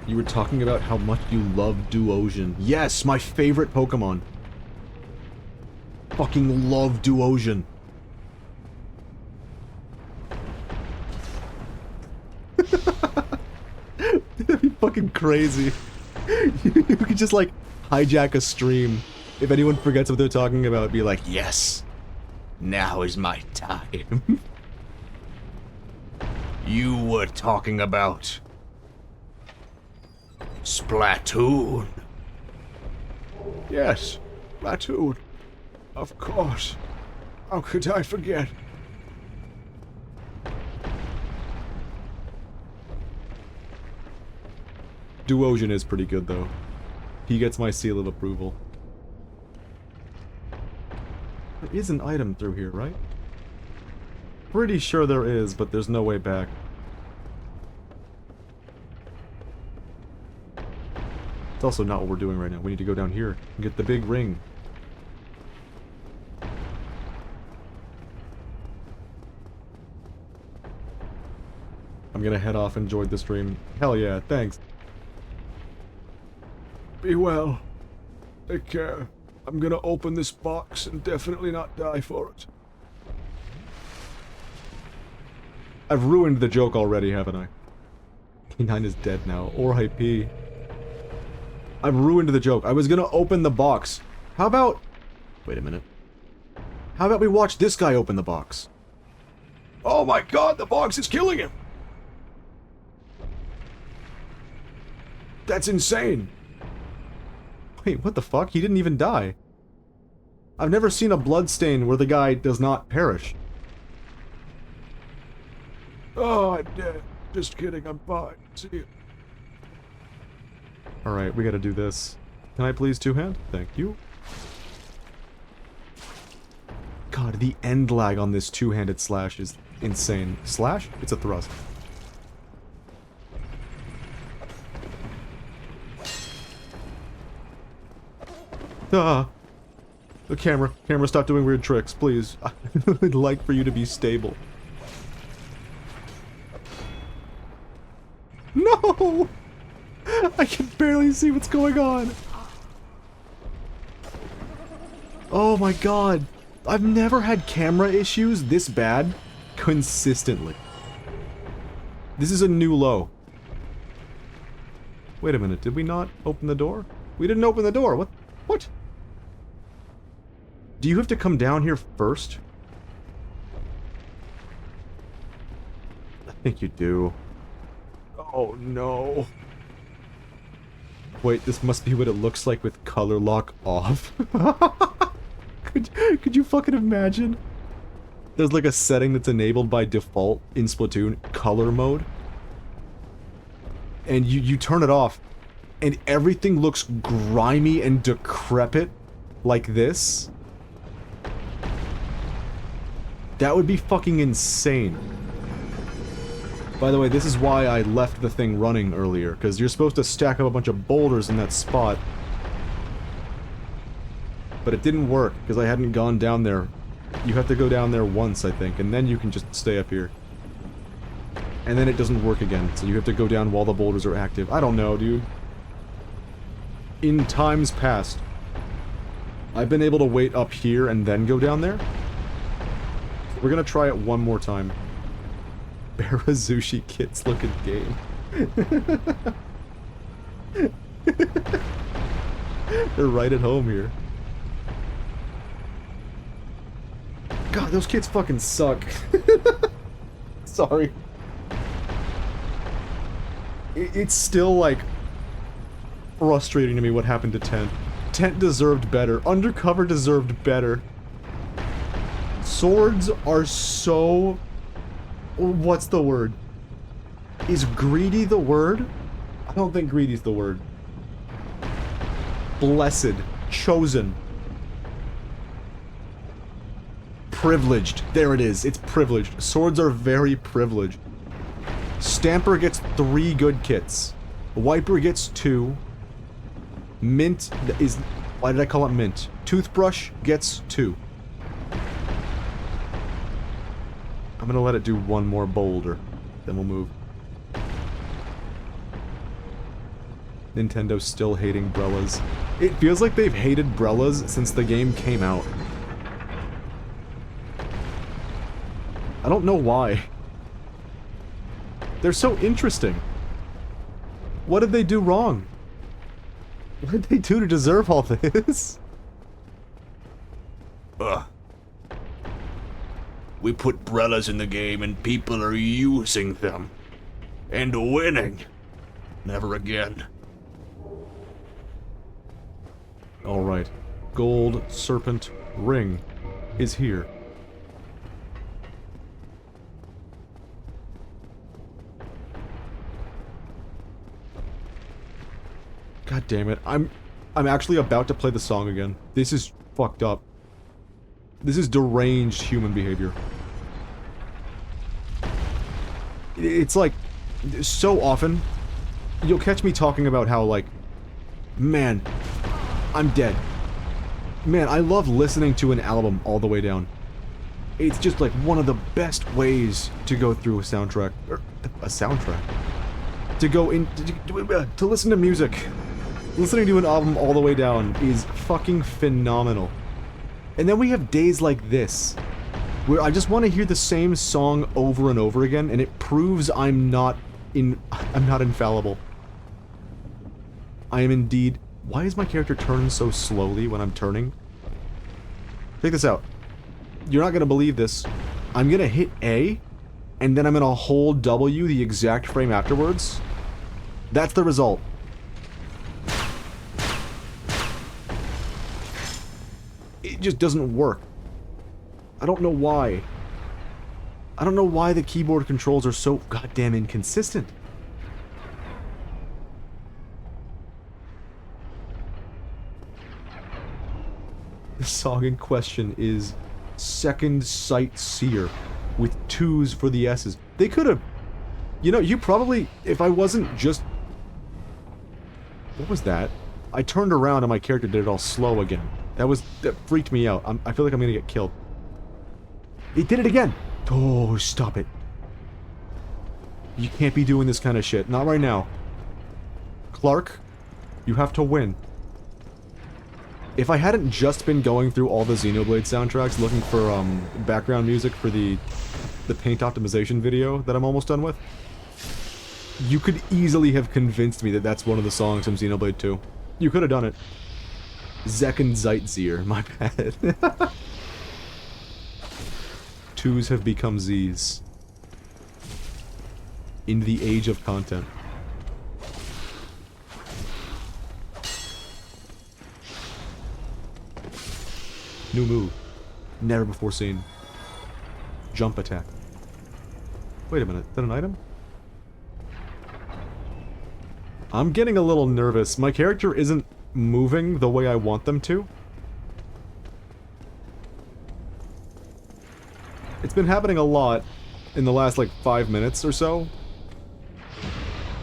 You were talking about how much you love Duosion. Yes, my favorite Pokemon. Fucking love Duosion. That'd be fucking crazy. You could just, like, hijack a stream. If anyone forgets what they're talking about, be like, yes. Now is my time. You were talking about... Splatoon. Yes, Splatoon. Of course. How could I forget? Duosion is pretty good, though. He gets my seal of approval. There is an item through here, right? Pretty sure there is, but there's no way back. It's also not what we're doing right now. We need to go down here and get the big ring. I'm gonna head off and enjoy the stream. Hell yeah, thanks. Be well. Take care. I'm gonna open this box and definitely not die for it. I've ruined the joke already, haven't I? K9 is dead now. Or IP. I've ruined the joke. I was gonna open the box. How about... Wait a minute. How about we watch this guy open the box? Oh my god, the box is killing him! That's insane! Wait, what the fuck? He didn't even die. I've never seen a bloodstain where the guy does not perish. Oh, I'm dead. Just kidding, I'm fine. See you. Alright, we gotta do this. Can I please two-hand? Thank you. God, the end lag on this two-handed slash is insane. Slash? It's a thrust. Ah! The camera. Camera, stop doing weird tricks, please. I'd like for you to be stable. No! I can barely see what's going on. Oh my god. I've never had camera issues this bad consistently. This is a new low. Wait a minute, did we not open the door? We didn't open the door, what? What? Do you have to come down here first? I think you do. Oh no. Wait, this must be what it looks like with color lock off. Could you fucking imagine? There's like a setting that's enabled by default in Splatoon, color mode. And you turn it off, and everything looks grimy and decrepit like this. That would be fucking insane. By the way, this is why I left the thing running earlier, because you're supposed to stack up a bunch of boulders in that spot. But it didn't work, because I hadn't gone down there You have to go down there once, I think, and then you can just stay up here. And then it doesn't work again, so you have to go down while the boulders are active. I don't know, dude. In times past, I've been able to wait up here and then go down there. We're gonna try it one more time. Barazushi Kids looking game. They're right at home here. God, those kids fucking suck. Sorry. It's still, like, frustrating to me what happened to Tent. Tent deserved better. Undercover deserved better. Swords are so... What's the word? Is greedy the word? I don't think greedy's the word. Blessed. Chosen. Privileged. There it is. It's privileged. Swords are very privileged. Stamper gets 3 good kits. Wiper gets 2. Mint is... Why did I call it mint? Toothbrush gets 2. I'm gonna let it do one more boulder. Then we'll move. Nintendo's still hating Brellas. It feels like they've hated Brellas since the game came out. I don't know why. They're so interesting. What did they do wrong? What did they do to deserve all this? Ugh. We put Brellas in the game and people are using them. And winning. Never again. Alright. Gold Serpent Ring is here. God damn it. I'm actually about to play the song again. This is fucked up. This is deranged human behavior. It's like, so often, you'll catch me talking about how, like, man, I'm dead. Man, I love listening to an album all the way down. It's just like one of the best ways to go through a soundtrack. Or, a soundtrack? To go in, to listen to music. Listening to an album all the way down is fucking phenomenal. And then we have days like this, where I just want to hear the same song over and over again, and it proves I'm not infallible. I am indeed... Why is my character turning so slowly when I'm turning? Check this out. You're not gonna believe this. I'm gonna hit A, and then I'm gonna hold W the exact frame afterwards. That's the result. It just doesn't work. I don't know why. I don't know why the keyboard controls are so goddamn inconsistent. The song in question is Second Sight Seer, with 2s for the S's. They could have... You know, you probably... If I wasn't just... What was that? I turned around and my character did it all slow again. That freaked me out. I feel like I'm gonna get killed. He did it again! Oh, stop it. You can't be doing this kind of shit. Not right now. Clark, you have to win. If I hadn't just been going through all the Xenoblade soundtracks looking for, background music for the paint optimization video that I'm almost done with, you could easily have convinced me that that's one of the songs from Xenoblade 2. You could have done it. Second Sight Seer, my bad. 2s have become Zs. In the age of content. New move. Never before seen. Jump attack. Wait a minute, is that an item? I'm getting a little nervous. My character isn't moving the way I want them to. It's been happening a lot in the last, like, 5 minutes or so.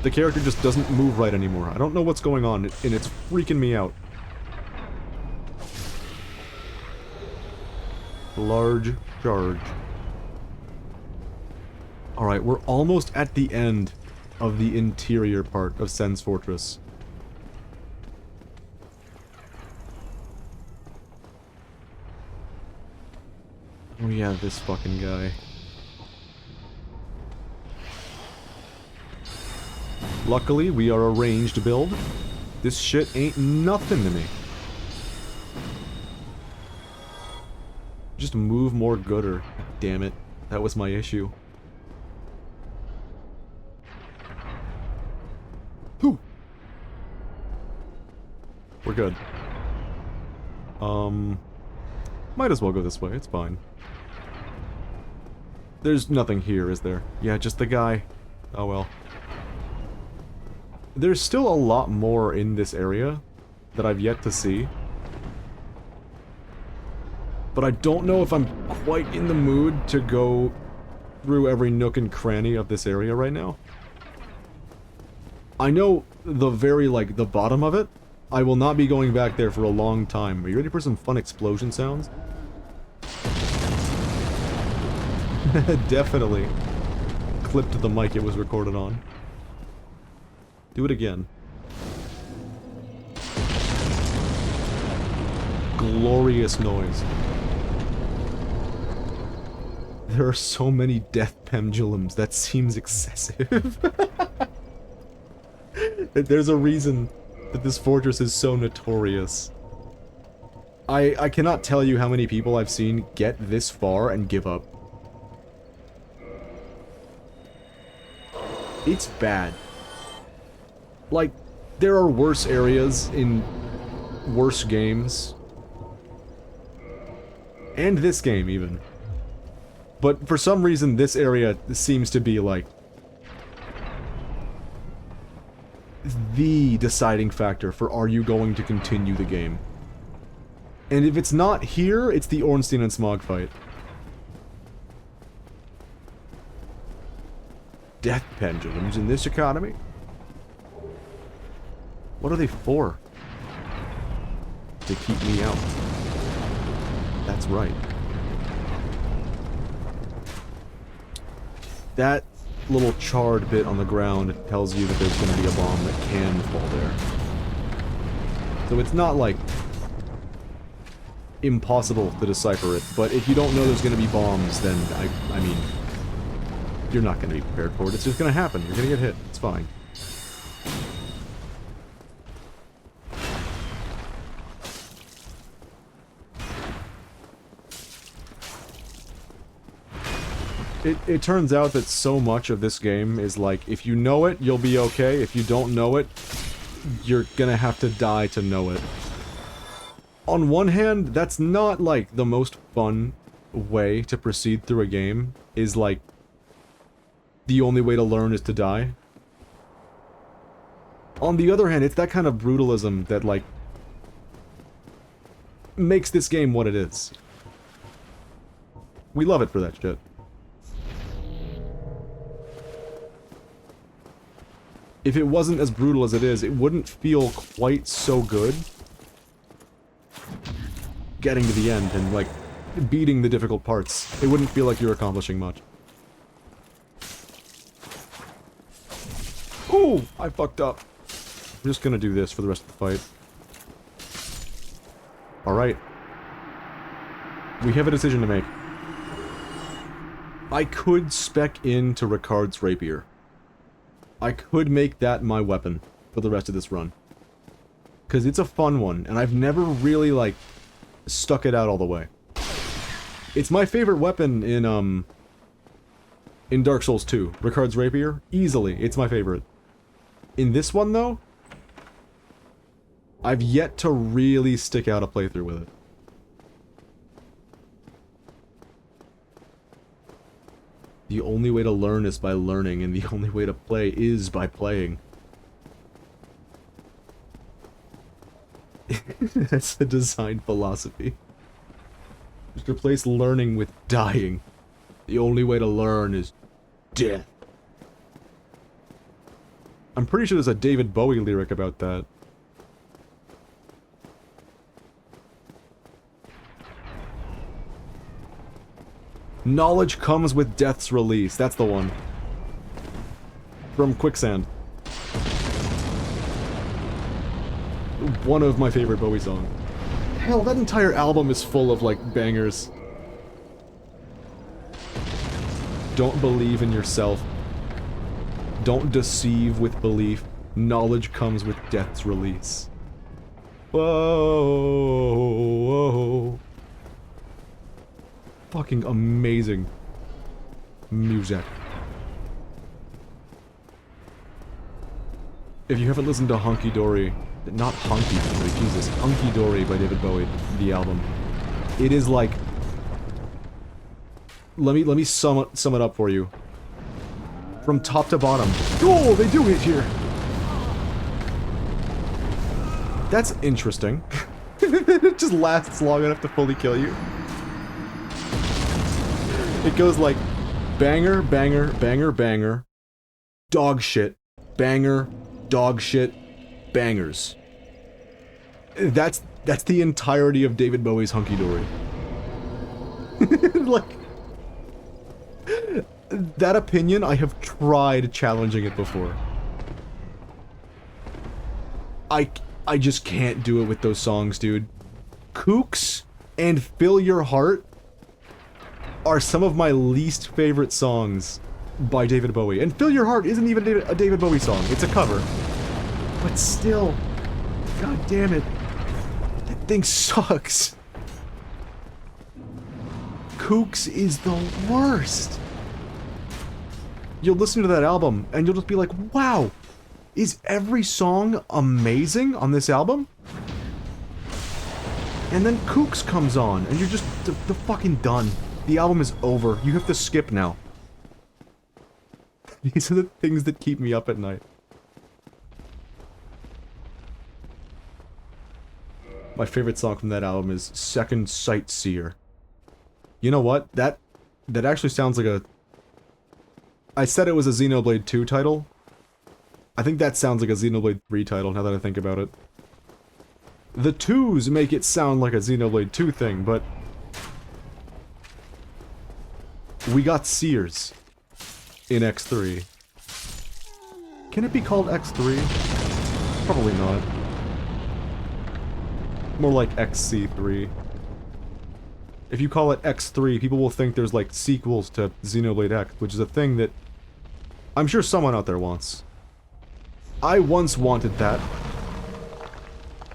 The character just doesn't move right anymore. I don't know what's going on, and it's freaking me out. Large charge. Alright, we're almost at the end of the interior part of Sen's Fortress. Oh yeah, this fucking guy. Luckily, we are a ranged build. This shit ain't nothing to me. Just move more gooder. Damn it. That was my issue. Whew. We're good. Might as well go this way, it's fine. There's nothing here, is there? Yeah, just the guy. Oh well. There's still a lot more in this area that I've yet to see. But I don't know if I'm quite in the mood to go through every nook and cranny of this area right now. I know the very, like, the bottom of it. I will not be going back there for a long time. Are you ready for some fun explosion sounds? Definitely clipped the mic it was recorded on. Do it again. Glorious noise. There are so many death pendulums, that seems excessive. There's a reason that this fortress is so notorious. I cannot tell you how many people I've seen get this far and give up. It's bad. Like, there are worse areas in worse games. And this game, even. But for some reason, this area seems to be, like, the deciding factor for are you going to continue the game. And if it's not here, it's the Ornstein and Smog fight. Death pendulums in this economy? What are they for? To keep me out. That's right. That little charred bit on the ground tells you that there's going to be a bomb that can fall there. So it's not, like, impossible to decipher it, but if you don't know there's going to be bombs, then, I mean, you're not going to be prepared for it. It's just going to happen. You're going to get hit. It's fine. It turns out that so much of this game is like, if you know it, you'll be okay. If you don't know it, you're gonna have to die to know it. On one hand, that's not, like, the most fun way to proceed through a game, is, like, the only way to learn is to die. On the other hand, it's that kind of brutalism that, like, makes this game what it is. We love it for that shit. If it wasn't as brutal as it is, it wouldn't feel quite so good getting to the end and, like, beating the difficult parts. It wouldn't feel like you're accomplishing much. Ooh! I fucked up. I'm just gonna do this for the rest of the fight. Alright. We have a decision to make. I could spec into Ricard's rapier. I could make that my weapon for the rest of this run. Because it's a fun one, and I've never really, like, stuck it out all the way. It's my favorite weapon in Dark Souls 2. Ricard's rapier. Easily, it's my favorite. In this one, though, I've yet to really stick out a playthrough with it. The only way to learn is by learning, and the only way to play is by playing. That's the design philosophy. Just replace learning with dying. The only way to learn is death. I'm pretty sure there's a David Bowie lyric about that. Knowledge comes with death's release. That's the one. From Quicksand. One of my favorite Bowie songs. Hell, that entire album is full of, like, bangers. Don't believe in yourself. Don't deceive with belief. Knowledge comes with death's release. Whoa, whoa. Fucking amazing music. If you haven't listened to Hunky Dory, not Hunky Dory, Jesus, Hunky Dory by David Bowie, the album, it is like, let me sum it up for you. From top to bottom. Oh, they do hit here. That's interesting. It just lasts long enough to fully kill you. It goes like banger, banger, banger, banger, dog shit, banger, dog shit, bangers. That's the entirety of David Bowie's Hunky Dory. Like, that opinion, I have tried challenging it before. I just can't do it with those songs, dude. Kooks and Fill Your Heart are some of my least favorite songs by David Bowie. And Fill Your Heart isn't even a David Bowie song, it's a cover. But still, god damn it, that thing sucks. Kooks is the worst. You'll listen to that album, and you'll just be like, wow, is every song amazing on this album? And then Kooks comes on, and you're just the fucking done. The album is over. You have to skip now. These are the things that keep me up at night. My favorite song from that album is Second Sightseer. You know what? That actually sounds like a... I said it was a Xenoblade 2 title. I think that sounds like a Xenoblade 3 title, now that I think about it. The 2s make it sound like a Xenoblade 2 thing, but... we got Seers in X3. Can it be called X3? Probably not. More like XC3. If you call it X3, people will think there's like sequels to Xenoblade X, which is a thing that I'm sure someone out there wants. I once wanted that.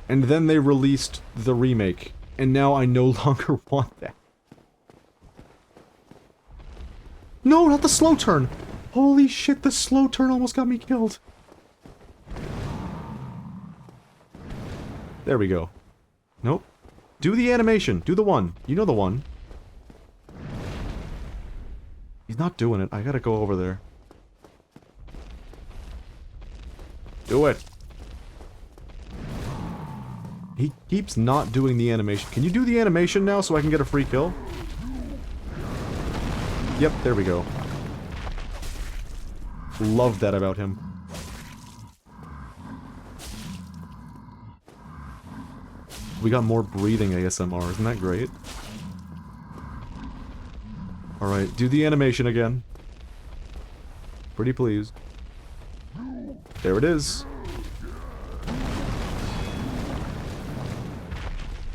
And then they released the remake, and now I no longer want that. No, not the slow turn! Holy shit, the slow turn almost got me killed. There we go. Nope. Do the animation. Do the one. You know the one. He's not doing it. I gotta go over there. Do it. He keeps not doing the animation. Can you do the animation now so I can get a free kill? Yep, there we go. Love that about him. We got more breathing ASMR, isn't that great? Alright, do the animation again. Pretty please. There it is.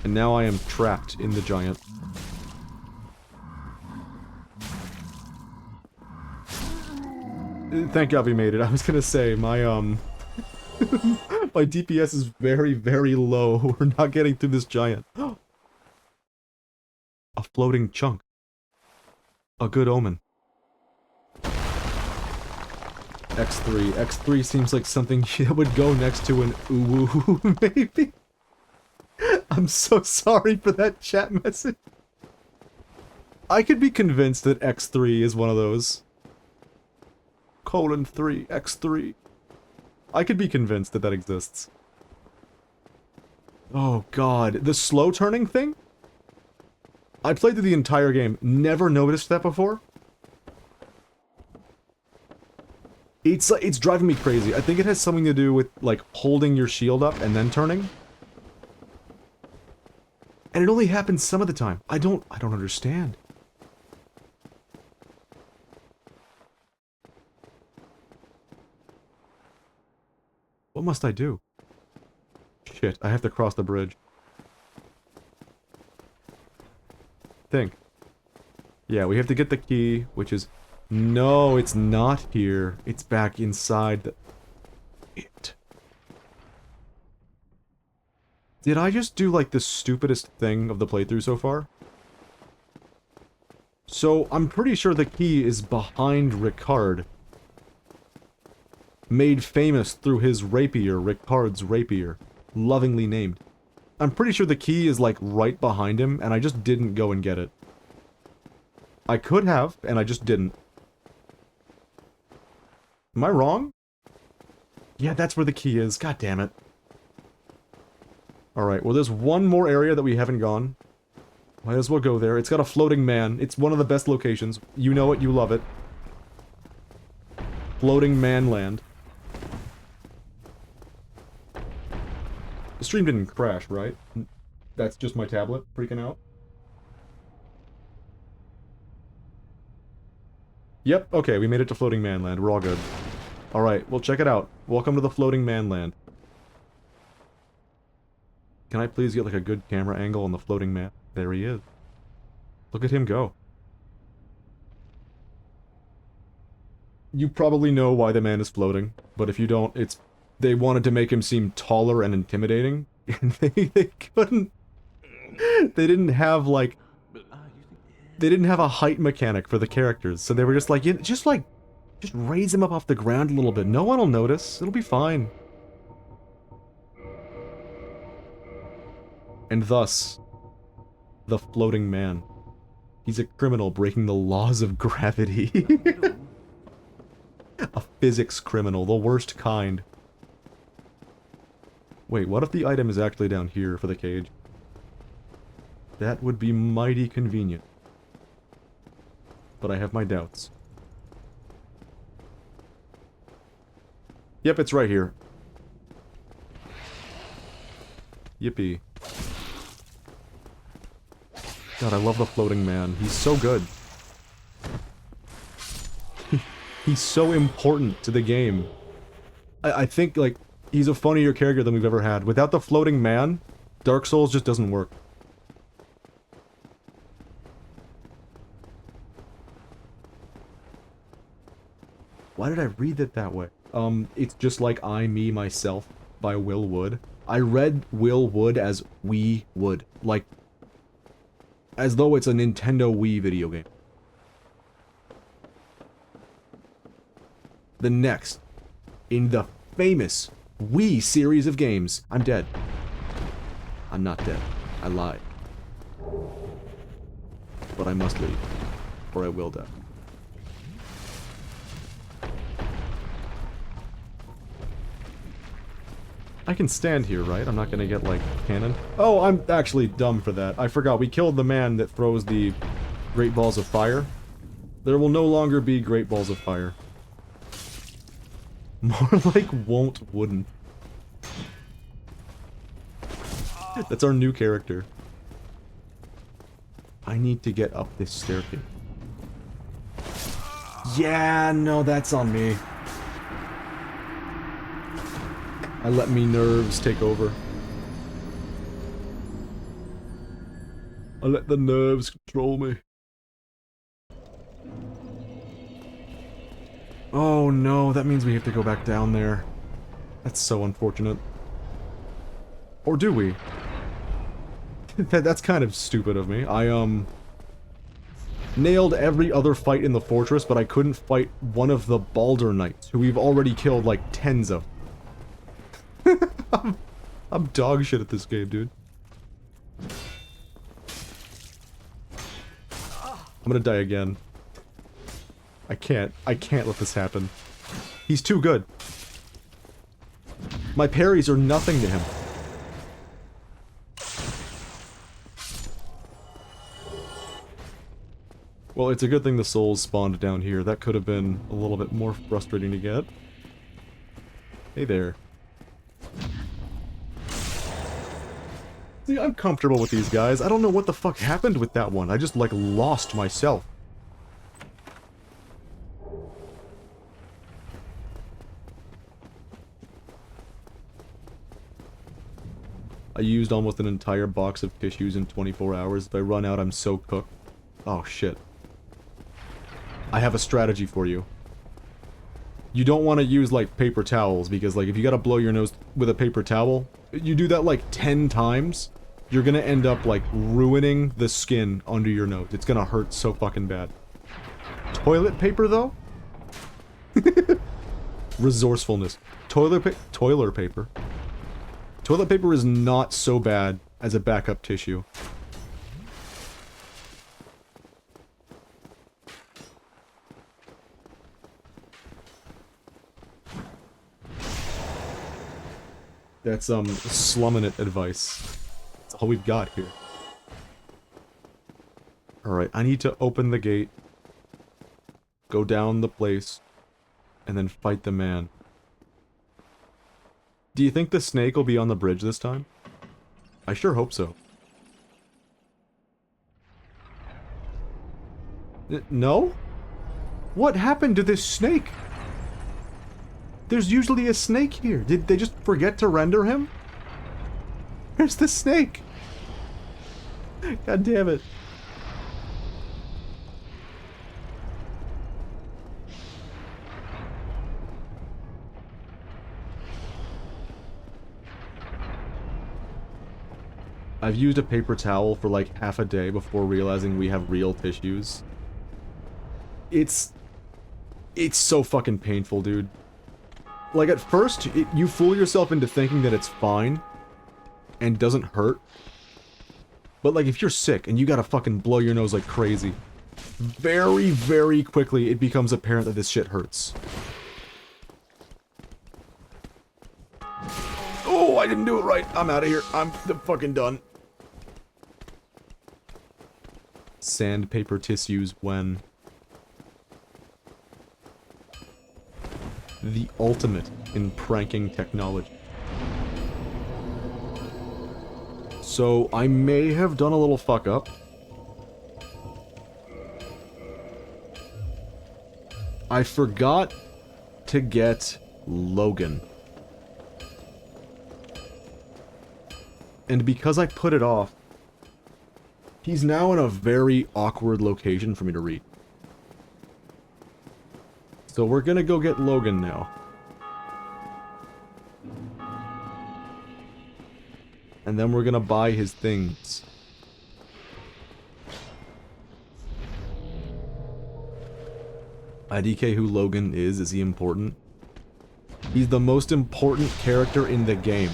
And now I am trapped in the giant. Thank God we made it. I was gonna say, my, my DPS is very, very low. We're not getting through this giant. A floating chunk. A good omen. X3. X3 seems like something that would go next to an uwu, maybe? I'm so sorry for that chat message. I could be convinced that X3 is one of those. Colon 3, X3. I could be convinced that that exists. Oh god, the slow turning thing? I played through the entire game, never noticed that before. It's driving me crazy. I think it has something to do with, like, holding your shield up and then turning. And it only happens some of the time. I don't understand. What must I do? Shit, I have to cross the bridge. Think. Yeah, we have to get the key, which is... No, it's not here. It's back inside the... It. Did I just do, like, the stupidest thing of the playthrough so far? So, I'm pretty sure the key is behind Ricard. Made famous through his rapier, Ricard's rapier. Lovingly named. I'm pretty sure the key is, like, right behind him, and I just didn't go and get it. I could have, and I just didn't. Am I wrong? Yeah, that's where the key is. God damn it. Alright, well there's one more area that we haven't gone. Might as well go there. It's got a floating man. It's one of the best locations. You know it, you love it. Floating man land. The stream didn't crash, right? That's just my tablet freaking out. Yep, okay, we made it to Floating Manland. We're all good. Alright, well check it out. Welcome to the Floating Manland. Can I please get like a good camera angle on the floating man? There he is. Look at him go. You probably know why the man is floating, but if you don't, it's... They wanted to make him seem taller and intimidating, and they couldn't... They didn't have, like... They didn't have a height mechanic for the characters, so they were just like, just raise him up off the ground a little bit. No one will notice. It'll be fine. And thus, the floating man. He's a criminal breaking the laws of gravity. A physics criminal, the worst kind. Wait, what if the item is actually down here for the cage? That would be mighty convenient. But I have my doubts. Yep, it's right here. Yippee. God, I love the floating man. He's so good. He's so important to the game. I think, like, he's a funnier character than we've ever had. Without the floating man, Dark Souls just doesn't work. Why did I read it that way? It's just like I, Me, Myself by Will Wood. I read Will Wood as We Would. Like, as though it's a Nintendo Wii video game. The next, in the famous Wii series of games, I'm dead. I'm not dead. I lied. But I must leave, or I will die. I can stand here, right? I'm not gonna get, like, cannon. Oh, I'm actually dumb for that. I forgot, we killed the man that throws the Great Balls of Fire. There will no longer be Great Balls of Fire. More like wouldn't. That's our new character. I need to get up this staircase. Yeah, no, that's on me. I let me nerves take over. I let the nerves control me. Oh no, that means we have to go back down there. That's so unfortunate. Or do we? That's kind of stupid of me. I, nailed every other fight in the fortress, but I couldn't fight one of the Balder Knights, who we've already killed like tens of. I'm dog shit at this game, dude. I'm gonna die again. I can't let this happen. He's too good. My parries are nothing to him. Well, it's a good thing the souls spawned down here. That could have been a little bit more frustrating to get. Hey there. See, I'm comfortable with these guys. I don't know what the fuck happened with that one. I just, like, lost myself. I used almost an entire box of tissues in 24 hours. If I run out, I'm so cooked. Oh, shit. I have a strategy for you. You don't want to use, like, paper towels, because, like, if you gotta blow your nose with a paper towel, you do that, like, 10 times, you're gonna end up, like, ruining the skin under your nose. It's gonna hurt so fucking bad. Toilet paper, though? Resourcefulness. Toilet paper. Toilet paper is not so bad as a backup tissue. That's, slumming it advice. That's all we've got here. Alright, I need to open the gate, go down the place, and then fight the man. Do you think the snake will be on the bridge this time? I sure hope so. No? What happened to this snake? There's usually a snake here. Did they just forget to render him? Where's the snake? God damn it. I've used a paper towel for like half a day before realizing we have real tissues. It's so fucking painful, dude. Like, at first, you fool yourself into thinking that it's fine and doesn't hurt. But, like, if you're sick and you gotta fucking blow your nose like crazy, very, very quickly it becomes apparent that this shit hurts. Oh, I didn't do it right. I'm out of here. I'm fucking done. Sandpaper tissues when... The ultimate in pranking technology. So, I may have done a little fuck up. I forgot to get Logan. And because I put it off, he's now in a very awkward location for me to read. So we're gonna go get Logan now. And then we're gonna buy his things. IDK who Logan is he important? He's the most important character in the game.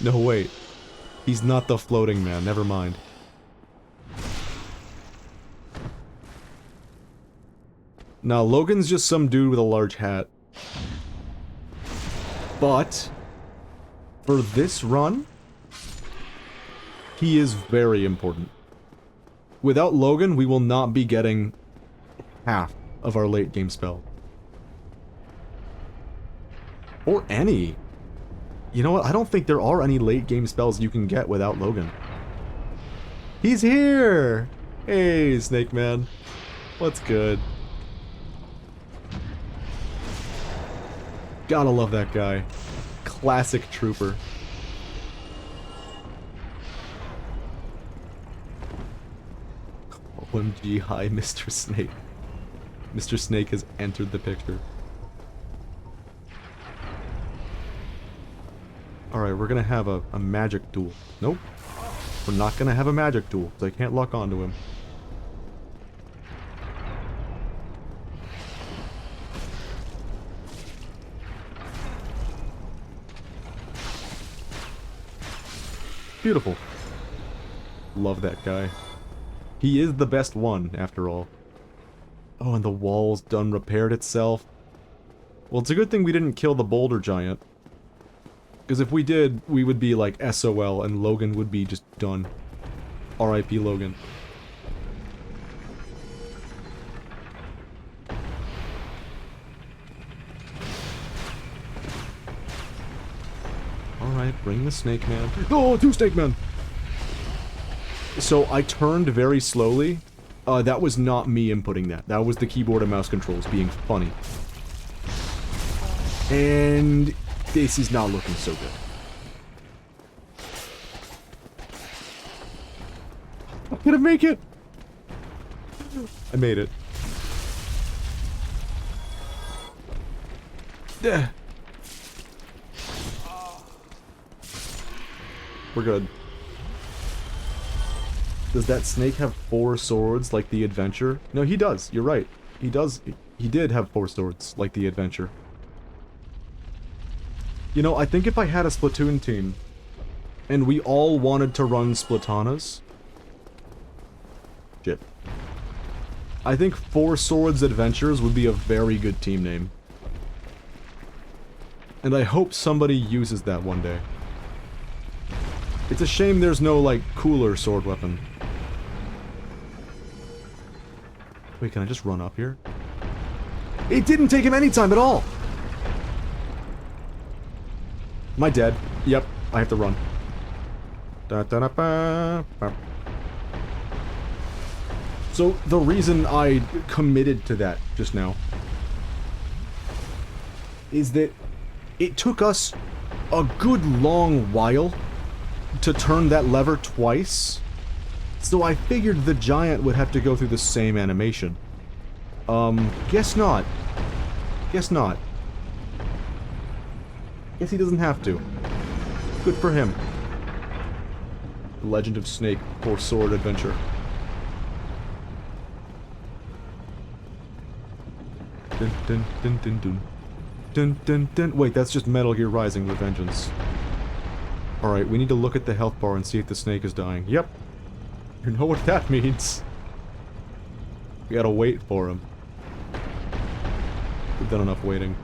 No, wait. He's not the floating man, never mind. Now, Logan's just some dude with a large hat. But, for this run, he is very important. Without Logan, we will not be getting half of our late game spell. Or any. You know what? I don't think there are any late game spells you can get without Logan. He's here! Hey, Snake Man. What's good? Gotta love that guy. Classic trooper. OMG, hi, Mr. Snake. Mr. Snake has entered the picture. Alright, we're gonna have a magic duel. Nope. We're not gonna have a magic duel, because I can't lock onto him. Beautiful. Love that guy. He is the best one, after all. Oh, and the wall's done repaired itself. Well, it's a good thing we didn't kill the boulder giant. Because if we did, we would be like SOL, and Logan would be just done. R.I.P. Logan. Alright, bring the Snake Man. Oh, two Snake Men! So, I turned very slowly. That was not me inputting that. That was the keyboard and mouse controls being funny. And this is not looking so good. make it! I made it. We're good. Does that snake have 4 swords like the adventure? No, he does. You're right. He does. He did have 4 swords like the adventure. You know, I think if I had a Splatoon team, and we all wanted to run Splatanas... Shit. I think 4 Swords Adventures would be a very good team name. And I hope somebody uses that one day. It's a shame there's no, like, cooler sword weapon. Wait, can I just run up here? It didn't take him any time at all! Am I dead? Yep, I have to run. So, the reason I committed to that just now is that it took us a good long while to turn that lever twice, so I figured the giant would have to go through the same animation. Guess not. Guess not. Guess he doesn't have to. Good for him. The Legend of Snake 4 Sword Adventure. Dun dun dun dun dun. Dun dun dun. Wait, that's just Metal Gear Rising with Vengeance. Alright, we need to look at the health bar and see if the snake is dying. Yep. You know what that means. We gotta wait for him. We've done enough waiting.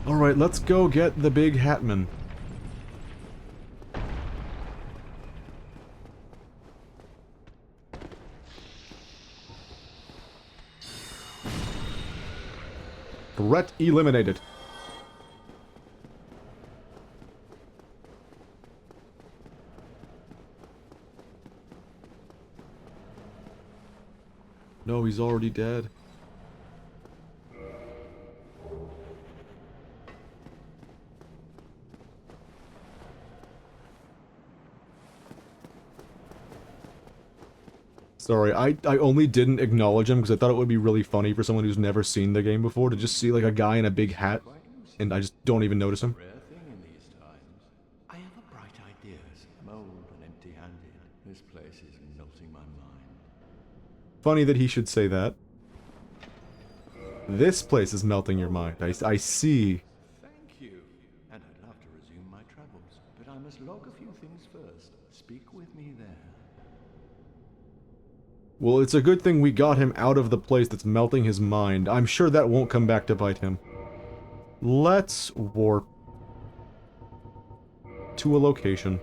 Alright, let's go get the big Hatman. Threat eliminated. No, he's already dead. Sorry, I only didn't acknowledge him because I thought it would be really funny for someone who's never seen the game before to just see like a guy in a big hat, and I just don't even notice him. Rare thing in these times. I have a bright idea. I'm old and empty-handed. This place is melting my mind. Funny that he should say that. This place is melting your mind. I see. Thank you. And I'd love to resume my travels, but I must log a few things first. Speak with me there. Well, it's a good thing we got him out of the place that's melting his mind. I'm sure that won't come back to bite him. Let's warp to a location.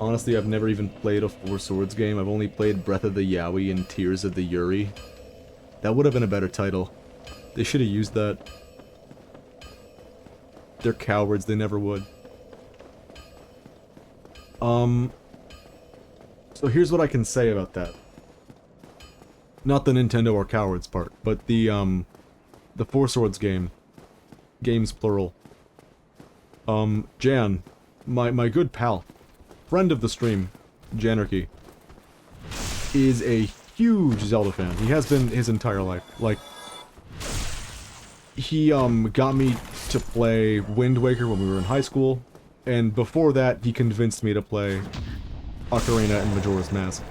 Honestly, I've never even played a Four Swords game. I've only played Breath of the Yowie and Tears of the Yuri. That would have been a better title. They should have used that. They're cowards, they never would. So here's what I can say about that. Not the Nintendo or cowards part, but the Four Swords game. Games plural. Jan, my good pal, friend of the stream, Janarchy, is a huge Zelda fan. He has been his entire life. Like, he, got me to play Wind Waker when we were in high school. And before that, he convinced me to play Ocarina and Majora's Mask.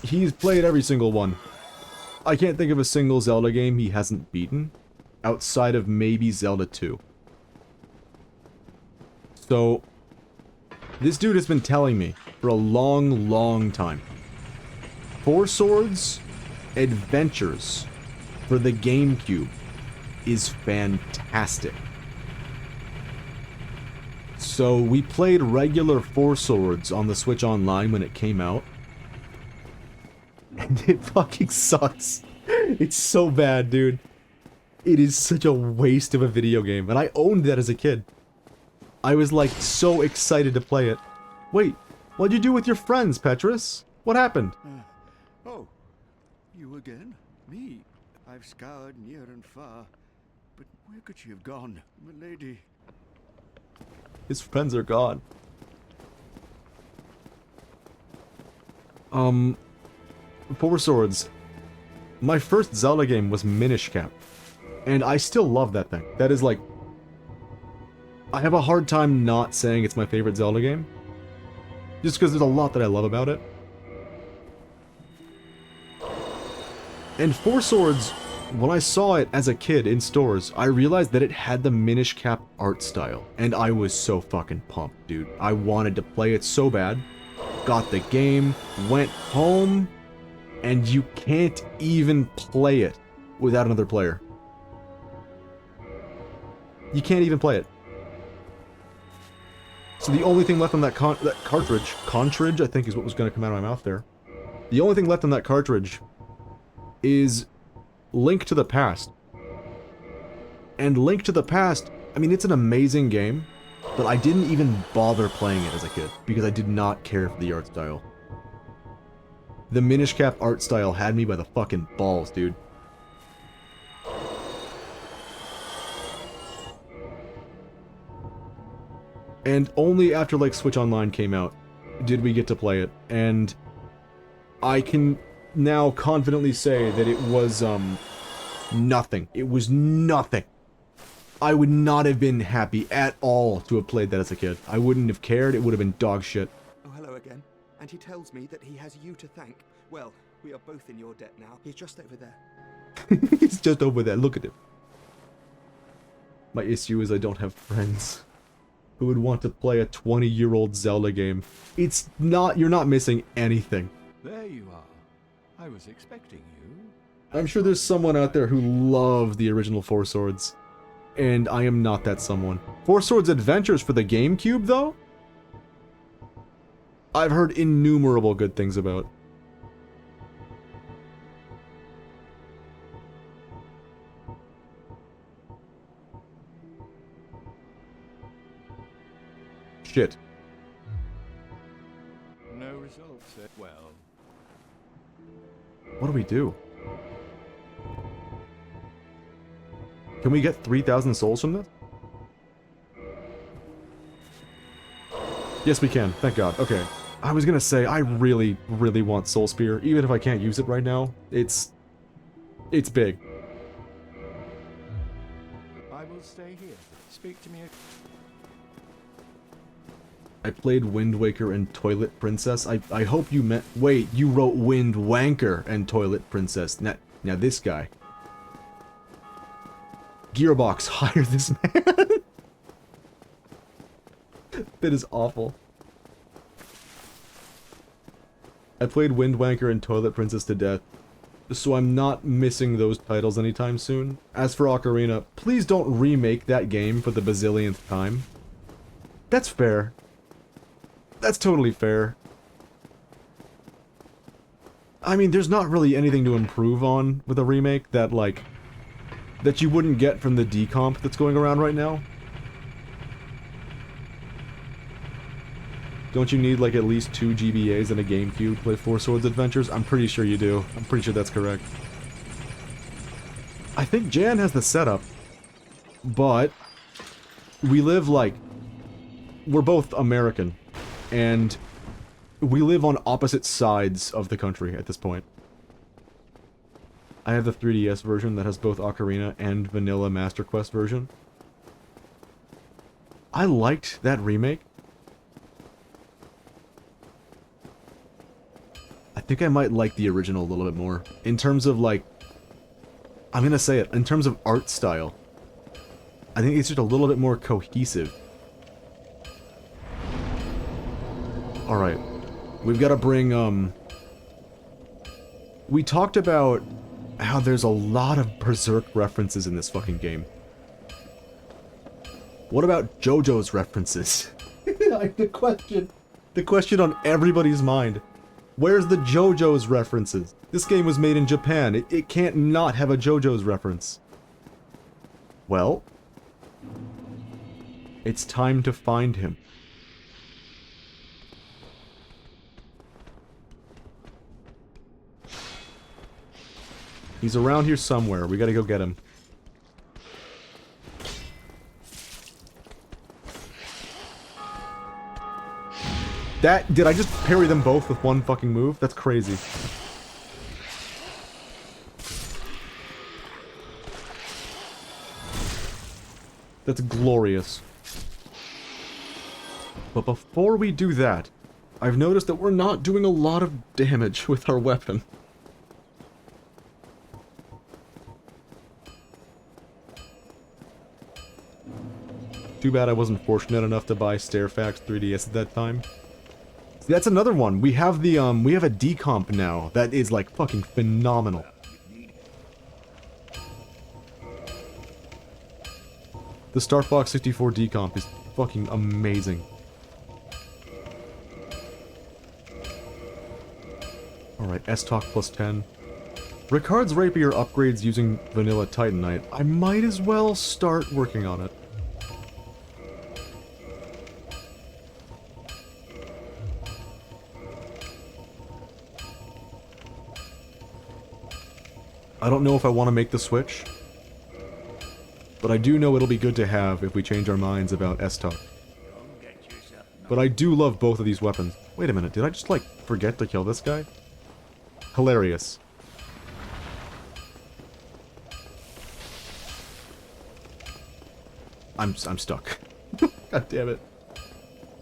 He's played every single one. I can't think of a single Zelda game he hasn't beaten, outside of maybe Zelda 2. So, this dude has been telling me for a long, long time. Four Swords Adventures for the GameCube is fantastic. So we played regular Four Swords on the Switch Online when it came out. And it fucking sucks. It's so bad, dude. It is such a waste of a video game. And I owned that as a kid. I was like so excited to play it. Wait, what'd you do with your friends, Petrus? What happened? Oh, you again? Me? I've scoured near and far, but where could she have gone, milady? His friends are gone. Four Swords. My first Zelda game was Minish Cap. And I still love that thing. That is like... I have a hard time not saying it's my favorite Zelda game. Just because there's a lot that I love about it. And Four Swords, when I saw it as a kid in stores, I realized that it had the Minish Cap art style. And I was so fucking pumped, dude. I wanted to play it so bad. Got the game, went home, and you can't even play it without another player. You can't even play it. So the only thing left on that cartridge, I think is what was going to come out of my mouth there. The only thing left on that cartridge is Link to the Past. And Link to the Past, I mean, it's an amazing game, but I didn't even bother playing it as a kid, because I did not care for the art style. The Minish Cap art style had me by the fucking balls, dude. And only after, like, Switch Online came out did we get to play it, and I can now confidently say that it was, nothing. It was nothing. I would not have been happy at all to have played that as a kid. I wouldn't have cared, it would have been dog shit. Oh, hello again. And he tells me that he has you to thank. Well, we are both in your debt now. He's just over there. He's just over there, look at him. My issue is I don't have friends who would want to play a 20-year-old Zelda game. It's not, you're not missing anything. There you are. I was expecting you. I'm sure there's someone out there who loves the original Four Swords. And I am not that someone. Four Swords Adventures for the GameCube, though? I've heard innumerable good things about. Shit. No results. Well. What do we do? Can we get 3,000 souls from this? Yes, we can. Thank God. Okay. I was gonna say, I really, really want Soul Spear, even if I can't use it right now. It's big. I will stay here. Speak to me. I played Wind Waker and Toilet Princess. I hope you meant... Wait, you wrote Wind Wanker and Toilet Princess. Now this guy. Gearbox, hire this man. That is awful. I played Wind Wanker and Toilet Princess to death, so I'm not missing those titles anytime soon. As for Ocarina, please don't remake that game for the bazillionth time. That's fair. That's totally fair. I mean, there's not really anything to improve on with a remake that, like, that you wouldn't get from the decomp that's going around right now. Don't you need, like, at least 2 GBAs and a GameCube to play Four Swords Adventures? I'm pretty sure you do. I'm pretty sure that's correct. I think Jan has the setup, but we live, like, we're both American, and we live on opposite sides of the country at this point. I have the 3DS version that has both Ocarina and Vanilla Master Quest version. I liked that remake. I think I might like the original a little bit more. In terms of, like... I'm gonna say it. In terms of art style. I think it's just a little bit more cohesive. Alright. We've gotta bring, we talked about how there's a lot of Berserk references in this fucking game. What about JoJo's references? The question on everybody's mind. Where's the JoJo's references? This game was made in Japan. It can't not have a JoJo's reference. Well, it's time to find him. He's around here somewhere. We gotta go get him. Did I just parry them both with one fucking move? That's crazy. That's glorious. But before we do that, I've noticed that we're not doing a lot of damage with our weapon. Too bad I wasn't fortunate enough to buy Stairfax 3DS at that time. See, that's another one. We have the, we have a decomp now that is, like, fucking phenomenal. The Star Fox 64 decomp is fucking amazing. Alright, S-Talk plus 10. Ricard's Rapier upgrades using Vanilla Titanite. I might as well start working on it. I don't know if I want to make the switch, but I do know it'll be good to have if we change our minds about S-Talk. But I do love both of these weapons. Wait a minute, did I just, like, forget to kill this guy? Hilarious. I'm stuck. God damn it.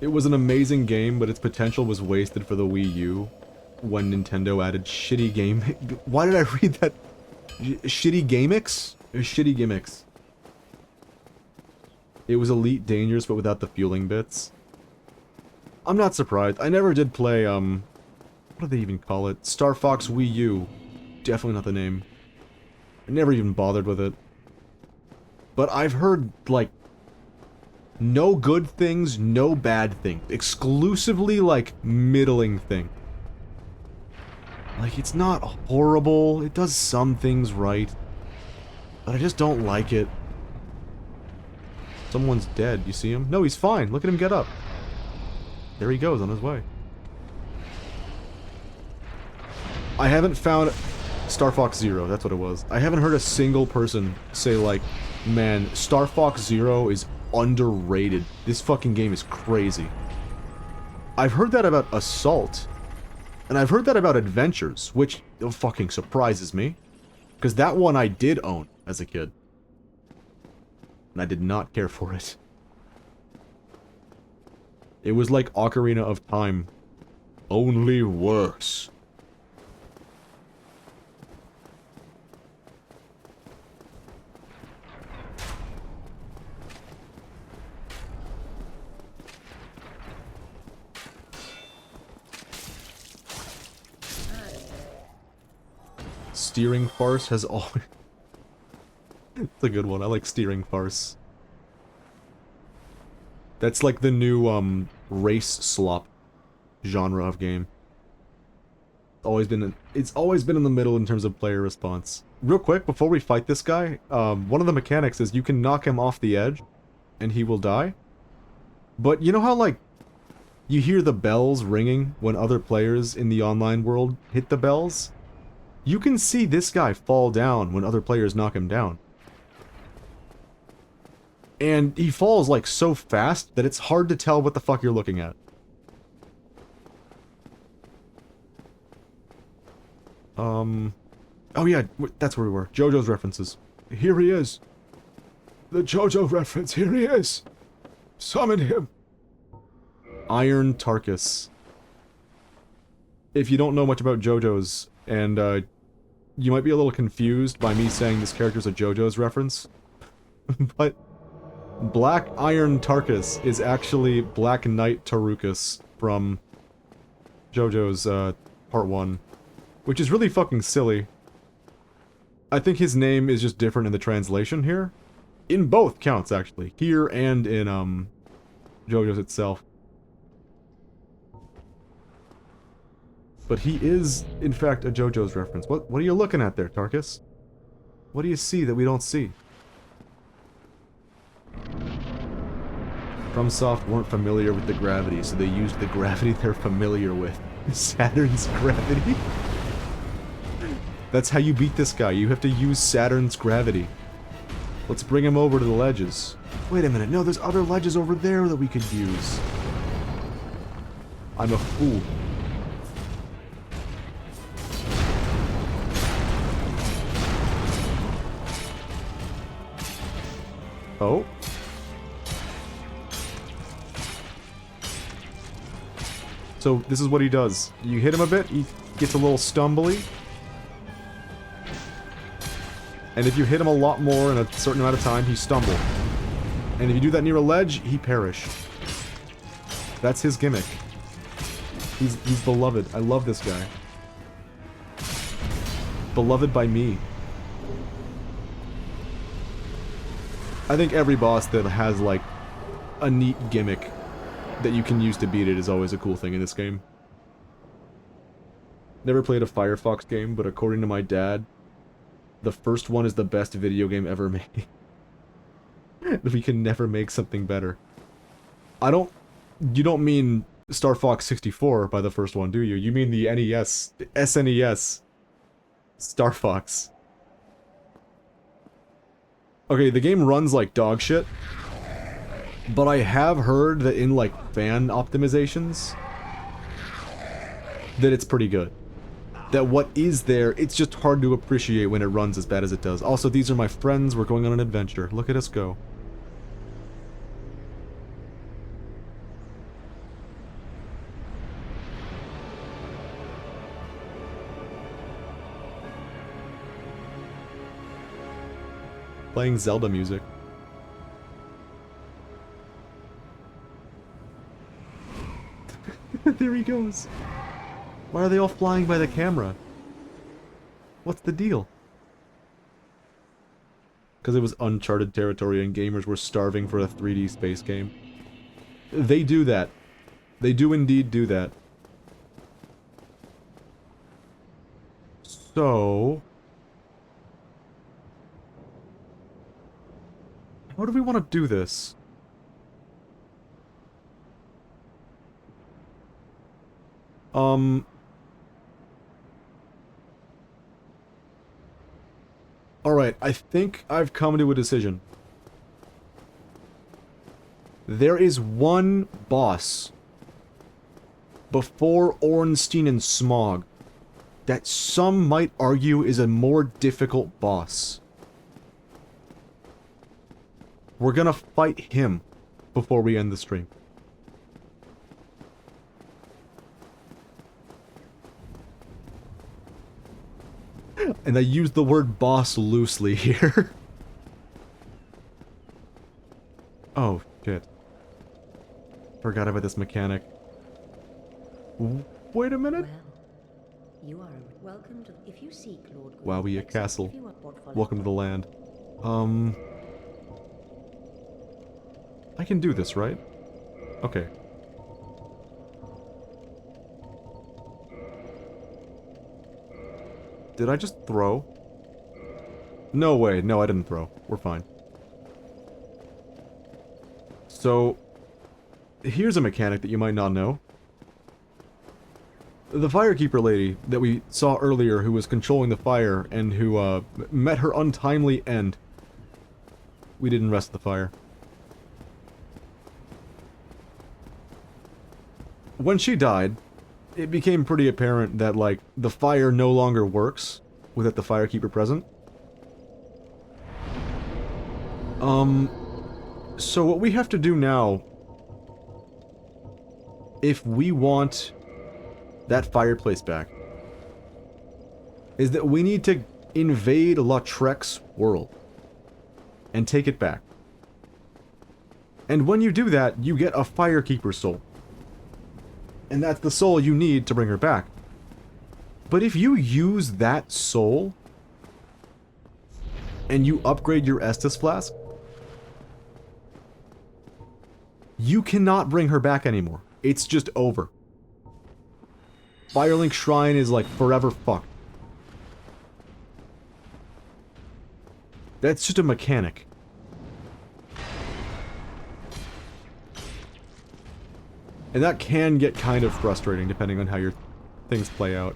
It was an amazing game, but its potential was wasted for the Wii U when Nintendo added shitty game... Why did I read that? Shitty gimmicks? Shitty gimmicks. It was Elite Dangerous, but without the fueling bits. I'm not surprised. I never did play, what do they even call it? Star Fox Wii U. Definitely not the name. I never even bothered with it. But I've heard, like, no good things, no bad things. Exclusively, like, middling things. Like, it's not horrible, it does some things right, but I just don't like it. Someone's dead, you see him? No, he's fine, look at him get up. There he goes on his way. I haven't found... Star Fox Zero, that's what it was. I haven't heard a single person say, like, man, Star Fox Zero is underrated. This fucking game is crazy. I've heard that about Assault. And I've heard that about Adventures, which fucking surprises me. Because that one I did own as a kid. And I did not care for it. It was like Ocarina of Time. Only worse. Steering Farce has always... It's a good one. I like Steering Farce. That's like the new, race slop genre of game. It's always been in the middle in terms of player response. Real quick, before we fight this guy, one of the mechanics is you can knock him off the edge, and he will die. But you know how, like, you hear the bells ringing when other players in the online world hit the bells? You can see this guy fall down when other players knock him down. And he falls, like, so fast that it's hard to tell what the fuck you're looking at. Oh yeah, that's where we were. JoJo's references. Here he is. The JoJo reference, here he is. Summon him. Iron Tarkus. If you don't know much about JoJo's, and, you might be a little confused by me saying this character's a JoJo's reference, but Black Iron Tarkus is actually Black Knight Tarukas from JoJo's, Part 1, which is really fucking silly. I think his name is just different in the translation here. In both counts, actually. Here and in, JoJo's itself. But he is, in fact, a JoJo's reference. What are you looking at there, Tarkus? What do you see that we don't see? FromSoft weren't familiar with the gravity, so they used the gravity they're familiar with. Saturn's gravity? That's how you beat this guy. You have to use Saturn's gravity. Let's bring him over to the ledges. Wait a minute. No, there's other ledges over there that we could use. I'm a fool. Oh. So this is what he does. You hit him a bit, he gets a little stumbly. And if you hit him a lot more in a certain amount of time, he stumble. And if you do that near a ledge, he perish. That's his gimmick. He's beloved. I love this guy. Beloved by me. I think every boss that has, like, a neat gimmick that you can use to beat it is always a cool thing in this game. Never played a Firefox game, but according to my dad, the first one is the best video game ever made. We can never make something better. You don't mean Star Fox 64 by the first one, do you? You mean the NES, SNES, Star Fox. Okay, the game runs like dog shit, but I have heard that in, like, fan optimizations, that it's pretty good. That what is there, it's just hard to appreciate when it runs as bad as it does. Also, these are my friends, we're going on an adventure. Look at us go. Playing Zelda music. There he goes. Why are they all flying by the camera? What's the deal? Because it was uncharted territory and gamers were starving for a 3D space game. They do that. They do indeed do that. So... how do we want to do this? Alright, I think I've come to a decision. There is one boss before Ornstein and Smog that some might argue is a more difficult boss. We're gonna fight him before we end the stream. And I use the word boss loosely here. Oh, shit. Forgot about this mechanic. Wait a minute. Well, you are welcome to... If you seek Lord... Wowie, a castle. Welcome to the land. I can do this, right? Okay. Did I just throw? No way. No, I didn't throw. We're fine. So, here's a mechanic that you might not know. The Firekeeper lady that we saw earlier who was controlling the fire and who met her untimely end. We didn't rest the fire. When she died, it became pretty apparent that, like, the fire no longer works without the Firekeeper present. So what we have to do now, if we want that fireplace back, is that we need to invade Lautrec's world and take it back. And when you do that, you get a Firekeeper soul. And that's the soul you need to bring her back. But if you use that soul and you upgrade your Estus Flask, you cannot bring her back anymore. It's just over. Firelink Shrine is like forever fucked. That's just a mechanic. And that can get kind of frustrating depending on how your things play out.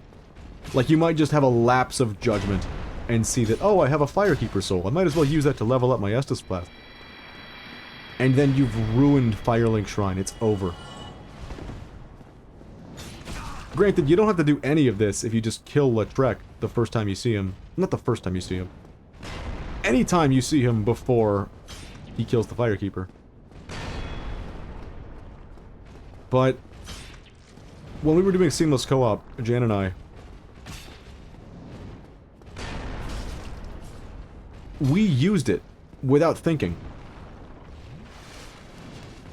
Like, you might just have a lapse of judgment and see that, oh, I have a Firekeeper soul. I might as well use that to level up my Estus Flask. And then you've ruined Firelink Shrine. It's over. Granted, you don't have to do any of this if you just kill Lautrec the first time you see him. Not the first time you see him. Anytime you see him before he kills the Firekeeper. But when we were doing seamless co-op, Jan and I, we used it without thinking.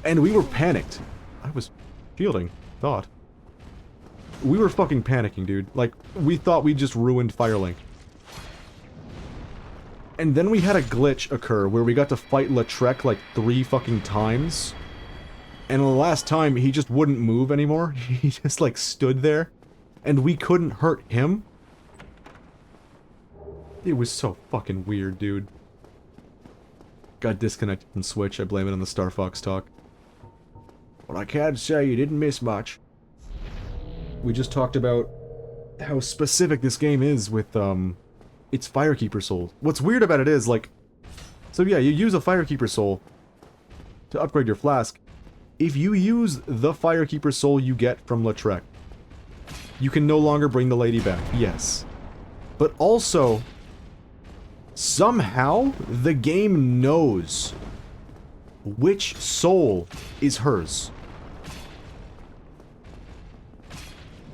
And we were panicked. I was shielding, thought. We were fucking panicking, dude. Like, we thought we just ruined Firelink. And then we had a glitch occur where we got to fight Lautrec like 3 fucking times. And the last time, he just wouldn't move anymore. He just, like, stood there. And we couldn't hurt him. It was so fucking weird, dude. Got disconnected from Switch. I blame it on the Star Fox talk. Well, I can't say you didn't miss much. We just talked about how specific this game is with, its Firekeeper soul. What's weird about it is, like... So yeah, you use a Firekeeper soul to upgrade your flask. If you use the Firekeeper soul you get from Lautrec, you can no longer bring the lady back, yes. But also, somehow, the game knows which soul is hers.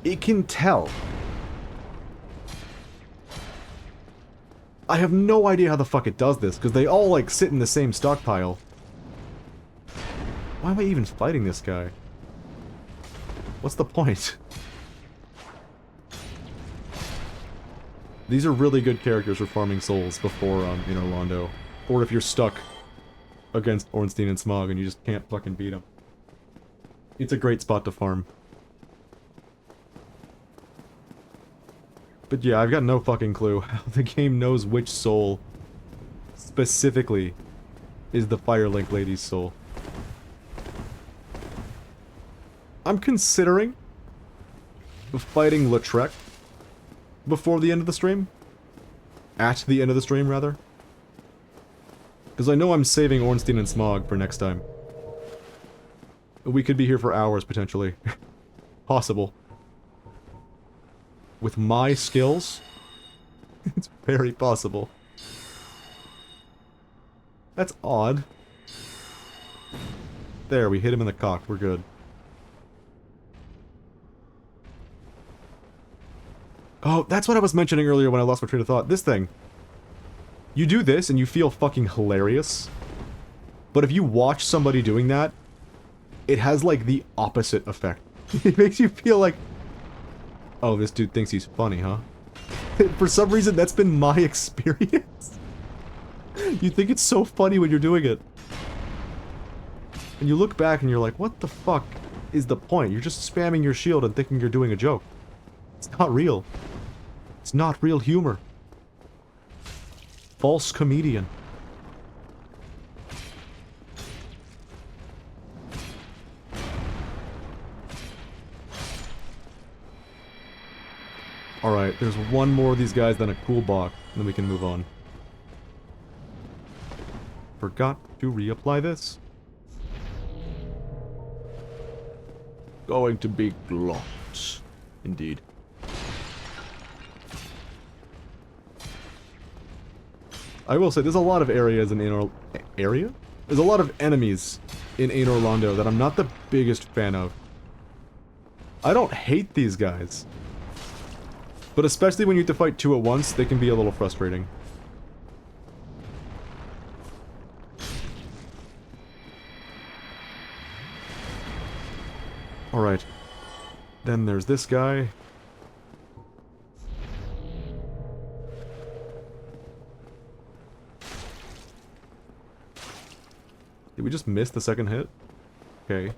It can tell. I have no idea how the fuck it does this, because they all, like, sit in the same stockpile. Why am I even fighting this guy? What's the point? These are really good characters for farming souls before, Inner Londo. Or if you're stuck against Ornstein and Smog and you just can't fucking beat them. It's a great spot to farm. But yeah, I've got no fucking clue how the game knows which soul specifically is the Firelink lady's soul. I'm considering fighting Lautrec before the end of the stream. At the end of the stream, rather. Because I know I'm saving Ornstein and Smog for next time. We could be here for hours, potentially. Possible. With my skills, it's very possible. That's odd. There, we hit him in the cock. We're good. Oh, that's what I was mentioning earlier when I lost my train of thought. This thing. You do this and you feel fucking hilarious. But if you watch somebody doing that, it has like the opposite effect. It makes you feel like, oh, this dude thinks he's funny, huh? For some reason, that's been my experience. You think it's so funny when you're doing it. And you look back and you're like, what the fuck is the point? You're just spamming your shield and thinking you're doing a joke. It's not real. It's not real humor. False comedian. Alright, there's one more of these guys, then a cool box, and then we can move on. Forgot to reapply this. Going to be glocked. Indeed. I will say, there's a lot of areas in Anor... Area? There's a lot of enemies in Anor Londo that I'm not the biggest fan of. I don't hate these guys. But especially when you have to fight 2 at once, they can be a little frustrating. Alright. Then there's this guy. Did we just miss the second hit? Okay.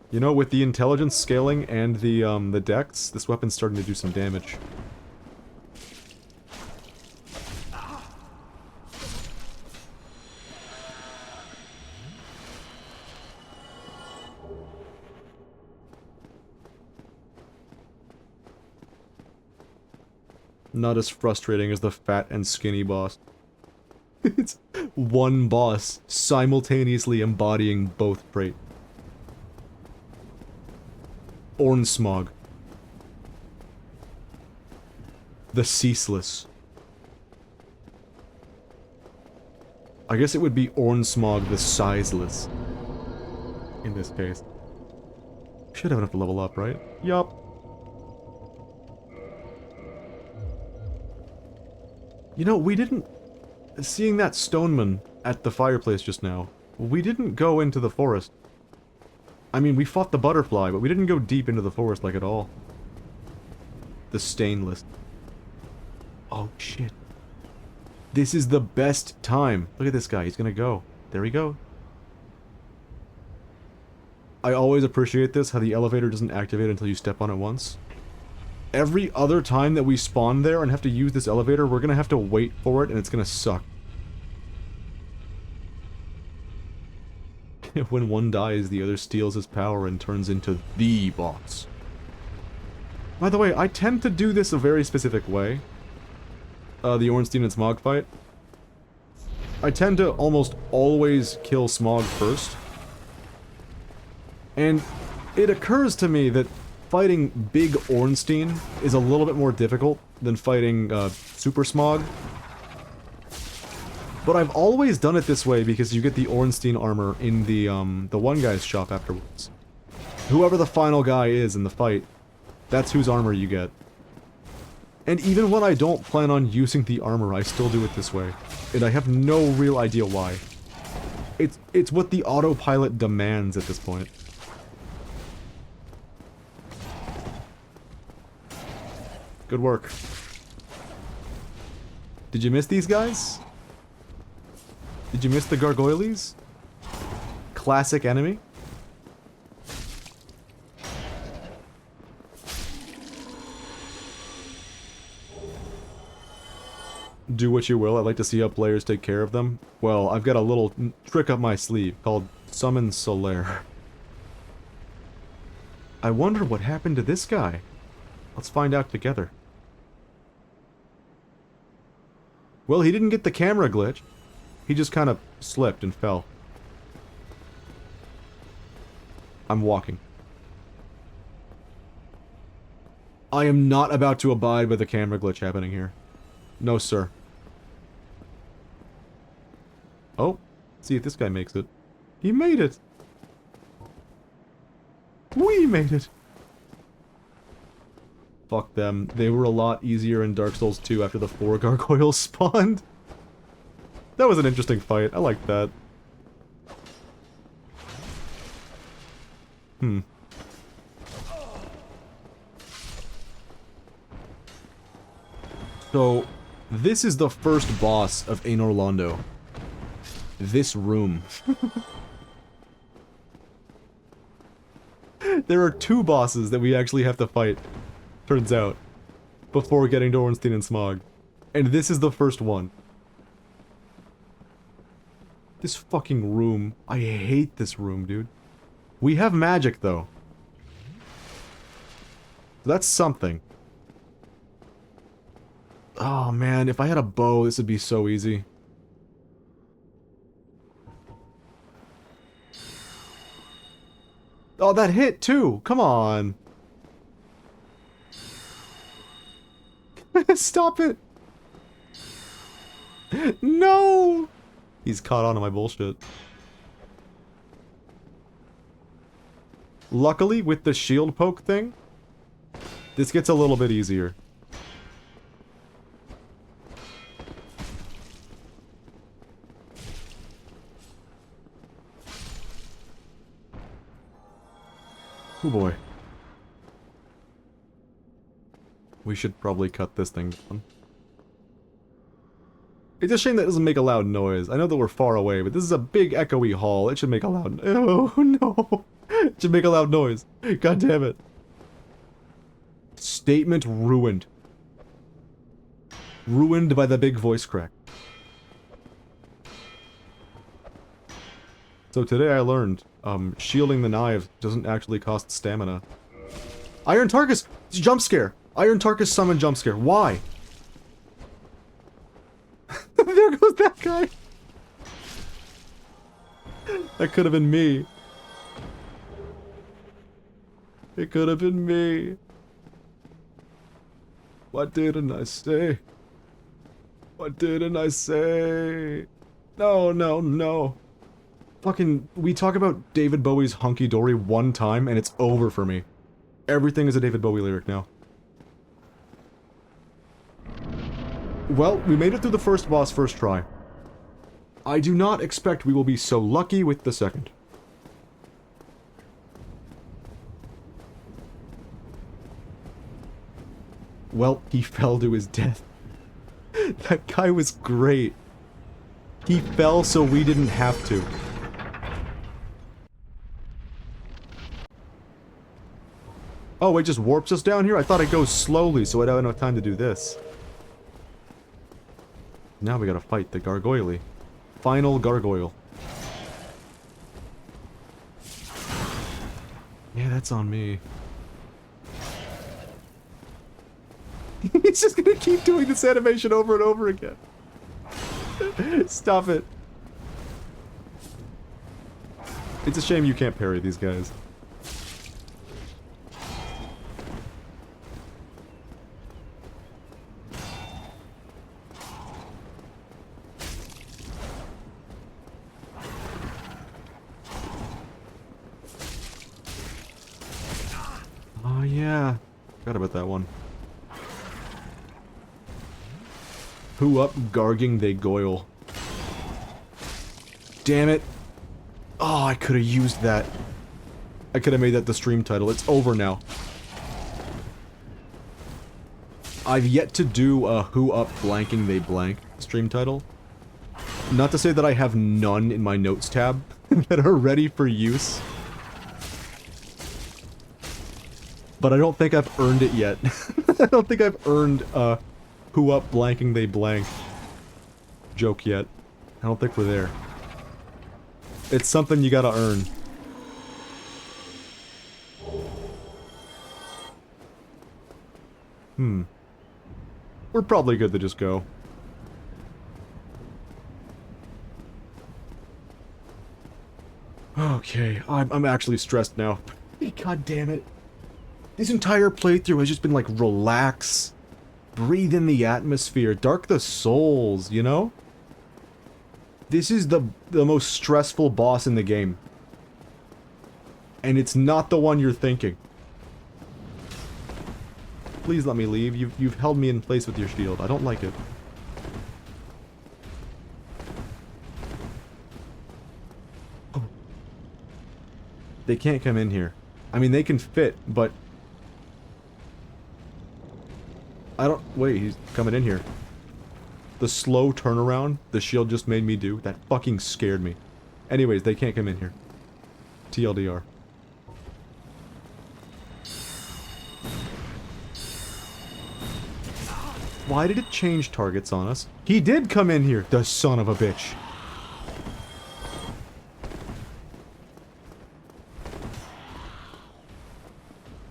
You know, with the intelligence scaling and the dex, this weapon's starting to do some damage. Not as frustrating as the fat and skinny boss. It's one boss simultaneously embodying both traits. Ornsmog. The Ceaseless. I guess it would be Ornsmog the Sizeless. In this case. Should have enough to level up, right? Yup. You know, we didn't... Seeing that stoneman at the fireplace just now, we didn't go into the forest. I mean, we fought the butterfly, but we didn't go deep into the forest like at all. The Stainless. Oh, shit. This is the best time. Look at this guy, he's gonna go. There he goes. I always appreciate this, how the elevator doesn't activate until you step on it once. Every other time that we spawn there and have to use this elevator, we're gonna have to wait for it, and it's gonna suck. When one dies, the other steals his power and turns into the boss. By the way, I tend to do this a very specific way. The Ornstein and Smog fight. I tend to almost always kill Smog first. And it occurs to me that fighting Big Ornstein is a little bit more difficult than fighting Super Smog. But I've always done it this way because you get the Ornstein armor in the one guy's shop afterwards. Whoever the final guy is in the fight, that's whose armor you get. And even when I don't plan on using the armor, I still do it this way. And I have no real idea why. It's what the autopilot demands at this point. Good work. Did you miss these guys? Did you miss the gargoyles? Classic enemy? Do what you will, I'd like to see how players take care of them. Well, I've got a little trick up my sleeve called Summon Solaire. I wonder what happened to this guy. Let's find out together. Well, he didn't get the camera glitch. He just kind of slipped and fell. I'm walking. I am not about to abide by the camera glitch happening here. No, sir. Oh, see if this guy makes it. He made it! We made it! Fuck them. They were a lot easier in Dark Souls 2 after the 4 gargoyles spawned. That was an interesting fight. I liked that. So, this is the first boss of Anor Londo. This room. There are 2 bosses that we actually have to fight, turns out, before getting to Ornstein and Smog. And this is the first one. This fucking room. I hate this room, dude. We have magic, though. That's something. Oh, man, if I had a bow, this would be so easy. Oh, that hit, too! Come on! Stop it! No! He's caught on to my bullshit. Luckily, with the shield poke thing, this gets a little bit easier. Oh boy. We should probably cut this thing down. It's a shame that doesn't make a loud noise. I know that we're far away, but this is a big echoey hall. It should make a loud... Oh, no. It should make a loud noise. God damn it. Statement ruined. Ruined by the big voice crack. So today I learned, shielding the knives doesn't actually cost stamina. Iron Tarkus! Jump scare! Iron Tarkus summon jump scare. Why? There goes that guy! That could have been me. It could have been me. What didn't I say? What didn't I say? No, no, no. Fucking, we talk about David Bowie's Hunky Dory one time and it's over for me. Everything is a David Bowie lyric now. Well, we made it through the first boss first try. I do not expect we will be so lucky with the second. Well, he fell to his death. That guy was great. He fell so we didn't have to. Oh, it just warps us down here? I thought it goes slowly so I'd have enough time to do this. Now we gotta fight the gargoyle. Final gargoyle. Yeah, that's on me. He's just gonna keep doing this animation over and over again. Stop it. It's a shame you can't parry these guys. Oh yeah. Forgot about that one. Who up garging they goyle. Damn it. Oh, I could have used that. I could have made that the stream title. It's over now. I've yet to do a who up blanking they blank stream title. Not to say that I have none in my notes tab that are ready for use. But I don't think I've earned it yet. I don't think I've earned who up blanking they blank joke yet. I don't think we're there. It's something you gotta earn. We're probably good to just go. Okay, I'm actually stressed now. God damn it. This entire playthrough has just been like, relax. Breathe in the atmosphere. Dark the souls, you know? This is the most stressful boss in the game. And it's not the one you're thinking. Please let me leave. You've held me in place with your shield. I don't like it. Oh. They can't come in here. I mean, they can fit, but... I don't... Wait, he's coming in here. The slow turnaround the shield just made me do, that fucking scared me. Anyways, they can't come in here. TLDR. Why did it change targets on us? He did come in here, the son of a bitch.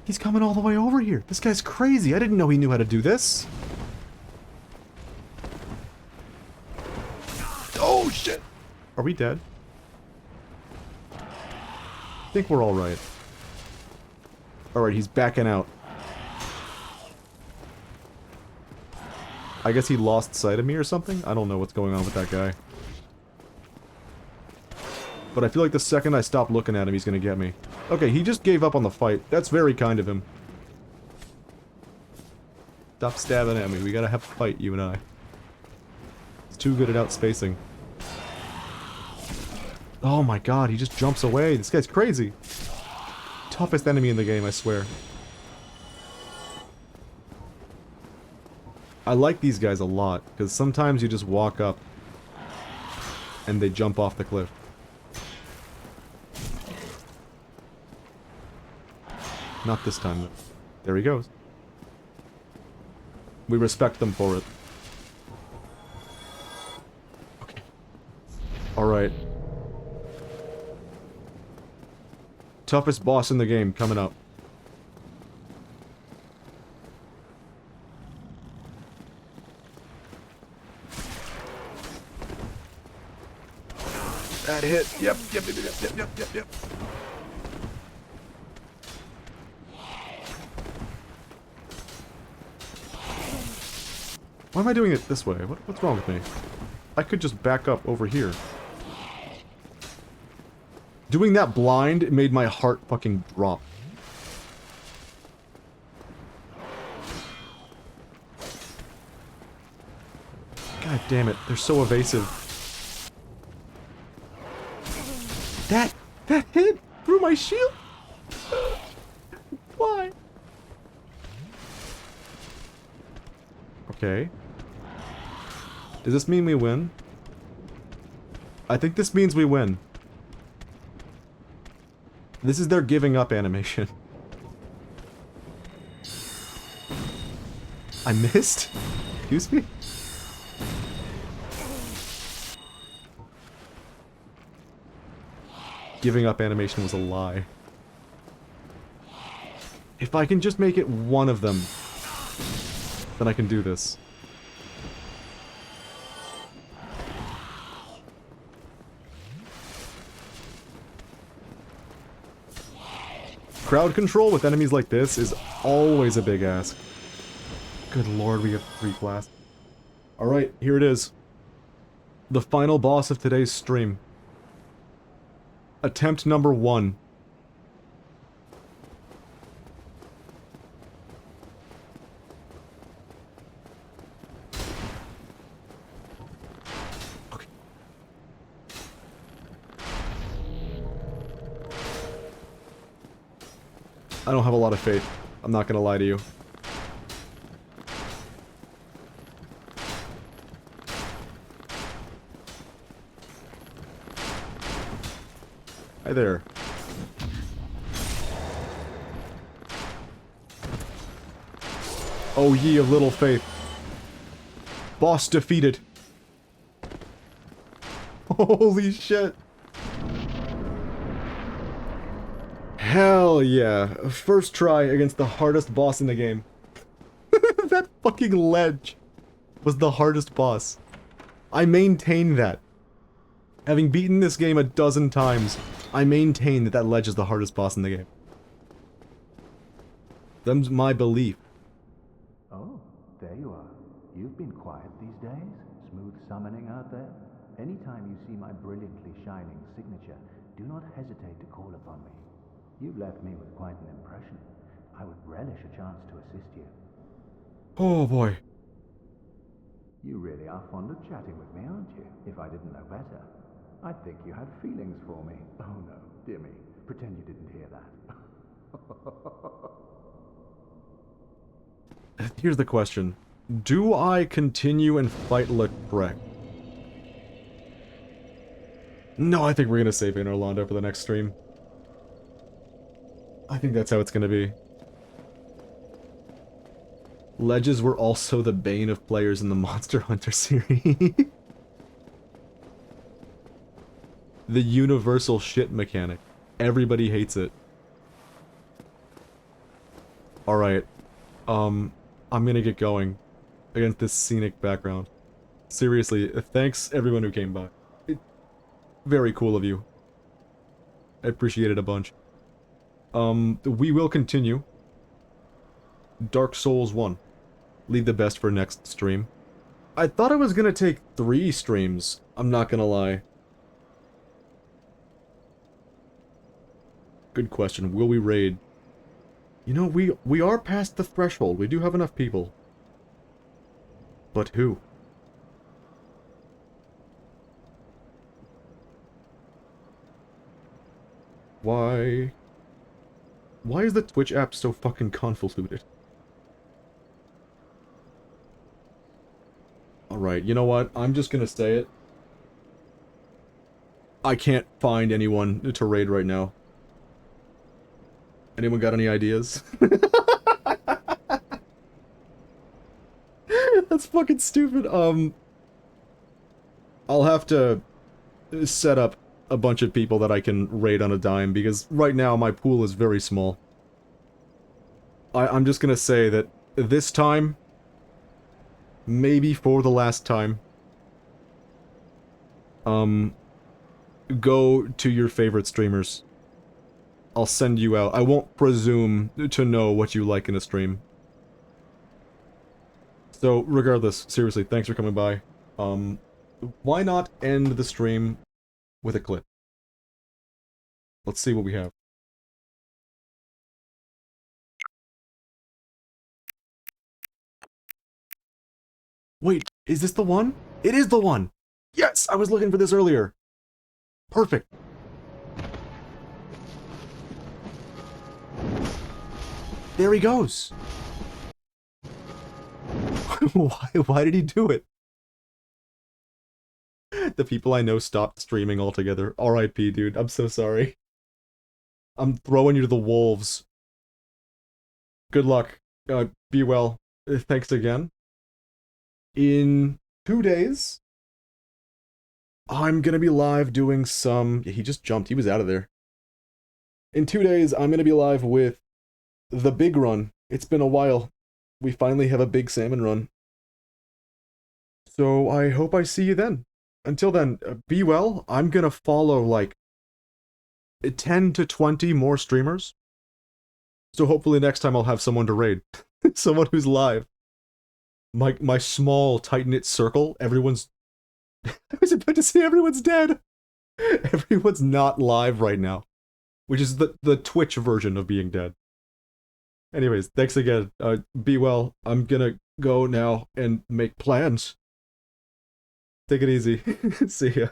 He's coming all the way over here. This guy's crazy. I didn't know he knew how to do this. Oh, shit! Are we dead? I think we're alright. Alright, he's backing out. I guess he lost sight of me or something? I don't know what's going on with that guy. But I feel like the second I stop looking at him, he's gonna get me. Okay, he just gave up on the fight. That's very kind of him. Stop stabbing at me. We gotta have a fight, you and I. He's too good at outspacing. Oh my god, he just jumps away. This guy's crazy. Toughest enemy in the game, I swear. I like these guys a lot, because sometimes you just walk up and they jump off the cliff. Not this time, though. There he goes. We respect them for it. Okay. Alright. Toughest boss in the game coming up. That hit. Yep. Why am I doing it this way? What's wrong with me? I could just back up over here. Doing that blind made my heart fucking drop. God damn it, they're so evasive. That hit through my shield? Why? Okay. Does this mean we win? I think this means we win. This is their giving up animation. I missed? Excuse me? Giving up animation was a lie. If I can just make it one of them, then I can do this. Crowd control with enemies like this is always a big ask. Good lord, we have 3 class. Alright, here it is. The final boss of today's stream. Attempt number 1. Okay. I don't have a lot of faith. I'm not gonna lie to you. Hi there. Oh ye of little faith. Boss defeated. Holy shit. Hell yeah. First try against the hardest boss in the game. That fucking ledge was the hardest boss. I maintain that. Having beaten this game a dozen times, I maintain that that ledge is the hardest boss in the game. Them's my belief. Oh, there you are. You've been quiet these days. Smooth summoning out there. Anytime you see my brilliantly shining signature, do not hesitate to call upon me. You've left me with quite an impression. I would relish a chance to assist you. Oh boy. You really are fond of chatting with me, aren't you? If I didn't know better, I'd think you had feelings for me. Oh no, dear me. Pretend you didn't hear that. Here's the question. Do I continue and fight Leclerc? No, I think we're gonna save in Orlando for the next stream. I think that's how it's gonna be. Ledges were also the bane of players in the Monster Hunter series. The universal shit mechanic. Everybody hates it. Alright. I'm gonna get going against this scenic background. Seriously, thanks everyone who came by. Very cool of you. I appreciate it a bunch. We will continue. Dark Souls 1. Leave the best for next stream. I thought I was gonna take 3 streams. I'm not gonna lie. Good question. Will we raid? You know, we are past the threshold. We do have enough people. But who? Why is the Twitch app so fucking convoluted? Alright, you know what? I'm just gonna say it. I can't find anyone to raid right now. Anyone got any ideas? That's fucking stupid. I'll have to set up a bunch of people that I can raid on a dime, because right now my pool is very small. I'm just gonna say that this time, maybe for the last time, go to your favorite streamers. I'll send you out. I won't presume to know what you like in a stream. So, regardless, seriously, thanks for coming by. Why not end the stream with a clip? Let's see what we have. Wait, is this the one? It is the one! Yes! I was looking for this earlier! Perfect! There he goes! Why did he do it? The people I know stopped streaming altogether. R.I.P., dude. I'm so sorry. I'm throwing you to the wolves. Good luck. Be well. Thanks again. In 2 days, I'm gonna be live doing some... Yeah, he just jumped. He was out of there. In 2 days, I'm gonna be live with the big run. It's been a while. We finally have a big salmon run. So I hope I see you then. Until then, be well. I'm gonna follow, like, 10 to 20 more streamers. So hopefully next time I'll have someone to raid. Someone who's live. My small, tight-knit circle, everyone's... I was about to say everyone's dead! Everyone's not live right now. Which is the Twitch version of being dead. Anyways, thanks again. Be well. I'm gonna go now and make plans. Take it easy. See ya.